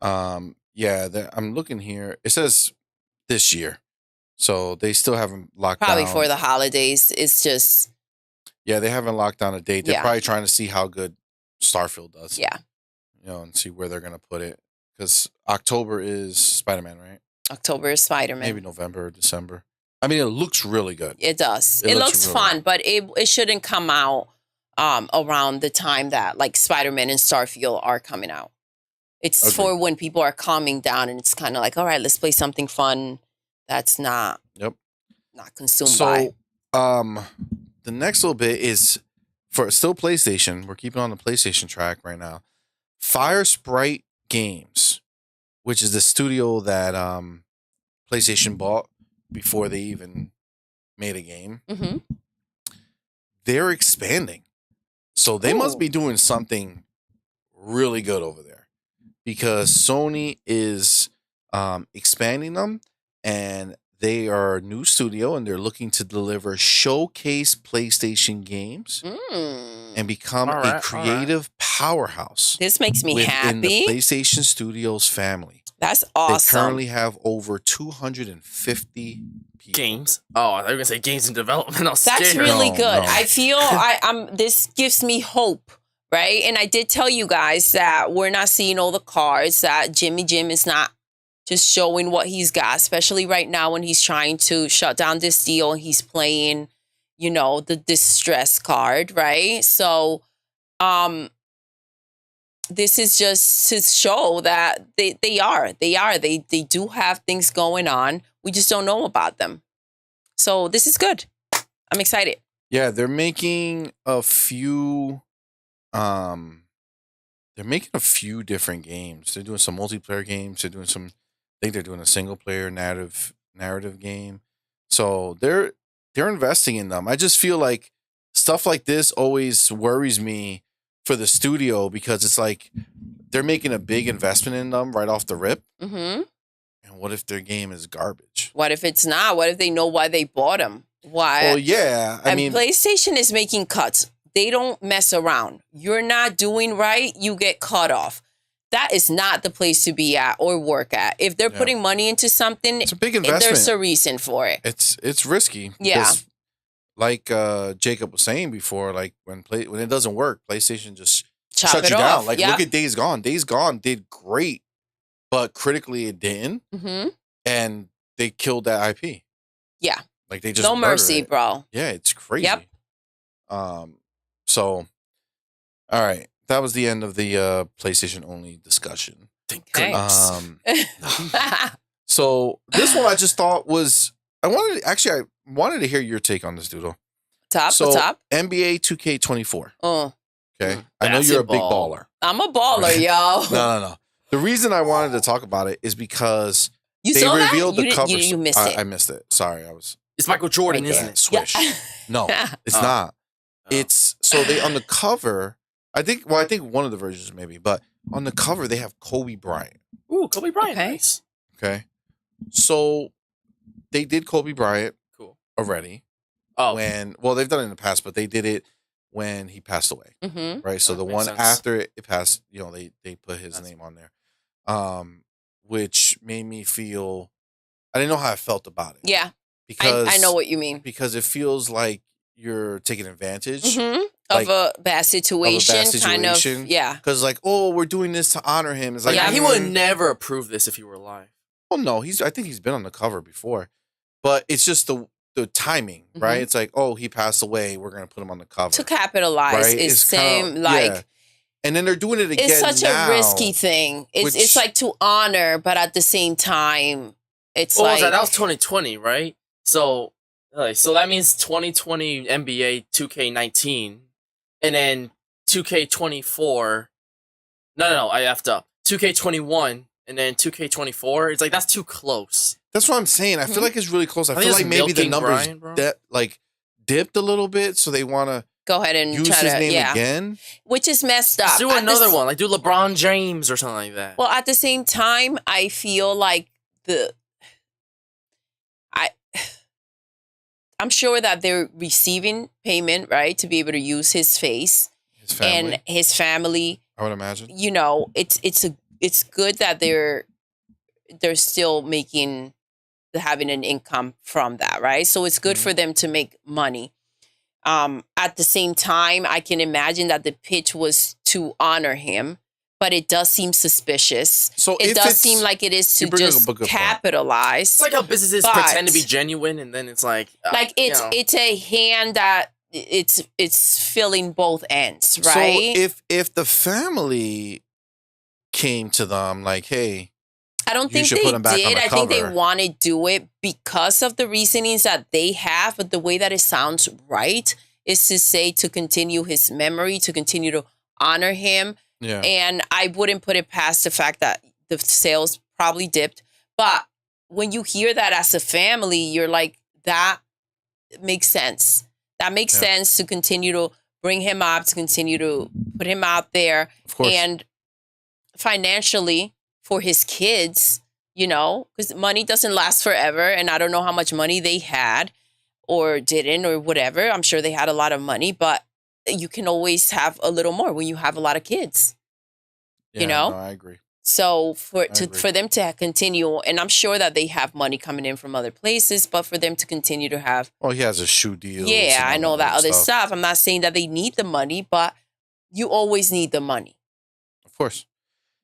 S1: I'm looking here. It says this year. So they still haven't locked down.
S3: Probably for the holidays. It's just.
S1: Yeah, they haven't locked down a date. They're probably trying to see how good Starfield does.
S3: Yeah.
S1: And see where they're going to put it. Because October is Spider-Man, right?
S3: October is Spider-Man.
S1: Maybe November or December. I mean, it looks really good.
S3: It does. It looks fun, but it shouldn't come out around the time that like Spider-Man and Starfield are coming out. It's for when people are calming down and it's kind of like, all right, let's play something fun that's not consumed by.
S1: So the next little bit is for still PlayStation. We're keeping on the PlayStation track right now. Fire Sprite Games, which is the studio that PlayStation bought before they even made a game.
S3: Mm-hmm.
S1: They're expanding. So they must be doing something really good over there because Sony is expanding them, and they are a new studio, and they're looking to deliver showcase PlayStation games and become a creative powerhouse.
S3: This makes me
S1: within the
S3: happy.
S1: PlayStation Studios family.
S3: That's awesome.
S1: They currently have over 250
S2: games. Oh, I thought you were gonna say games in development.
S3: That's really good.
S1: No.
S3: I feel this gives me hope, right? And I did tell you guys that we're not seeing all the cards, that Jimmy Jim is not just showing what he's got, especially right now when he's trying to shut down this deal and he's playing, the distress card, right? So this is just to show that they do have things going on. We just don't know about them. So this is good. I'm excited.
S1: Yeah, they're making a few different games. They're doing some multiplayer games. They're doing some, I think they're doing a single player narrative game. So they're investing in them. I just feel like stuff like this always worries me for the studio, because it's like they're making a big investment in them right off the rip.
S3: Mm-hmm.
S1: And what if their game is garbage?
S3: What if it's not? What if they know why they bought them? Why?
S1: Well, yeah. I mean,
S3: PlayStation is making cuts. They don't mess around. You're not doing right, you get cut off. That is not the place to be at or work at. If they're putting money into something,
S1: it's a big investment.
S3: There's a reason for it.
S1: It's risky.
S3: Yeah.
S1: Like Jacob was saying before, like when it doesn't work, PlayStation just
S3: Chop
S1: shuts you
S3: off.
S1: down. Like look at Days Gone. Days Gone did great, but critically it didn't, and they killed that IP.
S3: Yeah,
S1: like they just
S3: no mercy,
S1: it.
S3: bro.
S1: Yeah, it's crazy.
S3: Yep.
S1: So, all right, that was the end of the PlayStation only discussion.
S2: Thank goodness.
S1: So this one I just thought was I wanted to hear your take on this, Doodle.
S3: Top.
S1: NBA 2K24.
S3: Oh.
S1: Okay. I know you're a big baller.
S3: I'm a baller, yo.
S1: No. The reason I wanted to talk about it is because
S3: they
S1: revealed the cover.
S3: You missed it.
S1: I missed it. Sorry,
S2: It's Michael Jordan, isn't it?
S1: Swish. Yeah. No, it's not. It's they on the cover. I think one of the versions maybe, but on the cover they have Kobe Bryant.
S2: Ooh, Kobe Bryant.
S3: Okay.
S2: Nice.
S1: Okay. So they did Kobe Bryant already.
S2: Oh.
S1: They've done it in the past, but they did it when he passed away.
S3: Mm-hmm.
S1: Right. So the one after it passed, they put his name on there. Which made me feel I didn't know how I felt about it.
S3: Yeah.
S1: Because
S3: I know what you mean.
S1: Because it feels like you're taking advantage
S3: of a bad situation. Kind of. Yeah.
S1: Because we're doing this to honor him. It's like
S2: he would never approve this if he were alive.
S1: Well, no, I think he's been on the cover before, but it's just the timing, right? It's like, he passed away. We're gonna put him on the cover
S3: to capitalize.
S1: Right?
S3: It's same like,
S1: and then they're doing it again.
S3: It's such
S1: now,
S3: a risky thing. It's like to honor, but at the same time, it's like
S2: that was 2020, right? So that means 2020 NBA 2K19, and then 2K24. No, I effed up. 2K21. And then 2K24, it's like that's too close.
S1: That's what I'm saying. I feel like it's really close. I feel like maybe the numbers dipped a little bit, so they want to
S3: go ahead and
S1: use his name again,
S3: which is messed up.
S2: Let's do another one, like do LeBron James or something like that.
S3: Well, at the same time, I feel like I'm sure that they're receiving payment, right, to be able to use his face and his family.
S1: I would imagine.
S3: It's good that they're still having an income from that, right? So it's good for them to make money. At the same time, I can imagine that the pitch was to honor him, but it does seem suspicious. So it does seem like it is to just capitalize.
S2: It's like how businesses pretend to be genuine, and then it's like
S3: it's a hand that it's filling both ends, right?
S1: So if the family came to them like, hey,
S3: I don't think they did. I think they want to do it because of the reasonings that they have, but the way that it sounds right is to say to continue his memory, to continue to honor him. Yeah. And I wouldn't put it past the fact that the sales probably dipped. But when you hear that as a family, you're like, that makes sense. That makes sense to continue to bring him up, to continue to put him out there.
S1: Of course.
S3: And financially for his kids, you know, because money doesn't last forever. And I don't know how much money they had or didn't or whatever. I'm sure they had a lot of money, but you can always have a little more when you have a lot of kids, you know?
S1: No, I agree.
S3: So for them to continue, and I'm sure that they have money coming in from other places, but for them to continue to have,
S1: well, he has a shoe deal.
S3: Yeah, I know that other stuff. I'm not saying that they need the money, but you always need the money.
S1: Of course.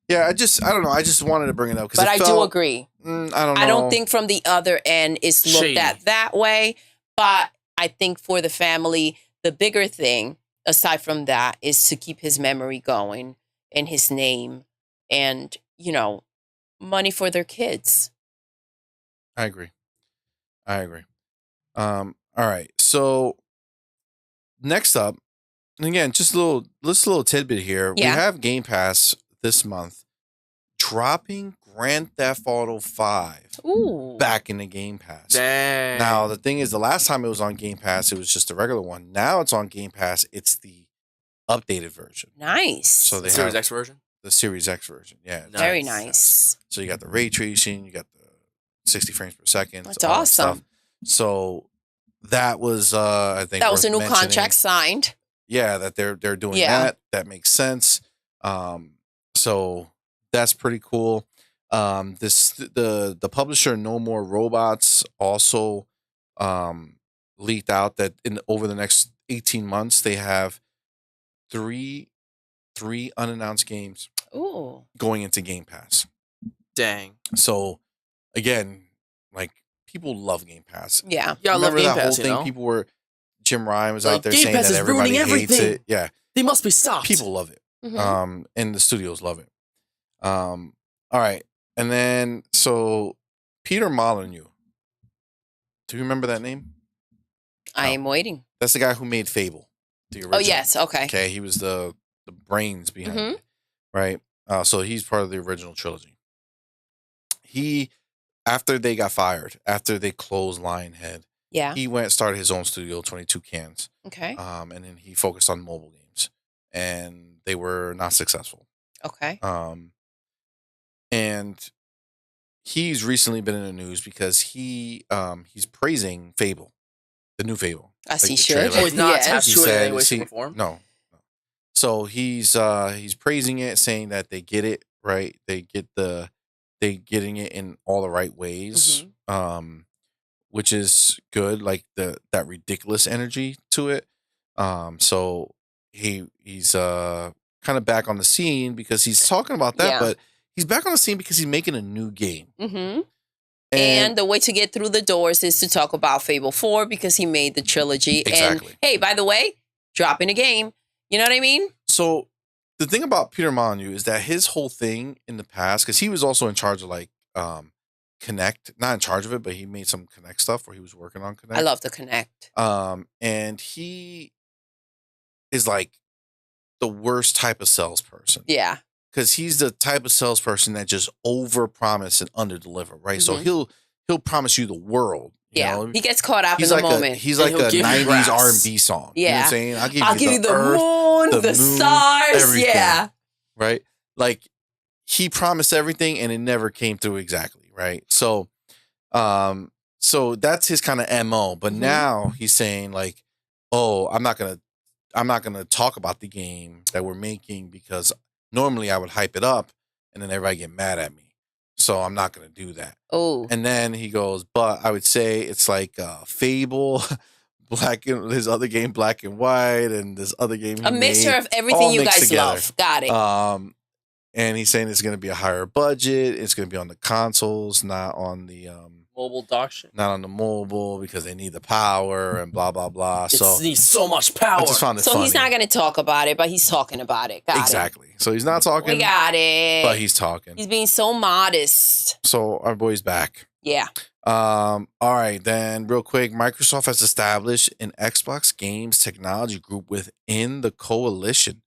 S1: Yeah, I don't know. I just wanted to bring it up
S3: but I do agree.
S1: I don't know.
S3: I don't think from the other end it's looked at that way, but I think for the family, the bigger thing aside from that is to keep his memory going and his name. And, you know, money for their kids.
S1: I agree. All right. So next up, and again, just a little tidbit here.
S3: Yeah.
S1: We have Game Pass this month dropping Grand Theft Auto 5 back in the Game Pass.
S2: Dang.
S1: Now, the thing is, the last time it was on Game Pass, it was just a regular one. Now it's on Game Pass. It's the updated version.
S3: Nice.
S1: So they
S2: Series
S1: have
S2: X version?
S1: the Series X version. Yeah.
S3: Very nice.
S1: So you got the ray tracing, you got the 60 frames per second.
S3: That's awesome.
S1: So that was I think
S3: that was a new
S1: mentioning.
S3: contract signed.
S1: Yeah, that they're doing that. That makes sense. So that's pretty cool. The publisher No More Robots also leaked out that over the next 18 months they have three unannounced games going into Game Pass.
S2: Dang.
S1: So again, like, people love Game Pass.
S3: Yeah.
S2: Yeah, I love Game
S1: that
S2: Pass,
S1: whole thing? People were Jim Ryan was out there
S2: Game
S1: saying
S2: Pass
S1: that
S2: is
S1: everybody
S2: ruining
S1: hates
S2: everything.
S1: it. Yeah.
S2: They must be stopped.
S1: People love it.
S3: Mm-hmm.
S1: And the studios love it. All right. And then so Peter Molyneux. Do you remember that name?
S3: I am waiting.
S1: That's the guy who made Fable. The original.
S3: Oh, yes. Okay.
S1: Okay. He was the brains behind it. Right. So he's part of the original trilogy. After they got fired, after they closed Lionhead, he went and started his own studio, 22 Cans.
S3: Okay.
S1: And then he focused on mobile games, and they were not successful.
S3: Okay.
S1: And he's recently been in the news because he's praising Fable, the new Fable.
S3: As he
S2: Oh,
S3: should.
S2: he's not attached to it in any way, shape, or form?
S1: No. So he's praising it, saying that they get it right. They getting it in all the right ways, which is good. Like that ridiculous energy to it. So he's kind of back on the scene because he's talking about that, but he's back on the scene because he's making a new game.
S3: Mm-hmm. And the way to get through the doors is to talk about Fable 4 because he made the trilogy.
S1: Exactly.
S3: And hey, by the way, dropping a game. You know what I mean?
S1: So the thing about Peter Molyneux is that his whole thing in the past, because he was also in charge of like Connect, not in charge of it, but he made some Connect stuff where he was working on Connect.
S3: I love the Connect.
S1: And he is like the worst type of salesperson.
S3: Yeah.
S1: Because he's the type of salesperson that just over-promise and under-deliver, right? So he'll promise you the world. You know?
S3: He gets caught up in
S1: the
S3: moment.
S1: He's like a 90s R&B song.
S3: Yeah.
S1: You know what I'm saying?
S3: I'll give you the
S1: earth,
S3: moon, the stars.
S1: everything,
S3: yeah.
S1: Right? Like, he promised everything and it never came through exactly, right? So that's his kind of MO. But now he's saying like, oh, I'm not gonna talk about the game that we're making because normally I would hype it up and then everybody get mad at me. So I'm not going to do that.
S3: Oh.
S1: And then he goes, but I would say it's like Fable, his other game, Black and White, and this other game.
S3: A mixture of everything you guys love. Got it.
S1: And he's saying it's going to be a higher budget. It's going to be on the consoles, not on the
S2: mobile dock shit.
S1: Not on the mobile because they need the power and blah blah blah.
S2: It needs so much power.
S1: I just found it
S3: so
S1: funny.
S3: He's not going to talk about it, but he's talking about it.
S1: Exactly. So he's not talking.
S3: We got it.
S1: But he's talking.
S3: He's being so modest.
S1: So our boy's back.
S3: Yeah.
S1: All right, then real quick, Microsoft has established an Xbox Games Technology Group within the coalition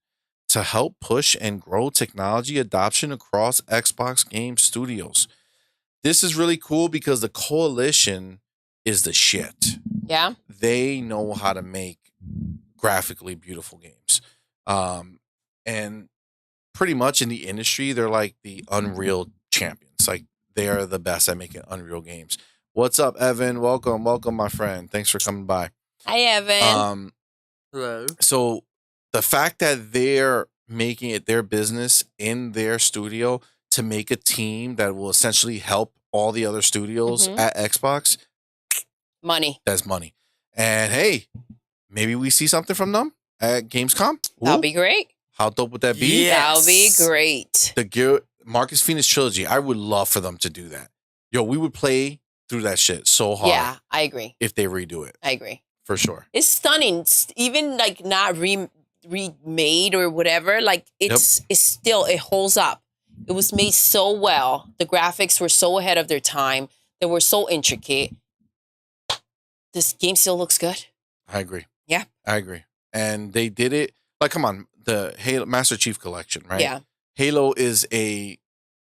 S1: to help push and grow technology adoption across Xbox game studios. This is really cool because the coalition is the shit.
S3: Yeah.
S1: They know how to make graphically beautiful games. And pretty much in the industry, they're like the Unreal champions. Like they are the best at making Unreal games. What's up, Evan? Welcome, my friend. Thanks for coming by.
S3: Hi, Evan.
S2: Hello.
S1: So the fact that they're making it their business in their studio to make a team that will essentially help all the other studios at Xbox,
S3: money.
S1: That's money. And hey, maybe we see something from them at Gamescom.
S3: That'll be great.
S1: How dope would that be?
S3: Yes. That'll be great.
S1: The Marcus Phoenix trilogy. I would love for them to do that. Yo, we would play through that shit so hard.
S3: Yeah, I agree.
S1: If they redo it.
S3: I agree.
S1: For sure.
S3: It's stunning. Even like not remade or whatever. Like it's still, it holds up. It was made so well. The graphics were so ahead of their time. They were so intricate. This game still looks good.
S1: I agree.
S3: Yeah.
S1: I agree. And they did it. Like, come on. The Halo Master Chief Collection, right?
S3: Yeah.
S1: Halo is a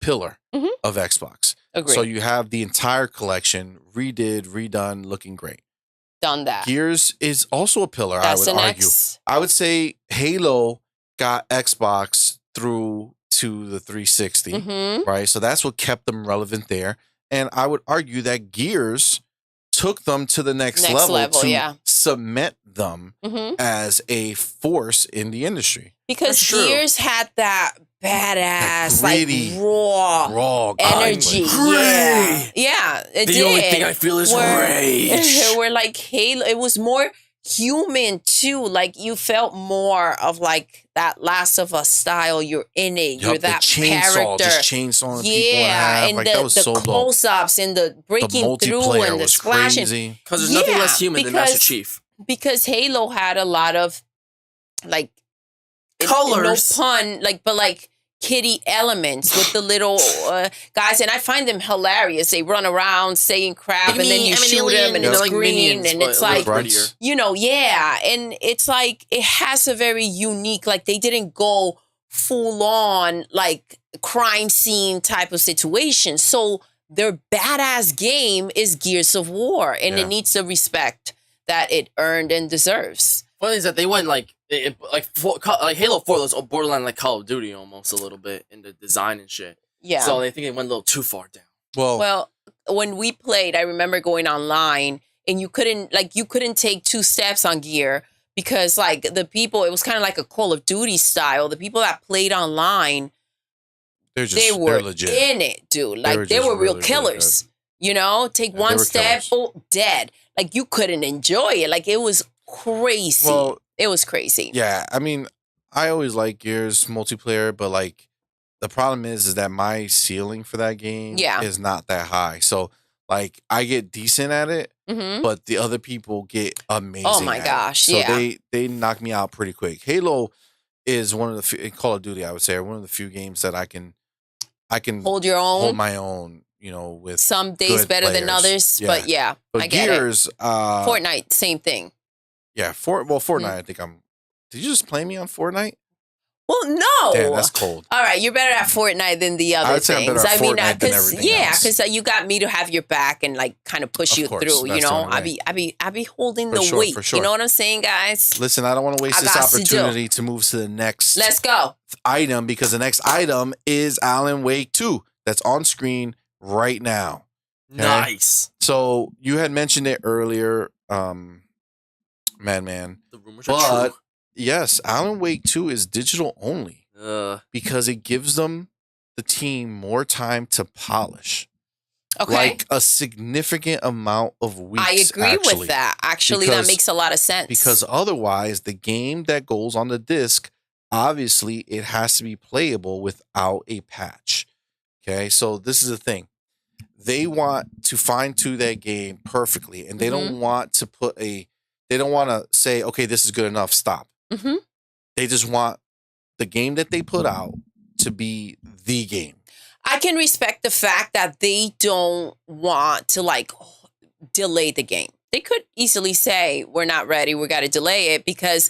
S1: pillar of Xbox.
S3: Agreed.
S1: So you have the entire collection redone, looking great.
S3: Done that.
S1: Gears is also a pillar,
S3: That's
S1: I would argue. I would say Halo got Xbox through to the 360, right? So that's what kept them relevant there. And I would argue that Gears took them to the next level to cement them as a force in the industry.
S3: Because Gears had that badass, like raw energy. Yeah, it
S2: the
S3: did.
S2: only thing I feel is rage.
S3: Where like Halo, it was more human too. Like you felt more of like that Last of Us style. You're in it. You're that character.
S1: Just chainsawing people in half.
S3: And
S1: like,
S3: the,
S1: that was
S3: the
S1: so
S3: close-ups and the breaking through and the splashing.
S2: Because there's nothing less human than Master Chief.
S3: Because Halo had a lot of like
S2: colors,
S3: no pun, like but like kitty elements with the little guys, and I find them hilarious. They run around saying crap, and then you shoot them, and it's green, and it's like, you know, and it's like it has a very unique, like they didn't go full on like crime scene type of situation. So their badass game is Gears of War, and it needs the respect that it earned and deserves.
S2: Funny is that they went like Halo 4 was borderline like Call of Duty almost a little bit in the design and shit. Yeah. So I think it went a little too far down.
S3: Well, when we played, I remember going online and you couldn't take 2 steps on Gear because like the people, it was kind of like a Call of Duty style. The people that played online, they were legit in it, dude. Like they were real killers. You know, take one step, dead. Like you couldn't enjoy it. Like it was crazy. Well, it was crazy.
S1: Yeah, I mean, I always like Gears multiplayer, but like the problem is that my ceiling for that game is not that high. So like I get decent at it, but the other people get amazing.
S3: Oh my gosh,
S1: So they knock me out pretty quick. Halo is one of the few, Call of Duty, I would say, are one of the few games that I can
S3: hold your own,
S1: hold my own. You know, with
S3: some days better than others, but I get
S1: Gears,
S3: it. Fortnite, same thing.
S1: Yeah, Fortnite. I think Did you just play me on Fortnite?
S3: Well, no.
S1: Damn, that's cold.
S3: All right, you're better at Fortnite than the other
S1: I would say
S3: things.
S1: I'm better at Fortnite than everything else.
S3: Because you got me to have your back and like kind of push you through. You know, I be holding the weight. For sure. You know what I'm saying, guys?
S1: Listen, I don't want to waste this opportunity to move to the next.
S3: Let's go.
S1: Item, because the next item is Alan Wake 2. That's on screen right now.
S2: Okay? Nice.
S1: So you had mentioned it earlier, Madman.
S2: The rumors are true.
S1: Yes, Alan Wake 2 is digital only because it gives them, the team, more time to polish.
S3: Okay.
S1: Like a significant amount of weeks.
S3: I agree with that. Actually, that makes a lot of sense.
S1: Because otherwise, the game that goes on the disc, obviously, it has to be playable without a patch. Okay, so this is the thing. They want to fine-tune that game perfectly, and they don't want to they don't want to say, okay, this is good enough, stop. They just want the game that they put out to be the game.
S3: I can respect the fact that they don't want to like delay the game. They could easily say, we're not ready, we got to delay it, because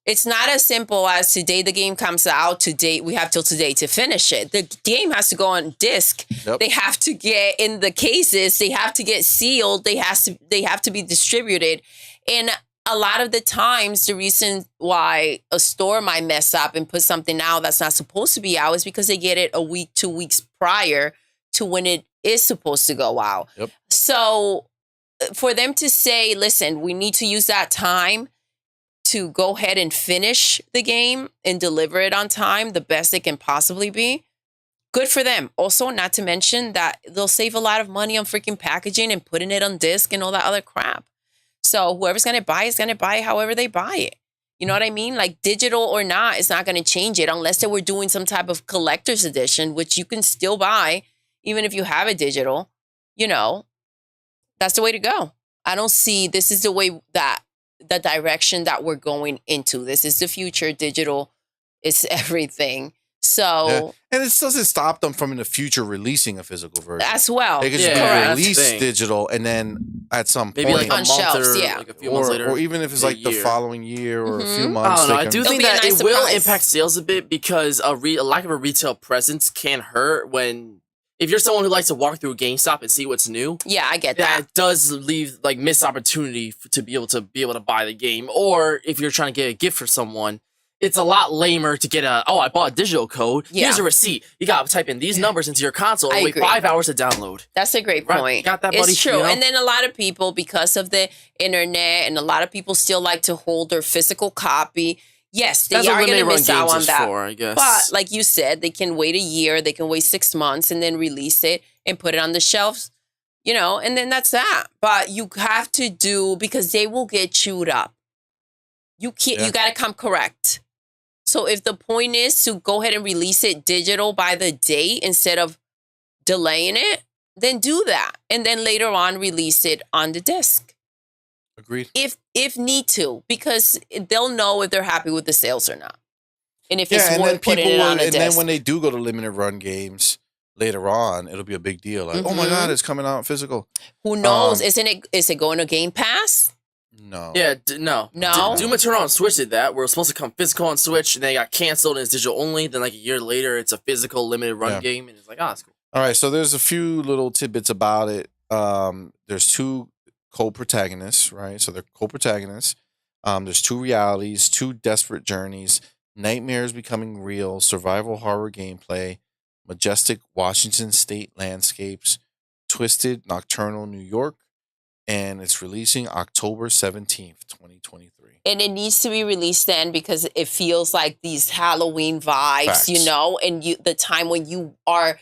S3: it's not as simple as today the game comes out, today we have till today to finish it. The game has to go on disc. Yep. They have to get in the cases. They have to get sealed. They have to be distributed. And a lot of the times, the reason why a store might mess up and put something out that's not supposed to be out is because they get it a week, 2 weeks prior to when it is supposed to go out.
S1: Yep.
S3: So for them to say, listen, we need to use that time to go ahead and finish the game and deliver it on time, the best it can possibly be, good for them. Also, not to mention that they'll save a lot of money on freaking packaging and putting it on disc and all that other crap. So whoever's going to buy is going to buy it however they buy it. You know what I mean? Like digital or not, it's not going to change it unless they were doing some type of collector's edition, which you can still buy even if you have a digital. You know, that's the way to go. I don't see this is the way that the direction that we're going into. This is the future. Digital is everything. So,
S1: and it doesn't stop them from in the future releasing a physical version
S3: as well.
S1: They could just be released digital, and then at some point,
S2: maybe like a
S3: on
S2: month
S3: shelves,
S2: or
S3: like
S2: a few months later,
S1: or even if it's like the following year or a few months.
S2: I don't know. I do think that
S3: nice
S2: it will
S3: surprise.
S2: impact sales a bit because a lack of a retail presence can hurt when. If you're someone who likes to walk through a GameStop and see what's new,
S3: yeah, I get that.
S2: That does leave like missed opportunity to be able to buy the game. Or if you're trying to get a gift for someone, it's a lot lamer to get I bought a digital code.
S3: Yeah.
S2: Here's a receipt. You got to type in these numbers into your console and wait
S3: agree.
S2: 5 hours to download.
S3: That's a great
S2: Right.
S3: point.
S2: You got that, buddy?
S3: It's true.
S2: You know?
S3: And then a lot of people, because of the internet, and a lot of people still like to hold their physical copy. Yes, they
S2: That's
S3: are
S2: what
S3: going to
S2: Run
S3: miss out
S2: Games
S3: on
S2: is
S3: that.
S2: for, I guess.
S3: But like you said, they can wait a year, they can wait 6 months, and then release it and put it on the shelves, you know, and then that's that. But you have to do, because they will get chewed up. You can't. You got to come correct. So if the point is to go ahead and release it digital by the date instead of delaying it, then do that, and then later on release it on the disc.
S1: Agreed.
S3: If need to, because they'll know if they're happy with the sales or not, and if
S1: Yeah,
S3: it's
S1: and then
S3: worth putting it on a
S1: and
S3: disc.
S1: then when they do go to limited run games later on, it'll be a big deal. Like, oh my God, it's coming out physical.
S3: Who knows? Isn't it? Is it going to Game Pass?
S1: No.
S2: Yeah, no. Doom Eternal on Switch did that. Where it was supposed to come physical on Switch, and then it got canceled and it's digital only. Then like a year later, it's a physical limited run game, and it's like, that's cool.
S1: All right, so there's a few little tidbits about it. There's two co-protagonists, right? So they're co-protagonists. There's two realities, two desperate journeys, nightmares becoming real, survival horror gameplay, majestic Washington state landscapes, twisted nocturnal New York, and it's releasing October 17th, 2023.
S3: And it needs to be released then, because it feels like these Halloween vibes,
S1: Facts.
S3: you know, and the time when you are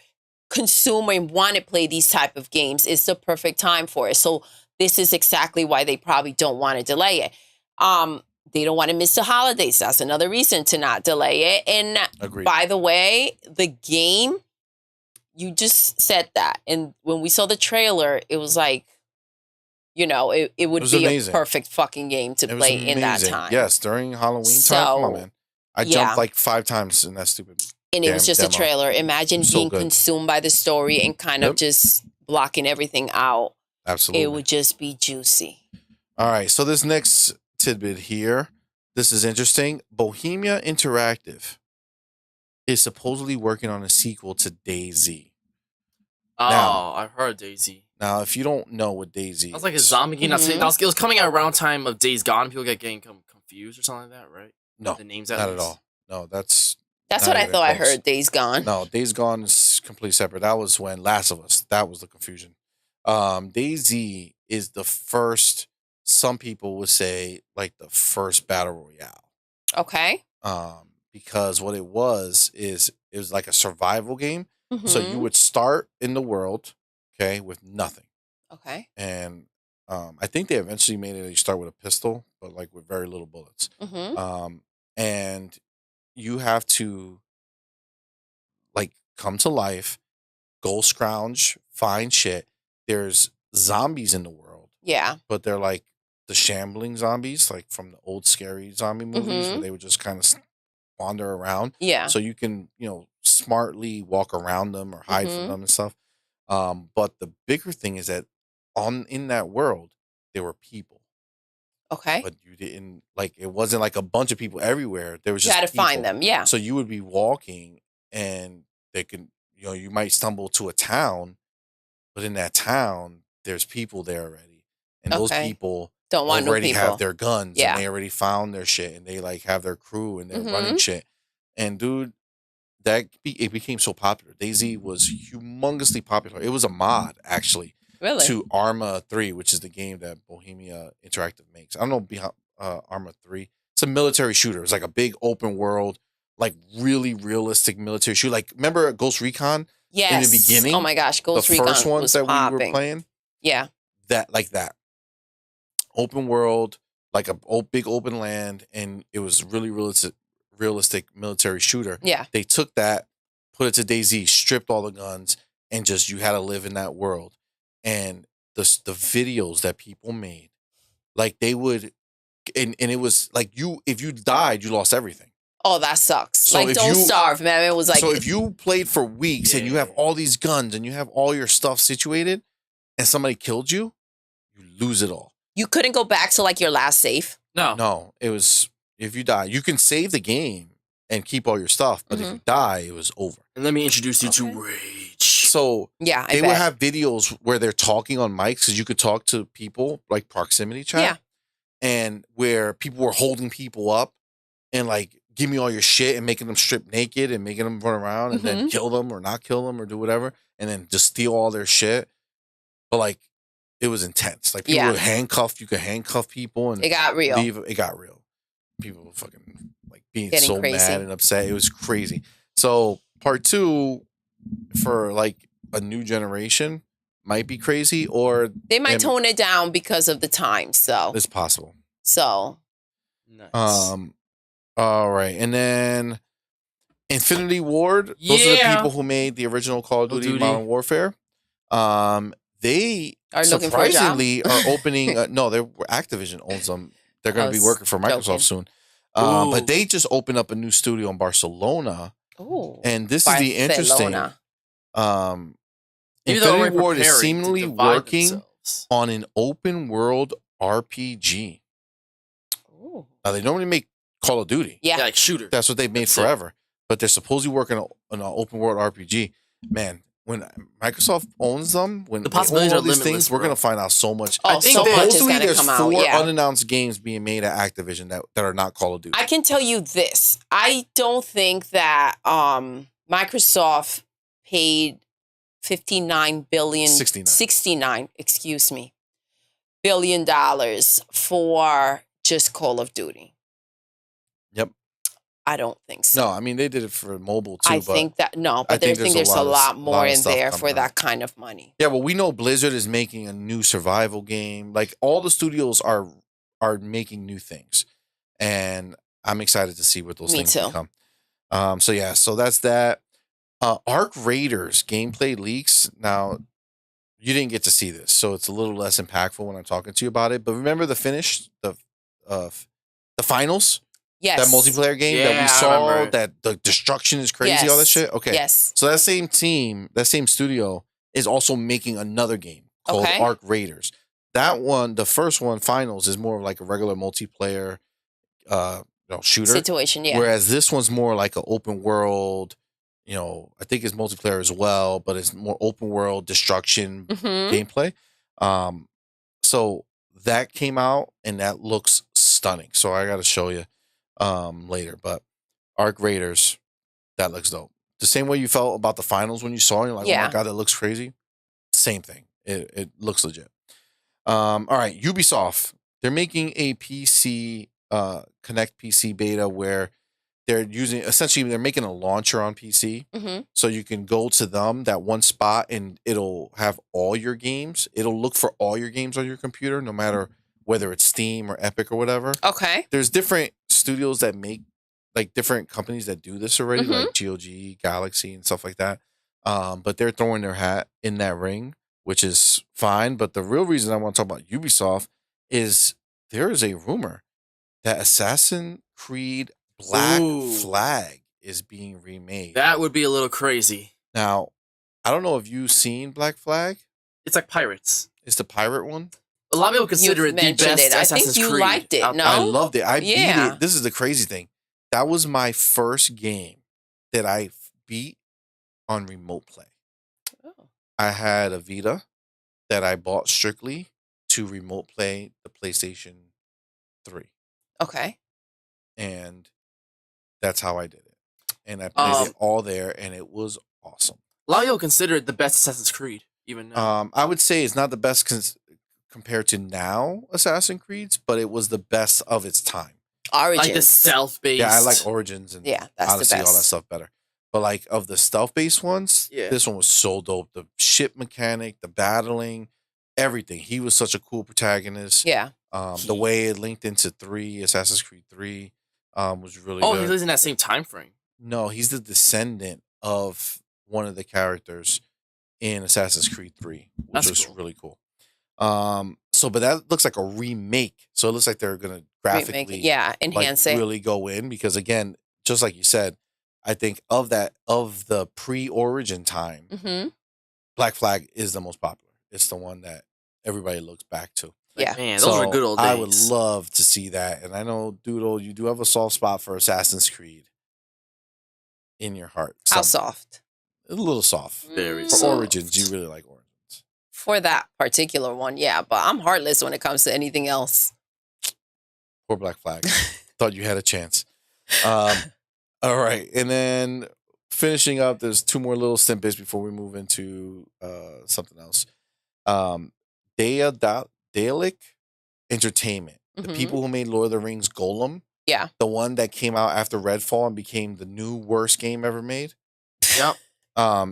S3: consuming and want to play these type of games is the perfect time for it. So this is exactly why they probably don't want to delay it. They don't want to miss the holidays. That's another reason to not delay it. And
S1: Agreed.
S3: by the way, the game, you just said that. And when we saw the trailer, it was like, you know, it would be
S1: amazing.
S3: a perfect fucking game to play in that time.
S1: Yes, during Halloween time. Come on, man. I jumped like 5 times in that stupid.
S3: And it was just
S1: demo.
S3: a trailer. Imagine being consumed by the story and kind of just blocking everything out.
S1: Absolutely.
S3: It would just be juicy.
S1: All right. So this next tidbit here, this is interesting. Bohemia Interactive is supposedly working on a sequel to DayZ.
S2: Oh,
S1: Now-
S2: I've heard DayZ.
S1: Now, if you don't know what DayZ
S2: That was like a zombie game. It was coming out around time of Days Gone. People get getting confused or something like that, right?
S1: No,
S2: The names
S1: not at all. No, that's
S3: That's
S1: not
S3: what I
S1: even
S3: thought I
S1: close.
S3: heard. Days Gone.
S1: No, Days Gone is completely separate. That was when Last of Us. That was the confusion. DayZ is the first. Some people would say like the first battle royale.
S3: Okay.
S1: Because what it was is it was like a survival game. So you
S3: Mhm.
S1: would start in the world, okay, with nothing.
S3: Okay.
S1: And I think they eventually made it you start with a pistol, but like with very little bullets.
S3: Mm-hmm.
S1: And you have to like come to life, go scrounge, find shit. There's zombies in the world,
S3: Yeah.
S1: but they're like the shambling zombies, like from the old scary zombie movies where they would just kind of wander around.
S3: Yeah.
S1: So you can, smartly walk around them or hide from them and stuff. But the bigger thing is that in that world, there were people.
S3: Okay.
S1: But you didn't it wasn't like a bunch of people everywhere. There was
S3: You
S1: just
S3: had to
S1: people.
S3: find them. Yeah.
S1: So you would be walking and they can, you might stumble to a town, but in that town, there's people there already. And those
S3: Okay.
S1: people
S3: Don't want
S1: already
S3: no people.
S1: have their guns
S3: Yeah.
S1: and they already found their shit and they like have their crew and they're running shit. And dude, it became so popular. DayZ was humongously popular. It was a mod actually to Arma 3, which is the game that Bohemia Interactive makes. I don't know behind Arma 3. It's a military shooter. It's like a big open world, like really realistic military shooter. Like remember Ghost Recon?
S3: Yes.
S1: In the beginning.
S3: Oh my gosh, Ghost Recon.
S1: The first ones that we were playing.
S3: Yeah.
S1: That. Open world, like a big open land, and it was really realistic military shooter.
S3: Yeah.
S1: They took that, put it to DayZ, stripped all the guns, and just you had to live in that world. And the videos that people made, like they would, and it was like if you died, you lost everything.
S3: Oh, that sucks. So like, don't starve, man. It was like,
S1: so if you played for weeks and you have all these guns and you have all your stuff situated, and somebody killed you, you lose it all.
S3: You couldn't go back to like your last save?
S1: No, it was if you die, you can save the game and keep all your stuff, but if you die, it was over.
S2: And let me introduce you to Rage.
S1: So
S3: yeah,
S1: they would have videos where they're talking on mics because you could talk to people like proximity chat.
S3: Yeah.
S1: And where people were holding people up and like, give me all your shit and making them strip naked and making them run around and then kill them or not kill them or do whatever. And then just steal all their shit. But like, it was intense. Like people would you could handcuff people and
S3: it got real.
S1: It got real. People were fucking like getting so crazy. Mad and upset. It was crazy. So part 2 for like a new generation might be crazy, or
S3: they might tone it down because of the time. So
S1: it's possible.
S3: So
S2: nice.
S1: All right, and then Infinity Ward. Those are the people who made the original Call of Duty Modern Warfare. They are surprisingly are opening. No, Activision owns them. They're going to be working for Microsoft soon. But they just opened up a new studio in Barcelona.
S3: Ooh,
S1: and this is the interesting. Infinity Ward is seemingly working on an open world RPG.
S3: Ooh.
S1: Now they normally make Call of Duty.
S2: Yeah, like shooter.
S1: That's what they've made forever. But they're supposedly working on an open world RPG. Man, when Microsoft owns them, when
S2: the possibilities
S1: they own
S2: are
S1: all these
S2: limitless,
S1: things, we're gonna find out so much.
S3: I think so much is gonna come out.
S1: There's 4 unannounced games being made at Activision that are not Call of Duty.
S3: I can tell you this: I don't think that Microsoft paid 69 billion, 69, excuse me, $69 billion for just Call of Duty.
S1: Yep.
S3: I don't think so.
S1: No, I mean they did it for mobile too.
S3: I think that but I think there's a lot more in there for that kind of money.
S1: Yeah, well, we know Blizzard is making a new survival game. Like all the studios are making new things, and I'm excited to see what those things become. So that's that. Arc Raiders gameplay leaks. Now, you didn't get to see this, so it's a little less impactful when I'm talking to you about it. But remember the finish, the finals?
S3: Yes.
S1: That multiplayer game that we saw, that the destruction is crazy, all that shit? Okay.
S3: Yes.
S1: So that same team, that same studio is also making another game called Arc Raiders. That one, the first one, finals, is more of like a regular multiplayer shooter.
S3: Situation, yeah.
S1: Whereas this one's more like an open world, I think it's multiplayer as well, but it's more open world destruction gameplay. So that came out and that looks stunning. So I got to show you later. But Arc Raiders, that looks dope. The same way you felt about the finals when you saw it, you're like, oh my God, that looks crazy. Same thing. It looks legit. All right, Ubisoft. They're making a PC Connect PC beta where they're making a launcher on PC. So you can go to them, that one spot, and it'll have all your games. It'll look for all your games on your computer, no matter whether it's Steam or Epic or whatever.
S3: Okay.
S1: There's different studios that make, like different companies that do this already, like GOG, Galaxy, and stuff like that. But they're throwing their hat in that ring, which is fine. But the real reason I want to talk about Ubisoft is there is a rumor that Assassin's Creed Black Flag is being remade.
S2: That would be a little crazy.
S1: Now, I don't know if you've seen Black Flag.
S2: It's like Pirates.
S1: It's the pirate one.
S2: A lot of people consider it the best Assassin's Creed.
S3: I think you liked it, no?
S1: I loved it. I beat it. This is the crazy thing. That was my first game that I beat on remote play.
S3: Oh.
S1: I had a Vita that I bought strictly to remote play the PlayStation 3.
S3: Okay.
S1: And that's how I did it. and I played it all there, and it was awesome.
S2: A lot of people consider it the best Assassin's Creed, even now.
S1: I would say it's not the best compared to now Assassin's Creeds, but it was the best of its time.
S3: Origins.
S2: Like the stealth-based.
S1: Yeah, I like Origins and
S3: that's
S1: Odyssey,
S3: the best.
S1: all that stuff better. But like of the stealth-based ones, this one was so dope. The ship mechanic, the battling, everything. He was such a cool protagonist.
S3: Yeah.
S1: The way it linked into Assassin's Creed 3, was really good.
S2: He lives in that same time frame.
S1: No, he's the descendant of one of the characters in Assassin's Creed 3, which was really cool. But that looks like a remake. So it looks like they're gonna graphically
S3: enhance it.
S1: Really go in, because again, just like you said, I think of the pre-origin time, Black Flag is the most popular. It's the one that everybody looks back to.
S3: Yeah.
S2: Man, those were good old days.
S1: I would love to see that. And I know, Doodle, you do have a soft spot for Assassin's Creed in your heart.
S3: How soft?
S1: A little soft.
S2: Very
S1: For
S2: soft.
S1: Origins, you really like Origins.
S3: For that particular one, yeah. But I'm heartless when it comes to anything else.
S1: Poor Black Flag. Thought you had a chance. All right. And then finishing up, there's two more little snippets before we move into something else. Daedalic Entertainment. The people who made Lord of the Rings Golem.
S3: Yeah.
S1: The one that came out after Redfall and became the new worst game ever made.
S2: Yep.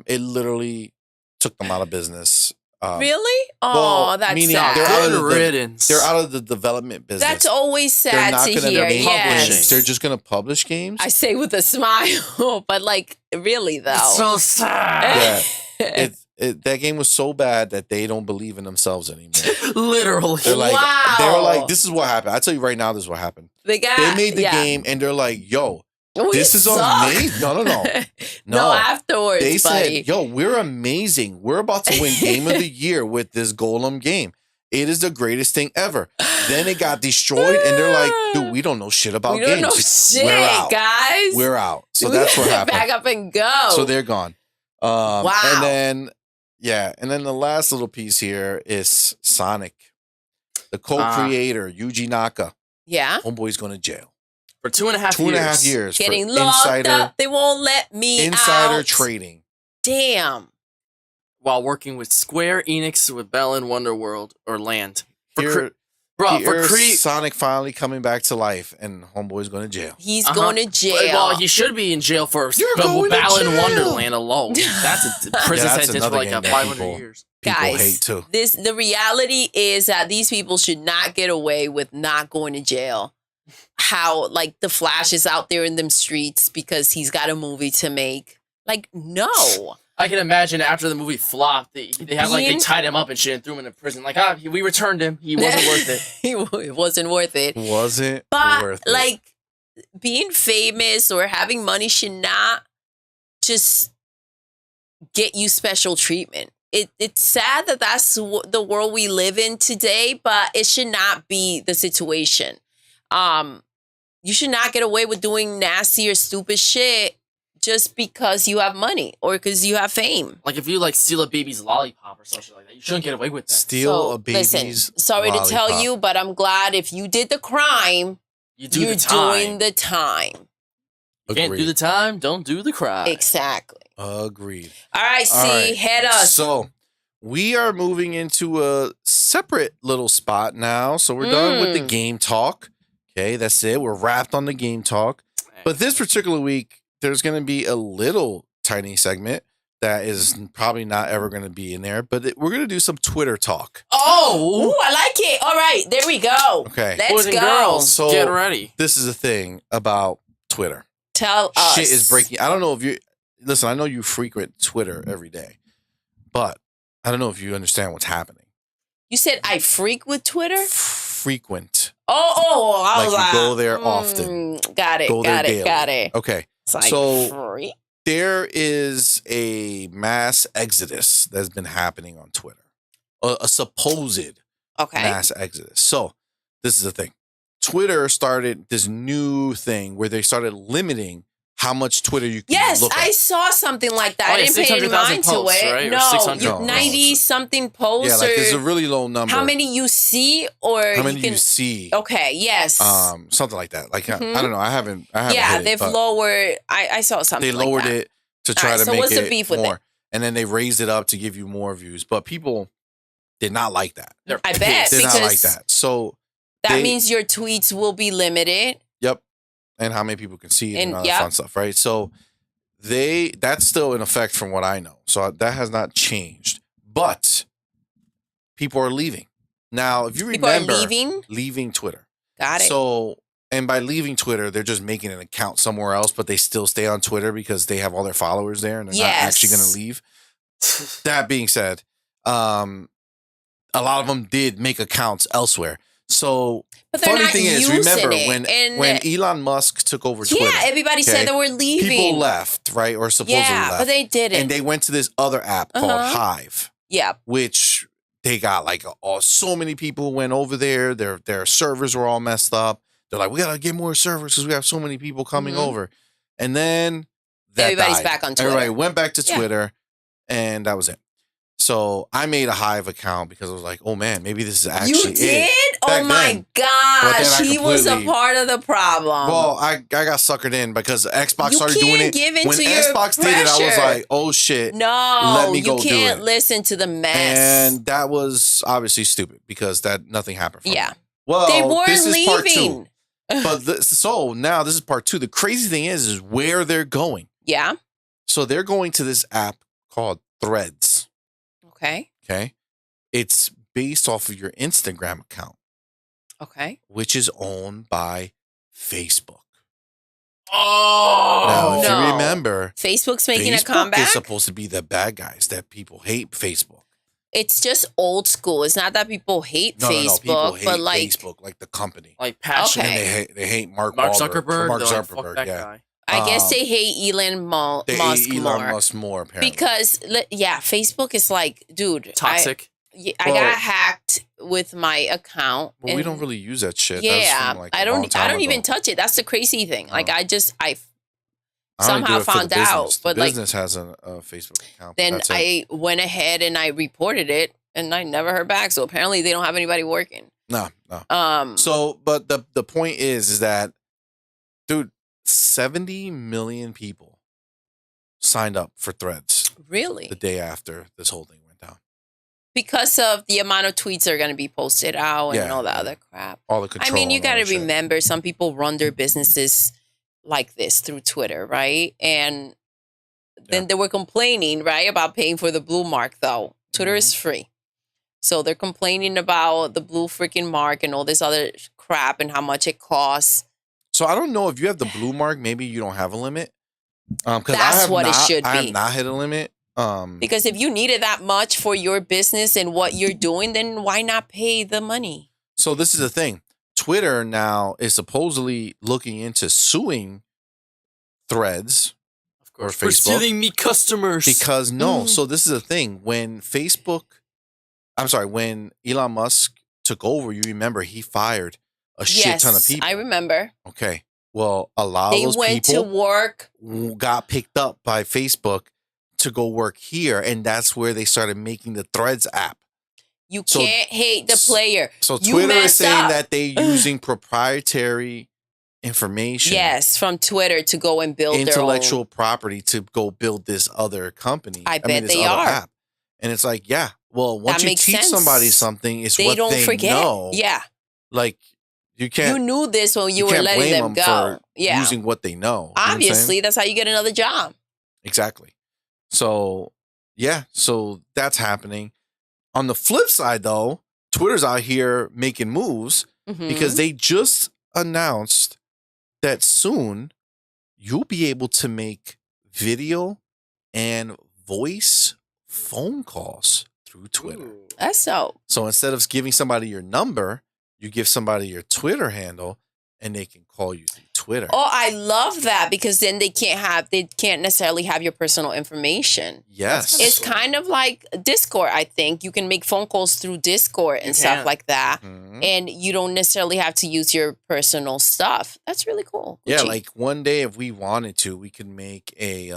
S1: It literally took them out of business.
S3: Really? Oh, that's sad.
S1: They're out of the development business.
S3: That's always sad to hear. Yes.
S1: They're just going to publish games.
S3: I say with a smile, but like, really though.
S2: It's so sad.
S1: Yeah. That game was so bad that they don't believe in themselves anymore.
S2: Literally.
S1: They're like,
S3: wow.
S1: They were like, this is what happened. I'll tell you right now, this is what happened. They made the game and they're like, yo, this is amazing. No.
S3: No, afterwards,
S1: they
S3: buddy.
S1: said, yo, we're amazing. We're about to win Game of the Year with this Golem game. It is the greatest thing ever. Then it got destroyed, and they're like, dude, we don't know shit about games.
S3: We don't know shit,
S1: we're out.
S3: guys.
S1: We're out. So that's what happened.
S3: Back up and go.
S1: So they're gone.
S3: Wow.
S1: And then the last little piece here is Sonic. The co-creator, Yuji Naka.
S3: Yeah.
S1: Homeboy's going to jail.
S2: For 2.5
S1: 2.5 years.
S3: Getting locked up. They won't let me
S1: Insider
S3: out.
S1: trading.
S3: Damn.
S2: While working with Square Enix with Balan Wonderworld or Land.
S1: For Sonic finally coming back to life, and Homeboy's going to jail.
S3: He's going to jail.
S2: Well, he should be in jail for Balan Wonderland alone. That's a prison sentence for like 500 years.
S3: Guys,
S1: hate too.
S3: The reality is that these people should not get away with not going to jail. How like the Flash is out there in them streets because he's got a movie to make. Like, no.
S2: I can imagine after the movie flopped, they tied him up and shit and threw him in prison. Like, we returned him. He wasn't worth it.
S3: It wasn't worth it.
S1: Worth it.
S3: Like, being famous or having money should not just get you special treatment. It's sad that that's the world we live in today, but it should not be the situation. You should not get away with doing nasty or stupid shit just because you have money or because you have fame.
S2: Like if you like steal a baby's lollipop or something like that, you shouldn't get away with that.
S1: Steal a baby's
S3: sorry
S1: lollipop.
S3: to tell you, but I'm glad if you did the crime, you're doing the time.
S2: You can't do the time, don't do the crime.
S3: Exactly.
S1: Agreed.
S3: All right, head us.
S1: So we are moving into a separate little spot now. So we're done with the game talk. Okay, that's it. We're wrapped on the game talk. But this particular week, there's going to be a little tiny segment that is probably not ever going to be in there. But we're going to do some Twitter talk.
S3: Oh, I like it. All right, there we go.
S1: Okay.
S3: Let's go.
S2: Girls,
S1: so
S2: get ready.
S1: This is the thing about Twitter.
S3: Tell us.
S1: Shit is breaking. I don't know if you... Listen, I know you frequent Twitter every day. But I don't know if you understand what's happening.
S3: You said I freak with Twitter?
S1: Frequent.
S3: Oh, I was
S1: like you go there often.
S3: Got it.
S1: Okay. So there is a mass exodus that's been happening on Twitter. A supposed mass exodus. So this is the thing. Twitter started this new thing where they started limiting how much Twitter you can
S3: Yes,
S1: look at.
S3: I saw something like that.
S2: Oh,
S3: I
S2: yeah,
S3: didn't pay any
S2: 600,000
S3: mind to
S2: posts,
S3: it.
S2: right? Or
S3: No,
S2: 600
S3: 90 something posts.
S1: Yeah, like it's
S3: or
S1: a really low number.
S3: how many you see, or
S1: How many
S3: you can
S1: you see?
S3: Okay, yes.
S1: Something like that. Like I don't know. I haven't.
S3: Yeah,
S1: hit
S3: they've
S1: it,
S3: lowered. I saw something.
S1: They lowered
S3: like that.
S1: it to try to
S3: so
S1: make
S3: what's the
S1: it
S3: beef with
S1: more,
S3: it?
S1: and then they raised it up to give you more views. But people did not like that.
S3: I bet
S1: Did not like
S3: because
S1: that. So
S3: that means your tweets will be limited.
S1: Yep. And how many people can see it and all that
S3: yep.
S1: fun stuff, right? So that's still in effect from what I know. So that has not changed. But people are leaving. Now, if you remember, leaving Twitter.
S3: Got it.
S1: So, and by leaving Twitter, they're just making an account somewhere else, but they still stay on Twitter because they have all their followers there and they're not actually going to leave. That being said, a lot of them did make accounts elsewhere. So,
S3: but funny
S1: thing is, remember when Elon Musk took over Twitter,
S3: yeah, everybody said they were leaving.
S1: People left, right, or supposedly left,
S3: but they didn't,
S1: and they went to this other app called Hive.
S3: Yeah,
S1: which they got like so many people went over there. Their servers were all messed up. They're like, we gotta get more servers because we have so many people coming over. And then
S3: everybody's
S1: died.
S3: back on Twitter.
S1: Everybody went back to Twitter, and that was it. So I made a Hive account because I was like, oh man, maybe this is actually
S3: You did?
S1: Back
S3: oh my gosh, he was a part of the problem.
S1: Well, I got suckered in because Xbox started doing it. When Xbox did it, I was like, oh shit.
S3: No,
S1: let me go
S3: you can't listen to the mess.
S1: And that was obviously stupid because nothing happened from it. Well,
S3: they weren't
S1: this is
S3: leaving.
S1: Part 2. But so now this is part 2. The crazy thing is where they're going.
S3: Yeah.
S1: So they're going to this app called Threads. Okay. It's based off of your Instagram account.
S3: Okay.
S1: Which is owned by Facebook.
S2: Oh.
S1: Now, if you remember,
S3: Facebook's making a comeback.
S1: Facebook is supposed to be the bad guys that people hate Facebook.
S3: It's just old school. It's not that people hate Facebook,
S1: no, people hate
S3: but like
S1: Facebook, like the company,
S2: like passion.
S3: Okay.
S1: And they hate Mark
S2: Zuckerberg.
S1: Mark
S2: Like,
S1: Zuckerberg,
S2: that
S1: yeah.
S2: guy.
S3: I guess they hate Elon Musk
S1: more, apparently.
S3: Because Facebook is like, dude,
S2: toxic.
S3: I got hacked with my account.
S1: Well, we don't really use that shit.
S3: Yeah,
S1: that's from like
S3: I don't even touch it. That's the crazy thing. Like I somehow found out, but
S1: the business has a Facebook account.
S3: Then I went ahead and I reported it, and I never heard back. So apparently they don't have anybody working.
S1: No. So, but the point is that, dude, 70 million people signed up for Threads.
S3: Really?
S1: The day after this whole thing went down.
S3: Because of the amount of tweets that are going to be posted out and all that other crap.
S1: All the control.
S3: I mean, you got to remember, some people run their businesses like this through Twitter, right? And then they were complaining, right, about paying for the blue mark, though. Twitter is free. So they're complaining about the blue freaking mark and all this other crap and how much it costs.
S1: So I don't know if you have the blue mark, maybe you don't have a limit.
S3: That's what it should be.
S1: I have not hit a limit.
S3: Because if you need it that much for your business and what you're doing, then why not pay the money?
S1: So this is the thing. Twitter now is supposedly looking into suing Threads or Facebook.
S2: For stealing me customers.
S1: Because so this is the thing. When when Elon Musk took over, you remember he fired a shit ton of people.
S3: I remember.
S1: Okay. Well, a lot of those people
S3: went to work,
S1: got picked up by Facebook to go work here, and that's where they started making the Threads app.
S3: You can't hate the player.
S1: So Twitter is saying that they're using proprietary information.
S3: Yes, from Twitter to go and build
S1: intellectual property to go build this other company.
S3: I bet they are.
S1: App. And it's like, well, once you teach somebody something, it's what they forget. Know.
S3: Yeah.
S1: Like, you can't.
S3: You knew this when you were letting them go.
S1: For using what they know.
S3: Obviously, that's how you get another job.
S1: Exactly. So, so that's happening. On the flip side, though, Twitter's out here making moves because they just announced that soon you'll be able to make video and voice phone calls through Twitter.
S3: Ooh, that's so.
S1: So instead of giving somebody your number, you give somebody your Twitter handle and they can call you through Twitter.
S3: Oh, I love that because then they can't necessarily have your personal information.
S1: Yes.
S3: It's kind of like Discord, I think. You can make phone calls through Discord and stuff like that. Mm-hmm. And you don't necessarily have to use your personal stuff. That's really cool.
S1: Yeah, like one day if we wanted to, we could make a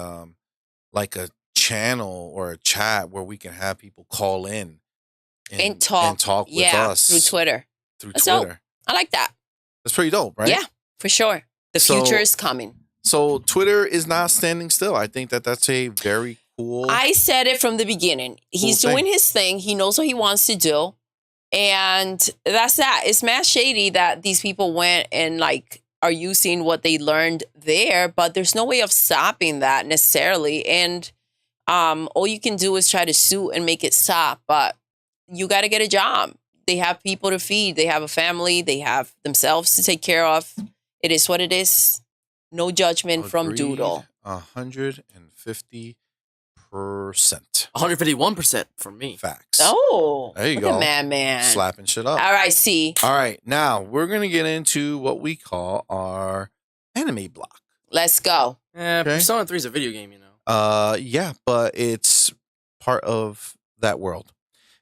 S1: like a channel or a chat where we can have people call in and talk with us
S3: through Twitter.
S1: Twitter.
S3: I like that.
S1: That's pretty dope, right?
S3: Yeah, for sure. The future is coming.
S1: So Twitter is not standing still. I think that's a very cool.
S3: I said it from the beginning. He's doing his thing. He knows what he wants to do. And that's that. It's mad shady that these people went and like are using what they learned there, but there's no way of stopping that necessarily. And all you can do is try to sue and make it stop. But you got to get a job. They have people to feed. They have a family. They have themselves to take care of. It is what it is. No judgment from Doodle.
S1: 150%.
S2: 151% for me.
S1: Facts.
S3: Oh,
S1: there you go.
S3: Madman.
S1: Slapping shit up.
S3: All right, see.
S1: All right, now we're going to get into what we call our anime block.
S3: Let's go.
S2: Persona 3 is a video game, you know.
S1: Yeah, but it's part of that world.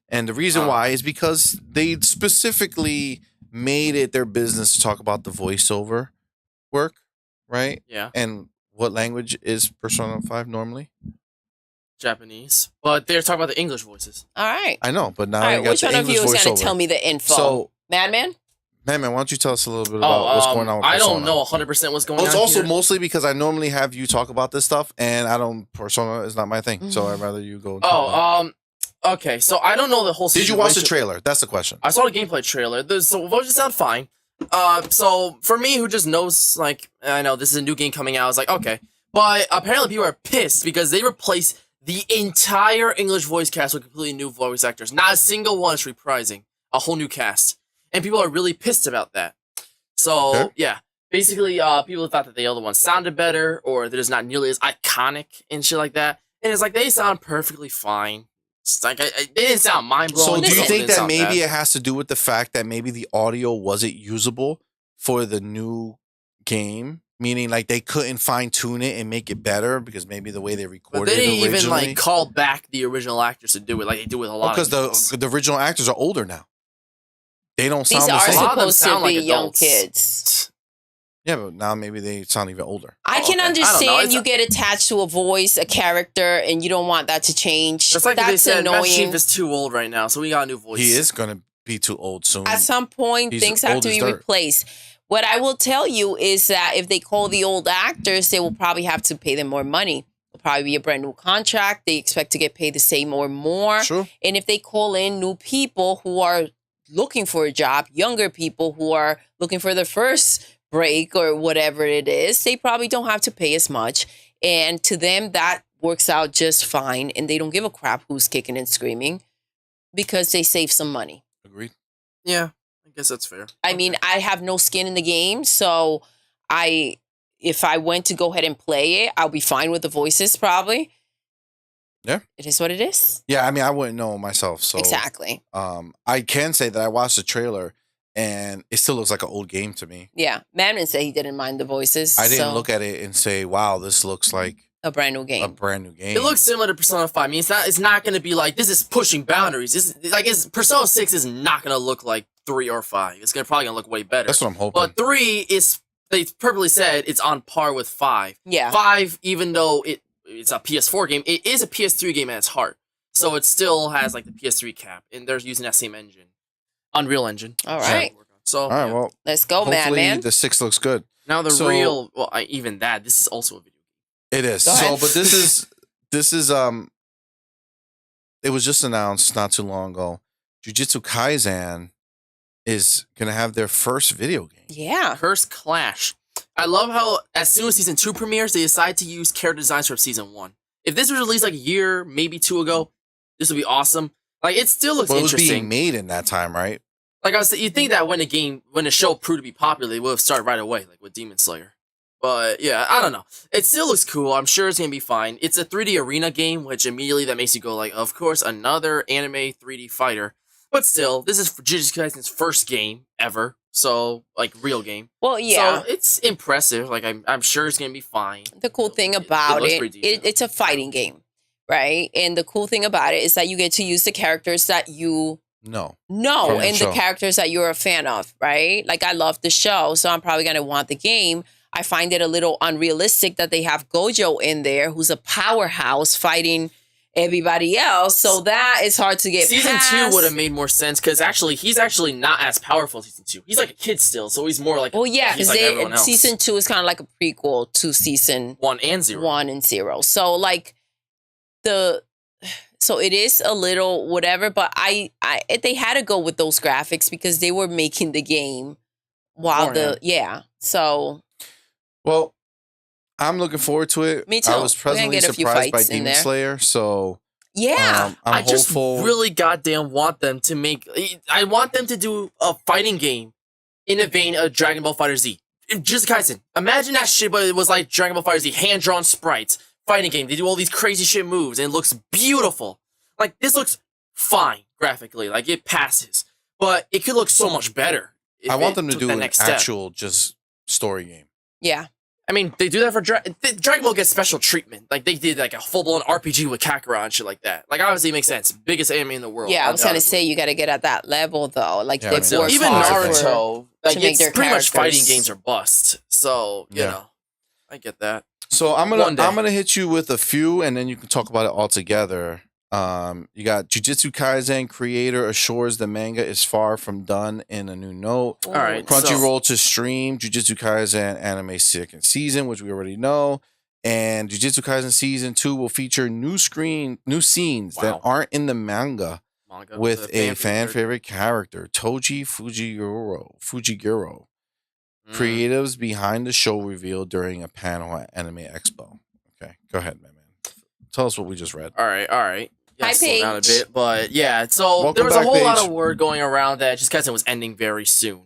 S1: And the reason why is because they specifically made it their business to talk about the voiceover work, right?
S2: Yeah.
S1: And what language is Persona 5 normally?
S2: Japanese. But they're talking about the English voices.
S3: All right.
S1: I know, but now
S3: All
S1: I
S3: right,
S1: got
S3: which
S1: the
S3: one of
S1: English
S3: you is
S1: voiceover.
S3: going to tell me the info?
S1: So,
S3: Madman,
S1: why don't you tell us a little bit about what's going on with Persona?
S2: I don't know 100% what's going on.
S1: It's also
S2: here.
S1: mostly because I normally have you talk about this stuff, and Persona is not my thing, so I'd rather you go.
S2: Okay, so I don't know the whole situation.
S1: Did you watch the trailer? That's the question.
S2: I saw the gameplay trailer. The voices sound fine. So for me, who just knows, like, I know this is a new game coming out, I was like, okay. But apparently people are pissed because they replaced the entire English voice cast with completely new voice actors. Not a single one is reprising. A whole new cast. And people are really pissed about that. So, yeah. Basically, people thought that the other ones sounded better, or they're just not nearly as iconic and shit like that. And it's like, they sound perfectly fine. It's like, they didn't sound mind-blowing.
S1: So do you think that maybe it has to do with the fact that maybe the audio wasn't usable for the new game? Meaning, like, they couldn't fine-tune it and make it better because maybe the way they recorded it originally.
S2: They didn't even, like, call back the original actors to do it like they do with a lot of
S1: because the original actors are older now. They don't sound
S3: These
S1: the
S3: are
S1: same.
S3: supposed to be
S2: like
S3: young
S2: adults.
S3: kids.
S1: Yeah, but now maybe they sound even older.
S3: I can understand
S2: I don't know.
S3: you get attached to a voice, a character, and you don't want that to change.
S2: It's like
S3: That's
S2: they said, Master
S3: annoying.
S2: Chief is too old right now, so we got a new voice.
S1: He is going to be too old soon.
S3: At some point,
S1: He's
S3: things have
S1: old
S3: to
S1: as
S3: be
S1: dirt.
S3: replaced. What I will tell you is that if they call the old actors, they will probably have to pay them more money. It'll probably be a brand new contract. They expect to get paid the same or more.
S1: Sure.
S3: And if they call in new people who are looking for a job, younger people who are looking for their first break or whatever it is, they probably don't have to pay as much. And to them, that works out just fine. And they don't give a crap who's kicking and screaming because they save some money.
S1: Agreed.
S2: Yeah, I guess that's fair.
S3: I mean, I have no skin in the game, so if I went to go ahead and play it, I'll be fine with the voices probably.
S1: Yeah.
S3: It is what it is.
S1: Yeah, I mean, I wouldn't know myself. So
S3: Exactly.
S1: I can say that I watched the trailer and it still looks like an old game to me.
S3: Yeah. Madman said he didn't mind the voices.
S1: I didn't look at it and say, wow, this looks like
S3: a brand new game.
S1: a brand new game.
S2: It looks similar to Persona 5. I mean, it's not going to be like, this is pushing boundaries. Persona 6 is not going to look like 3 or 5. It's probably going to look way better.
S1: That's what I'm hoping.
S2: But 3 is, they purposely said it's on par with 5.
S3: Yeah.
S2: 5, even though it's a PS4 game, it is a PS3 game at its heart. So it still has like the PS3 cap, and they're using that same engine. Unreal Engine.
S3: All right.
S2: So,
S1: all right,
S2: yeah.
S1: well,
S3: Let's go,
S1: hopefully
S3: Madman.
S1: the 6 looks good.
S2: Now this is also a video game.
S1: It is.
S3: Go ahead.
S1: But this is it was just announced not too long ago. Jujutsu Kaisen is going to have their first video game.
S3: Yeah.
S2: Curse Clash. I love how as soon as season 2 premieres, they decide to use character designs from season 1. If this was released like a year, maybe 2 ago, this would be awesome. Like, it still looks
S1: Well, it was
S2: interesting.
S1: being made in that time, right?
S2: Like I was saying, you'd think that when a show proved to be popular, they would have started right away, like with Demon Slayer. But yeah, I don't know. It still looks cool. I'm sure it's gonna be fine. It's a 3D arena game, which immediately that makes you go like, of course, another anime 3D fighter. But still, this is Jujutsu Kaisen's first game ever. So, like, real game.
S3: Well, yeah.
S2: So, it's impressive. Like, I'm sure it's going to be fine.
S3: The cool thing about it's a fighting game, right? And the cool thing about it is that you get to use the characters that you know and the characters that you're a fan of, right? Like, I love the show, so I'm probably going to want the game. I find it a little unrealistic that they have Gojo in there, who's a powerhouse fighting everybody else. So that is hard to get
S2: Season
S3: past.
S2: 2 would have made more sense because he's actually not as powerful as Season 2. He's like a kid still, so he's more like
S3: because like Season 2 is kind of like a prequel to Season
S2: 1 and 0.
S3: 1 and 0. So like so it is a little whatever, but they had to go with those graphics because they were making the game while so
S1: well, I'm looking forward to it.
S3: Me too.
S1: I was pleasantly surprised by Demon Slayer, so
S3: yeah,
S1: I'm hopeful.
S2: Just really goddamn want them to make. I want them to do a fighting game in a vein of Dragon Ball FighterZ. Jujutsu Kaisen. Imagine that shit, but it was like Dragon Ball FighterZ, hand drawn sprites, fighting game. They do all these crazy shit moves, and it looks beautiful. Like this looks fine graphically, like it passes, but it could look so much better.
S1: I want them to do an actual just story game.
S3: Yeah.
S2: I mean, they do that for Dragon Ball gets special treatment. Like they did like a full blown RPG with Kakarot and shit like that. Like obviously it makes sense. Biggest anime in the world.
S3: Yeah, I was gonna say you got to get at that level though. Like
S2: even Naruto, like it's pretty much fighting games are bust. So you know, I get that.
S1: So I'm gonna hit you with a few, and then you can talk about it all together. You got Jujutsu Kaisen creator assures the manga is far from done in a new note.
S2: All right,
S1: Crunchyroll to stream Jujutsu Kaisen anime second season, which we already know, and Jujutsu Kaisen season 2 will feature new scenes that aren't in the manga with a fan favorite character, Toji Fujiguro. Creatives behind the show revealed during a panel at Anime Expo. Okay, go ahead, man. Tell us what we just read.
S2: All right.
S3: Hi,
S2: slow down a bit, but yeah. So there was a whole lot of word going around that Jujutsu Kaisen was ending very soon,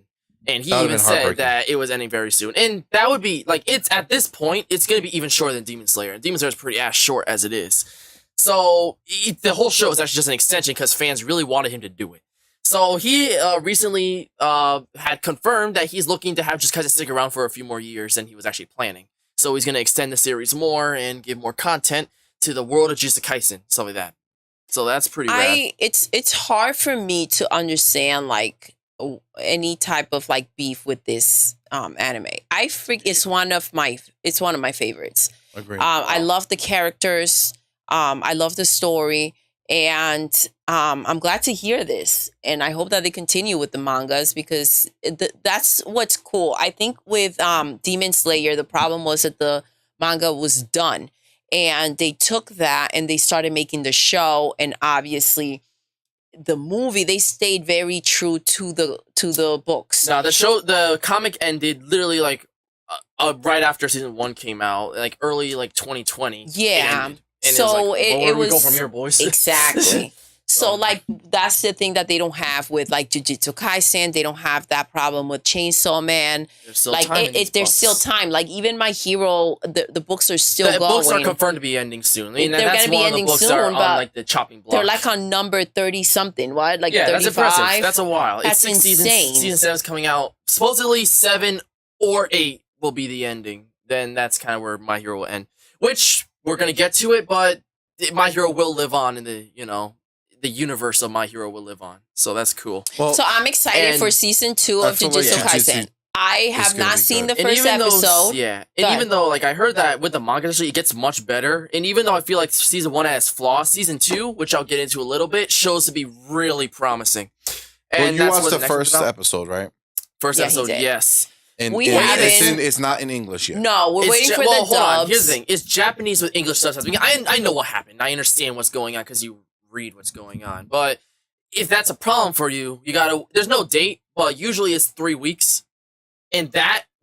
S2: and he even said that it was ending very soon, and that would be like it's at this point it's going to be even shorter than Demon Slayer, and Demon Slayer is pretty ass short as it is. So the whole show is actually just an extension because fans really wanted him to do it. So he recently had confirmed that he's looking to have Jujutsu Kaisen stick around for a few more years than he was actually planning. So he's going to extend the series more and give more content to the world of Jujutsu Kaisen, stuff like that. So that's pretty rad.
S3: It's hard for me to understand like any type of like beef with this anime. It's one of my favorites.
S1: Agreed.
S3: I love the characters. I love the story, and I'm glad to hear this. And I hope that they continue with the mangas because that's what's cool. I think with Demon Slayer, the problem was that the manga was done. And they took that and they started making the show, and obviously the movie, they stayed very true to the books.
S2: Now the comic ended literally like right after season 1 came out, like early like 2020.
S3: Yeah. So it was
S2: go from here, boys.
S3: Exactly. So like that's the thing that they don't have with like Jujutsu Kaisen. They don't have that problem with Chainsaw Man.
S2: There's still
S3: like
S2: time
S3: there's still time. Like even My Hero, the books are still going.
S2: The books are confirmed to be ending soon. I mean,
S3: they're going to be ending soon,
S2: but on like the chopping block.
S3: They're like on number 30 something. What? Like 35?
S2: That's impressive. That's a while.
S3: That's
S2: it's 6
S3: insane.
S2: Season 7 is coming out. Supposedly 7 or 8 will be the ending. Then that's kind of where My Hero will end. Which we're going to get to it, but My Hero will live on in the the universe of My Hero will live on. So that's cool.
S3: Well, so I'm excited for season 2 of Jujutsu Kaisen. I have not seen the first episode.
S2: Even though like I heard that with the manga, it gets much better. And even though I feel like season 1 has flaws, season 2, which I'll get into a little bit, shows to be really promising. And
S1: you watched the first episode, right?
S2: First episode, yes.
S1: And it's not in English yet.
S3: No, we're waiting for the dubs.
S2: Hold on. Here's the thing. It's Japanese with English subtitles. I know what happened. I understand what's going on because you read what's going on. But if that's a problem for you, there's no date, but usually it's 3 weeks. And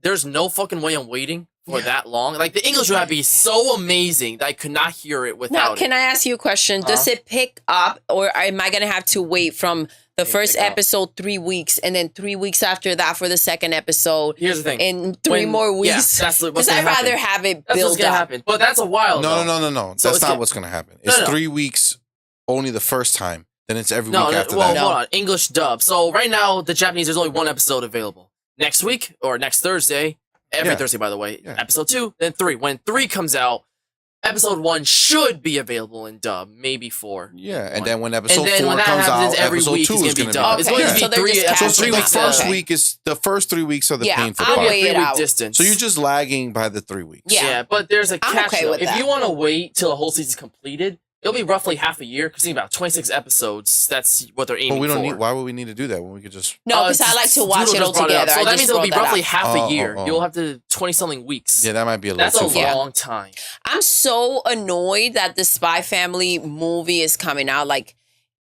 S2: there's no fucking way I'm waiting for that long. Like the English would have to be so amazing that I could not hear it without
S3: Now, can I ask you a question? Does it pick up, or am I going to have to wait from the first episode 3 weeks and then 3 weeks after that for the second episode?
S2: Here's the thing.
S3: In 3 more weeks?
S2: Because
S3: I'd rather have it
S2: build
S3: what's
S2: gonna happen. But that's a while.
S1: No. That's not what's going to happen. It's 3 weeks only the first time. Then it's every
S2: No,
S1: week after
S2: well,
S1: that.
S2: hold on. English dub. So right now, the Japanese, there's only one episode available. Next week or next Thursday, every Thursday, by the way, episode 2, then 3. When 3 comes out, episode 1 should be available in dub, maybe 4.
S1: Yeah, and then when episode 4
S2: when that
S1: comes
S2: happens,
S1: out,
S2: every
S1: episode
S2: week
S1: 2
S2: is
S1: is
S2: going to
S1: going
S2: be
S1: to
S2: dub. It's going to
S3: so
S2: be
S3: they're
S2: 3
S3: just
S2: episodes,
S1: So
S2: 3
S1: the
S2: weeks.
S1: first week is the first 3 weeks are the painful
S3: I'll
S1: part.
S3: wait it
S2: 3-week
S3: out.
S2: distance.
S1: So you're just lagging by the 3 weeks.
S3: Yeah.
S2: But there's a
S3: I'm
S2: catch.
S3: okay
S2: though.
S3: with
S2: If
S3: that.
S2: you want to wait till the whole season's completed, it'll be roughly half a year. Because think about 26 episodes. That's what they're aiming
S1: But we don't
S2: for.
S1: need. Why would we need to do that when we could just?
S3: No, because I like to watch
S2: Doodle
S3: it all
S2: just brought up.
S3: together.
S2: So
S3: I
S2: that
S3: just
S2: means it'll be
S3: brought that
S2: roughly
S3: up.
S2: half a year.
S1: oh.
S2: You'll have to 20-something weeks.
S1: Yeah, that might be a little
S2: That's
S1: too
S2: a
S1: far.
S2: long time.
S3: I'm so annoyed that the Spy Family movie is coming out like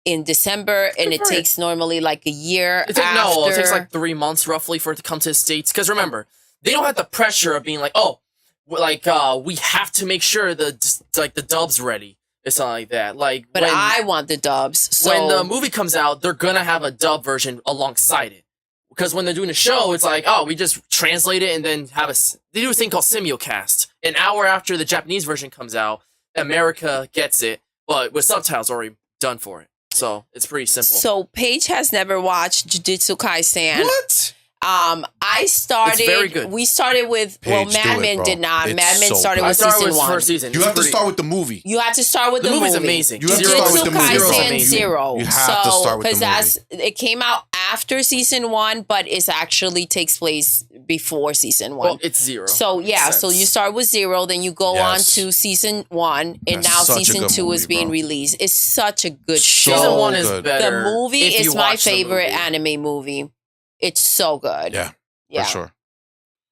S3: in December, and it takes normally like a year
S2: It
S3: after.
S2: takes like 3 months roughly for it to come to the States. Because remember, they don't have the pressure of being like, oh, we have to make sure the dub's ready. It's something like that.
S3: But I want the dubs. So
S2: when the movie comes out, they're gonna have a dub version alongside it. Because when they're doing a show, it's like, oh, we just translate it and then they do a thing called simulcast. An hour after the Japanese version comes out, America gets it, but with subtitles already done for it. So it's pretty simple.
S3: So Paige has never watched Jujutsu Kaisen.
S1: What?
S3: I started.
S2: It's very good.
S3: We started with
S1: Paige, do it,
S3: MADMAN
S1: bro.
S3: did not.
S1: It's
S3: MADMAN
S1: so
S3: started
S1: good.
S3: with
S2: I started
S3: season
S2: with
S3: 1.
S2: first season.
S1: You
S2: It's
S1: have to
S2: pretty-
S1: start with the movie.
S3: You have to start with
S2: The
S3: the
S2: movie's
S3: movie.
S2: amazing.
S1: You have to start with the movie,
S3: Jujutsu
S1: bro.
S3: Kaisen
S2: Amazing.
S3: 0.
S1: You have to start with the
S3: Because it came out after season 1, but it actually takes place before season 1.
S2: Well, it's 0.
S3: So yeah, so you start with 0, then you go on
S1: Yes.
S3: to season 1, and
S1: That's
S3: now
S1: such a
S3: season
S1: good
S3: 2 is
S1: movie,
S3: being
S1: bro.
S3: released. It's such a good
S1: So
S3: show.
S2: Season 1 is
S1: good.
S2: better.
S3: The movie
S2: if you
S3: is my
S2: watch the
S3: favorite
S2: movie.
S3: anime movie. It's so good.
S1: Yeah,
S3: Yeah,
S1: for sure.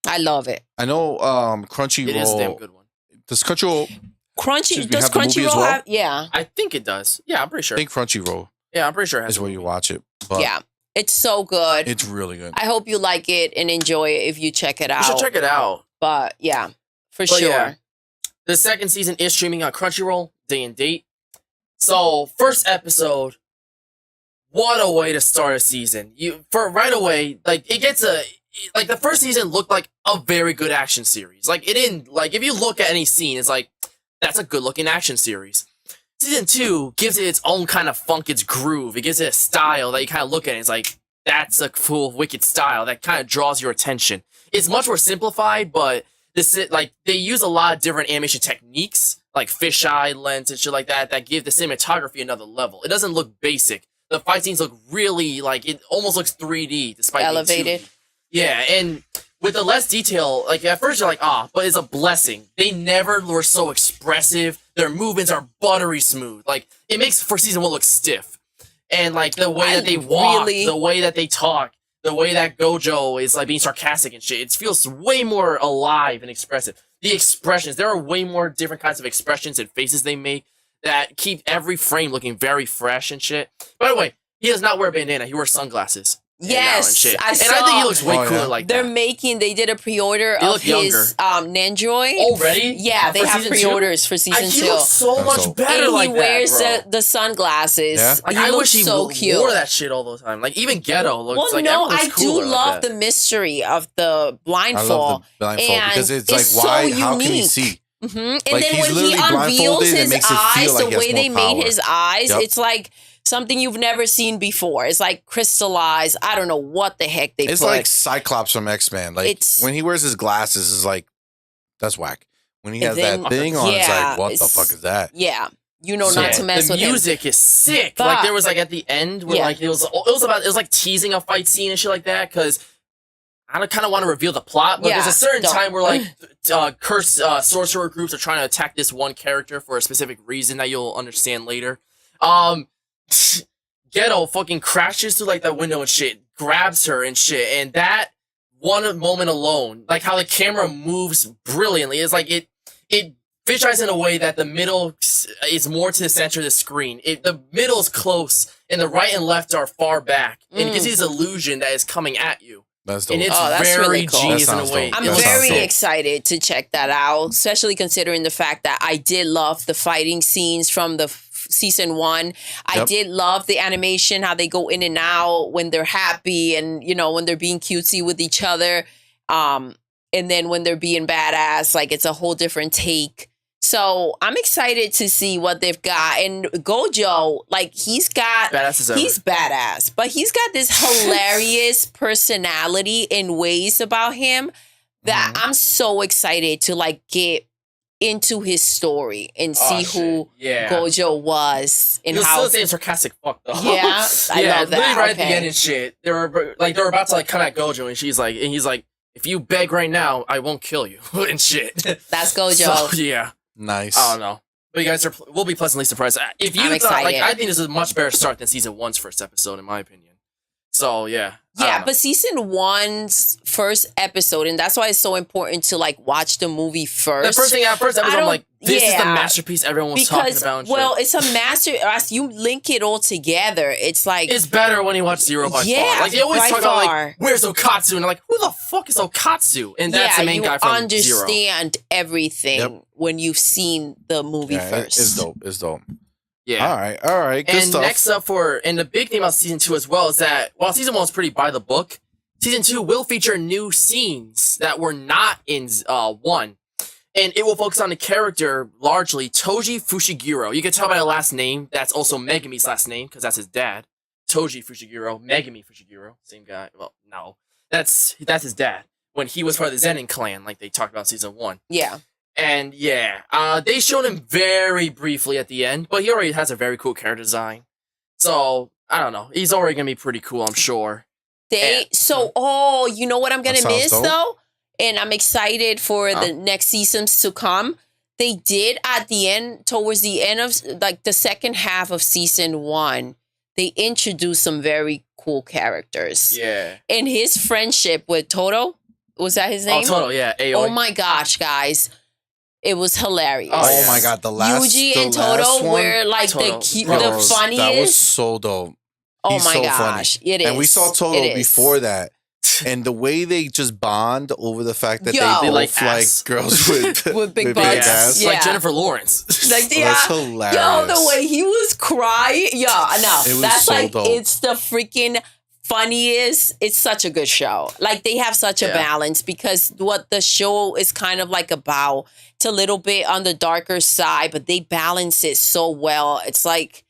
S3: I love it.
S1: I know
S2: It is a damn
S1: Crunchyroll.
S2: good one.
S1: Does Crunchyroll?
S3: Crunchy
S1: Excuse me,
S3: does
S1: have the movie as
S3: Crunchyroll
S1: well?
S3: have? Yeah,
S2: I think it does. Yeah, I'm pretty
S1: I
S2: sure.
S1: think Crunchyroll
S2: Yeah, I'm pretty sure it has
S1: is
S2: a
S1: where you
S2: movie.
S1: watch it. But
S3: yeah. It's so good.
S1: it's really good.
S3: I hope you like it and enjoy it if you check it
S2: You
S3: out.
S2: should check it out.
S3: But yeah, for
S2: But
S3: sure.
S2: yeah. The second season is streaming on Crunchyroll, day and date. So, first episode, what a way to start a season. Right away, the first season looked like a very good action series. Like, it didn't, like, if you look at any scene, it's like, that's a good looking action series. Season 2 gives it its own kind of funk, its groove. It gives it a style that you kind of look at and it's like, that's a cool, wicked style that kind of draws your attention. It's much more simplified, but they use a lot of different animation techniques, like fisheye lens and shit like that give the cinematography another level. It doesn't look basic. The fight scenes look really, it almost looks 3D despite being
S3: Elevated.
S2: 2D. Yeah, and with the less detail, at first you're like, but it's a blessing. They never were so expressive. Their movements are buttery smooth. It makes for season 1 look stiff. And, the way that they walk, the way that they talk, the way that Gojo is, being sarcastic and shit, it feels way more alive and expressive. The expressions, there are way more different kinds of expressions and faces they make that keep every frame looking very fresh and shit. By the way, he does not wear a bandana. He wears sunglasses.
S3: Yes,
S2: I think he looks way cooler like that.
S3: They did a pre-order of his Nandroid.
S2: Already?
S3: Yeah, they have pre-orders for season 2.
S2: He looks so much better
S3: and
S2: like
S3: he wears
S2: that, bro.
S3: the sunglasses.
S1: Yeah?
S3: He
S2: I
S3: looks
S2: wish he
S3: so cute.
S2: wore that shit all the time. Even Ghetto looks
S3: Well,
S2: everyone's
S3: I do
S2: cooler like
S3: love
S2: that.
S3: the mystery of the blindfold.
S1: I love the blindfold
S3: and
S1: because it's
S3: it's
S1: why?
S3: so
S1: How can he
S3: unique.
S1: see?
S3: Mm-hmm. And
S1: Like,
S3: then
S1: he's
S3: when he
S1: literally
S3: unveils
S1: blindfolded, it
S3: his
S1: makes it feel
S3: eyes,
S1: like
S3: the
S1: he has
S3: way they
S1: more
S3: made
S1: power.
S3: his eyes,
S1: Yep.
S3: it's like something you've never seen before. It's like crystallized. I don't know what the heck they
S1: It's
S3: put.
S1: like Cyclops from X-Men. When he wears his glasses, it's like, that's whack. When he has
S3: then-
S1: that thing on, it's
S3: yeah,
S1: like, what the
S3: it's-
S1: fuck is that?
S3: Yeah. You know not to mess
S2: the
S3: with him.
S2: music is sick.
S3: But-
S2: There was at the end where it was like teasing a fight scene and shit like that because I kind of want to reveal the plot, but
S3: Yeah,
S2: there's a certain
S3: don't.
S2: time where cursed sorcerer groups are trying to attack this one character for a specific reason that you'll understand later. Ghetto fucking crashes through that window and shit, grabs her and shit, and that one moment alone, how the camera moves brilliantly, is it fisheyes in a way that the middle is more to the center of the screen. The middle is close, and the right and left are far back, and it gives you this illusion that is coming at you.
S1: That's dope.
S2: And it's
S3: that's
S2: very
S3: really cool.
S2: genius
S1: That
S2: in a
S1: sounds
S2: way.
S1: dope.
S3: I'm
S1: That sounds
S3: very
S1: dope.
S3: excited to check that out, especially considering the fact that I did love the fighting scenes from the season 1. I did love the animation, how they go in and out when they're happy and, when they're being cutesy with each other. And then when they're being badass, it's a whole different take. So I'm excited to see what they've got. And Gojo, like he's badass, but he's got this hilarious personality and ways about him that I'm so excited to like get into his story and see who Gojo was and how
S2: still saying sarcastic fuck though.
S3: Yeah, I love that.
S2: Right at the end and shit. They were about to like come at Gojo and he's like, if you beg right now, I won't kill you and shit.
S3: That's Gojo.
S2: So, yeah.
S1: Nice.
S2: I don't know. But you guys will be pleasantly surprised. If you
S3: I'm
S2: thought,
S3: excited.
S2: I think this is a much better start than season 1's first episode, in my opinion. So, yeah.
S3: Yeah, but season 1's first episode, and that's why it's so important to like watch the movie first.
S2: The first episode, I'm like, this is the masterpiece everyone was talking about. And
S3: well,
S2: shit.
S3: it's a master. As you link it all together, it's like
S2: it's better when you watch Zero by far. Like they always talk about like, where's Okatsu, and I'm like, who the fuck is Okatsu? And that's the main guy from Zero.
S3: You understand everything when you've seen the movie first.
S1: It's dope.
S2: Yeah.
S1: All right. Good stuff.
S2: Next up and the big thing about season 2 as well is that while season 1 was pretty by the book, season 2 will feature new scenes that were not in 1. And it will focus on the character, largely, Toji Fushiguro. You can tell by the last name, that's also Megami's last name, because that's his dad. Toji Fushiguro, Megami Fushiguro, same guy. Well, no. That's his dad. When he was part of the Zenin clan, like they talked about season 1.
S3: Yeah.
S2: And they showed him very briefly at the end, but he already has a very cool character design. So, I don't know. He's already going to be pretty cool, I'm sure.
S3: You know what I'm going to miss, though? And I'm excited for the next seasons to come. They did at the end, towards the end of like the second half of season 1, they introduced some very cool characters.
S2: Yeah.
S3: And his friendship with Toto, was that his name?
S2: Oh, Toto, yeah. Aoi.
S3: Oh my gosh, guys. It was hilarious.
S1: Oh my god, the last
S3: Yuji and Toto were like the funniest.
S1: That was so dope.
S3: Oh my gosh, it is.
S1: And we saw Toto before that. And the way they just bond over the fact that they both like girls with
S3: big butts.
S1: Ass.
S2: Like Jennifer Lawrence.
S3: Like,
S1: that's hilarious.
S3: Yo, the way he was crying. Yeah, I know. That's
S1: so
S3: like,
S1: dope.
S3: It's the freaking funniest. It's such a good show. Like, they have such a balance because what the show is kind of like about, it's a little bit on the darker side, but they balance it so well. It's like,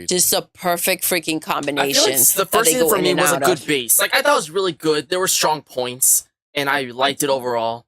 S3: just a perfect freaking combination.
S2: I feel like the first season for me was a good base. Like, I thought it was really good. There were strong points, and I liked it overall.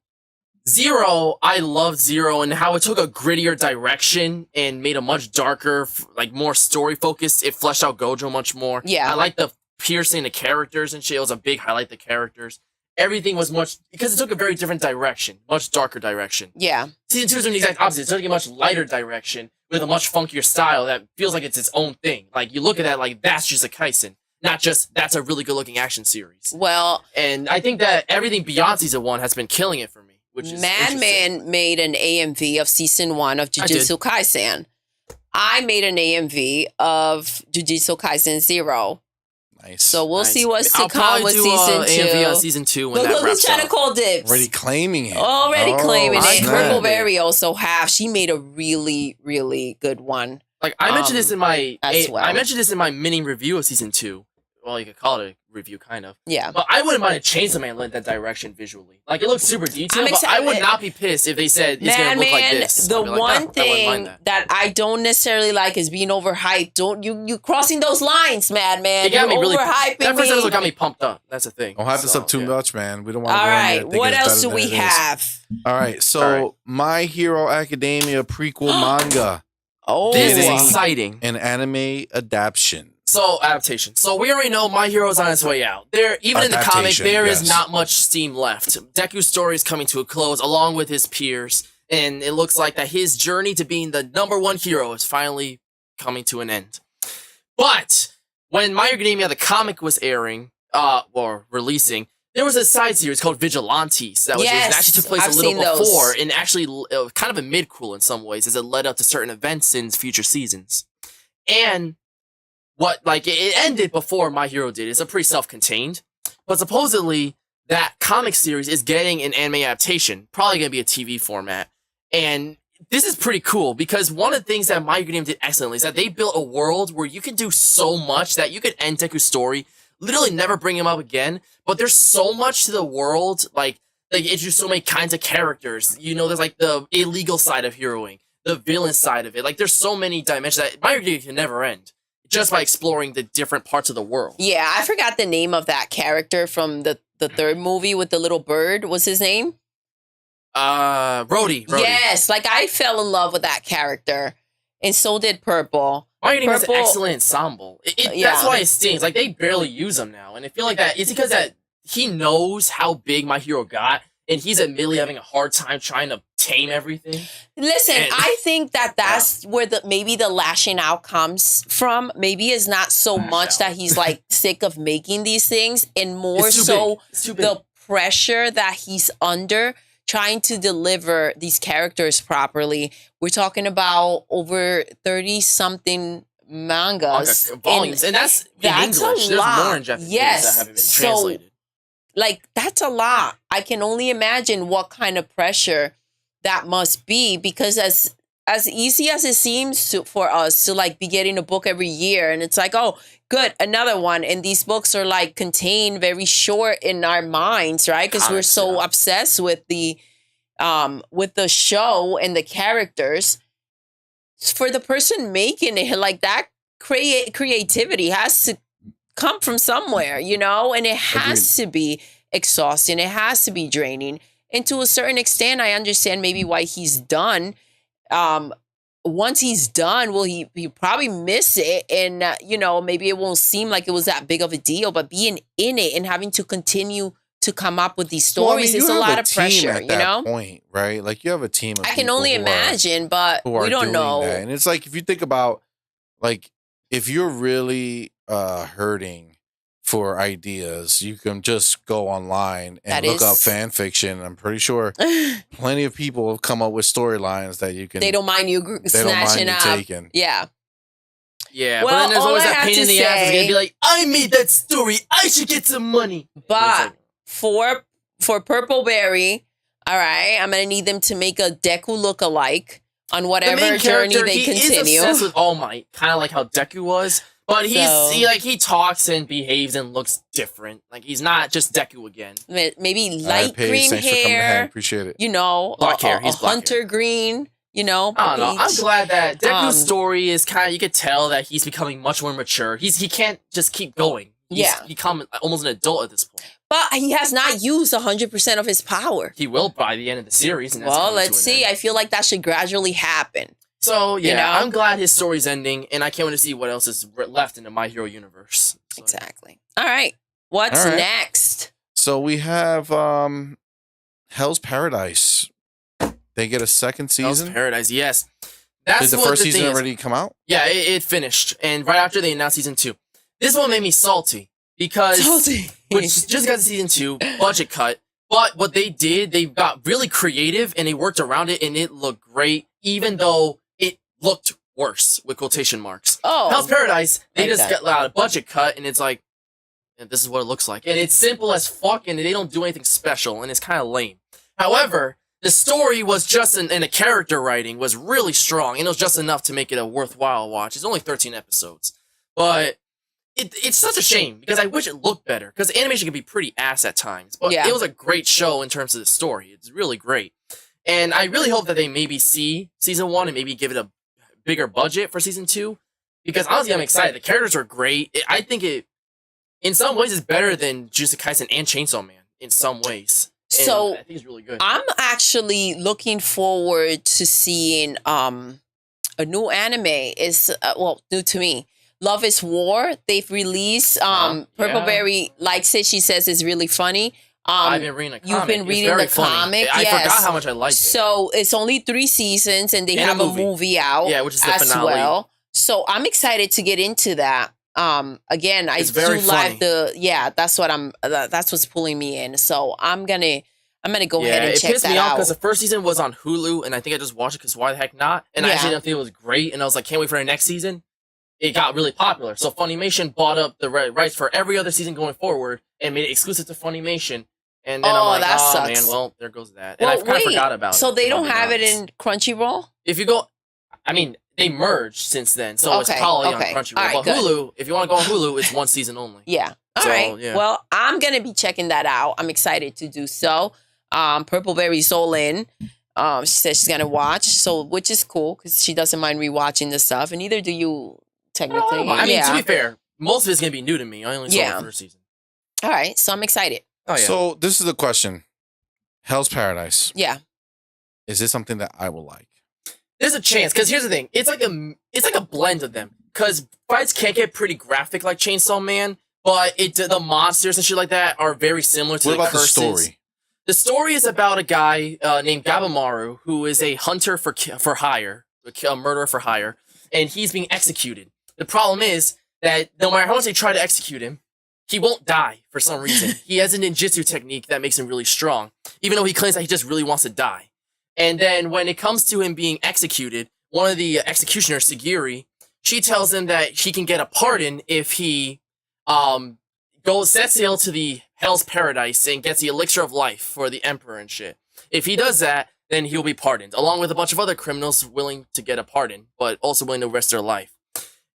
S2: Zero, I loved Zero and how it took a grittier direction and made a much darker, like more story focused. It fleshed out Gojo much more.
S3: Yeah.
S2: I like the piercing the characters and shit. It was a big highlight, the characters. Everything was much, because it took a very different direction, much darker direction.
S3: Yeah.
S2: Season 2 is doing the exact opposite. It's taking a much lighter direction with a much funkier style that feels like it's its own thing. Like, you look at that like, that's just a Kaisen. Not just, that's a really good-looking action series.
S3: Well...
S2: And I think that everything beyond Season 1 has been killing it for me, which is
S3: MADMAN made an AMV of Season 1 of Jujutsu Kaisen. I made an AMV of Jujutsu Kaisen 0.
S1: Nice.
S3: So we'll see what's to come with Season 2.
S2: AMV on Season 2 when that wraps
S3: trying
S2: up.
S3: to call dibs.
S1: Already claiming it.
S3: Claiming it.
S1: Snap.
S3: Huckleberry also she made a really, really good one.
S2: Like, I mentioned this in my I mentioned this in my mini review of Season 2. Well, you could call it a review, kind of.
S3: Yeah.
S2: But I wouldn't mind a Chainsaw Man led that direction visually. Like, it looks super detailed, but I would not be pissed if they said it's going to look like this.
S3: The one thing that I don't necessarily like is being overhyped. Don't you crossing those lines, Madman.
S2: It got me really
S3: overhyping
S2: that first episode got me pumped up. That's the thing.
S1: Don't hype this up too much, man. We don't want to
S3: All
S1: go
S3: right.
S1: in there.
S3: What else do we have?
S1: All right. So, My Hero Academia prequel manga.
S2: This is exciting.
S1: An anime adaptation.
S2: So, adaptation. So, we already know My Hero's on its way out. Even in the comic, there is not much steam left. Deku's story is coming to a close, along with his peers, and it looks like that his journey to being the #1 hero is finally coming to an end. But, when My Hero Academia, the comic, was airing, or releasing, there was a side series called Vigilantes that actually took place a little before, and actually kind of a mid-cruel in some ways, as it led up to certain events in future seasons. And it ended before My Hero did. It's a pretty self-contained. But supposedly, that comic series is getting an anime adaptation. Probably going to be a TV format. And this is pretty cool, because one of the things that My Hero Academia did excellently is that they built a world where you can do so much that you could end Deku's story, literally never bring him up again, but there's so much to the world, like introduce so many kinds of characters. You know, there's like the illegal side of heroing. the villain side of it. Like, there's so many dimensions that My Hero Academia can never end just by exploring the different parts of the world.
S3: Yeah, I forgot the name of that character from the third movie with the little bird. What's his name?
S2: Rhodey.
S3: Yes, like I fell in love with that character, and so did Purple.
S2: My Hero Academia has an excellent ensemble. That's why it stings. Like, they barely use him now, and I feel like that it's because that he knows how big My Hero got, and he's admittedly having a hard time trying to tame everything.
S3: Listen, I think that's where maybe the lashing out comes from. Maybe it's not so much that he's like sick of making these things, and more so the pressure that he's under trying to deliver these characters properly. We're talking about over 30-something mangas.
S2: Volumes. And that's in English. There's more in Japanese that haven't been translated.
S3: Like, that's a lot. I can only imagine what kind of pressure that must be, because as easy as it seems for us to like be getting a book every year, and it's like, oh, good, another one. And these books are like contained very short in our minds, right? Because we're so obsessed with the show and the characters. For the person making it, like, that creativity has to come from somewhere, you know, and it has to be exhausting. It has to be draining. And to a certain extent, I understand maybe why he's done. Once he's done, well, he probably miss it. And, you know, maybe it won't seem like it was that big of a deal, but being in it and having to continue to come up with these stories is a lot of pressure, you know?
S1: Point, right? Like, you have a team of
S3: I can only imagine, but we don't know.
S1: That. And it's like, if you think about, like, if you're really hurting for ideas, you can just go online and look up fan fiction. I'm pretty sure plenty of people have come up with storylines that you can.
S3: They don't mind you snatching up.
S1: Taking.
S2: Yeah, well, but then there's always that pain in the ass. It's gonna be like, I made that story. I should get some money.
S3: But for Purple Berry, all right, I'm gonna need them to make a Deku look-alike on whatever journey they continue.
S2: He is obsessed with All Might, kind of like how Deku was. But he talks and behaves and looks different. Like, he's not just Deku again.
S3: Maybe light green hair.
S1: Appreciate it.
S3: You know,
S2: black hair. He's black
S3: hunter
S2: hair.
S3: Green. You know,
S2: I don't know. I'm glad that Deku's story is kind of. You could tell that he's becoming much more mature. He can't just keep going. He's become almost an adult at this point.
S3: But he has not used 100% of his power.
S2: He will by the end of the series. And
S3: well, let's see. I feel like that should gradually happen.
S2: So, yeah, you know? I'm glad his story's ending, and I can't wait to see what else is left in the My Hero universe. So,
S3: exactly. All right. What's next?
S1: So we have Hell's Paradise. They get a second season?
S2: Hell's Paradise, yes.
S1: Did the first season already come out?
S2: Yeah, it finished. And right after they announced season 2. This one made me salty. Because, which just got to season 2, budget cut. But what they did, they got really creative, and they worked around it, and it looked great, even though looked worse with quotation marks.
S3: Oh,
S2: Hell's Paradise, they just got a budget cut, and it's like, and this is what it looks like. And it's simple as fuck, and they don't do anything special, and it's kind of lame. However, the story was just, and the character writing was really strong, and it was just enough to make it a worthwhile watch. It's only 13 episodes. But it's such a shame, because I wish it looked better, because animation can be pretty ass at times. But it was a great show in terms of the story. It's really great. And I really hope that they maybe see season 1 and maybe give it a bigger budget for season 2, because honestly I'm excited. The characters are great. I think it in some ways is better than Jujutsu Kaisen and Chainsaw Man in some ways. And
S3: so
S2: I think it's really good.
S3: I'm actually looking forward to seeing a new anime. Is new to me. Love is War. They've released Purple Berry likes it. She says it's really funny.
S2: I've been reading a comic.
S3: You've been reading the comic.
S2: I forgot how much I liked it.
S3: So it's only 3 seasons, and they have a movie out.
S2: Yeah, which is the
S3: as
S2: finale.
S3: well. So I'm excited to get into that. Again, I do like that's what's pulling me in. So I'm gonna go ahead and check that out.
S2: It pissed me off because the first season was on Hulu, and I think I just watched it because why the heck not? And I actually didn't think it was great, and I was like, can't wait for the next season. It got really popular, so Funimation bought up the rights for every other season going forward and made it exclusive to Funimation. And then I'm like, oh man, well, there goes that. And I kind of forgot about it.
S3: So they don't have it in Crunchyroll?
S2: If you go, I mean, they merged since then, so it's probably on Crunchyroll. Right, but Hulu, if you want to go on Hulu, it's 1 season only.
S3: Yeah. All right. Yeah. Well, I'm going to be checking that out. I'm excited to do so. Purple Berry Soul in. She said she's gonna watch, so which is cool because she doesn't mind rewatching the stuff, and neither do you technically.
S2: I mean, to be fair, most of it's gonna be new to me. I only saw the first season.
S3: All right, so I'm excited.
S2: Oh yeah.
S1: So this is the question: Hell's Paradise.
S3: Yeah.
S1: Is this something that I will like?
S2: There's a chance, because here's the thing: it's like a blend of them. Because fights can get pretty graphic, like Chainsaw Man, but the monsters and shit like that are very similar to
S1: what about
S2: curses.
S1: the story?
S2: The story is about a guy named Gabimaru who is a hunter for hire, a murderer for hire, and he's being executed. The problem is that no matter how much they try to execute him, he won't die for some reason. He has a ninjutsu technique that makes him really strong, even though he claims that he just really wants to die. And then when it comes to him being executed, one of the executioners, Sagiri, she tells him that he can get a pardon if he sets sail to the Hell's Paradise and gets the elixir of life for the Emperor and shit. If he does that, then he'll be pardoned, along with a bunch of other criminals willing to get a pardon, but also willing to risk their life.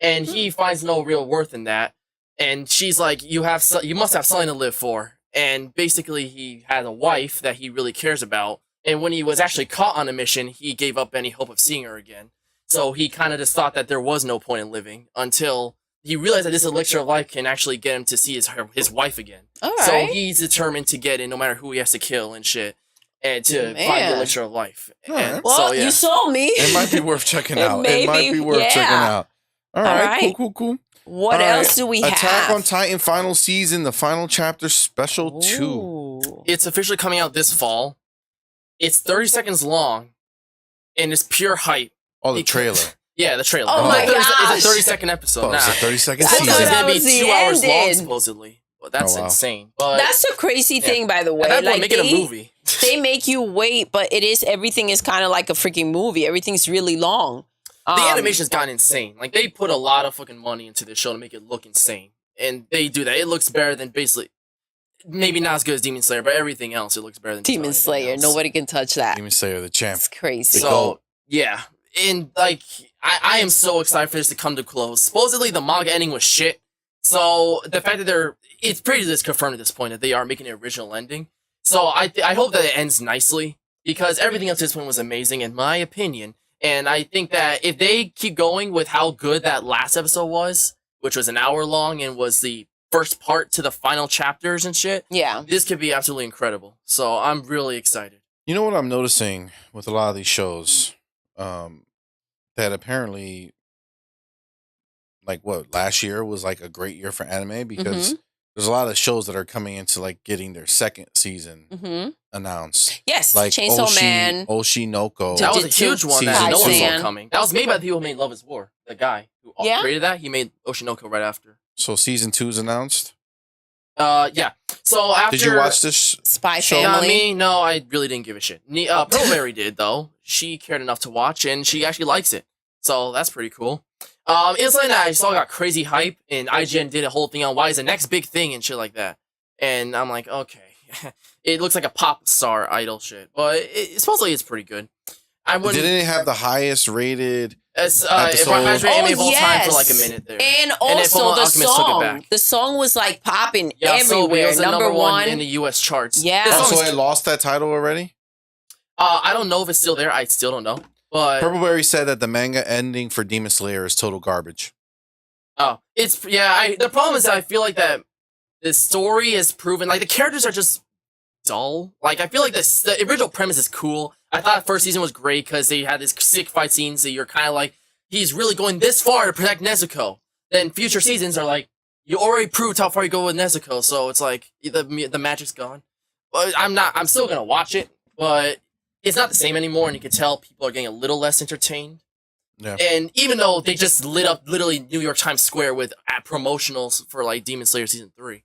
S2: And he finds no real worth in that. And she's like, you must have something to live for. And basically, he has a wife that he really cares about. And when he was actually caught on a mission, he gave up any hope of seeing her again. So he kind of just thought that there was no point in living until he realized that this elixir of life can actually get him to see his wife again.
S3: All right.
S2: So he's determined to get in no matter who he has to kill and shit, and to find the elixir of life.
S1: Right.
S3: Well, you sold me.
S1: It might be worth checking out. It might be worth checking out. All right. Cool.
S3: What else do we have?
S1: Attack on Titan final season, the final chapter special 2.
S2: It's officially coming out this fall. It's 30 seconds long, and it's pure hype.
S1: Oh, the trailer.
S2: Yeah, the trailer.
S3: Oh my gosh.
S2: It's a 30-second episode.
S1: It's a 30-second
S2: season.
S1: season.
S2: It's going to be 2 hours long,
S3: ending.
S2: supposedly. Well, that's insane. But
S3: that's a crazy thing, by the way.
S2: Like make it a movie.
S3: They make you wait, but everything is kind of like a freaking movie. Everything's really long.
S2: The animation's gotten insane. Like, they put a lot of fucking money into this show to make it look insane. And they do that. It looks better than basically... Maybe not as good as Demon Slayer, but everything else, it looks better than
S3: Demon Slayer.
S2: Else.
S3: Nobody can touch that.
S1: Demon Slayer, the champ.
S3: It's crazy.
S2: So, yeah. And, like, I am so excited for this to come to close. Supposedly, the manga ending was shit. So, the fact that it's pretty just confirmed at this point that they are making an original ending. So, I hope that it ends nicely, because everything else to this point was amazing, in my opinion. And I think that if they keep going with how good that last episode was, which was an hour long and was the first part to the final chapters and shit, this could be absolutely incredible. So I'm really excited.
S1: You know what I'm noticing with a lot of these shows? That apparently, like, last year was like a great year for anime, because there's a lot of shows that are coming into like getting their second season announced.
S3: Yes,
S1: like
S3: Chainsaw Man,
S1: Oshinoko.
S2: That was a huge one that no one saw coming. That was made by the people who made Love is War. The guy who created that, he made Oshinoko right after.
S1: So season 2's announced?
S2: Yeah. So after...
S1: Did you watch this
S3: Spy
S1: show?
S3: Family?
S2: No, I really didn't give a shit. Pearlberry did, though. She cared enough to watch, and she actually likes it. So that's pretty cool. It's something that I saw got crazy hype, and IGN did a whole thing on why is the next big thing and shit like that. And I'm like, okay. It looks like a pop star idol shit, but supposedly it's pretty good.
S1: Didn't it have the highest rated
S2: highest rated anime of all time for like a minute there?
S3: And also the song was like popping everywhere.
S2: It was number one in the US charts.
S3: Yeah.
S1: So it lost that title already?
S2: I don't know if it's still there. I still don't know. But
S1: Purpleberry said that the manga ending for Demon Slayer is total garbage.
S2: Oh, the problem is that I feel like that the story has proven, like, the characters are just dull. Like, I feel like the original premise is cool. I thought the first season was great because they had these sick fight scenes that you're kind of like, he's really going this far to protect Nezuko. Then future seasons are like, you already proved how far you go with Nezuko, so it's like, the magic's gone. But I'm still gonna watch it, but it's not the same anymore, and you can tell people are getting a little less entertained.
S1: Yeah.
S2: And even though they just lit up literally New York Times Square with promotionals for like Demon Slayer Season 3.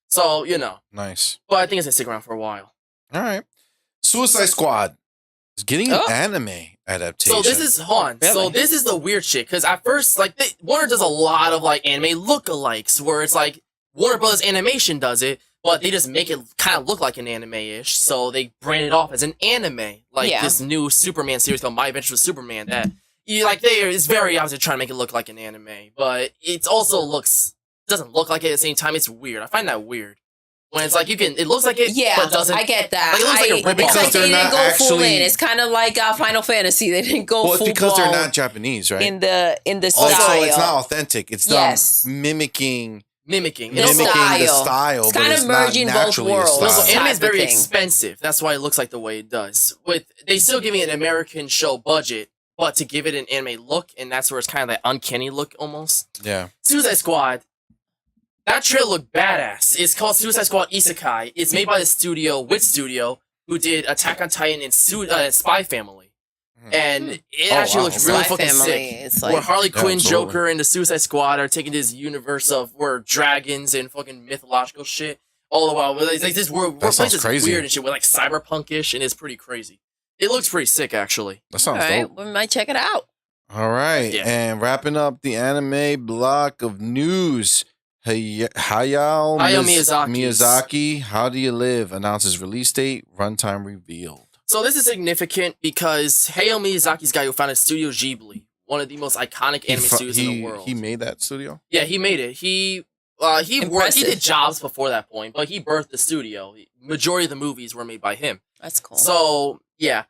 S2: So,
S1: Nice.
S2: But I think it's going to stick around for a while.
S1: All right. Suicide Squad is getting an anime adaptation.
S2: So this is, So this is the weird shit. Because at first, like, Warner does a lot of like anime lookalikes where it's like Warner Bros. Animation does it, but they just make it kind of look like an anime-ish. So they brand it off as an anime. Like this new Superman series called My Adventures with Superman that it's very obviously trying to make it look like an anime, but it also doesn't look like it at the same time. It's weird. I find that weird. When it's like it looks like it, but doesn't.
S3: I get that.
S2: Like, it looks like a rip-off.
S3: It's like they didn't go full in. It's kind of like Final Fantasy. They didn't go full.
S1: Well, it's because they're not Japanese, right?
S3: In the style.
S1: Also, it's not authentic. It's them mimicking the style.
S3: It's kind of merging both worlds.
S2: Also, anime is very expensive. That's why it looks like the way it does. They still giving it an American show budget, but to give it an anime look, and that's where it's kind of that uncanny look almost.
S1: Yeah. Suicide
S2: Squad. That trailer looked badass. It's called Suicide Squad Isekai. It's made by the studio, Wit Studio, who did Attack on Titan and Spy Family. And it actually looks really fucking sick. It's like, where Harley Quinn, Joker, and the Suicide Squad are taking this universe of where dragons and fucking mythological shit all the while. It's like this workplace is weird and shit. We're like cyberpunkish, and it's pretty crazy. It looks pretty sick, actually.
S1: That sounds dope.
S3: We might check it out.
S1: All right. Yeah. And wrapping up the anime block of news. Hayao Miyazaki, How Do You Live announces release date, runtime revealed.
S2: So this is significant because Hayao Miyazaki's guy who founded Studio Ghibli, one of the most iconic anime studios in the world.
S1: He made that studio?
S2: Yeah, he made it. He did jobs before that point, but he birthed the studio. Majority of the movies were made by him.
S3: That's cool.
S2: So yeah,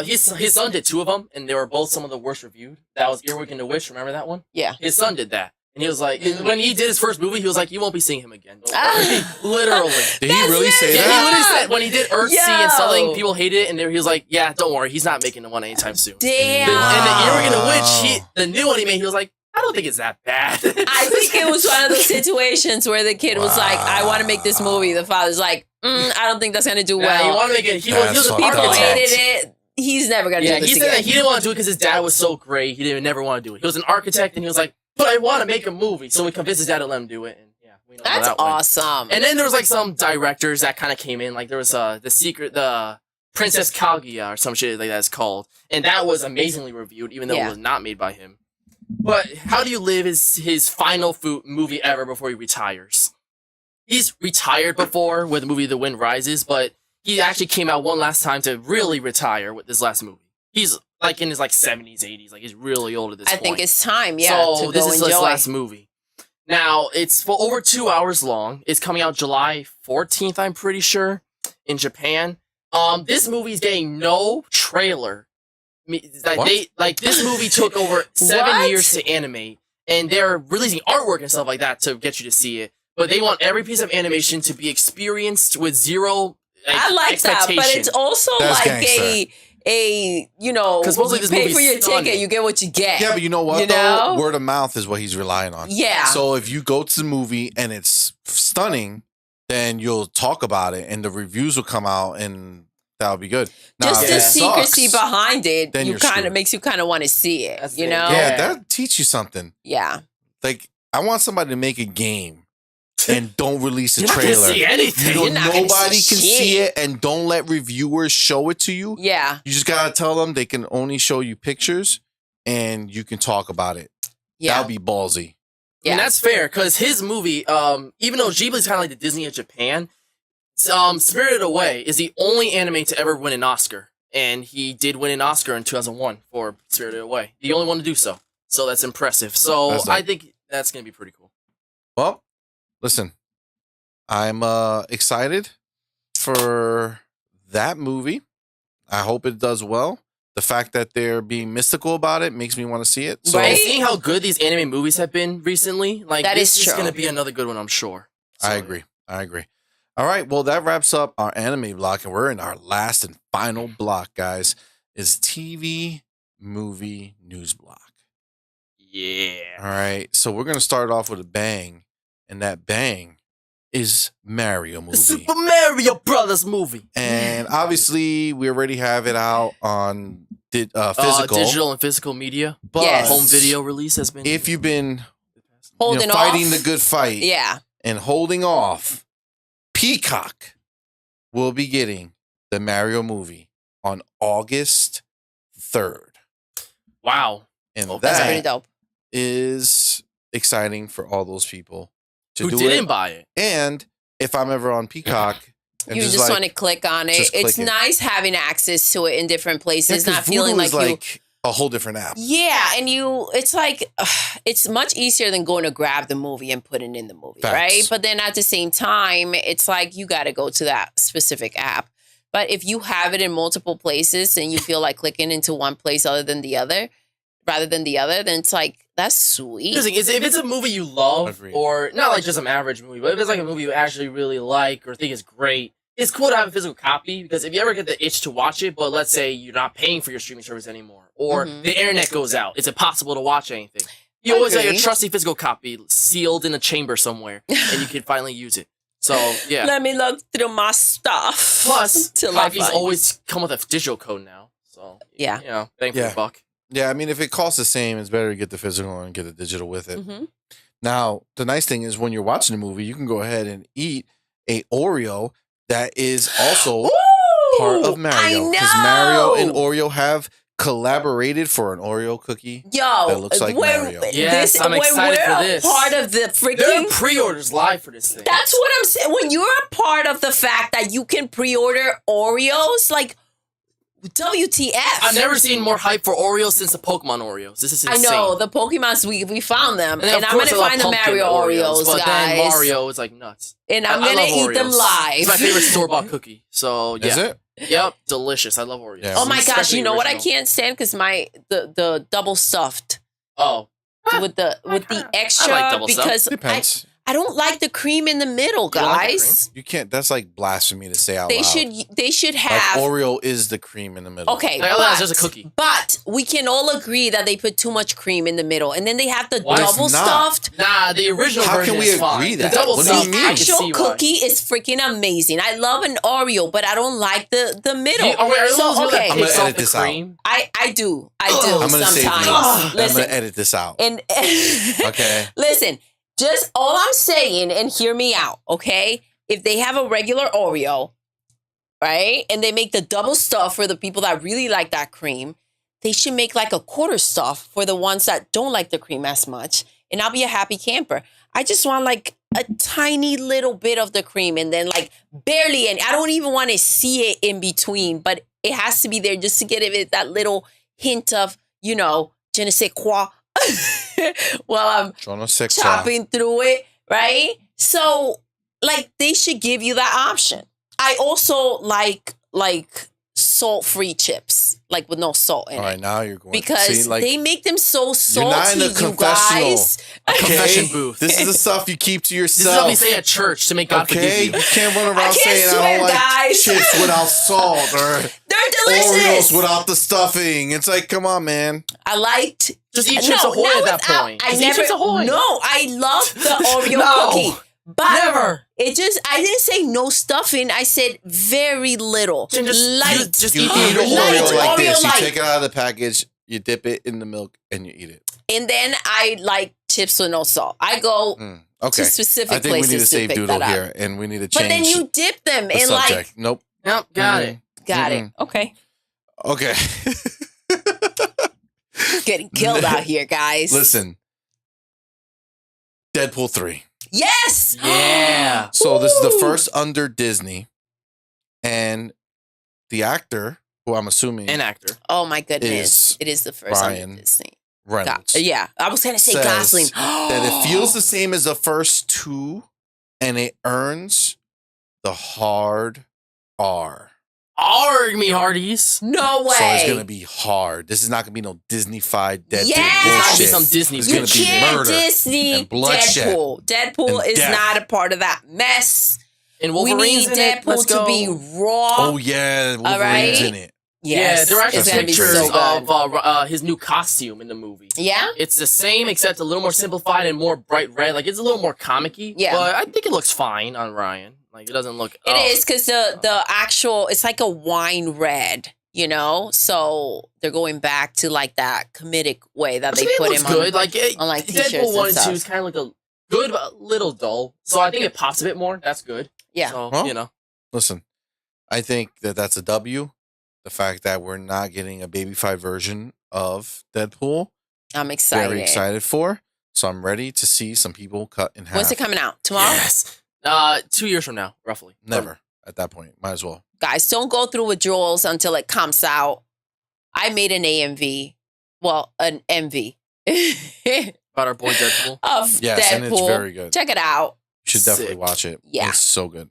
S2: his son did 2 of them, and they were both some of the worst reviewed. That was Earwig and the Witch. Remember that one?
S3: Yeah.
S2: His son did that. And he was like, when he did his first movie, he was like, you won't be seeing him again. Literally.
S1: Did he really say that?
S2: Yeah, he literally said, when he did Earthsea and something, people hated it, and he was like, yeah, don't worry, he's not making the one anytime soon.
S3: Damn.
S2: And the Earwig and the Witch, the new one he made, he was like, I don't think it's that bad.
S3: I think it was one of those situations where the kid was like, I want to make this movie. The father's like, I don't think that's going to do well.
S2: He wanted to make it. He was a
S3: people hated it. He's never going to do this
S2: he said
S3: again.
S2: that he didn't want to do it because his dad was so great. He didn't never want to do it. He was an architect, and he was like, but I want to make a movie. So we convinced his dad to let him do it. And yeah, we know
S3: that's
S2: that
S3: awesome.
S2: And then there was like some directors that kind of came in. Like there was the Princess Kaguya or some shit like that is called. And that was amazingly reviewed, even though it was not made by him. But How Do You Live is his final movie ever before he retires. He's retired before with the movie The Wind Rises, but he actually came out one last time to really retire with this last movie. He's like in his 70s, 80s. Like he's really old at this point.
S3: I think it's time,
S2: So this is his last movie. Now, it's for over 2 hours long. It's coming out July 14th, I'm pretty sure, in Japan. This movie's getting no trailer. This movie took over 7 years to animate, and they're releasing artwork and stuff like that to get you to see it. But they want every piece of animation to be experienced with zero
S3: I like that, but it's also
S1: That's
S3: like
S1: gangster.
S3: because
S2: mostly this
S3: pay for your
S2: stunning.
S3: ticket, you get what you get.
S1: Yeah, but you know what, though? Word of mouth is what he's relying on.
S3: Yeah.
S1: So if you go to the movie and it's stunning, then you'll talk about it and the reviews will come out and that'll be good. Now,
S3: just the secrecy behind it, makes you kind of want to see it,
S2: That's
S3: you know?
S1: Yeah, that'll teach you something.
S3: Yeah.
S1: Like, I want somebody to make a game and don't release a
S2: You're
S1: trailer.
S2: Not gonna see anything.
S1: Nobody can see it, and don't let reviewers show it to you.
S3: Yeah.
S1: You just gotta tell them they can only show you pictures, and you can talk about it.
S3: Yeah.
S1: That'll be ballsy.
S2: Yeah, and that's fair because his movie, even though Ghibli's kind of like the Disney of Japan, Spirited Away is the only anime to ever win an Oscar, and he did win an Oscar in 2001 for Spirited Away. The only one to do so. So that's impressive. So I think that's gonna be pretty cool.
S1: Well. Listen, I'm excited for that movie. I hope it does well. The fact that they're being mystical about it makes me want to see it. So,
S2: right? Seeing how good these anime movies have been recently, this is going to be another good one, I'm sure. So,
S1: I agree. All right, well, that wraps up our anime block, and we're in our last and final block, guys, is TV movie news block.
S2: Yeah.
S1: All right, so we're going to start off with a bang. And that bang is Mario movie.
S2: The Super Mario Brothers movie.
S1: And obviously, we already have it out on physical.
S2: Digital and physical media.
S1: But
S2: home video release has been.
S1: If you've been
S3: fighting
S1: the good fight and holding off, Peacock will be getting the Mario movie on August 3rd.
S2: Wow.
S1: And
S3: that's pretty dope.
S1: Is exciting for all those people.
S2: Who didn't buy it.
S1: And if I'm ever on Peacock,
S3: you just want to click on it. It's nice having access to it in different places, not feeling like you
S1: a whole different app.
S3: Yeah, and it's like, it's much easier than going to grab the movie and putting it in the movie,
S1: Facts.
S3: right? But then at the same time, it's like you got to go to that specific app. But if you have it in multiple places and you feel like clicking into one place rather than the other, then it's like, that's sweet.
S2: If it's a movie you love,
S1: Agreed.
S2: or not like just an average movie, but if it's like a movie you actually really like or think is great, it's cool to have a physical copy, because if you ever get the itch to watch it, but let's say you're not paying for your streaming service anymore, or the internet goes out, it's impossible to watch anything. You always have your trusty physical copy sealed in a chamber somewhere, and you can finally use it. So, yeah.
S3: Let me look through my stuff.
S2: Plus, copies always come with a digital code now. So,
S3: yeah.
S2: You know, bang for the buck.
S1: Yeah, I mean, if it costs the same, it's better to get the physical and get the digital with it. Now, the nice thing is when you're watching a movie, you can go ahead and eat a Oreo that is also part of Mario. Because Mario and Oreo have collaborated for an Oreo cookie that looks like Mario.
S2: Yes, I'm excited for this.
S3: Part of the freaking...
S2: There are pre-orders live for this thing.
S3: That's what I'm saying. When you're a part of the fact that you can pre-order Oreos, like, WTF.
S2: I've never seen more hype for Oreos since the Pokemon Oreos. This is insane.
S3: I know. The Pokemons, we found them.
S2: And
S3: I'm going to find the Mario Oreos,
S2: but
S3: guys.
S2: Then Mario is like nuts.
S3: And I'm going to eat them live.
S2: It's my favorite store-bought cookie. So, yeah.
S1: Is it?
S2: Yep. Delicious. I love Oreos.
S1: Yeah.
S3: Oh, my gosh. You know what I
S2: original.
S3: can't stand? Because the double stuffed.
S2: Oh.
S3: With the extra.
S2: I like double stuffed.
S3: Because
S1: Depends.
S3: I don't like the cream in the middle, guys.
S1: You can't. That's like blasphemy to say out
S3: They
S1: loud.
S3: They should have.
S1: Like Oreo is the cream in the middle.
S3: Okay,
S2: it's just a cookie.
S3: But we can all agree that they put too much cream in the middle, and then they have the
S1: Why?
S3: double
S1: It's not.
S3: stuffed.
S2: Nah, the original
S1: How
S2: version
S1: can we
S2: is
S1: agree
S2: fine.
S1: that?
S2: The double
S1: What do you
S2: stuffed,
S1: mean?
S2: I can
S3: Actual
S2: see why.
S3: cookie is freaking amazing. I love an Oreo, but I don't like the middle.
S2: Okay,
S1: I'm gonna edit this out.
S3: I do
S1: I'm gonna save you.
S3: sometimes.
S1: I'm
S3: Listen,
S1: gonna edit this out.
S3: and
S1: Okay.
S3: listen, just all I'm saying, and hear me out, okay? If they have a regular Oreo, right, and they make the double stuff for the people that really like that cream, they should make like a quarter stuff for the ones that don't like the cream as much, and I'll be a happy camper. I just want like a tiny little bit of the cream, and then like barely, and I don't even want to see it in between, but it has to be there just to get it that little hint of, you know, je ne sais quoi. While I'm chopping through it, right? So, like, they should give you that option. I also like salt-free chips, like with no salt in it.
S1: All right, now you're going
S3: because they make them so salty.
S1: You're not in a confessional.
S3: Guys.
S2: A confession booth.
S1: This is the stuff you keep to yourself.
S2: This is what we say at church to make God forgive you.
S1: You can't run around saying I don't like chips without salt or
S3: they're delicious.
S1: Oreos without the stuffing. It's like, come on, man.
S3: I liked
S2: just eat Chips Ahoy at that point.
S3: I love the Oreo cookie. But
S2: never.
S3: I didn't say no stuffing. I said very little. Light.
S1: Just eat the Oreo like this. You take it out of the package, you dip it in the milk, and you eat it.
S3: And then I like chips with no salt. I go to specific places.
S1: I think we need to save Doodle here, and we need to change.
S3: But then you dip them in like.
S1: Nope.
S2: Got it.
S3: Got it. Okay.
S1: Okay.
S3: Getting killed out here, guys.
S1: Listen. Deadpool 3.
S3: Yes.
S2: Yeah.
S1: So this is the first under Disney, and the actor, who I'm assuming
S2: an actor.
S3: Oh my goodness! It is the first under Disney.
S1: Reynolds.
S3: Yeah, I was gonna say Gosling.
S1: That it feels the same as the first two, and it earns the hard R.
S2: Arg me hearties.
S3: No way.
S1: So it's gonna be hard. This is not gonna be no Disney-fied Deadpool bullshit.
S2: It's gonna be some Disney.
S1: It's gonna be murder
S3: Disney
S1: and bloodshed.
S3: Deadpool is not a part of that mess.
S2: And Wolverine's
S3: we need Deadpool to be raw.
S1: Oh yeah, Wolverine's in it.
S3: Yes.
S2: Yeah, there are actually pictures
S3: so
S2: of his new costume in the movie.
S3: Yeah?
S2: It's the same, except a little more simplified and more bright red. Like, it's a little more comic-y.
S3: Yeah.
S2: But I think it looks fine on Ryan. Like, it doesn't look...
S3: It is, because the actual... It's like a wine red, you know? So they're going back to, like, that comedic way that they put him
S2: good.
S3: on.
S2: Like,
S3: on like t-shirts
S2: Deadpool 1
S3: and
S2: and 2
S3: stuff.
S2: is kind of like a good, but a little dull. So I think it pops a bit more. That's good.
S3: Yeah.
S2: So,
S1: well,
S2: you know.
S1: Listen, I think that's a W. The fact that we're not getting a baby-fied version of Deadpool.
S3: I'm excited.
S1: Very excited for. So I'm ready to see some people cut in half.
S3: When's it coming out? Tomorrow?
S2: Yes. 2 years from now, roughly.
S1: Never. At that point. Might as well.
S3: Guys, don't go through withdrawals until it comes out. I made an AMV. an envy
S2: About our boy Deadpool.
S3: of
S1: Yes,
S3: Deadpool.
S1: and it's very good.
S3: Check it out.
S1: You should definitely
S2: Sick.
S1: watch it.
S3: Yeah.
S1: It's so good.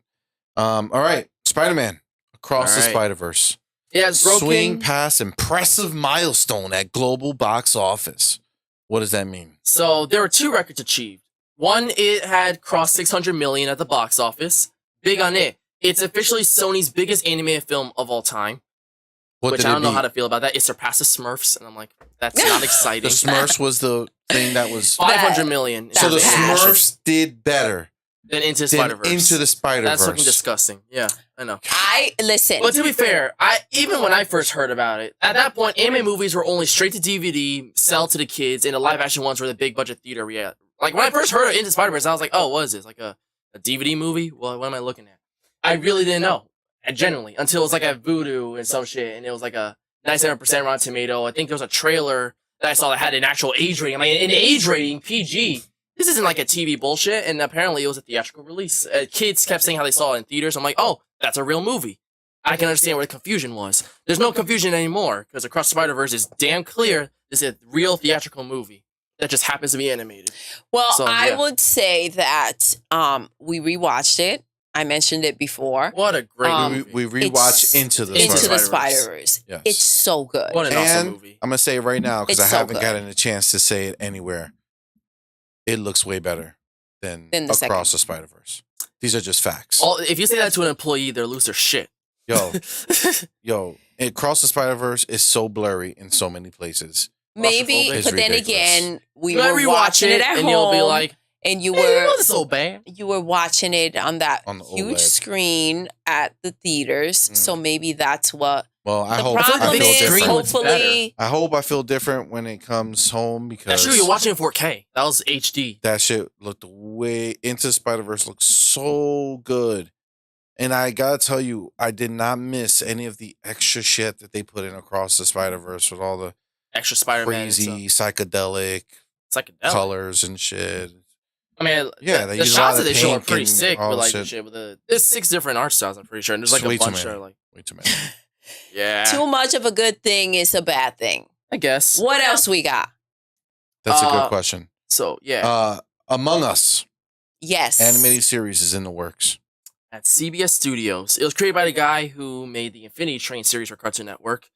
S1: All right. Spider-Man Across the
S2: All right.
S1: Spider-Verse.
S2: Yeah, it's broken.
S1: Swing past impressive milestone at global box office. What does that mean?
S2: So there were 2 records achieved. One, it had crossed 600 million at the box office. Big on it. It's officially Sony's biggest animated film of all time.
S1: What
S2: which
S1: did
S2: I
S1: it
S2: don't know
S1: beat?
S2: how to feel about that. It surpassed the Smurfs, and I'm like, that's not exciting.
S1: The Smurfs was the thing that was.
S2: 500 million.
S1: So the
S3: That's bad.
S1: Smurfs did better
S2: Then Into the
S1: than
S2: Spider-Verse.
S1: Into the Spider-Verse.
S2: That's fucking disgusting. Yeah, I know.
S3: Listen.
S2: But to be fair, even when I first heard about it, at that point, anime movies were only straight to DVD, sell to the kids, and the live action ones were the big budget theater. Yeah, like when I first heard of Into Spider-Verse, I was like, oh, what is this? Like a DVD movie? Well, what am I looking at? I really didn't know, genuinely, until it was like a Voodoo and some shit, and it was like a 97% Rotten Tomato. I think there was a trailer that I saw that had an actual age rating. I mean, an age rating, PG. This isn't like a TV bullshit, and apparently it was a theatrical release. Kids kept saying how they saw it in theaters. I'm like, oh, that's a real movie. I can understand where the confusion was. There's no confusion anymore, because Across the Spider-Verse is damn clear this is a real theatrical movie that just happens to be animated.
S3: Well,
S2: So,
S3: I
S2: yeah.
S3: would say that we rewatched it. I mentioned it before.
S2: What a great
S3: Um,
S2: movie.
S1: we rewatched
S3: It's
S1: Into the
S3: Into the
S1: Spider-Verse.
S3: Spider-Verse.
S1: Yes.
S3: It's so good.
S2: What an awesome
S1: And
S2: movie.
S1: I'm gonna say it right now because I
S3: It's so
S1: haven't
S3: good.
S1: gotten a chance to say it anywhere. It looks way better than
S3: Than the
S1: Across the Spider-Verse. These are just facts.
S2: If you say that to an employee, they'll lose their shit.
S1: Yo, Across the Spider-Verse is so blurry in so many places.
S3: Maybe,
S1: It's
S3: but then
S1: ridiculous.
S3: again, we
S2: You
S3: were
S2: gotta rewatch
S3: watching it at
S2: and
S3: home,
S2: you'll be like,
S3: and you
S2: hey, it
S3: were
S2: wasn't so bad.
S3: you were watching it on that
S1: On the
S3: huge
S1: OLED.
S3: screen at the theaters. So maybe that's what
S1: Well, I
S3: the
S1: hope I
S3: problem
S1: feel
S3: is.
S2: different.
S1: different.
S3: Hopefully,
S1: I hope I feel different when it comes home because
S2: That's true. You're watching in 4K. That was HD.
S1: that shit looked way Into the Spider-Verse looked so good. And I gotta tell you, I did not miss any of the extra shit that they put in Across the Spider-Verse with all the
S2: Extra Spider-Man.
S1: crazy psychedelic
S2: Psychedelic.
S1: colors and shit.
S2: I mean,
S1: Yeah,
S2: the,
S1: they
S2: the
S1: use a lot
S2: shots
S1: of
S2: that they show are
S1: pink
S2: pretty
S1: and
S2: sick.
S1: all
S2: But
S1: the
S2: like
S1: shit.
S2: shit with there's 6 different art styles. I'm pretty sure. And there's like
S1: It's way
S2: a
S1: too
S2: bunch
S1: many.
S2: that are like,
S1: Way too many.
S2: yeah,
S3: too much of a good thing is a bad thing.
S2: I guess.
S3: What else we got?
S1: That's a good question.
S2: So yeah,
S1: Among Us
S3: Yes,
S1: animated series is in the works.
S2: at CBS Studios, it was created by the guy who made the Infinity Train series for Cartoon Network.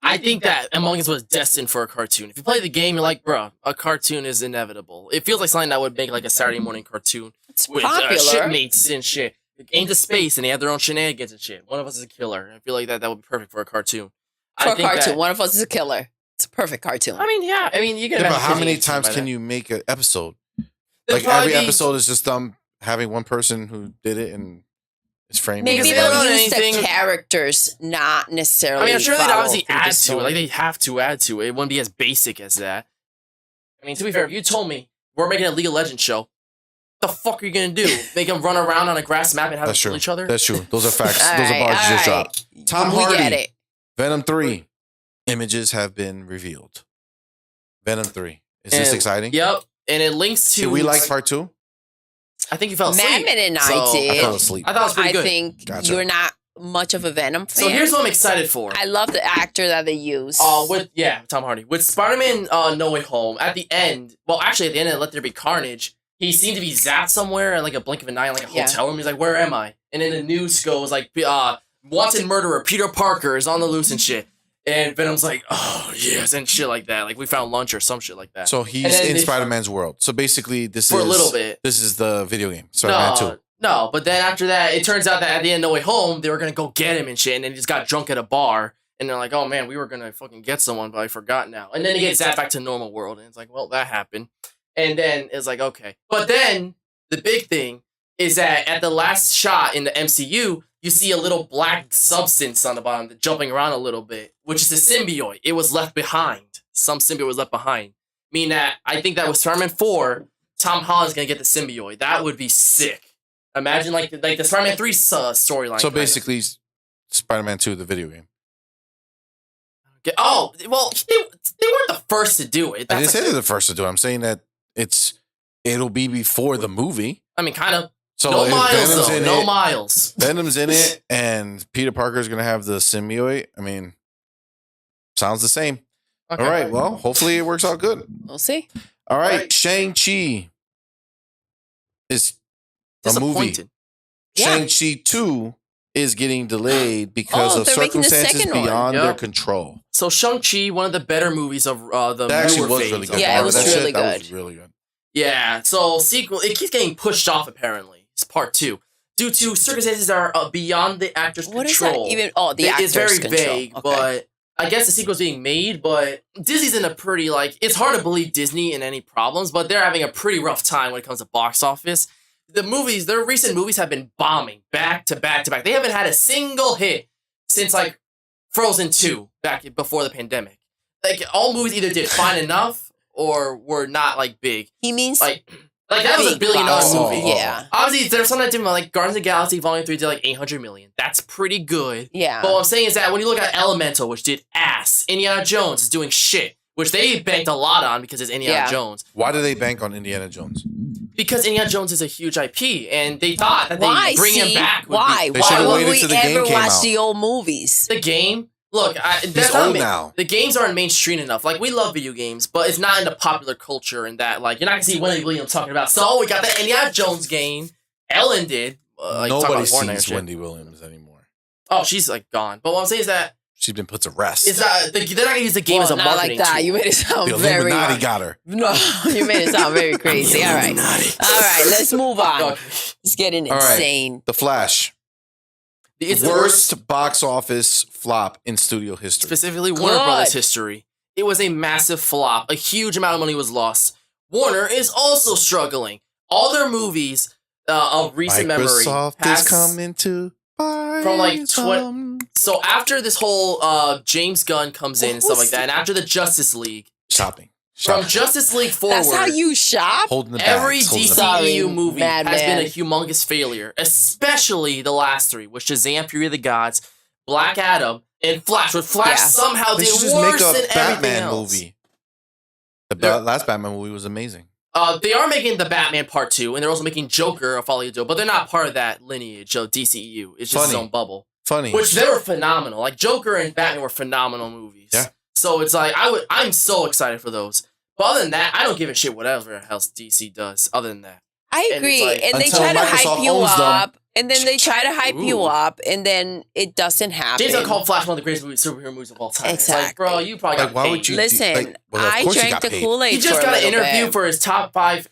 S2: I think that Among Us was destined for a cartoon. If you play the game, you're like, bro, a cartoon is inevitable. It feels like something that would make like a Saturday morning cartoon
S3: it's
S2: with
S3: popular.
S2: shipmates and shit. Into space and they have their own shenanigans and shit. One of us is a killer. I feel like that would be perfect for a cartoon.
S3: For
S2: I
S3: a
S2: think
S3: cartoon,
S2: that-
S3: one of us is a killer. It's a perfect cartoon.
S2: I mean, yeah. I mean, you can.
S1: Yeah, but
S2: imagine
S1: how
S2: kids
S1: many
S2: getting
S1: times
S2: by
S1: can
S2: that.
S1: you make an episode?
S2: There'll
S1: Like every
S2: probably be-
S1: episode is just them having one person who did it and it's framed.
S3: Maybe
S2: Because
S1: and
S2: they don't
S3: they'll
S2: know
S3: use
S2: anything-
S3: the characters, not necessarily.
S2: I mean, I'm sure they'd
S3: follow
S2: obviously
S3: through the
S2: add to it.
S3: story.
S2: Like, they have to add to it. It wouldn't be as basic as that. I mean, to be fair, if you told me we're making a League of Legends show, what the fuck are you going to do? Make them run around on a grass map and have them
S1: That's
S2: kill
S1: true.
S2: each other?
S1: That's true. Those are facts.
S3: All
S1: Those are
S3: right,
S1: bars you just
S3: all right.
S1: dropped. Tom
S3: We
S1: Hardy.
S3: get it.
S1: Venom 3 images have been revealed. Venom 3. Is this
S2: And-
S1: exciting?
S2: Yep. And it links to...
S1: Do we like part 2?
S2: I think you fell asleep.
S3: Madman and I
S2: So,
S3: did.
S1: I fell asleep.
S2: I thought it was pretty
S3: I
S2: good.
S3: think
S1: Gotcha.
S3: you're not much of a Venom fan.
S2: So here's what I'm excited for.
S3: I love the actor that they use.
S2: With Tom Hardy. With Spider-Man No Way Home, at the end, well, actually at the end of Let There Be Carnage, he seemed to be zapped somewhere in like a blink of an eye in like a
S3: Yeah.
S2: hotel room. He's like, where am I? And then the news goes like, wanted murderer Peter Parker is on the loose and shit. And Venom's like, oh, yes, and shit like that. Like, we found lunch or some shit like that.
S1: So
S2: And
S1: he's
S2: then
S1: in
S2: they-
S1: Spider-Man's world. So basically this
S2: For
S1: is
S2: a little bit.
S1: This is the video game. Spider-Man 2.
S2: No, but then after that, it turns out that at the end of No Way Home, they were going to go get him and shit. And then he just got drunk at a bar. And they're like, oh, man, we were going to fucking get someone, but I forgot now. And then he gets zapped back to normal world. And it's like, well, that happened. And then it's like, okay. But then the big thing is that at the last shot in the MCU, you see a little black substance on the bottom jumping around a little bit, which is a symbiote. It was left behind. Some symbiote was left behind. Meaning that I think that with Spider-Man 4, Tom Holland's going to get the symbiote. That would be sick. Imagine like the Spider-Man 3 storyline.
S1: So
S2: kind of.
S1: basically Spider-Man 2 the video game.
S2: Oh, well, they weren't the first to do it.
S1: I didn't
S2: That's
S1: say
S2: like,
S1: they're the first to do it. I'm saying that it'll be before the movie.
S2: I mean, kind of.
S1: So
S2: No
S1: if
S2: Miles,
S1: Venom's
S2: though.
S1: in
S2: No
S1: it,
S2: Miles.
S1: Venom's in it, and Peter Parker's gonna have the symbiote. I mean, sounds the same.
S2: Okay.
S1: All right. Well, hopefully it works out good.
S3: We'll see.
S1: All right. Shang-Chi is a movie.
S3: Yeah.
S1: Shang-Chi 2 is getting delayed because of
S3: they're making the
S1: circumstances
S3: second one.
S1: beyond their
S2: Yep.
S1: control.
S2: So Shang-Chi, one of the better movies of the
S1: That actually
S2: newer
S1: was
S2: phase
S1: really
S2: of
S1: good.
S3: Yeah, it was
S2: Marvel.
S3: really
S1: That
S3: good.
S1: was really good.
S2: Yeah, so sequel, it keeps getting pushed off apparently. It's part 2. Due to circumstances that are beyond the actor's
S3: What is
S2: control.
S3: that even? Oh, the actor's
S2: It's very
S3: control.
S2: vague,
S3: Okay.
S2: but I guess the sequel's being made, but Disney's in a pretty, it's hard to believe Disney in any problems, but they're having a pretty rough time when it comes to box office. Their recent movies have been bombing back to back to back. They haven't had a single hit since, Frozen 2 back before the pandemic. All movies either did fine enough or were not, big.
S3: He means
S2: that was a $1 billion movie.
S3: Yeah.
S2: Obviously, there's something different. Guardians of the Galaxy Volume 3 did $800 million. That's pretty good.
S3: Yeah.
S2: But what I'm saying is that when you look at Elemental, which did ass, Indiana Jones is doing shit, which they banked a lot on because it's Indiana Jones.
S1: Why do they bank on Indiana Jones?
S2: Because Indiana Jones is a huge IP, and they thought that they bring him back.
S3: Why?
S1: They
S3: Why
S1: should've
S3: would
S1: waited
S3: we
S1: till the game
S3: ever
S1: came
S3: watch
S1: out.
S3: the old movies?
S2: The game, look,
S1: He's
S2: that's not
S1: old now.
S2: The games aren't mainstream enough. We love video games, but it's not in the popular culture. And that, you're not gonna see Wendy Williams talking about. So we got the Indiana Jones game. Ellen did.
S1: Nobody sees Wendy Williams anymore.
S2: Oh, she's gone. But what I'm saying is that
S1: She's been put to rest.
S2: they're not gonna use the game as a
S3: not
S2: marketing
S3: like that.
S2: tool.
S3: You made it sound
S1: The
S3: very.
S1: Illuminati got her.
S3: No, you made it sound very crazy. All right. Let's move on.
S2: Okay.
S3: It's getting
S1: All right.
S3: insane.
S1: The Flash.
S2: It's the
S1: Worst box office flop in studio history.
S2: specifically Warner Brothers history. It was a massive flop. A huge amount of money was lost. Warner is also struggling. All their movies of recent
S1: Microsoft
S2: memory
S1: is coming to buy
S2: from
S1: some.
S2: So after this whole James Gunn comes in and stuff like that, and after the Justice League,
S1: Shopping.
S2: from Justice League forward,
S3: That's how you shop?
S1: Holding the
S2: every
S1: bags, holding the
S2: DCEU
S1: bags.
S3: Sorry,
S2: movie has
S3: Madman.
S2: been a humongous failure, especially the last 3, with Shazam, Fury of the Gods, Black Adam, and Flash. With Flash somehow
S1: They
S2: did
S1: should just
S2: worse
S1: make a
S2: than everything
S1: Batman
S2: else.
S1: movie. The last Batman movie was amazing.
S2: They are making the Batman Part 2, and they're also making Joker a follow-up, but they're not part of that lineage of DCEU. It's just its own bubble.
S1: Funny.
S2: Which they were phenomenal. Joker and Batman were phenomenal movies.
S1: Yeah.
S2: So it's I'm so excited for those. But other than that, I don't give a shit whatever else DC does. Other than that,
S3: I
S2: And
S3: agree.
S2: it's
S3: And they
S1: until
S3: try to
S1: Microsoft
S3: hype you
S1: owns them.
S3: up. And then they try to hype you
S2: Ooh.
S3: up. And then it doesn't happen.
S2: James Gunn called Flash one of the greatest superhero movies of all time.
S3: Exactly.
S2: It's bro, you probably got
S1: Why
S2: paid.
S1: would you?
S3: Listen,
S1: of
S3: I
S1: course he
S3: drank
S1: got
S3: the
S1: paid.
S3: Kool-Aid.
S2: He just
S3: for
S2: got
S3: a
S2: an
S3: little
S2: interview
S3: bit.
S2: for his top 5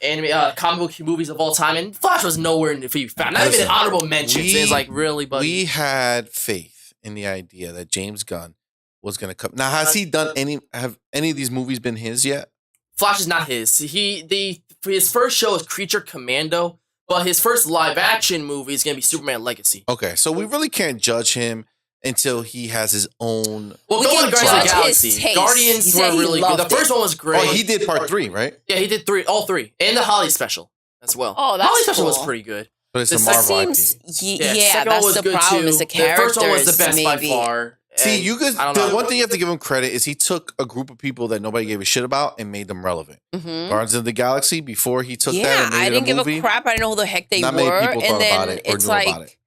S2: comic book movies of all time, and Flash was nowhere to be found. Not even
S1: Listen,
S2: in honorable mentions.
S1: we-
S2: It's really, buddy.
S1: We had faith in the idea that James Gunn was going to come. Now, has he done have any of these movies been his yet?
S2: Flash is not his. His first show is Creature Commando, but his first live action movie is gonna be Superman Legacy.
S1: Okay, so we really can't judge him until he has his own.
S2: Well,
S3: We
S2: go
S3: can
S2: on Guardians of the
S3: judge
S2: Galaxy.
S3: his taste. He
S2: Guardians
S3: said
S2: were
S3: he
S2: really good. The
S3: loved
S2: first
S3: it.
S2: one was great.
S1: Oh, he did part 3, right?
S2: Yeah, he did all 3, and the Holly special as well.
S3: Oh, that's
S2: Holly special was
S3: cool.
S2: pretty good.
S1: But it's
S2: The
S1: a Marvel
S3: Seems,
S1: IP.
S3: yeah,
S2: second one was
S3: that's the
S2: good
S3: problem.
S2: too.
S3: Is the
S2: The
S3: characters,
S2: first one was the best
S3: maybe.
S2: by far.
S1: See,
S2: and
S1: you guys.
S2: I don't
S1: The
S2: know.
S1: one thing you have to give him credit is he took a group of people that nobody gave a shit about and made them relevant.
S3: Mhm.
S1: Guardians of the Galaxy. Before he took that
S3: Yeah,
S1: and made
S3: I
S1: it
S3: didn't
S1: a
S3: give
S1: movie,
S3: a crap. I didn't know who the heck they
S1: not
S3: were.
S1: many people
S3: And
S1: thought
S3: then
S1: about it or
S3: it's
S1: knew about it.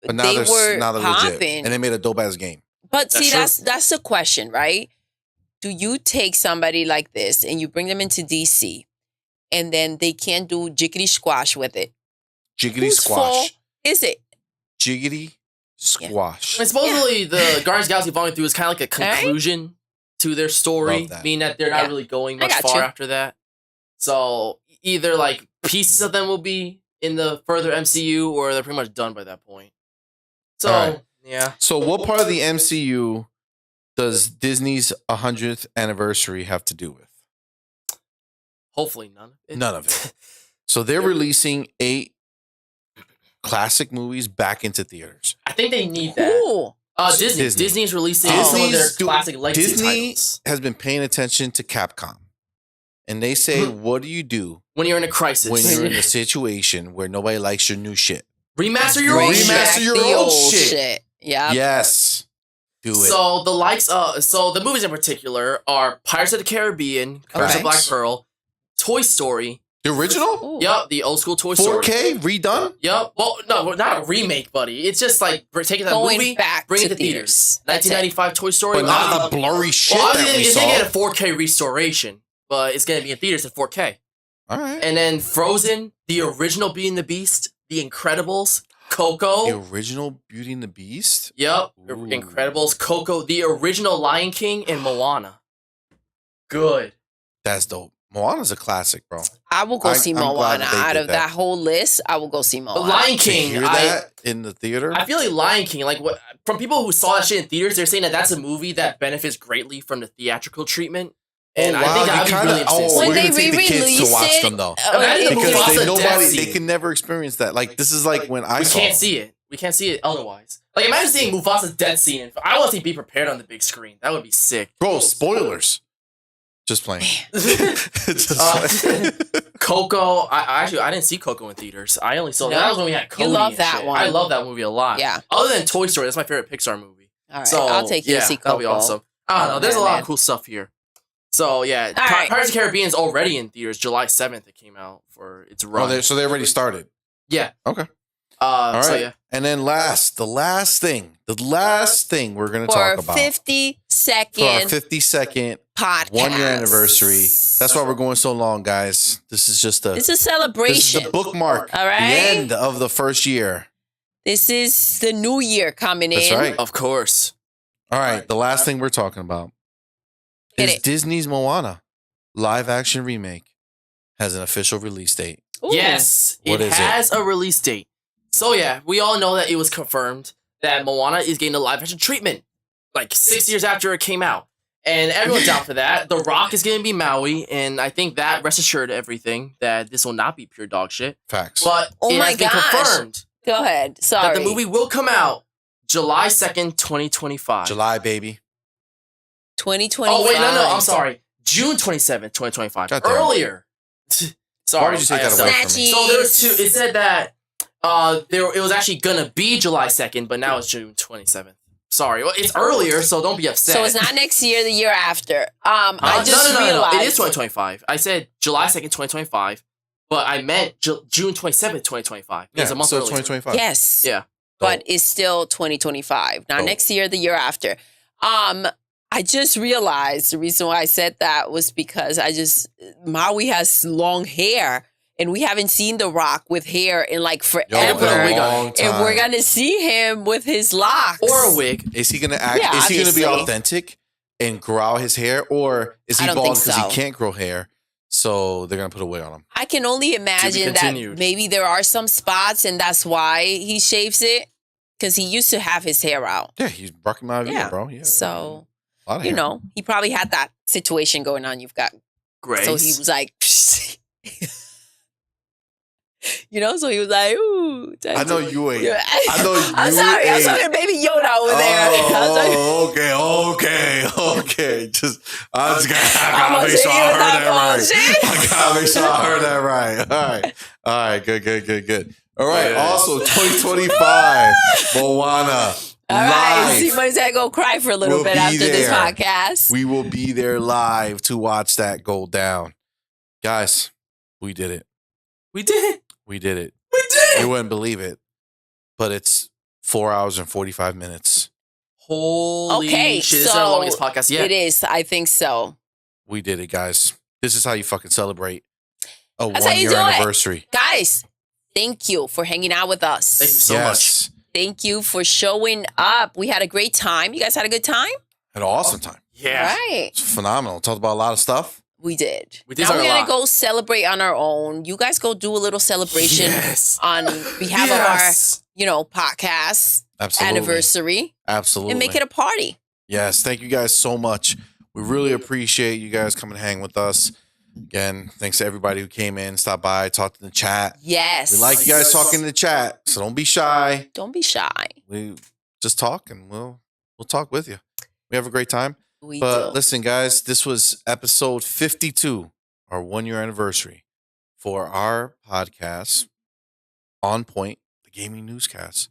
S1: But now
S3: they were
S1: now they're
S3: popping.
S1: legit, and they made a dope ass game.
S3: But
S2: That's
S3: see,
S2: true.
S3: that's the question, right? Do you take somebody like this and you bring them into DC, and then they can't do jiggity squash with it?
S1: Jiggity
S3: Whose fault
S1: squash.
S3: is it?
S1: Jiggity squash.
S2: And supposedly the Guardians of the Galaxy Volume 3 was kind of like a
S3: Alright.
S2: conclusion to their story,
S1: Love that.
S2: meaning that they're not
S3: Yeah.
S2: really going
S3: I
S2: much
S3: got
S2: far
S3: you.
S2: after that. So either pieces of them will be in the further MCU, or they're pretty much done by that point. So
S1: Alright.
S2: yeah,
S1: So, what part of the MCU does Disney's 100th anniversary have to do with?
S2: hopefully none of it.
S1: None of it. So they're releasing 8 classic movies back into theaters.
S2: I think they need that.
S3: Ooh.
S2: Disney.
S1: Disney.
S2: Disney's releasing some of their
S1: Disney's do-
S2: classic legacy
S1: Disney
S2: titles.
S1: has been paying attention to Capcom. And they say, what do you do
S2: When you're in a crisis,
S1: when you're in a situation where nobody likes your new shit?
S2: remaster your
S3: Bring
S2: own
S1: Remaster
S3: back
S2: shit.
S1: your
S3: the
S1: old
S3: old
S1: shit.
S3: Yeah.
S1: Yes. Do it.
S2: So the likes of so the movies in particular are Pirates of the Caribbean, Curse
S1: Okay.
S2: of Black Pearl, Toy Story,
S1: The original?
S2: Yep, the old school Toy Story.
S1: 4K redone?
S2: Yep. Well, no, not a remake, buddy. It's just like we're taking that
S3: Going
S2: movie,
S3: back
S2: bring it
S3: to
S2: to theaters.
S3: theaters.
S2: 1995 Toy Story.
S1: But not the blurry shit that we
S2: it's
S1: saw.
S2: gonna get a 4K restoration, but it's gonna be in theaters at 4K.
S1: All right.
S2: And then Frozen, the original Beauty and the Beast, The Incredibles, Coco.
S1: The original Beauty and the Beast?
S2: Yep.
S1: Ooh.
S2: Incredibles, Coco, the original Lion King, and Moana. Good.
S1: That's dope. Moana's a classic, bro.
S3: I will go see
S1: I'm glad
S3: Moana.
S1: that they
S3: Out
S1: did
S3: of
S1: that.
S3: that whole list, I will go see Moana.
S2: But Lion
S1: To
S2: King,
S1: hear that in the theater?
S2: I feel like Lion King, like what from people who saw that shit in theaters, they're saying that that's a movie that benefits greatly from the theatrical treatment. And I think that would be really interesting.
S3: When
S1: we're
S3: they
S1: gonna take the kids to
S3: re-release
S1: watch
S3: it,
S1: them though.
S2: Imagine the
S1: Because
S2: Mufasa
S1: they,
S2: death
S1: nobody,
S2: scene.
S1: they can never experience that. Like this is like when I
S2: We
S1: saw.
S2: can't see it. We can't see it otherwise. Like imagine seeing Mufasa's death scene. I want to see Be Prepared on the big screen. That would be sick.
S1: Bro, spoilers. Just playing. Just playing.
S2: Coco. I didn't see Coco in theaters. I only saw that was when we had Cody.
S3: love
S2: and
S3: that
S2: shit.
S3: one.
S2: I love that movie a lot.
S3: Yeah.
S2: Other than Toy Story, that's my favorite Pixar movie.
S3: All right,
S2: So
S3: I'll take you to see Coco.
S2: That'll be awesome. I don't know. There's a lot
S3: man.
S2: of cool stuff here. So yeah,
S3: right.
S2: Pirates of the Caribbean is already in theaters. July 7th it came out for its run.
S1: So they already started.
S2: Yeah.
S1: Okay. All right.
S2: So yeah.
S1: And then the last thing we're going to
S3: For
S1: talk about
S3: 50
S1: for our
S3: second
S1: 52nd
S3: podcast.
S1: 1 year anniversary. That's why we're going so long, guys. This is just
S3: It's a
S1: this
S3: celebration.
S1: is the bookmark.
S3: All right.
S1: The end of the first year.
S3: This is the new year coming
S1: That's
S3: in.
S1: right.
S2: Of course.
S1: All right. The last thing we're talking about
S3: Hit
S1: is
S3: it.
S1: Disney's Moana live action remake has an official release date.
S3: Ooh.
S2: Yes,
S1: What
S2: it
S1: is
S2: has a release date. So yeah, we all know that it was confirmed that Moana is getting a live action treatment, like 6 years after it came out, and everyone's down for that. The Rock is going to be Maui, and I think that rest assured everything that this will not be pure dog shit.
S1: Facts.
S2: But
S3: Oh
S2: it
S3: my
S2: has been
S3: gosh.
S2: confirmed
S3: Go ahead. Sorry.
S2: that the movie will come out July 2nd, 2025.
S1: July, baby.
S3: 2025.
S2: Oh wait, no, I'm sorry. June 27th, 2025.
S1: Goddamn.
S2: Earlier. Sorry.
S1: Why would you take that away from me?
S3: Snatchy.
S2: So there was two. It said that it was actually gonna be July 2nd, but now it's June 27th. Sorry, well, it's earlier, so don't be upset.
S3: So it's not next year, the year after. I just
S2: no.
S3: realized.
S2: It is 2025. I said July 2nd, 2025, but I meant June 27th, 2025. It's a month
S1: so
S2: earlier.
S1: 2025.
S3: Yes.
S2: Yeah.
S3: But it's still 2025. Not
S1: Dope.
S3: next year, the year after. I just realized the reason why I said that was because Maui has long hair. And we haven't seen The Rock with hair in like forever.
S2: a
S1: long time.
S3: And we're gonna see him with his locks.
S2: Or a wig.
S1: Is he gonna act?
S3: Yeah,
S1: is he gonna be
S3: obviously.
S1: authentic and grow out his hair, or is
S3: I
S1: he
S3: don't
S1: bald
S3: think
S1: because
S3: so.
S1: he can't grow hair? So they're gonna put a wig on him.
S3: I can only imagine that
S2: continued.
S3: maybe there are some spots, and that's why he shaves it because he used to have his hair out.
S1: Yeah, he's rocking my
S3: Yeah.
S1: bro. Yeah.
S3: So
S1: A lot of
S3: you
S1: hair.
S3: know, he probably had that situation going on. You've got
S2: Grace.
S3: so he was like. You know, so he was like, "Ooh."
S1: I know you ain't.
S3: Yeah.
S1: I know you
S3: I'm sorry. I'm
S1: ain't.
S3: sorry, baby Yoda over there.
S1: Oh, okay. I just gotta
S3: Almost
S1: make sure I
S3: hit you
S1: heard
S3: with
S1: that
S3: that
S1: right.
S3: bullshit.
S1: I gotta make sure I heard that right. All right. Good. All right.
S2: Yeah.
S1: Also, 2025, Moana.
S3: All right,
S1: live.
S3: CMoney's gonna go cry for a little
S1: We'll
S3: bit
S1: be
S3: after this
S1: there.
S3: podcast.
S1: We will be there live to watch that go down. Guys, we did it.
S2: We did it.
S1: We did it.
S2: We did
S1: You
S2: it.
S1: wouldn't believe it, but it's 4 hours and 45 minutes.
S2: Holy
S3: Okay,
S2: shit. This is our
S3: so
S2: longest podcast yet.
S3: It is. I think so.
S1: We did it, guys. This is how you fucking celebrate a
S3: That's how
S1: 1
S3: you
S1: year
S3: do it.
S1: anniversary.
S3: Guys, thank you for hanging out with us.
S2: Thank you so much.
S1: Yes.
S3: Thank you for showing up. We had a great time. You guys had a good time?
S1: Had an awesome time.
S2: Yeah.
S3: All right.
S1: It's phenomenal. Talked about a lot of stuff.
S3: We did.
S2: We did
S3: now
S2: talk
S3: we're
S2: a
S3: going
S2: lot.
S3: to go celebrate on our own. You guys go do a little celebration
S2: Yes.
S3: on behalf
S2: Yes.
S3: of our, podcast
S1: Absolutely.
S3: anniversary
S1: Absolutely.
S3: and make it a party.
S1: Yes. Thank you guys so much. We really appreciate you guys coming and hang with us. Again, thanks to everybody who came in, stopped by, talked in the chat.
S3: Yes.
S1: We like you guys talking in the chat, so don't be shy.
S3: Don't be shy.
S1: We just talk and we'll talk with you. We have a great time.
S3: We
S1: But
S3: do.
S1: listen, guys, this was episode 52, our 1 year anniversary for our podcast, OnPoint, the Gaming Newscast.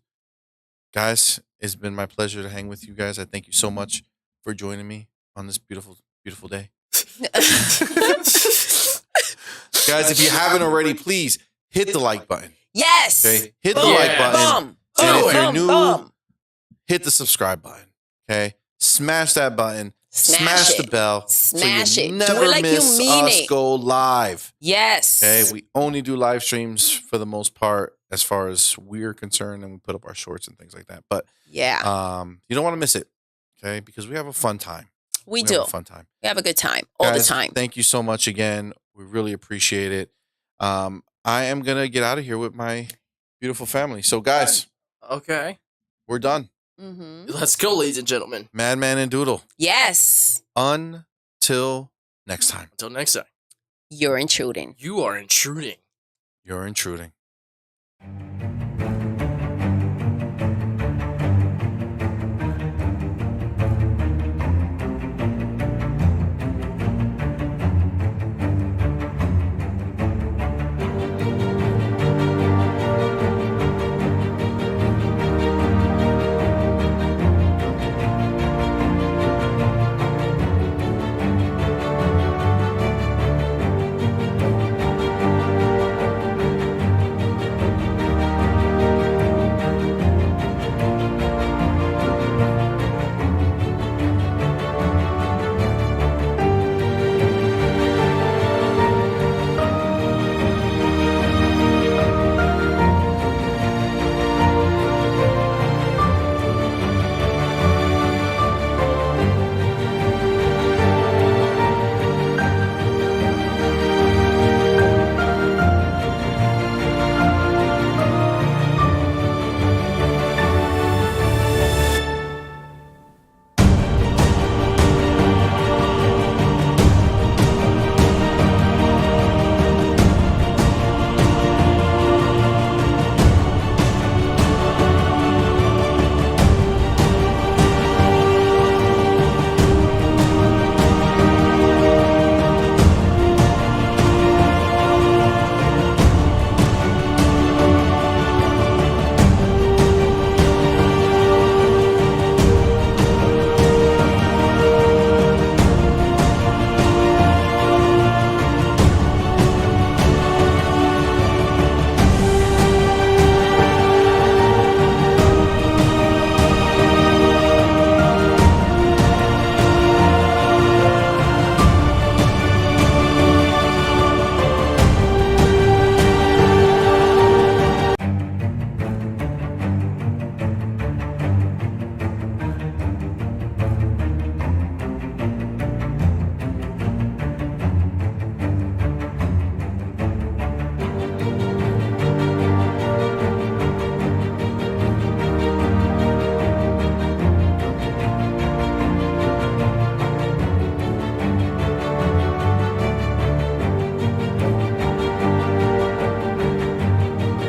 S1: Guys, it's been my pleasure to hang with you guys. I thank you so much for joining me on this beautiful, beautiful day. Guys, if you haven't already, please hit the like button.
S3: Yes.
S1: Okay, hit the like button. And if you're new, hit the subscribe button. Okay, smash that button. Smash the bell.
S3: Smash
S1: so you
S3: it.
S1: never
S3: Do it like
S1: miss
S3: you mean
S1: us
S3: it.
S1: go live.
S3: Yes.
S1: Okay, we only do live streams for the most part, as far as we're concerned, and we put up our shorts and things like that. But
S3: yeah,
S1: you don't want to miss it. Okay, because we have a fun time.
S3: We do.
S1: Have a fun time.
S3: We have a good time all
S1: Guys,
S3: the time.
S1: Thank you so much again. We really appreciate it. I am gonna get out of here with my beautiful family. So, guys,
S2: okay,
S1: we're done.
S2: Let's go, ladies and gentlemen.
S1: Madman and Doodle.
S3: Yes.
S1: Until next time.
S2: Until next time.
S3: You're intruding.
S2: You are intruding.
S1: You're intruding.